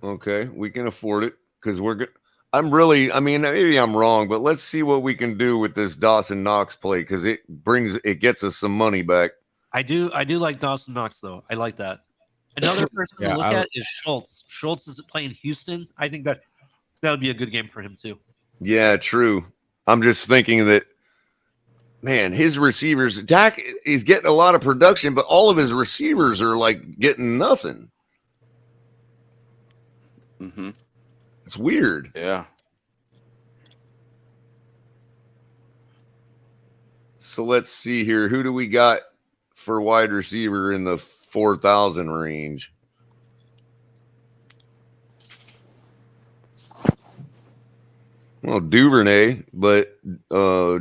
Okay, we can afford it because we're good. I mean, maybe I'm wrong, but let's see what we can do with this Dawson Knox play, because it gets us some money back. I do like Dawson Knox though. I like that. Another person to look at is Schultz. Schultz is playing Houston. I think that would be a good game for him too. Yeah, true. I'm just thinking that, man, his receivers, Dak is getting a lot of production, but all of his receivers are like getting nothing. Mm-hmm. It's weird. Yeah. So let's see here. Who do we got for wide receiver in the 4,000 range? Well, Duvernay, but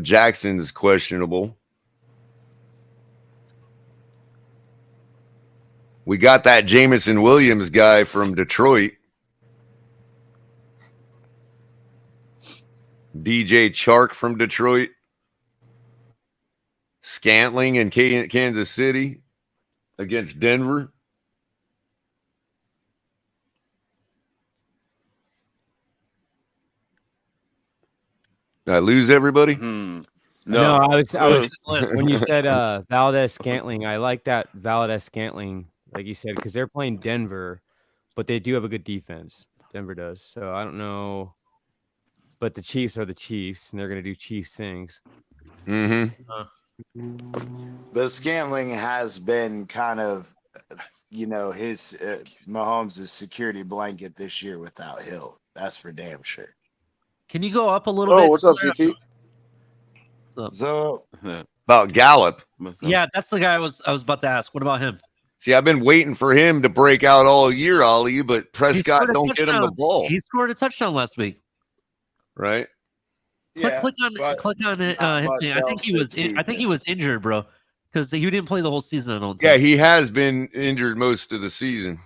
Jackson's questionable. We got that Jameson Williams guy from Detroit. DJ Chark from Detroit. Scantling in Kansas City against Denver. Did I lose everybody? No, I was when you said Valdez Scantling, I like that Valdez Scantling, like you said, because they're playing Denver, but they do have a good defense. Denver does. So I don't know. But the Chiefs are the Chiefs, and they're going to do Chiefs things. Mm-hmm. But Scantling has been kind of, his Mahomes' security blanket this year without Hill. That's for damn sure. Can you go up a little bit? What's up, CT? So about Gallup. Yeah, that's the guy I was about to ask. What about him? See, I've been waiting for him to break out all year, Ollie, but Prescott don't get him the ball. He scored a touchdown last week. Right? Click on it. His name. I think he was injured, bro, because he didn't play the whole season. I don't think. Yeah, he has been injured most of the season.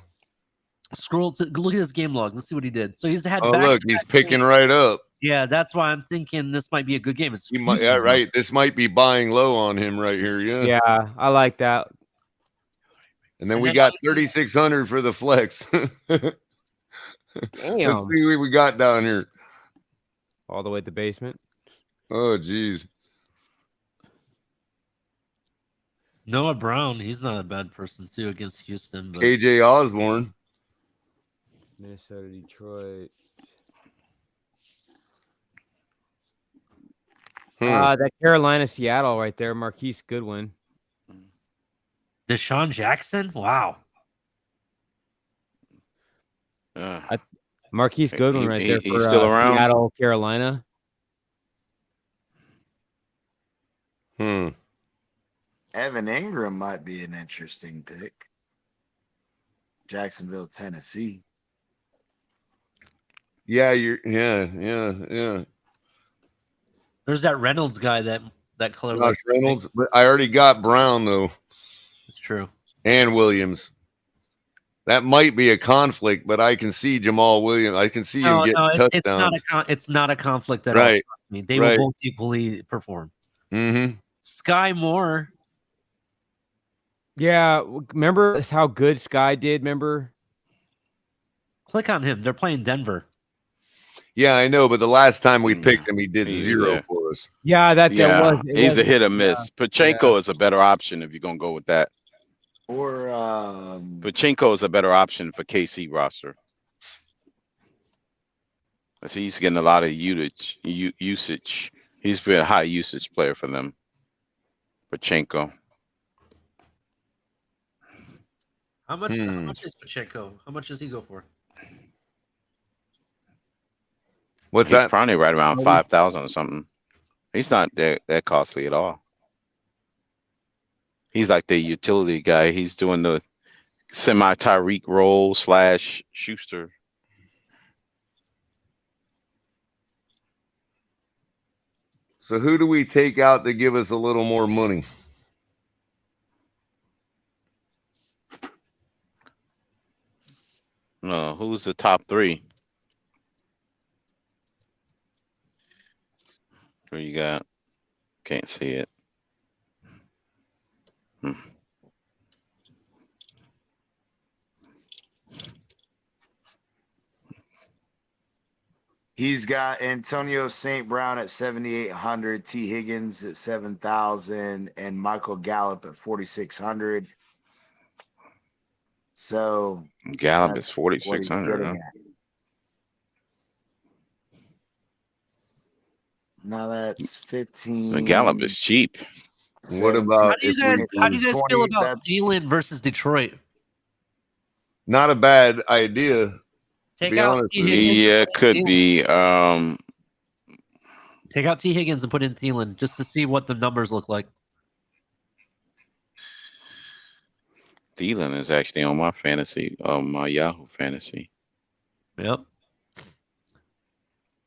Look at his game log. Let's see what he did. So he's had. Oh, look, he's picking right up. Yeah, that's why I'm thinking this might be a good game. Yeah, right. This might be buying low on him right here. Yeah. Yeah, I like that. And then we got 3,600 for the flex. Damn. Let's see what we got down here. All the way to the basement. Oh, geez. Noah Brown, he's not a bad person too against Houston. But... KJ Osborne. Minnesota, Detroit. That Carolina Seattle right there, Marquise Goodwin. Deshaun Jackson? Wow. Marquise Goodwin right there he's for still around. Seattle, Carolina. Evan Ingram might be an interesting pick. Jacksonville, Tennessee. Yeah, yeah. There's that Reynolds guy that Culler Josh likes. Reynolds, but I already got Brown though. It's true. And Williams. That might be a conflict, but I can see Jamal Williams. I can see him get touchdowns. It's not a conflict at all. Right. Trust me. They will both equally perform. Mm-hmm. Sky Moore. Yeah, remember how good Sky did? Remember? Click on him. They're playing Denver. Yeah, I know, but the last time we picked him, he did zero for us. Yeah, he's a hit or miss. Pachenko is a better option if you're gonna go with that. Or Pachenko is a better option for KC roster. He's getting a lot of usage. He's been a high usage player for them. Pachenko. How much is Pachenko? How much does he go for? What's He's that? probably right around 5,000 or something. He's not that costly at all. He's like the utility guy. He's doing the semi Tyreek role / Schuster. So who do we take out to give us a little more money? No, who's the top three? Who you got? Can't see it. He's got Antonio St. Brown at 7,800, T. Higgins at 7,000, and Michael Gallup at 4,600. So Gallup is 4,600. Huh? Now that's 15. The Gallup is cheap. What about How do you guys feel about Thielen versus Detroit? Not a bad idea. Take out T. Higgins. Yeah, could be. Take out T. Higgins and put in Thielen just to see what the numbers look like. Thielen is actually on my fantasy, my Yahoo fantasy. Yep.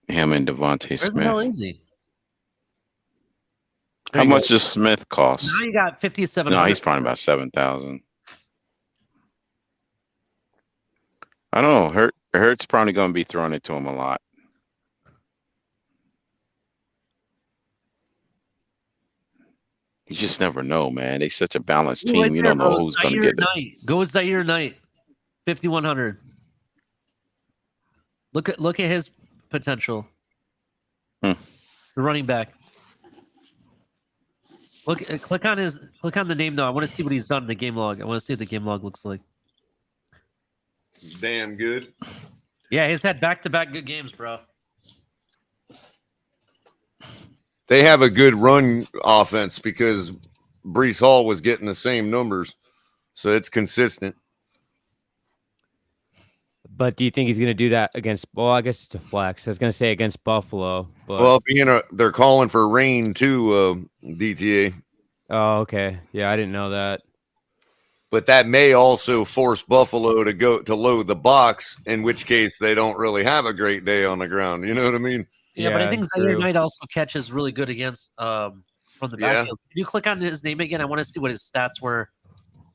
Him and Devontae Smith. Where the hell is he? How much does Smith cost? Now you got 5,700. No, he's probably about 7,000. I don't know. Hurt's probably going to be throwing it to him a lot. You just never know, man. They're such a balanced team. You don't know who's going to get it. Go with Zaire Knight, 5,100. Look at his potential. The running back. Click on the name though. I want to see what he's done in the game log. I want to see what the game log looks like. Damn good. Yeah, he's had back-to-back good games, bro. They have a good run offense because Breece Hall was getting the same numbers, so it's consistent. But do you think he's going to do that against? Well, I guess it's a flex. I was going to say against Buffalo. But... Well, they're calling for rain too, DTA. Oh, okay. Yeah, I didn't know that. But that may also force Buffalo to load the box, in which case they don't really have a great day on the ground. You know what I mean? Yeah, but I think Zaire Knight also catches really good against from the backfield. Can you click on his name again? I want to see what his stats were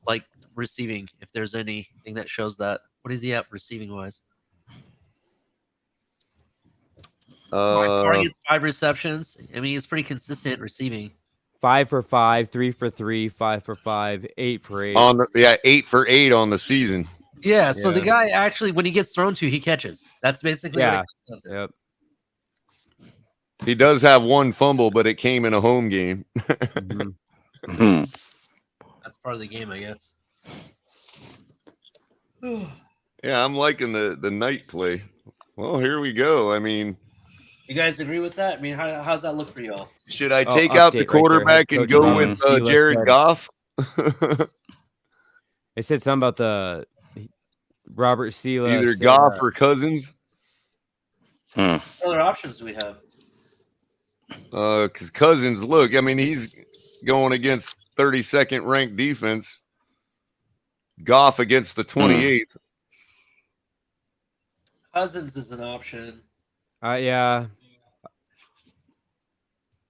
like receiving, if there's anything that shows that. What is he at receiving wise? 5 targets, 5 receptions. I mean, he's pretty consistent receiving. 5 for 5, 3 for 3, 5 for 5, 8 for 8. 8 for 8 on the season. Yeah, so the guy actually, when he gets thrown to, he catches. That's basically what it comes down to. Yep. He does have one fumble, but it came in a home game. Mm-hmm. That's part of the game, I guess. Yeah, I'm liking the night play. Well, here we go. I mean, You guys agree with that? I mean, how's that look for y'all? Should I Oh, take out the update right there. quarterback Head and coach go Robert with Sela Jared said- Goff? It said something about the Robert Sela. Either said, Goff or Cousins. What other options do we have? Because Cousins, look, I mean, he's going against 32nd ranked defense. Goff against the 28th. Cousins is an option. Yeah.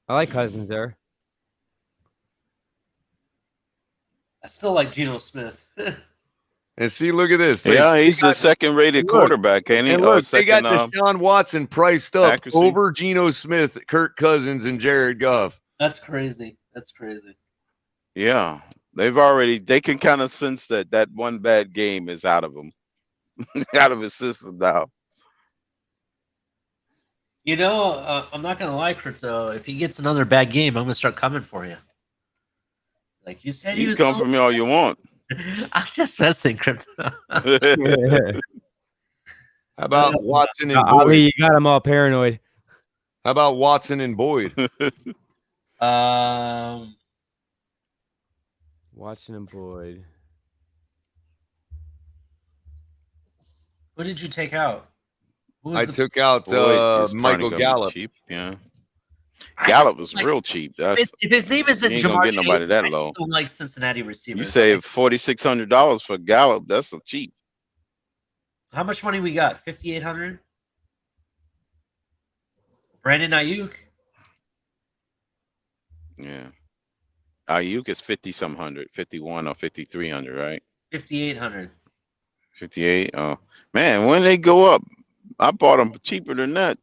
I like Cousins there. I still like Geno Smith. And see, look at this. Yeah, he's the second-rated quarterback, ain't he? And look, they got Second, Deshaun Watson priced up accuracy. over Geno Smith, Kirk Cousins, and Jared Goff. That's crazy. That's crazy. Yeah, they can kind of sense that one bad game is out of him, out of his system now. You know, I'm not gonna lie, Crypto. If he gets another bad game, I'm gonna start coming for you. Like you said, he You was. come for me all you want. I'm just messing, Crypto. How about Watson and Boyd? Ali, you got him all paranoid. How about Watson and Boyd? Watson and Boyd. What did you take out? I took out Boyd is Michael probably gonna be Gallup. cheap, yeah. I Gallup just, was like, real cheap. If his name isn't you ain't gonna Jamar get nobody Chase, that I low. just don't like Cincinnati receivers. You save $4,600 for Gallup. That's so cheap. How much money we got? 5,800. Brandon Ayuk. Yeah. Ayuk is 50-some hundred, 51 or 5,300, right? 5,800. 58. Oh man, when they go up, I bought them cheaper than that.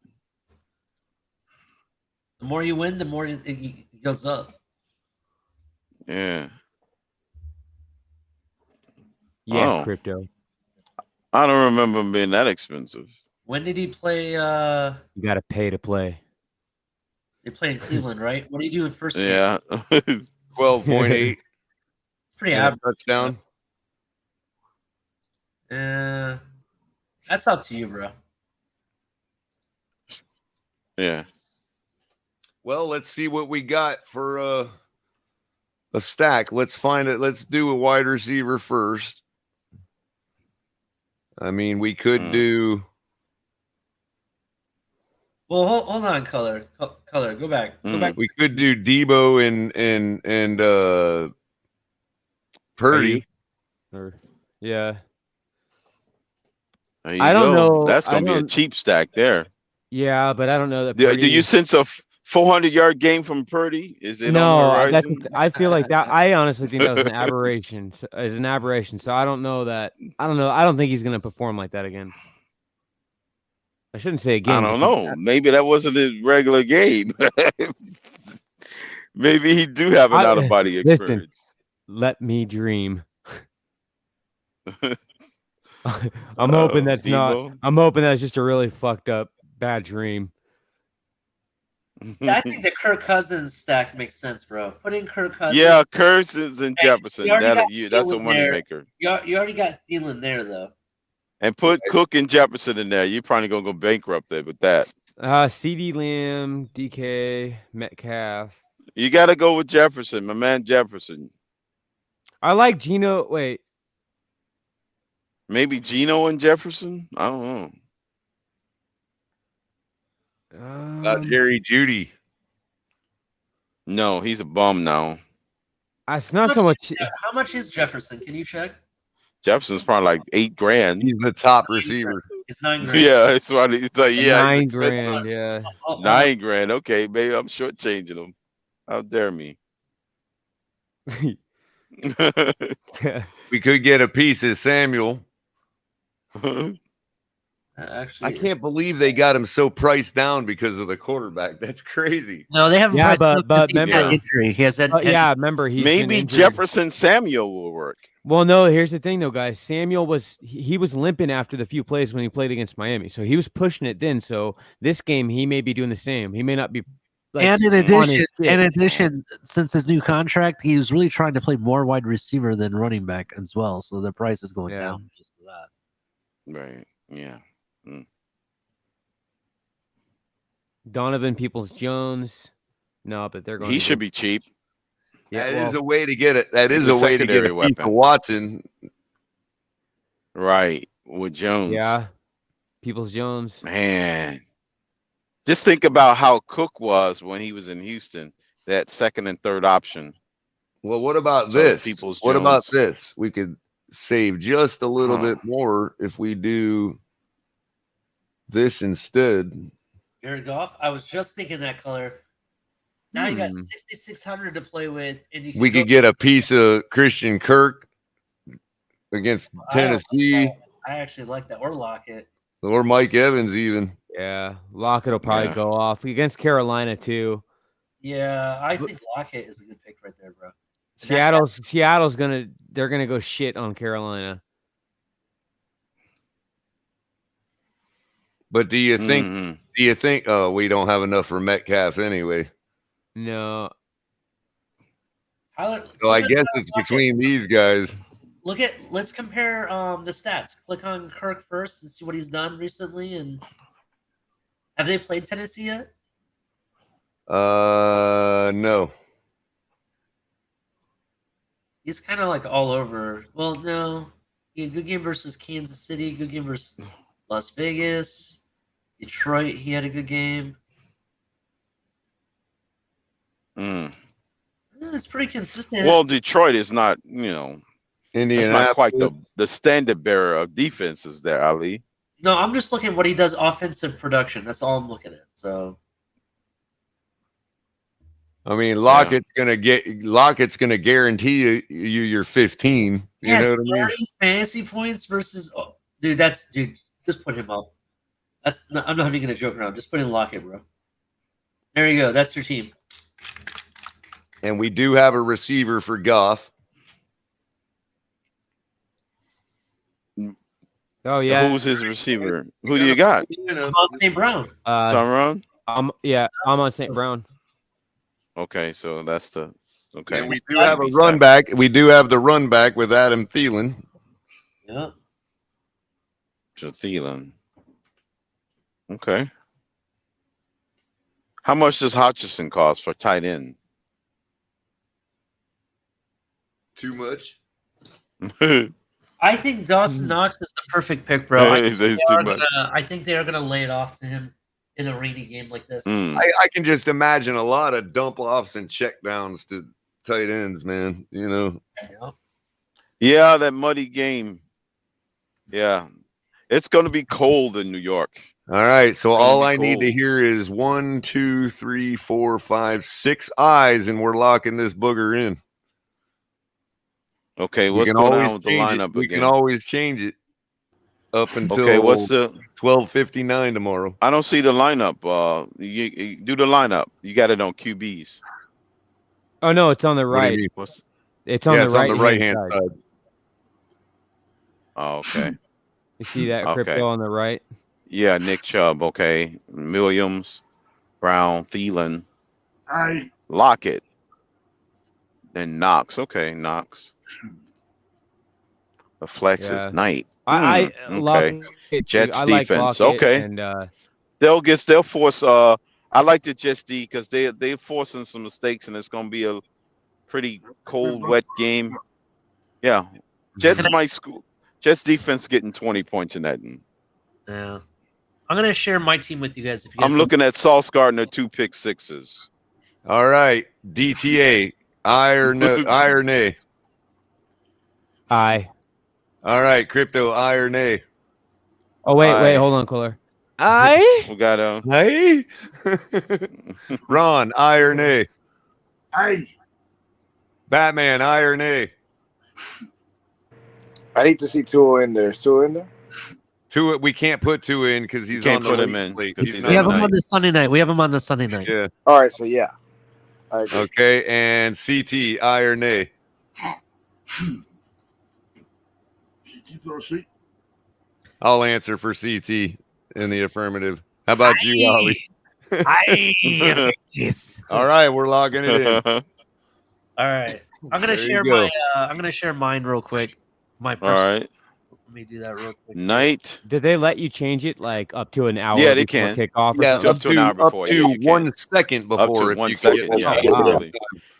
The more you win, the more it goes up. Yeah. Yeah, Oh. Crypto. I don't remember them being that expensive. When did he play? You got to pay to play. They play in Cleveland, right? What do you do in first game? Yeah. 12.8. Pretty and a average. touchdown. That's up to you, bro. Yeah. Well, let's see what we got for a stack. Let's find it. Let's do a wide receiver first. I mean, we could do. Well, hold on, Culler. Culler, go back. Go back. We could do Debo and Purdy. Yeah. There you I don't go. know. That's I gonna be a don't- cheap stack there. Yeah, but I don't know that. Do Purdy- you sense a 400-yard game from Purdy? Is it No, on the that's, horizon? I feel like that. I honestly think that was an aberration. Is an aberration. So I don't know that. I don't know. I don't think he's going to perform like that again. I shouldn't say again. I don't know. Maybe that wasn't his regular game. Maybe he do have an out-of-body experience. Listen, let me dream. I'm hoping that's not. Debo. I'm hoping that's just a really fucked up bad dream. I think the Kirk Cousins stack makes sense, bro. Put in Kirk Cousins. Yeah, Cousins and Jefferson. You already got That's a Thielen there. moneymaker. You already got Thielen there, though. And put Cook and Jefferson in there. You're probably gonna go bankrupt there with that. CD Lamb, DK, Metcalf. You got to go with Jefferson, my man Jefferson. I like Geno. Wait, Maybe Geno and Jefferson. I don't know. Jerry Judy. No, he's a bum now. it's not so much. How much is Jefferson? Can you check? Jefferson's probably like $8,000. He's the top receiver. It's $9,000. Yeah, it's what it's like. Yeah, it's $9,000. Yeah, $9,000. Okay, maybe I'm shortchanging him. How dare me? We could get a piece of Samuel. Actually, I can't believe they got him so priced down because of the quarterback. That's crazy. No, they haven't. Yeah, priced him but because he's had remember- injury. He has had. yeah. Remember, he's been Maybe injured. Jefferson Samuel will work. Well, no. Here's the thing, though, guys. Samuel was he was limping after the few plays when he played against Miami, so he was pushing it then. So this game, he may be doing the same. He may not be. Like, And in on his addition, shit. since his new contract, he was really trying to play more wide receiver than running back as well. So the price is going down just for that. Right. Yeah. Donovan Peoples-Jones. No, but they're going. He should be cheap. Yeah, That well, is a way to get it. That he's is a a way to get a secondary piece of weapon. Watson. Right. With Jones. yeah. Peoples-Jones. Man. Just think about how Cook was when he was in Houston. That second and third option. Well, what about So this? Peoples What about Jones. this? We could save just a little Huh. bit more if we do this instead. Jared Goff. I was just thinking that color. Now you got Hmm. 6,600 to play with, and you can We go- could get a piece of Christian Kirk against Tennessee I actually like that, or Lockett. or Mike Evans even. Yeah, Lockett will probably Yeah. go off against Carolina too. Yeah, I think Lockett is a good pick right there, bro. Seattle's they're gonna go shit on Carolina. But do you think? Mhm. Do you think? Oh, we don't have enough for Metcalf anyway. No, Tyler, So I guess it's between these guys. let's compare the stats. Click on Kirk first and see what he's done recently. And have they played Tennessee yet? No. He's kind of like all over. Well, no. He had a good game versus Kansas City, good game versus Las Vegas, Detroit. He had a good game. Mm. It's pretty consistent. Well, Detroit is not, it's not quite the standard bearer of defenses there, Ali. No, I'm just looking at what he does offensive production. That's all I'm looking at. So I mean, Lockett's gonna guarantee you your 15. You know what I mean? 30 fantasy points versus dude. Just put him up. I'm not even gonna joke around. Just put in Lockett, bro. There you go. That's your team. And we do have a receiver for Goff. Oh yeah. Who's his receiver? Who do you got? St. Brown. Sunrun? I'm on St. Brown. Okay, so that's the okay. And we do have a run back. We do have the run back with Adam Thielen. Yeah. So Thielen. Okay. How much does Hutchinson cost for tight end? Too much. I think Dawson Knox is the perfect pick, bro. Yeah, he's too much. I think they are gonna lay it off to him in a rainy game like this. I can just imagine a lot of dump offs and check downs to tight ends, man. You know. Yeah, that muddy game. Yeah. It's going to be cold in New York. All right. So It's all gonna I be need to cold. hear is 1, 2, 3, 4, 5, 6 eyes, and we're locking this booger in. Okay, We what's can going always on with the change it. lineup We again? can always change it up until Okay, what's the 12:59 tomorrow. I don't see the lineup. You do the lineup. You got it on QBs. Oh no, it's on the What do you right. mean? It's on Yeah, the it's on the right-hand right-hand side. Oh, okay. You see that Okay. crypto on the right? Yeah, Nick Chubb. Okay, Williams, Brown, Thielen, Lockett, then Knox. Okay, Knox. The flex Yeah. is Knight. I okay. Lockett, Jets I like defense. Lockett, Okay. and They'll force. I like the Jets D because they're forcing some mistakes, and it's gonna be a pretty cold, wet game. Yeah, Jets might school. Jets defense getting 20 points in that. Yeah. I'm gonna share my team with you guys. If you guys I'm looking at Sauce Gardner 2 pick sixes. All right, DTA, aye or no, aye or nay? aye. All right, crypto, aye or nay? Oh wait, Aye. hold on, Culler. Aye. We got Aye. Ron, aye or nay? Aye. Batman, aye or nay? I need to see Tua in there. Tua in there? Tua, we can't put Tua in because he's Can't on the put him release in slate. 'cause He's he's not we have him on on the Sunday night. We have him on the Sunday night. Yeah. All right, so yeah. I agree. Okay, and CT, aye or nay? I'll answer for CT in the affirmative. How about you, Ollie? All right, we're logging it in. All right. I'm gonna There you share go. my I'm gonna share mine real quick. My All personal. right. Let me do that real quick. Night. Did they let you change it like up to an hour Yeah, they before can. kickoff or Yeah, something? Up to an hour before. up to Yeah, you 1 can. second Up before to if 1 you can get second. Yeah, Oh, wow. really.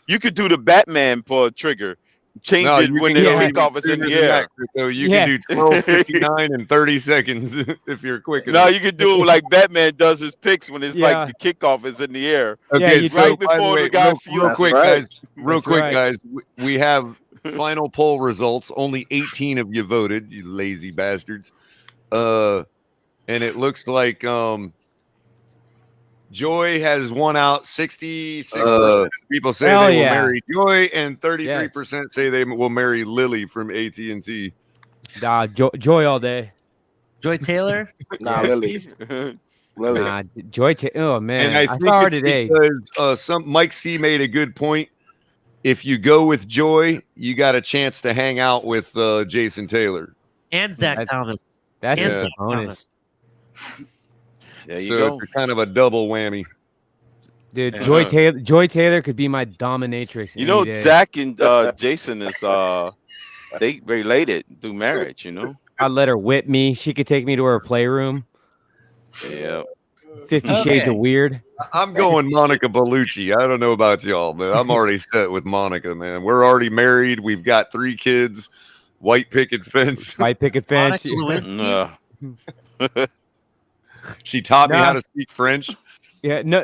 You could do the Batman for a trigger. Change No, it you when can the go even kickoff is in sooner the than that. air. So you Yeah. can do 12:59 and 30 seconds if you're quick No, enough. you can do like Batman does his picks when it's like Yeah. the kickoff is in the air. Yeah, Okay, you so Right by the before way, the guy real fields quick, it. guys, That's right. we have final poll results. Only 18 of you voted, you lazy bastards. And it looks like Joy has won out. 66% of people say hell they will yeah. marry Joy, and Yes. 33% say they will marry Lily from AT&T. Nah, Joy all day. Joy Taylor. Nah, Yeah. Lily. Lily. Nah, Joy. Oh man, And I I think saw her it's today. because Mike C made a good point. If you go with Joy, you got a chance to hang out with Jason Taylor. And Zach Thomas. That's And just a Zach bonus. There you So go. it's kind of a double whammy. Dude, Uh-huh. Joy Taylor could be my dominatrix. You know, any day. Zach and Jason is they related through marriage, you know? I'd let her whip me. She could take me to her playroom. Yeah. 50 Shades of Okay. Weird. I'm going Monica Bellucci. I don't know about y'all, but I'm already set with Monica, man. We're already married. We've got 3 kids. White picket fence. White picket fence. Monica Lewinsky. She taught me how Nah. to speak French. Yeah, no,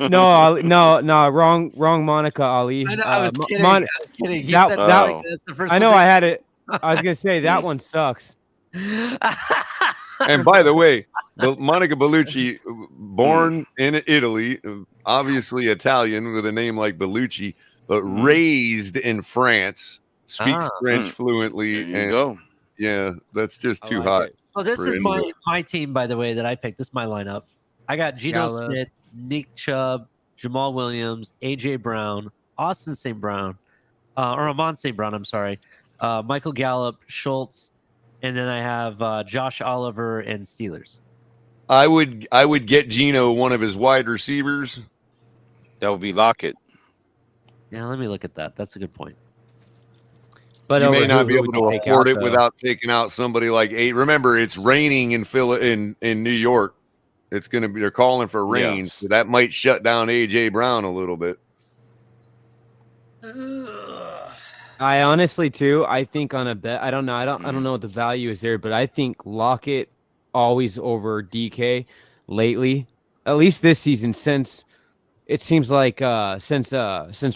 wrong, Monica Ali. I know. I was kidding. Mon- I was kidding. He that- said that- like that's the first I one know that- I had it. I was gonna say that one sucks. And by the way, Monica Bellucci, born in Italy, obviously Italian with a name like Bellucci, but raised in France, speaks French fluently. There you go. Yeah, that's just too like hot. it. Well, this for is anybody. my team, by the way, that I picked. This is my lineup. I got Geno Gallup. Smith, Nick Chubb, Jamal Williams, AJ Brown, Austin St. Brown, or Amon St. Brown. I'm sorry, Michael Gallup, Schultz, and then I have Josh Oliver and Steelers. I would get Geno one of his wide receivers. That would be Lockett. Yeah, let me look at that. That's a good point. But You may over not who be able would to you take afford out, it though? without taking out somebody like eight. Remember, it's raining in New York. It's going to be. They're calling for rain, Yes. so that might shut down AJ Brown a little bit. I honestly too. I think on a bet. I don't know. I don't know what the value is there, but I think Lockett always over DK lately. At least this season, since it seems like since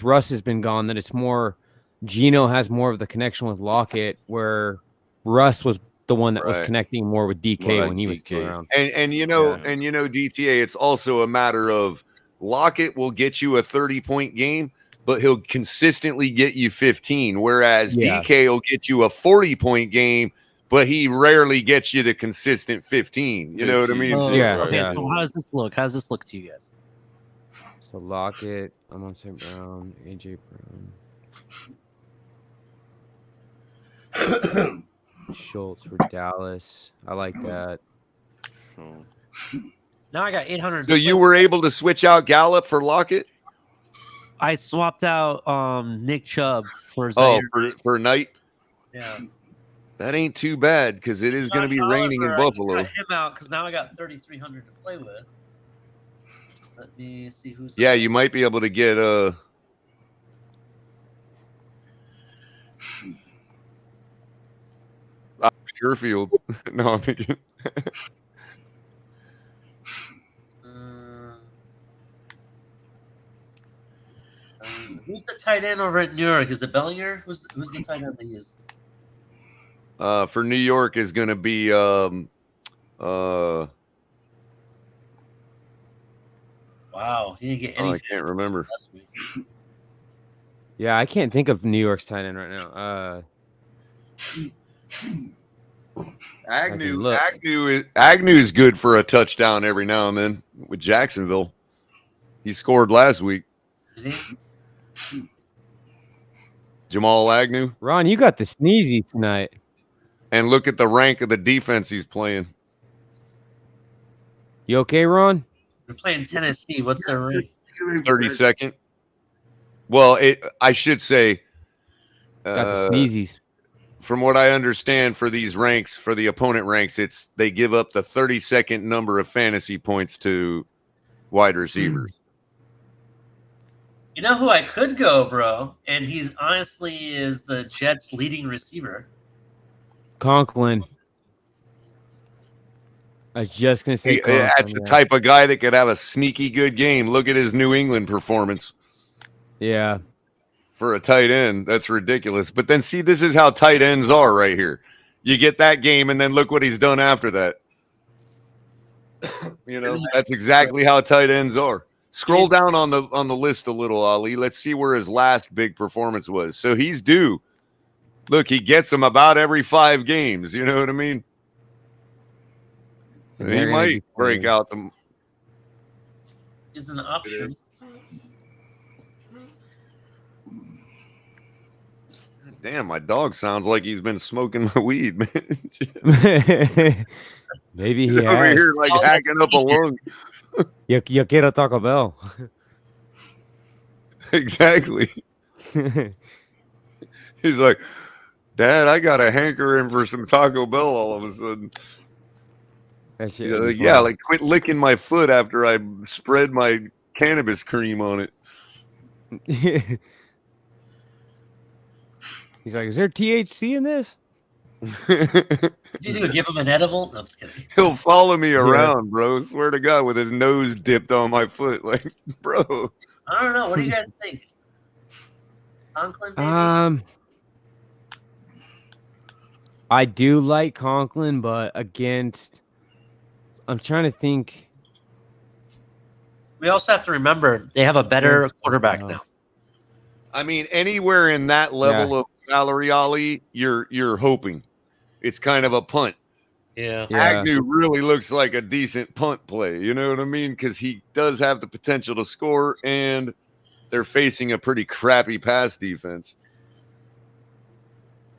Russ has been gone, that it's more Geno has more of the connection with Lockett, where Russ was the one that was Right. connecting more with DK More like when he was still DK. around. And DTA, it's also a matter of Lockett will get you a 30-point game, but he'll consistently get you 15. Whereas Yeah. DK will get you a 40-point game, but he rarely gets you the consistent 15. You know what I mean? Yeah. Okay, yeah. so how does this look? How does this look to you guys? So Lockett, I'm on St. Brown, AJ Brown. Schultz for Dallas. I like that. Now I got 800. So you were able to switch out Gallup for Lockett? I swapped out Nick Chubb for Oh, Zaire. for Knight? Yeah. That ain't too bad because it is going to be raining in Oliver, I Buffalo. cut him out because now I got 3,300 to play with. Let me see who's. Yeah, you might be able to get Sherfield. No, I'm thinking. Who's the tight end over at New York? Is it Bellinger? Who's the tight end they use? For New York is going to be Wow, he didn't get any. I can't remember. Last week. Yeah, I can't think of New York's tight end right now. Agnew is good for a touchdown every now and then with Jacksonville. He scored last week. Jamal Agnew. Ron, you got the sneezy tonight. And look at the rank of the defense he's playing. You okay, Ron? They're playing Tennessee. What's their rank? 32nd. Well, I should say Got the sneezies. from what I understand for these ranks, for the opponent ranks, it's they give up the 32nd number of fantasy points to wide receivers. You know who I could go, bro? And he's honestly is the Jets' leading receiver. Conklin. I was just gonna say Conklin, That's the type of guy that could have a sneaky good game. Look at his New England performance. Yeah. For a tight end, that's ridiculous. But then see, this is how tight ends are right here. You get that game, and then look what he's done after that. You know, that's exactly how tight ends are. Scroll down on the list a little, Ali. Let's see where his last big performance was. So he's due. Look, he gets them about every 5 games. You know what I mean? He might break out them. Is an option. Damn, my dog sounds like he's been smoking my weed, man. Maybe he He's over has. here like hacking up a lung. You quiero Taco Bell. Exactly. He's like, Dad, I got a hankering for some Taco Bell all of a sudden. That shit Like, yeah, like quit licking my foot after I spread my cannabis cream on it. He's like, is there THC in this? Did you give him an edible? No, I'm just kidding. He'll follow me around, bro. Swear to God, with his nose dipped on my foot. Like, bro. I don't know. What do you guys think? Conklin, maybe? I do like Conklin, but I'm trying to think. We also have to remember they have a better quarterback now. I mean, anywhere in that level of salary, Ali, you're hoping. It's kind of a punt. Yeah. Agnew really looks like a decent punt play. You know what I mean? Because he does have the potential to score, and they're facing a pretty crappy pass defense.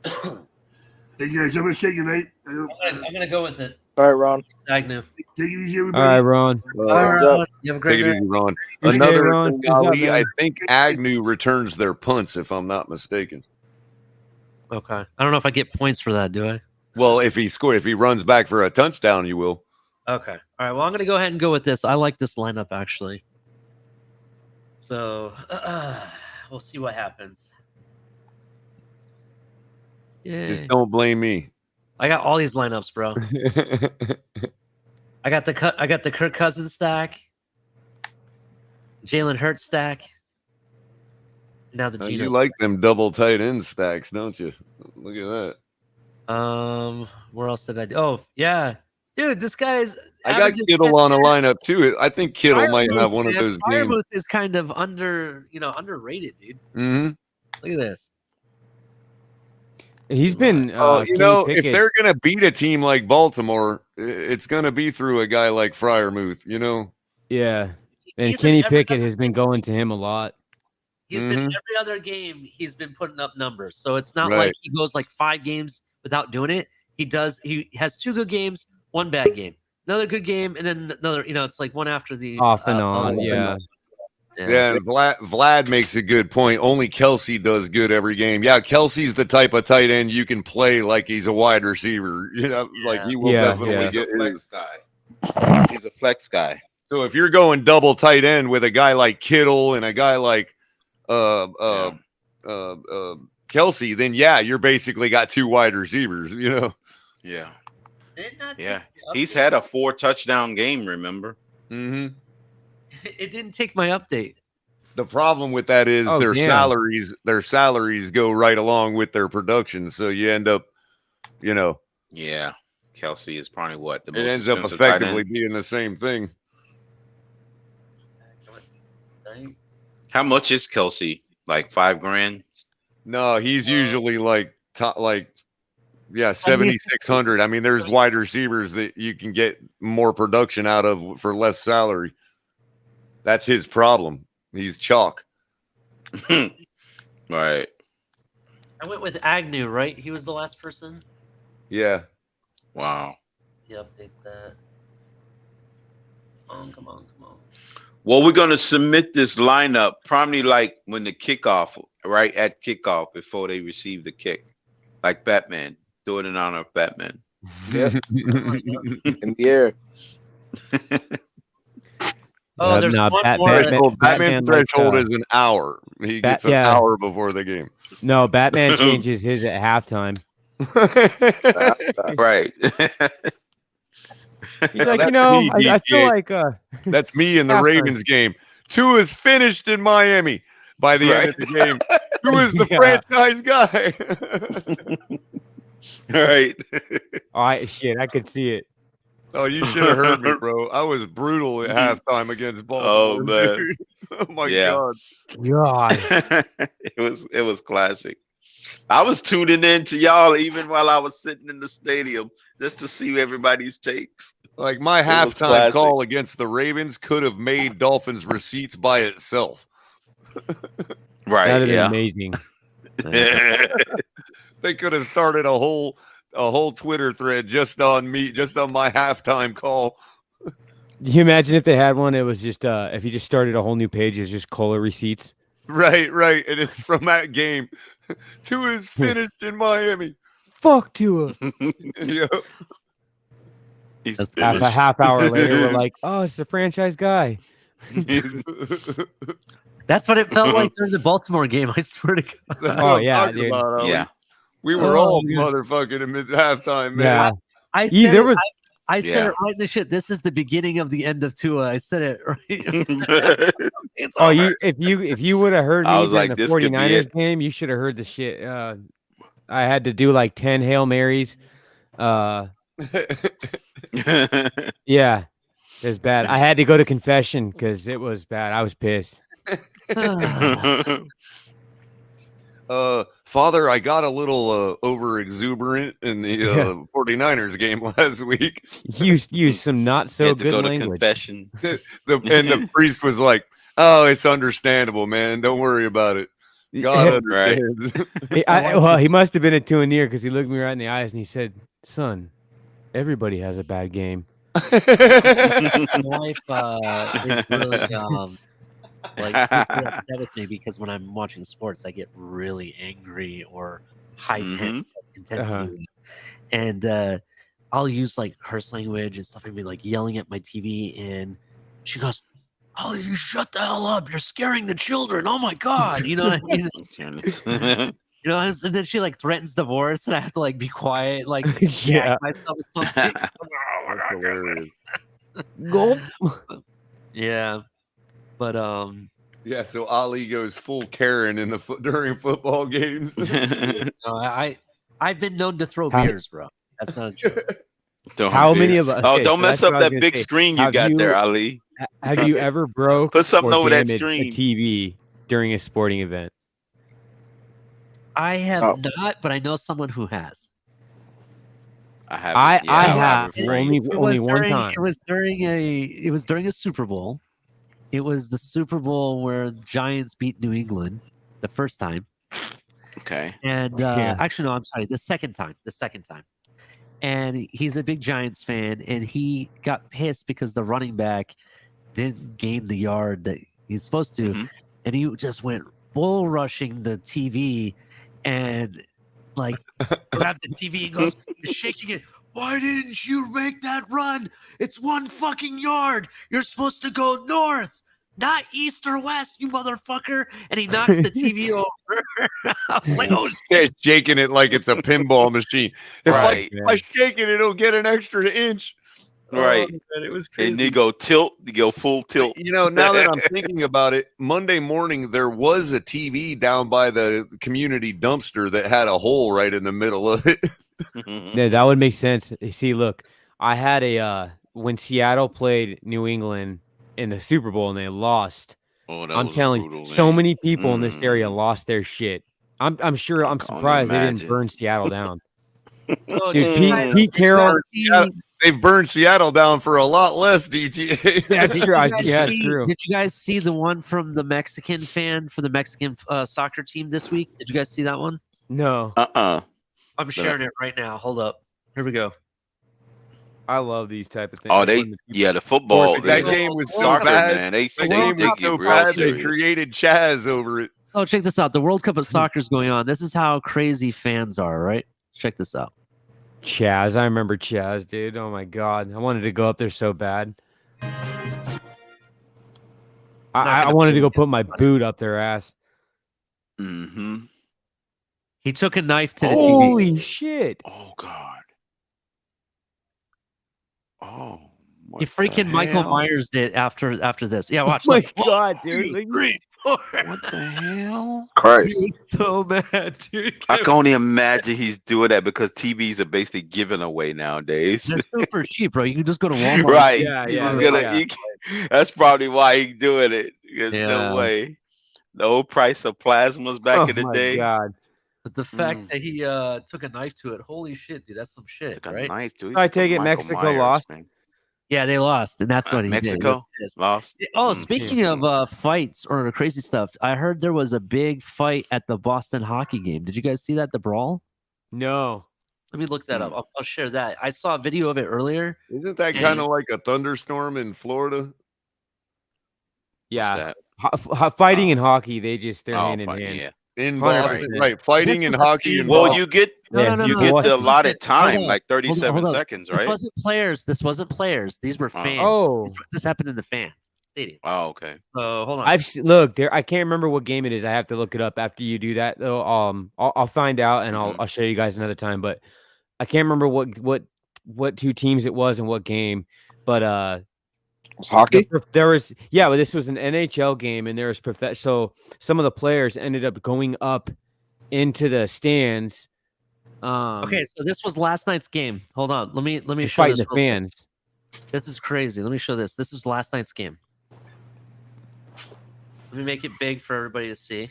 Hey guys, I'm gonna say goodnight. I'm gonna go with it. All right, Ron. Agnew. Take it easy, All everybody. right, Ron. All right, Ron. You have a great Take it night. easy, Ron. Okay, Another Ron. thing, Peace out, Ali, man. I think Agnew returns their punts, if I'm not mistaken. Okay. I don't know if I get points for that, do I? Well, if he runs back for a touchdown, you will. Okay. All right. Well, I'm going to go ahead and go with this. I like this lineup, actually. So we'll see what happens. Yeah. Just don't blame me. I got all these lineups, bro. I got the Kirk Cousins stack, Jalen Hurts stack. Now the Geno. You like them double tight end stacks, don't you? Look at that. Where else did I do? Oh, yeah. Dude, this guy's I got Kittle on a lineup too. I think Kittle might have one of those games. Firemouth is kind of underrated, dude. Mm-hmm. Look at this. He's been, if they're going to beat a team like Baltimore, it's going to be through a guy like Freiermuth, you know? Yeah. And Kenny Pickett has been going to him a lot. He's been every other game, he's been putting up numbers. So it's not like he goes like 5 games without doing it. He has 2 good games, 1 bad game. Another good game, and then another, it's like one after the off and on, Yeah, and Vlad makes a good point. Only Kelsey does good every game. Yeah, Kelsey's the type of tight end you can play like he's a wide receiver. Like he will definitely get his guy. He's a flex guy. So if you're going double tight end with a guy like Kittle and a guy like Kelsey, then you're basically got 2 wide receivers. Yeah. Yeah. He's had a 4 touchdown game. Remember? Mm-hmm. It didn't take my update. The problem with that is their salaries go right along with their production. So you end up, Yeah. Kelsey is probably what? It ends up effectively being the same thing. How much is Kelsey? Like $5,000? No, he's usually like 7,600. I mean, there's wide receivers that you can get more production out of for less salary. That's his problem. He's chalk. Right. I went with Agnew, right? He was the last person. Yeah. Wow. Yeah, update that. Come on. Well, we're going to submit this lineup probably like when the kickoff, right at kickoff before they receive the kick. like Batman. Do it in honor of Batman. Yeah. In the air. Oh, there's one more. Batman threshold is an hour. He gets an hour before the game. No, Batman changes his at halftime. Right. He's like, I feel like that's me in the halftime. Ravens game. Tua is finished in Miami by the end of the game. Who is the franchise guy? Right. I could see it. Oh, you should have heard me, bro. I was brutal at halftime against Baltimore. Oh man. Dude. Oh my God. It was classic. I was tuning in to y'all even while I was sitting in the stadium just to see everybody's takes. Like my halftime call against the Ravens could have made Dolphins receipts by itself. Right. That'd have been amazing. They could have started a whole Twitter thread just on me, just on my halftime call. Can you imagine if they had one? It was just if you just started a whole new page, it's just Culler receipts. Right, and it's from that game. Tua is finished in Miami. Fuck Tua. Yep. He's a half hour later, we're like, oh, it's the franchise guy. That's what it felt like during the Baltimore game. I swear to God. That's what I'm talking about, Ali. Yeah. We were all motherfucking at halftime, man. Yeah. I said it, I said it right in the shit. This is the beginning of the end of Tua. I said it right. It's over. If you would have heard me was during like, the this could be 49ers it. game, you should have heard the shit. I had to do like 10 Hail Marys. Yeah, it was bad. I had to go to confession because it was bad. I was pissed. Father, I got a little over exuberant in the 49ers game last week. Used some not so Had to good go language. to confession. The priest was like, "Oh, it's understandable, man. Don't worry about it. God understands." Well, he must have been a two near because he looked me right in the eyes and he said, "Son, everybody has a bad game." My wife is really like she's really upset with me because when I'm watching sports, I get really angry or high intensity, and I'll use like curse language and stuff and be like yelling at my TV, and she goes, "Oh, you shut the hell up! You're scaring the children! Oh my God!" You know what I mean? You know, and then she like threatens divorce, and I have to like be quiet, like Yeah. myself with something. That's hilarious. Gulp. Yeah, but Yeah, so Ali goes full Karen in during football games. no, I've been known to throw beers, bro. That's not a joke. How many of us? Oh, okay, don't so mess that's what up I was that gonna big say. screen you Have got there, Ali. Have you ever broke Put something or over that damaged screen. a TV during a sporting event? I have not, but I know someone who has. I have. I have only It one was during- time. It was during a Super Bowl. It was the Super Bowl where the Giants beat New England the first time. Okay. And Yeah. actually, no, I'm sorry, the second time. And he's a big Giants fan, and he got pissed because the running back didn't gain the yard that he's supposed to, and he just went bull rushing the TV, and like grabbed the TV and goes shaking it. "Why didn't you make that run? It's 1 fucking yard. You're supposed to go north, not east or west, you motherfucker." And he knocks the TV over. I'm like, oh, They're shaking it like it's a pinball machine. If Right. I shake it, it'll get an extra inch. Right. Oh, man, it was crazy. And you go full tilt. You know, now that I'm thinking about it, Monday morning there was a TV down by the community dumpster that had a hole right in the middle of it. Yeah, that would make sense. See, look, I had when Seattle played New England in the Super Bowl and they lost. Oh, that I'm was telling brutal, you, so man. many people in this area lost their shit. I'm surprised they didn't imagine. burn Seattle down. So Dude, did you guys- Pete Carroll. They've burned Seattle down for a lot less, DTA. That's Did true. you guys Yeah, see- true. Did you guys see the one from the Mexican fan for the Mexican soccer team this week? Did you guys see that one? No. I'm sharing it right now. Hold up. Here we go. I love these type of things. Oh, Like they when the people- the football. That they- game was so soccer, bad. man. They That game was get so real bad. They serious. created Chaz over it. Oh, check this out. The World Cup of Soccer is going on. This is how crazy fans are, right? Check this out. Chaz, I remember Chaz, dude. Oh my god, I wanted to go up there so bad. I wanted to go put my boot up their ass. Mm-hmm. He took a knife to the Holy TV. shit! Oh god. Oh. He freaking Michael Myers did after this. Yeah, watch. Oh my look. god, 1, dude! 2, 3, 4. What the hell? Christ. He was so mad, dude. I can only imagine he's doing that because TVs are basically given away nowadays. They're super cheap, bro. You can just go to Walmart. Right. Yeah, He's yeah, gonna, yeah. that's probably why he's doing it. There's Yeah. no way. The old price of plasmas back in the day. God. But the fact that he took a knife to it, holy shit, dude, that's some shit, Took a right? knife, dude. I take it Mexico lost. Man. Yeah, they lost, and that's what he Mexico did. lost. Oh, speaking of fights or crazy stuff, I heard there was a big fight at the Boston hockey game. Did you guys see that? The brawl? No. Let me look that up. I'll share that. I saw a video of it earlier. Isn't that kind of like a thunderstorm in Florida? Yeah. Fighting and hockey, they're hand in hand. Yeah. In 100%. Boston, right? Fighting and hockey in Well, Boston. you get the allotted time, like 37 seconds, right? This wasn't players. This wasn't players. These were fans. Oh. This happened in the fans stadium. Oh, okay. So hold on. Look there. I can't remember what game it is. I have to look it up after you do that. Though, I'll find out and I'll show you guys another time. But I can't remember what two teams it was and what game. But hockey. There was but this was an NHL game and there was so some of the players ended up going up into the stands. Okay, so this was last night's game. Hold on. Let me show fighting this the fans. This is crazy. Let me show this. This is last night's game. Let me make it big for everybody to see.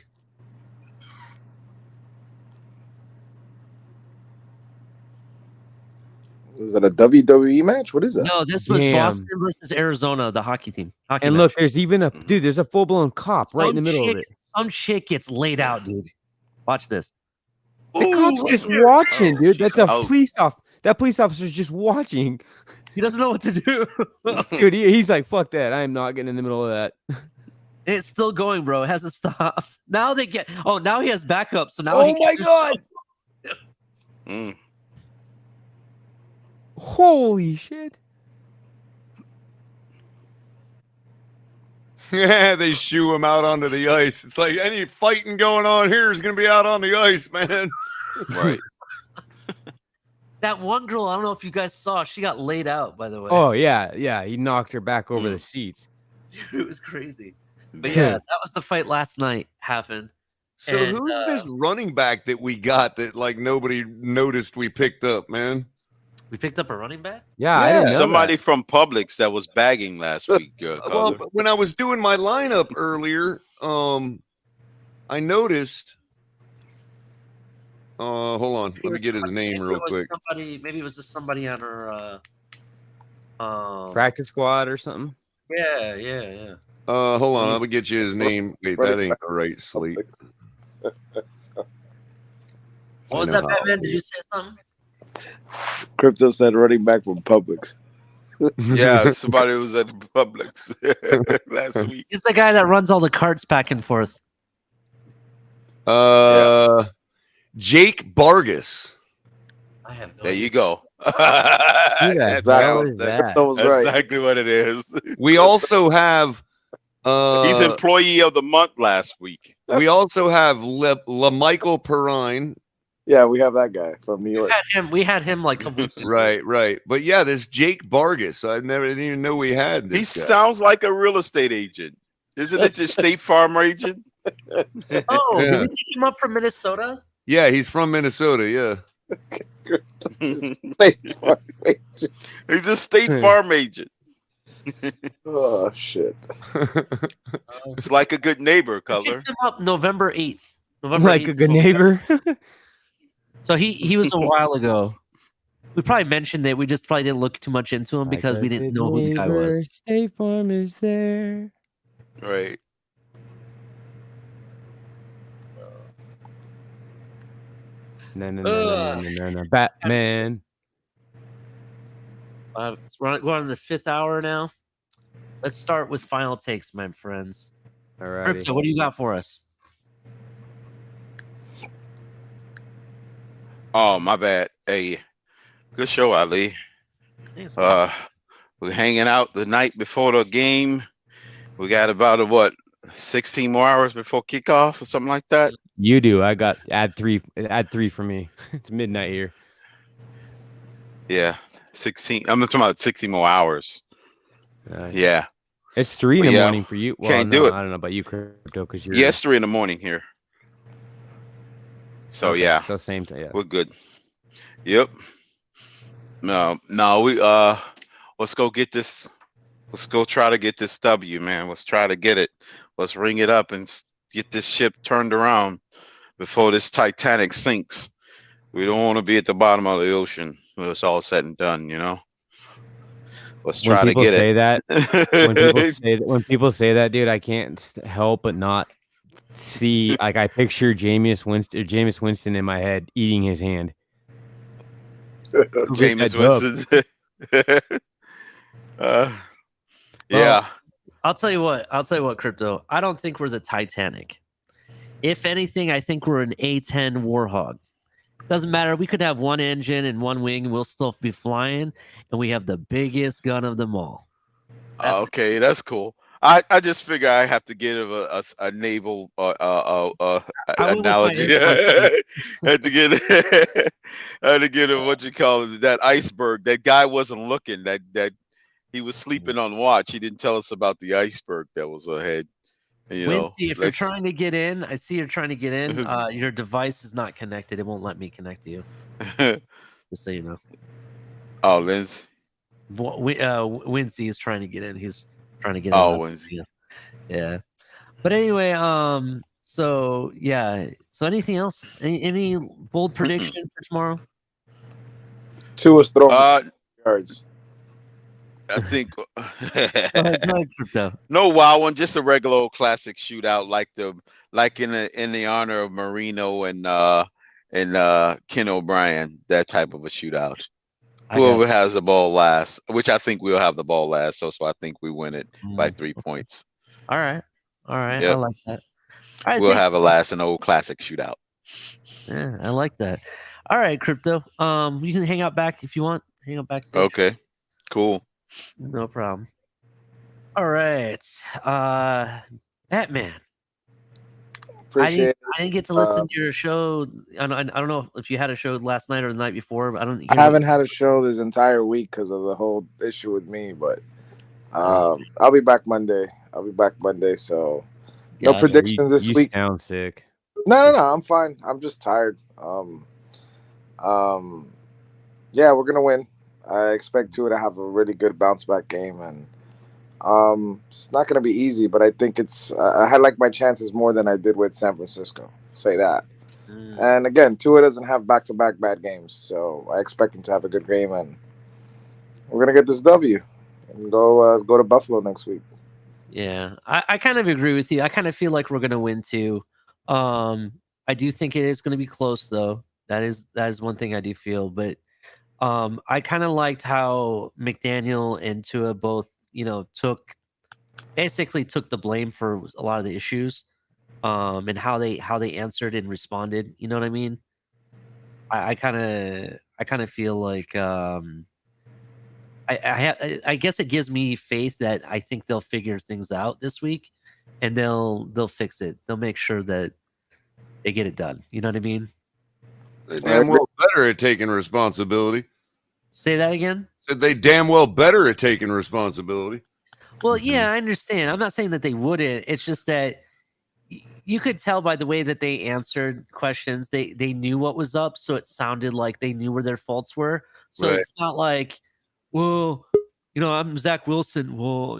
Is it a WWE match? What is that? No, this was Boston versus Arizona, the hockey team. Hockey And match. look, there's even there's a full blown cop right in the middle of it. Some shit gets laid out, dude. Watch this. The cop's just watching, dude. That's a police officer. That police officer's just watching. He doesn't know what to do. Dude, he's like, fuck that. I am not getting in the middle of that. It's still going, bro. It hasn't stopped. Now they get. Oh, now he has backup. So now. Oh my god. Holy shit. Yeah, they shoo him out onto the ice. It's like any fighting going on here is going to be out on the ice, man. Right. That one girl, I don't know if you guys saw, she got laid out, by the way. Oh yeah. He knocked her back over the seats. Dude, it was crazy. But yeah, that was the fight last night happened. So who's this running back that we got that like nobody noticed we picked up, man? We picked up a running back? Yeah, I didn't know somebody from Publix that was bagging last week. Well, when I was doing my lineup earlier, I noticed. Hold on, let me get his name real quick. Maybe it was just somebody on her practice squad or something. Yeah. Hold on, I'm gonna get you his name. Wait, that ain't the right slate. What was that, Batman? Did you say something? Crypto said running back from Publix. Yeah, somebody was at Publix last week. He's the guy that runs all the carts back and forth. Jake Bargas. I have no There you go. That's exactly what it is. We also have he's employee of the month last week. We also have LaMichael Perrine. Yeah, we have that guy from New York. We had him like a couple weeks ago. Right. But yeah, this Jake Bargas. I didn't even know we had this. He guy. sounds like a real estate agent. Isn't it just State Farm agent? Oh, Yeah. did we pick him up from Minnesota? Yeah, he's from Minnesota. Yeah. He's a State Farm agent. Oh shit! It's like a good neighbor, We Culler. picked him up November 8th. Like a good neighbor. So he was a while ago. We probably mentioned it. We just probably didn't look too much into him because we didn't know who the guy was. State Farm is there. Right. No. Batman. We're on the 5th hour now. Let's start with final takes, my friends. All right. Crypto, what do you got for us? Oh, my bad. Hey, good show, Ali. Thanks, man. We're hanging out the night before the game. We got about 16 more hours before kickoff or something like that. You do. I got add three for me. It's midnight here. Yeah, 16. I'm talking about 60 more hours. Yeah. It's 3 in the morning for you. Well, Can't no, do it. I don't know about you, Crypto, because you're. Yeah, it's 3 in the morning here. So Okay, yeah, so same thing. Yeah, we're good. Yep. No, we let's go get this. Let's go try to get this W, man. Let's try to get it. Let's ring it up and get this ship turned around before this Titanic sinks. We don't want to be at the bottom of the ocean when it's all said and done, you know. Let's try to get it. When people say that, dude, I can't help but not see. Like, I picture Jameis Winston in my head eating his hand. Jameis Winston. Yeah. I'll tell you what, Crypto. I don't think we're the Titanic. If anything, I think we're an A-10 Warhog. Doesn't matter. We could have one engine and one wing, and we'll still be flying, and we have the biggest gun of them all. Okay, that's cool. I just figure I have to give a naval analogy. I had to get what you call it, that iceberg. That guy wasn't looking. That he was sleeping on watch. He didn't tell us about the iceberg that was ahead. You know, Wincy, if you're trying to get in, I see you're trying to get in. Your device is not connected. It won't let me connect to you. Just so you know. Oh, Linz. Wincy is trying to get in. He's trying to get in. Oh, Wincy. Yeah. But anyway, so yeah. So anything else? Any bold prediction for tomorrow? Two is throwing yards. I think Go ahead, Crypto. no wild one, just a regular old classic shootout, like in the honor of Marino and Ken O'Brien, that type of a shootout. Whoever has the ball last, which I think we'll have the ball last, so I think we win it by 3 points. All right. Yep. I like that. All right, we'll have an old classic shootout. Yeah, I like that. All right, Crypto. You can hang out back if you want. Hang out backstage. Okay. Cool. No problem. All right. Batman. I didn't get to listen to your show. I don't know if you had a show last night or the night before. But I haven't had a show this entire week because of the whole issue with me. But I'll be back Monday. So no predictions this week. You sound sick. No. I'm fine. I'm just tired. Yeah, we're gonna win. I expect Tua to have a really good bounce back game, and it's not going to be easy, but I think I had like my chances more than I did with San Francisco. Say that. And again, Tua doesn't have back-to-back bad games, so I expect him to have a good game, and we're going to get this W and go to Buffalo next week. Yeah, I kind of agree with you. I kind of feel like we're going to win too. I do think it is going to be close, though. That is one thing I do feel, but I kind of liked how McDaniel and Tua both, took the blame for a lot of the issues, and how they answered and responded. You know what I mean? I kind of feel like I guess it gives me faith that I think they'll figure things out this week, and they'll fix it. They'll make sure that they get it done. You know what I mean? They damn well better at taking responsibility. Say that again? Said they damn well better at taking responsibility. Well, yeah, I understand. I'm not saying that they wouldn't. It's just that you could tell by the way that they answered questions. They knew what was up, so it sounded like they knew where their faults were. So Right. It's not like, well, I'm Zach Wilson. Well,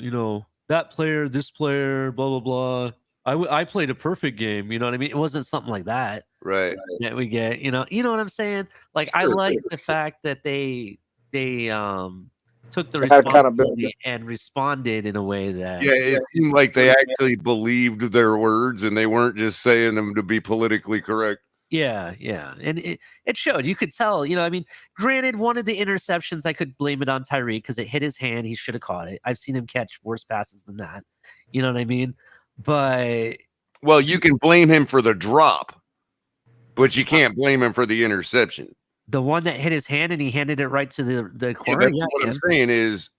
that player, this player, blah, blah, blah. I played a perfect game. You know what I mean? It wasn't something like that. Right. That we get, you know what I'm saying? Like, I like the fact that they took the responsibility and responded in a way that it seemed like they actually believed their words and they weren't just saying them to be politically correct. Yeah, and it showed. You could tell. Granted, one of the interceptions I could blame it on Tyreek because it hit his hand. He should have caught it. I've seen him catch worse passes than that. You know what I mean? But you can blame him for the drop, but you can't blame him for the interception. The one that hit his hand and he handed it right to the corner. That's what I'm saying is,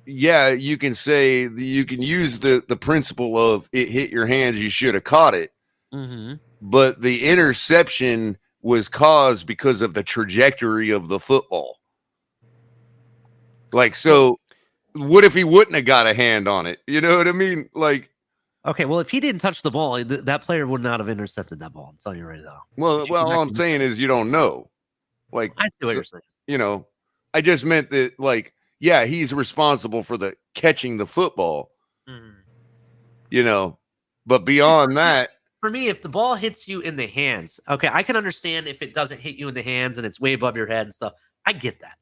yeah, you can say you can use the principle of it hit your hands, you should have caught it. Mm-hmm. But the interception was caused because of the trajectory of the football. Like, so what if he wouldn't have got a hand on it? You know what I mean? Like, okay, well, if he didn't touch the ball, that player would not have intercepted that ball. I'm telling you right now. well, all I'm saying is you don't know. Like, I see what you're saying. You know, I just meant that, like, yeah, he's responsible for the catching the football. Mm-hmm. You know, but beyond that, for me, if the ball hits you in the hands, okay, I can understand if it doesn't hit you in the hands and it's way above your head and stuff. I get that.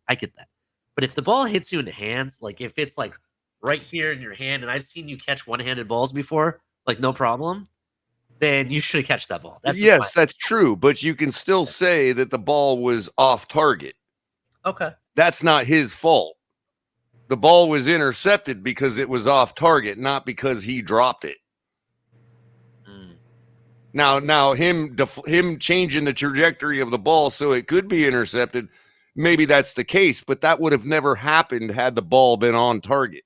But if the ball hits you in the hands, like if it's like right here in your hand, and I've seen you catch one-handed balls before, like no problem, then you should have catched that ball. yes, that's true. But you can still say that the ball was off target. Okay. That's not his fault. The ball was intercepted because it was off target, not because he dropped it. Now him changing the trajectory of the ball so it could be intercepted, maybe that's the case, but that would have never happened had the ball been on target.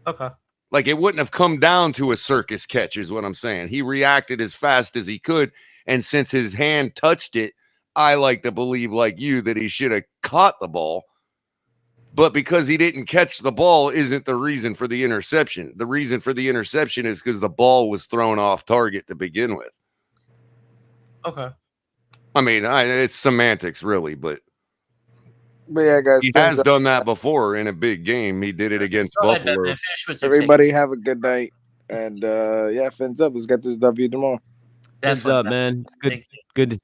Okay. Like, it wouldn't have come down to a circus catch is what I'm saying. He reacted as fast as he could, and since his hand touched it, I like to believe, like you, that he should have caught the ball. But because he didn't catch the ball isn't the reason for the interception. The reason for the interception is because the ball was thrown off target to begin with. Okay. I mean, it's semantics, really, but yeah, guys, he has done that before in a big game. He did it against Buffalo. Everybody have a good night, and yeah, fins up. Let's get this W tomorrow. Fins up, man. It's good.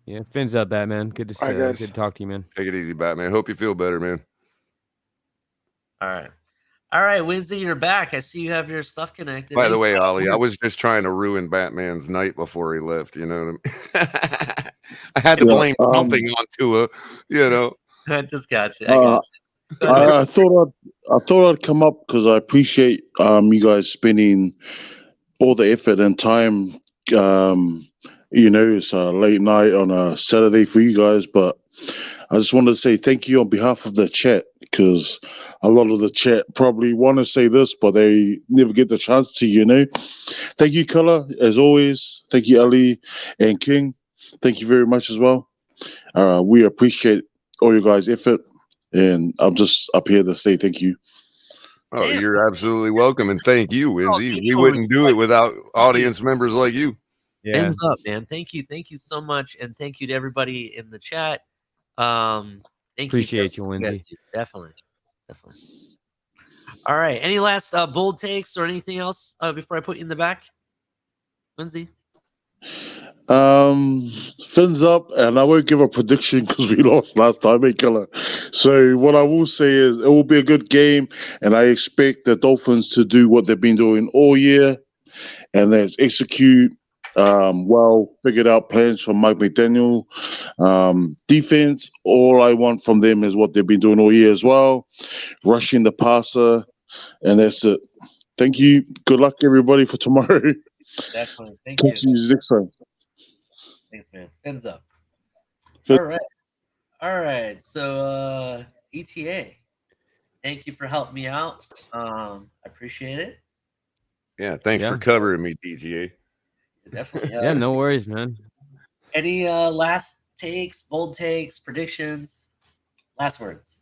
Yeah, fins up, Batman. Good to good to talk to you, man. Take it easy, Batman. Hope you feel better, man. All right, Wednesday, you're back. I see you have your stuff connected. By the way, Ollie, I was just trying to ruin Batman's night before he left. You know what I mean? I had to blame something on Tua. You know, I just got you. I got you. I thought I'd come up because I appreciate you guys spending all the effort and time. You know, it's a late night on a Saturday for you guys, but I just wanted to say thank you on behalf of the chat, because a lot of the chat probably want to say this, but they never get the chance to, you know. Thank you, Culler, as always. Thank you, Ali and King. Thank you very much as well. We appreciate all you guys' effort, and I'm just up here to say thank you. Oh, you're absolutely welcome, and thank you, Winsy. We wouldn't do it without audience members like you. Yeah. Ends up, man. Thank you so much, and thank you to everybody in the chat. Appreciate you, Wendy. Yes, definitely. All right. Any last bold takes or anything else before I put you in the back, Lindsay? Fins up, and I won't give a prediction because we lost last time, Killer. So what I will say is it will be a good game, and I expect the Dolphins to do what they've been doing all year, and that's execute well figured out plans from Mike McDaniel. Defense, all I want from them is what they've been doing all year as well, rushing the passer, and that's it. Thank you. Good luck, everybody, for tomorrow. Definitely. Thank Talk you. to you next time. Thanks, man. Ends up. So- All right. So, ETA, thank you for helping me out. I appreciate it. Yeah, thanks for covering me, DTA. Definitely. Yeah, no worries, man. Any last takes, bold takes, predictions, last words?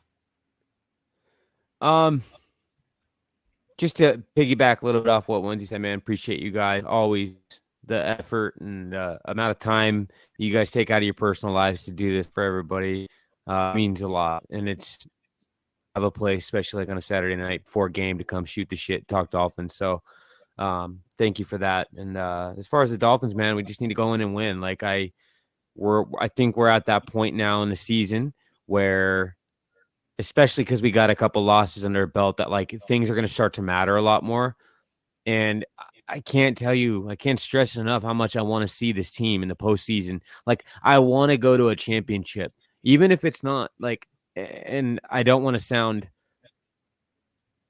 Just to piggyback a little bit off what Wendy said, man, appreciate you guys. Always the effort and amount of time you guys take out of your personal lives to do this for everybody means a lot. And it's have a place, especially like on a Saturday night before a game, to come shoot the shit, talk Dolphins. So thank you for that. And as far as the Dolphins, man, we just need to go in and win. Like I think we're at that point now in the season where, especially because we got a couple losses under our belt, that like things are going to start to matter a lot more. And I can't stress enough how much I want to see this team in the postseason. Like I want to go to a championship, even if it's not like, and I don't want to sound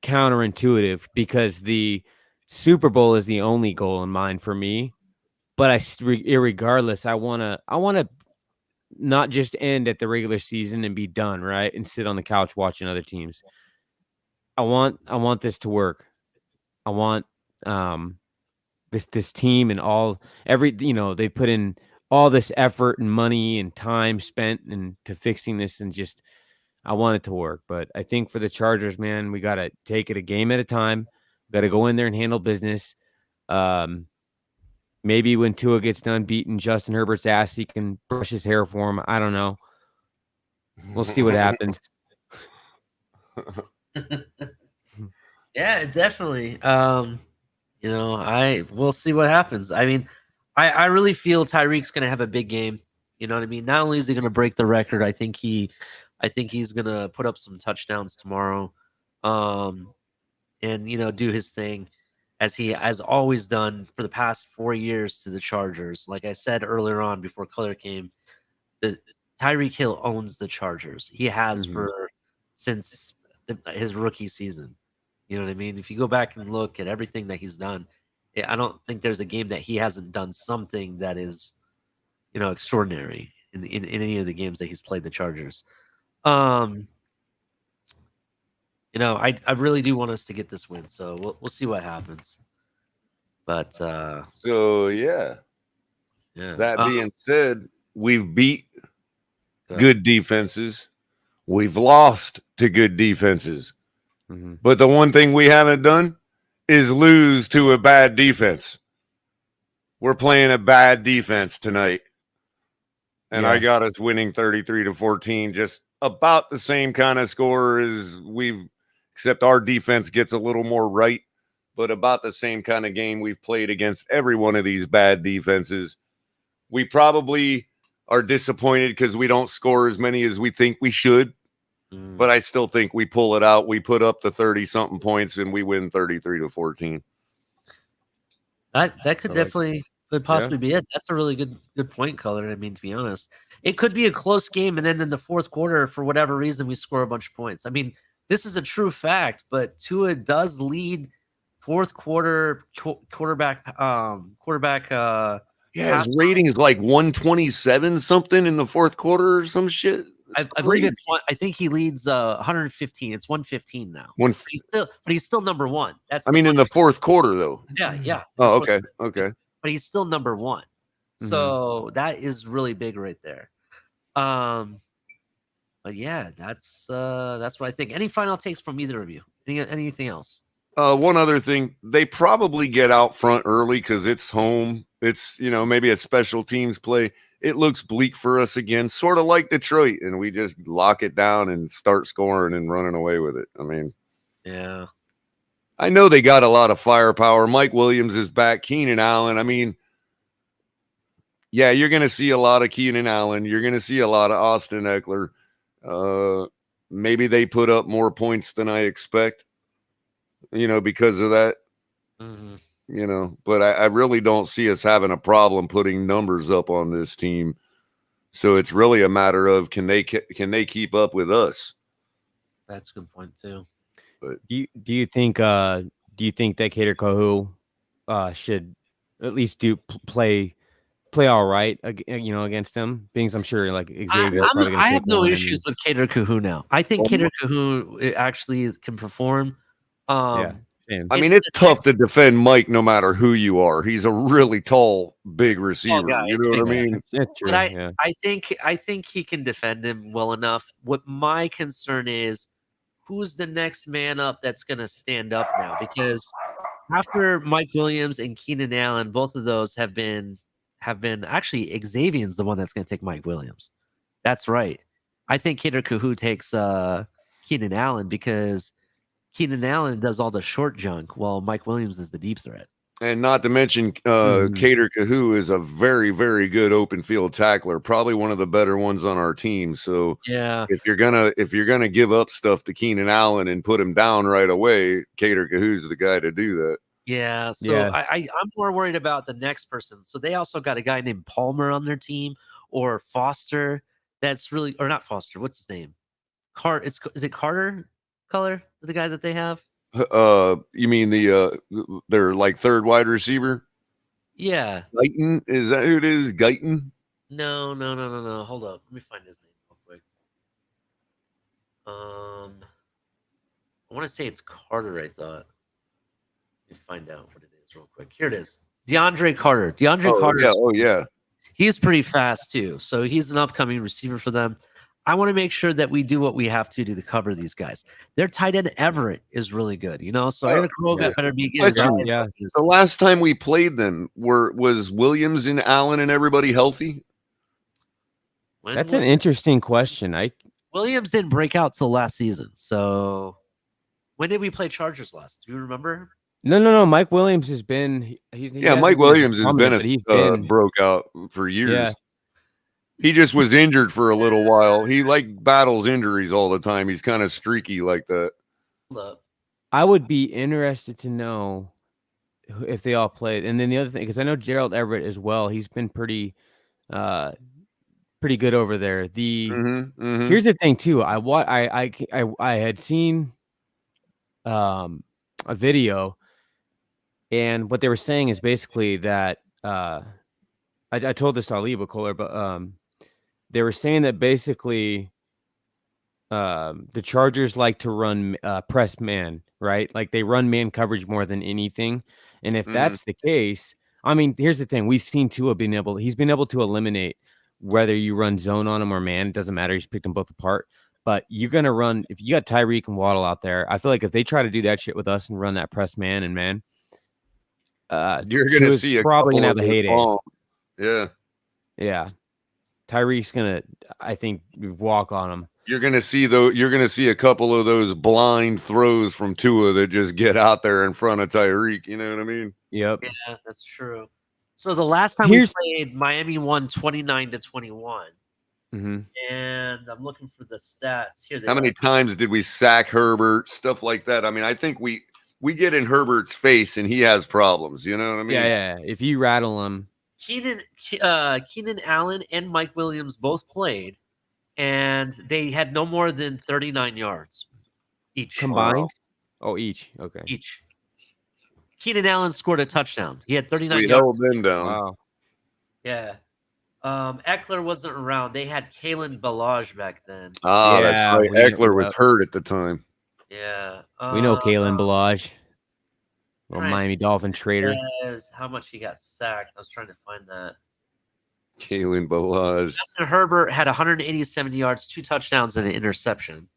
counterintuitive because the Super Bowl is the only goal in mind for me, but regardless, I want to not just end at the regular season and be done, right? And sit on the couch watching other teams. I want this to work. I want this team and they put in all this effort and money and time spent into fixing this, and just I want it to work. But I think for the Chargers, man, we got to take it a game at a time. We got to go in there and handle business. Maybe when Tua gets done beating Justin Herbert's ass, he can brush his hair for him. I don't know. We'll see what happens. Yeah, definitely. We'll see what happens. I mean, I really feel Tyreek's going to have a big game. You know what I mean? Not only is he going to break the record, I think he's going to put up some touchdowns tomorrow, and do his thing as he has always done for the past 4 years to the Chargers. Like I said earlier on before Culler came, Tyreek Hill owns the Chargers. He has since his rookie season. You know what I mean? If you go back and look at everything that he's done, I don't think there's a game that he hasn't done something that is, extraordinary in any of the games that he's played the Chargers. I really do want us to get this win, so we'll see what happens. But That being said, we've beat good defenses. We've lost to good defenses. But the one thing we haven't done is lose to a bad defense. We're playing a bad defense tonight. And I got us winning 33-14, just about the same kind of score as except our defense gets a little more right, but about the same kind of game we've played against every one of these bad defenses. We probably are disappointed because we don't score as many as we think we should. But I still think we pull it out. We put up the 30-something points and we win 33-14. That could could possibly be it. That's a really good point, Culler. I mean, to be honest, it could be a close game, and then in the fourth quarter, for whatever reason, we score a bunch of points. I mean, this is a true fact, but Tua does lead fourth quarter quarterback. His rating is like 127 something in the fourth quarter or some shit. I believe it's one. I think he leads 115. It's 115 now. But he's still number one. In the fourth quarter though. Yeah. Oh, okay. But he's still number one. So that is really big right there. But yeah, that's what I think. Any final takes from either of you? Anything else? One other thing, they probably get out front early because it's home. It's maybe a special teams play. It looks bleak for us again, sort of like Detroit, and we just lock it down and start scoring and running away with it. I mean, yeah, I know they got a lot of firepower. Mike Williams is back. Keenan Allen. I mean, yeah, you're going to see a lot of Keenan Allen. You're going to see a lot of Austin Eckler. Maybe they put up more points than I expect, because of that. But I really don't see us having a problem putting numbers up on this team. So it's really a matter of can they keep up with us? That's a good point too. But do you think that Kader Kohu should at least play all right, against them? Being I'm sure like Xavier. I have no issues with Kader Kohu now. I think Kader Kohu actually can perform. It's tough to defend Mike no matter who you are. He's a really tall, big receiver. You know what I mean? That's true. But I think he can defend him well enough. What my concern is, who's the next man up that's going to stand up now? Because after Mike Williams and Keenan Allen, both of those have been actually Xavier's the one that's going to take Mike Williams. That's right. I think Kader Kohu takes Keenan Allen because Keenan Allen does all the short junk while Mike Williams is the deep threat. And not to mention, Kader Kohu is a very, very good open field tackler, probably one of the better ones on our team. So yeah, if you're gonna give up stuff to Keenan Allen and put him down right away, Kader Kohu's the guy to do that. Yeah. So I'm more worried about the next person. So they also got a guy named Palmer on their team, or Foster. That's really, or not Foster. What's his name? Is it Carter? Culler, the guy that they have? You mean their like third wide receiver? Yeah. Guyton? Is that who it is? Guyton? No. Hold up. Let me find his name real quick. I want to say it's Carter. I thought. Let me find out what it is real quick. Here it is. DeAndre Carter. DeAndre Carter. Yeah. Oh yeah. He's pretty fast too. So he's an upcoming receiver for them. I want to make sure that we do what we have to do to cover these guys. Their tight end Everett is really good, So Eric Roga better be getting The last time we played them was Williams and Allen and everybody healthy? That's an interesting question. Williams didn't break out till last season. So when did we play Chargers last? Do you remember? No. Mike Williams has been. Mike Williams has been broke out for years. Yeah. He just was injured for a little while. He battles injuries all the time. He's kind of streaky like that. I would be interested to know if they all played. And then the other thing, because I know Gerald Everett as well. He's been pretty good over there. Here's the thing too. I had seen a video, and what they were saying is basically that I told this to Ali Culler, but they were saying that basically the Chargers like to run press man, right? Like they run man coverage more than anything. And if that's the case, I mean, here's the thing. We've seen Tua he's been able to eliminate whether you run zone on him or man. It doesn't matter. He's picked them both apart. But you're going to run, if you got Tyreek and Waddle out there, I feel like if they try to do that shit with us and run that press man and man, you're going to see probably going to have a heyday. Yeah. Yeah. Tyreek's going to, I think, walk on him. You're going to see a couple of those blind throws from Tua that just get out there in front of Tyreek. You know what I mean? Yep. Yeah, that's true. So the last time we played, Miami won 29-21. Mm-hmm. And I'm looking for the stats here. How many times did we sack Herbert? Stuff like that. I mean, I think we get in Herbert's face and he has problems. You know what I mean? Yeah. If you rattle him. Keenan Allen and Mike Williams both played, and they had no more than 39 yards each. Combined? Oh, each. Okay. Each. Keenan Allen scored a touchdown. He had 39 yards. yards. Them down. Wow. Yeah. Eckler wasn't around. They had Kalen Ballage back then. Ah, that's right. Eckler was hurt at the time. Yeah. We know Kalen Ballage. Little Miami Dolphin trader. How much he got sacked. I was trying to find that. Kalen Ballage. Justin Herbert had 187 yards, 2 touchdowns, and an interception.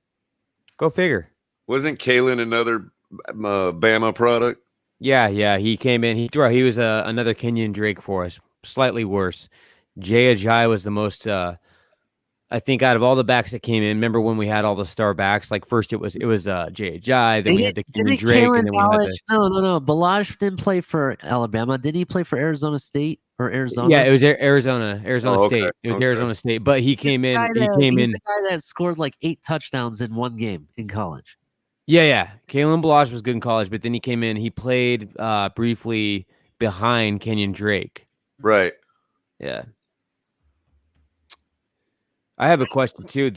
Go figure. Wasn't Kalen another Bama product? Yeah. He came in. He was another Kenyon Drake for us. Slightly worse. Jay Ajayi was the most, I think, out of all the backs that came in. Remember when we had all the star backs? Like first it was Jay Ajayi, then we had the Kenyon Drake, and then we had the... No. Ballage didn't play for Alabama. Did he play for Arizona State or Arizona? Yeah, it was Arizona State. It was Arizona State, but he came in. He's the guy that scored like 8 touchdowns in one game in college. Yeah. Kalen Ballage was good in college, but then he came in. He played briefly behind Kenyon Drake. Right. Yeah. I have a question too.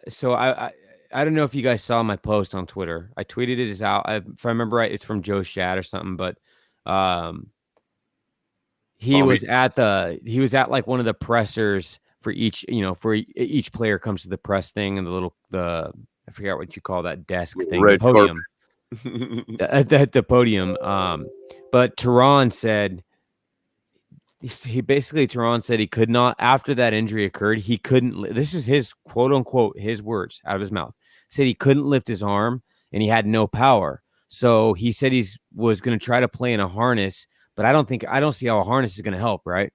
So I don't know if you guys saw my post on Twitter. I tweeted it out. If I remember right, it's from Joe Shad or something. But he was at like one of the pressers for each. For each player comes to the press thing and the I forget what you call that desk thing. Red podium. the podium. But Teron said. Teron said he could not, after that injury occurred, he couldn't, this is his quote unquote, his words out of his mouth, said he couldn't lift his arm and he had no power. So he said was going to try to play in a harness, but I don't see how a harness is going to help. Right.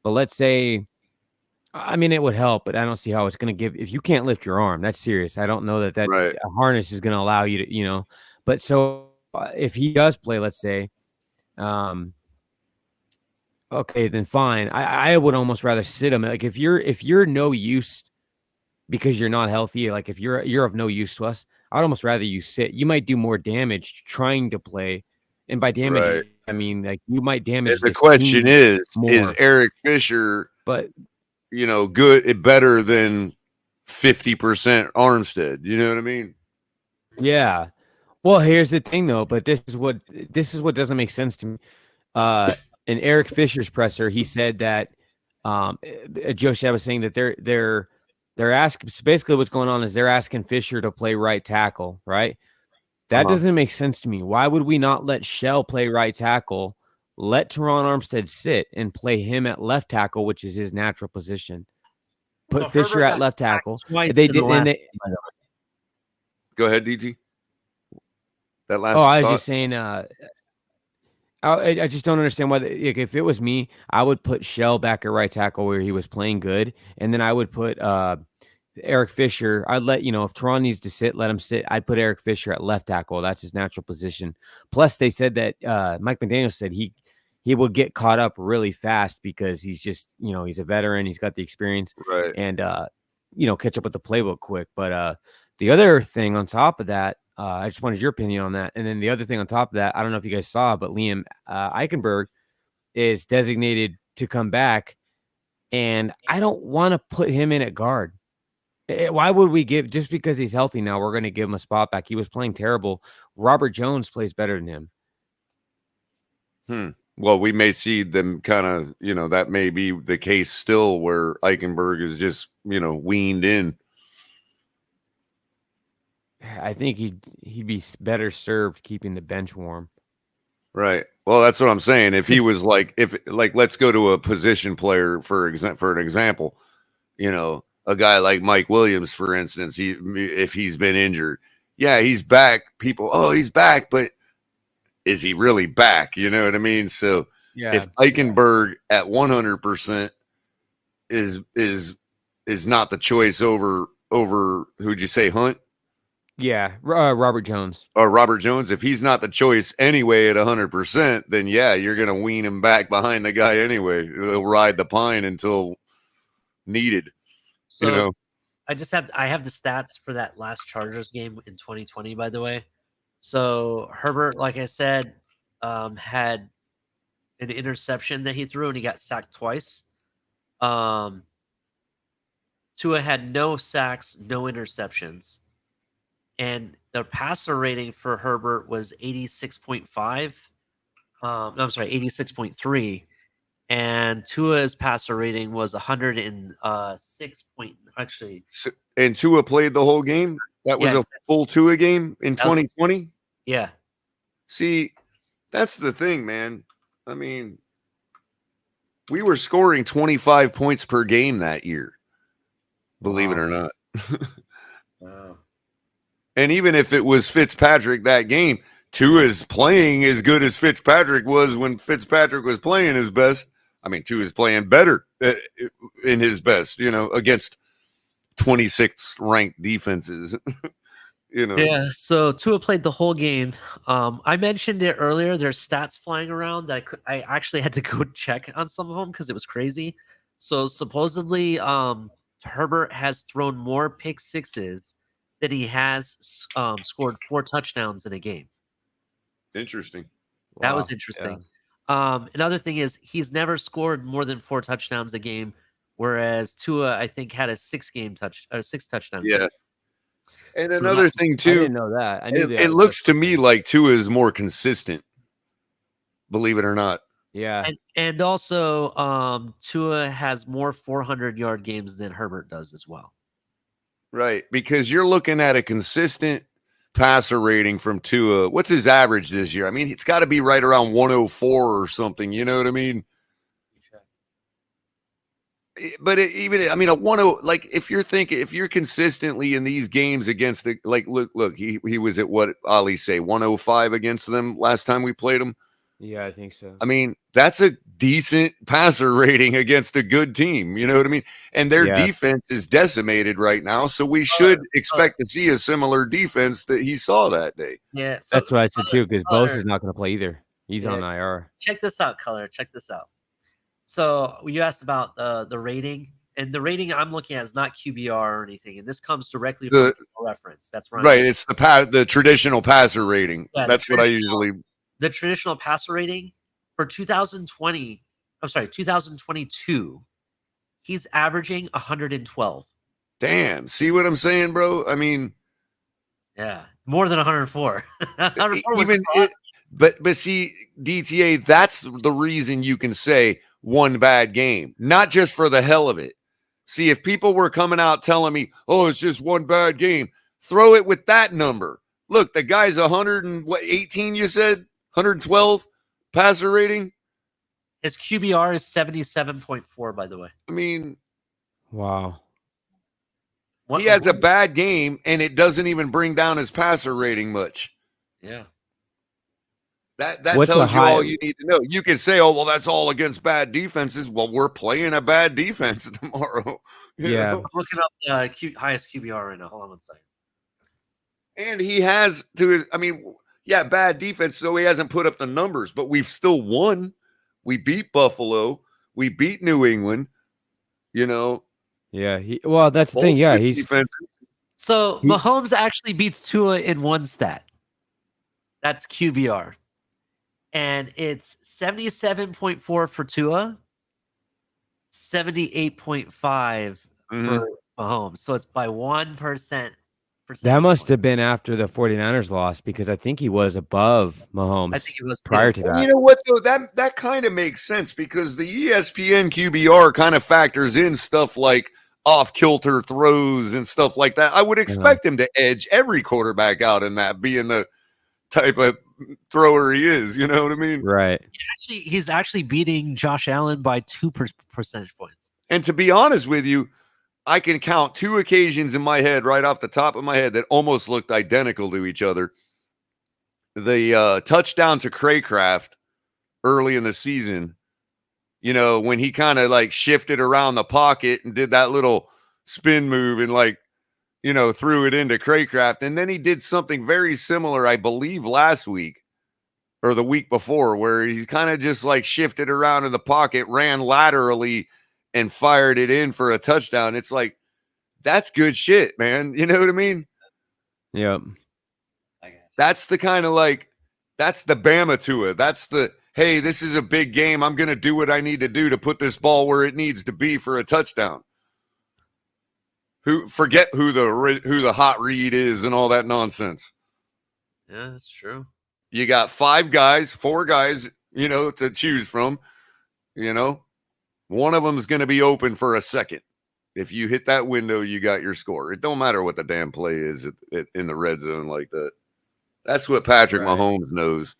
But let's say, I mean, it would help, but I don't see how it's going to give, if you can't lift your arm, that's serious. I don't know that right. A harness is going to allow you to, but so if he does play, let's say, okay, then fine. I would almost rather sit him. Like if you're no use because you're not healthy, like if you're of no use to us, I'd almost rather you sit. You might do more damage trying to play, and by damage, right. I mean like you might damage. The question is Eric Fisher, but good, better than 50% Armstead? You know what I mean? Yeah. Well, here's the thing though. But this is what doesn't make sense to me. In Eric Fisher's presser, he said that Joe Shad was saying that they're asking, basically what's going on is they're asking Fisher to play right tackle, right? That doesn't make sense to me. Why would we not let Shell play right tackle, let Teron Armstead sit and play him at left tackle, which is his natural position? Put Fisher Herbert at got left sacked tackle. twice They in the did, last game, by the way. Go ahead, DT. That last. I was thought? just saying. I just don't understand why. If it was me, I would put Shell back at right tackle where he was playing good, and then I would put Eric Fisher. I'd let if Teron needs to sit, let him sit. I'd put Eric Fisher at left tackle. That's his natural position. Plus, they said that Mike McDaniel said he would get caught up really fast because he's just he's a veteran. He's got the experience, right? And catch up with the playbook quick. But the other thing on top of that. I just wanted your opinion on that. And then the other thing on top of that, I don't know if you guys saw, but Liam Eichenberg is designated to come back. And I don't want to put him in at guard. Why would we just because he's healthy now, we're going to give him a spot back. He was playing terrible. Robert Jones plays better than him. Well, we may see them kind of, that may be the case still where Eichenberg is just, weaned in. I think he'd be better served keeping the bench warm. Right. Well, that's what I'm saying. If he was let's go to a position player for an example, a guy like Mike Williams, for instance, if he's been injured, yeah, he's back. People, he's back, but is he really back? You know what I mean? So if Eichenberg at 100% is not the choice over who'd you say, Hunt? Yeah, Robert Jones. Or Robert Jones. If he's not the choice anyway at 100%, then yeah, you're going to wean him back behind the guy anyway. He'll ride the pine until needed. So I have the stats for that last Chargers game in 2020, by the way. So Herbert, like I said, had an interception that he threw and he got sacked twice. Tua had no sacks, no interceptions. And the passer rating for Herbert was 86.5. I'm sorry, 86.3. And Tua's passer rating was 106 point. Actually, and Tua played the whole game. That was a full Tua game in 2020. Yeah. See, that's the thing, man. I mean, we were scoring 25 points per game that year. Believe it or not. Wow. And even if it was Fitzpatrick that game, Tua's playing as good as Fitzpatrick was when Fitzpatrick was playing his best. I mean, Tua's playing better in his best, against 26th ranked defenses. Yeah, so Tua played the whole game. I mentioned it earlier. There's stats flying around that I actually had to go check on some of them because it was crazy. So supposedly, Herbert has thrown more pick sixes than he has scored 4 touchdowns in a game. Interesting. That was interesting. Yeah. Another thing is he's never scored more than 4 touchdowns a game, whereas Tua, I think, had a 6 touchdowns. Yeah. And so another thing too, I didn't know that. I knew it looks to me like Tua is more consistent. Believe it or not. Yeah. And also Tua has more 400-yard games than Herbert does as well. Right, because you're looking at a consistent passer rating from Tua. What's his average this year? I mean, it's got to be right around 104 or something. You know what I mean? But a 10, like if you're consistently in these games against the look, he was at what Ali say 105 against them last time we played him. Yeah, I think so. I mean, that's a decent passer rating against a good team. You know what I mean? And their defense is decimated right now, so we should expect to see a similar defense that he saw that day. Yeah, that's what I said too. Because Bose is not going to play either. He's on IR. Check this out, Culler. Check this out. So you asked about the rating, and the rating I'm looking at is not QBR or anything, and this comes directly from reference. That's right. It's the traditional passer rating. Yeah, that's what I usually. The traditional passer rating for 2022, he's averaging 112. Damn. See what I'm saying, bro? I mean, yeah, more than 104. 104 But see, DTA, that's the reason you can say one bad game, not just for the hell of it. See, if people were coming out telling me, oh, it's just one bad game, throw it with that number. Look, the guy's 118, you said? 112 passer rating? His QBR is 77.4, by the way. I mean, wow. He has a bad game, and it doesn't even bring down his passer rating much. Yeah. That tells you all you need to know. You can say, oh, well, that's all against bad defenses. Well, we're playing a bad defense tomorrow. You know? I'm looking up the highest QBR right now. Hold on one second. And he has bad defense, so he hasn't put up the numbers, but we've still won. We beat Buffalo. We beat New England. You know. Yeah. Well, that's the thing. Yeah. So Mahomes actually beats Tua in one stat. That's QBR. And it's 77.4 for Tua, 78.5 for Mahomes. So it's by 1%. That must have been after the 49ers lost, because I think he was above Mahomes prior to that. You know what, though? That kind of makes sense, because the ESPN QBR kind of factors in stuff like off-kilter throws and stuff like that. I would expect him to edge every quarterback out in that, being the type of thrower he is. You know what I mean? Right. He's actually beating Josh Allen by 2 percentage points. And to be honest with you, I can count 2 occasions in my head, right off the top of my head, that almost looked identical to each other. The touchdown to Craycraft early in the season, you know, when he kind of like shifted around the pocket and did that little spin move and like, you know, threw it into Craycraft. And then he did something very similar, I believe, last week or the week before, where he kind of just like shifted around in the pocket, ran laterally, and fired it in for a touchdown. It's like, that's good shit, man. You know what I mean? Yep. That's the kind of like, that's the Bama to it. That's the, hey, this is a big game. I'm going to do what I need to do to put this ball where it needs to be for a touchdown. Forget who the hot read is and all that nonsense. Yeah, that's true. You got 4 guys, you know, to choose from, you know. One of them is going to be open for a second. If you hit that window, you got your score. It don't matter what the damn play is in the red zone like that. That's what Patrick Mahomes knows.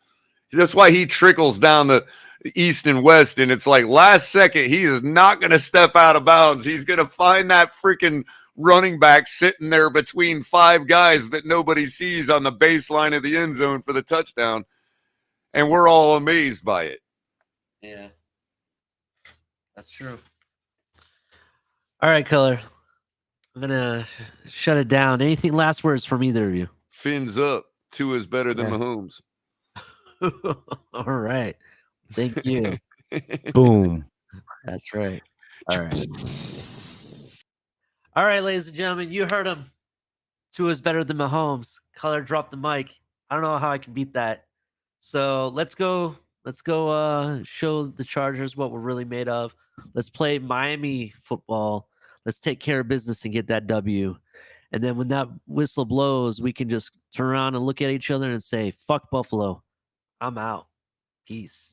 That's why he trickles down the east and west, and it's like last second, he is not going to step out of bounds. He's going to find that freaking running back sitting there between 5 guys that nobody sees on the baseline of the end zone for the touchdown, and we're all amazed by it. Yeah. That's true. All right, Culler. I'm going to shut it down. Anything last words from either of you? Fins up. Tua is better than Mahomes. All right. Thank you. Boom. That's right. All right. All right, ladies and gentlemen, you heard him. Tua is better than Mahomes. Culler dropped the mic. I don't know how I can beat that. So let's go show the Chargers what we're really made of. Let's play Miami football. Let's take care of business and get that W. And then when that whistle blows, we can just turn around and look at each other and say, fuck Buffalo. I'm out. Peace.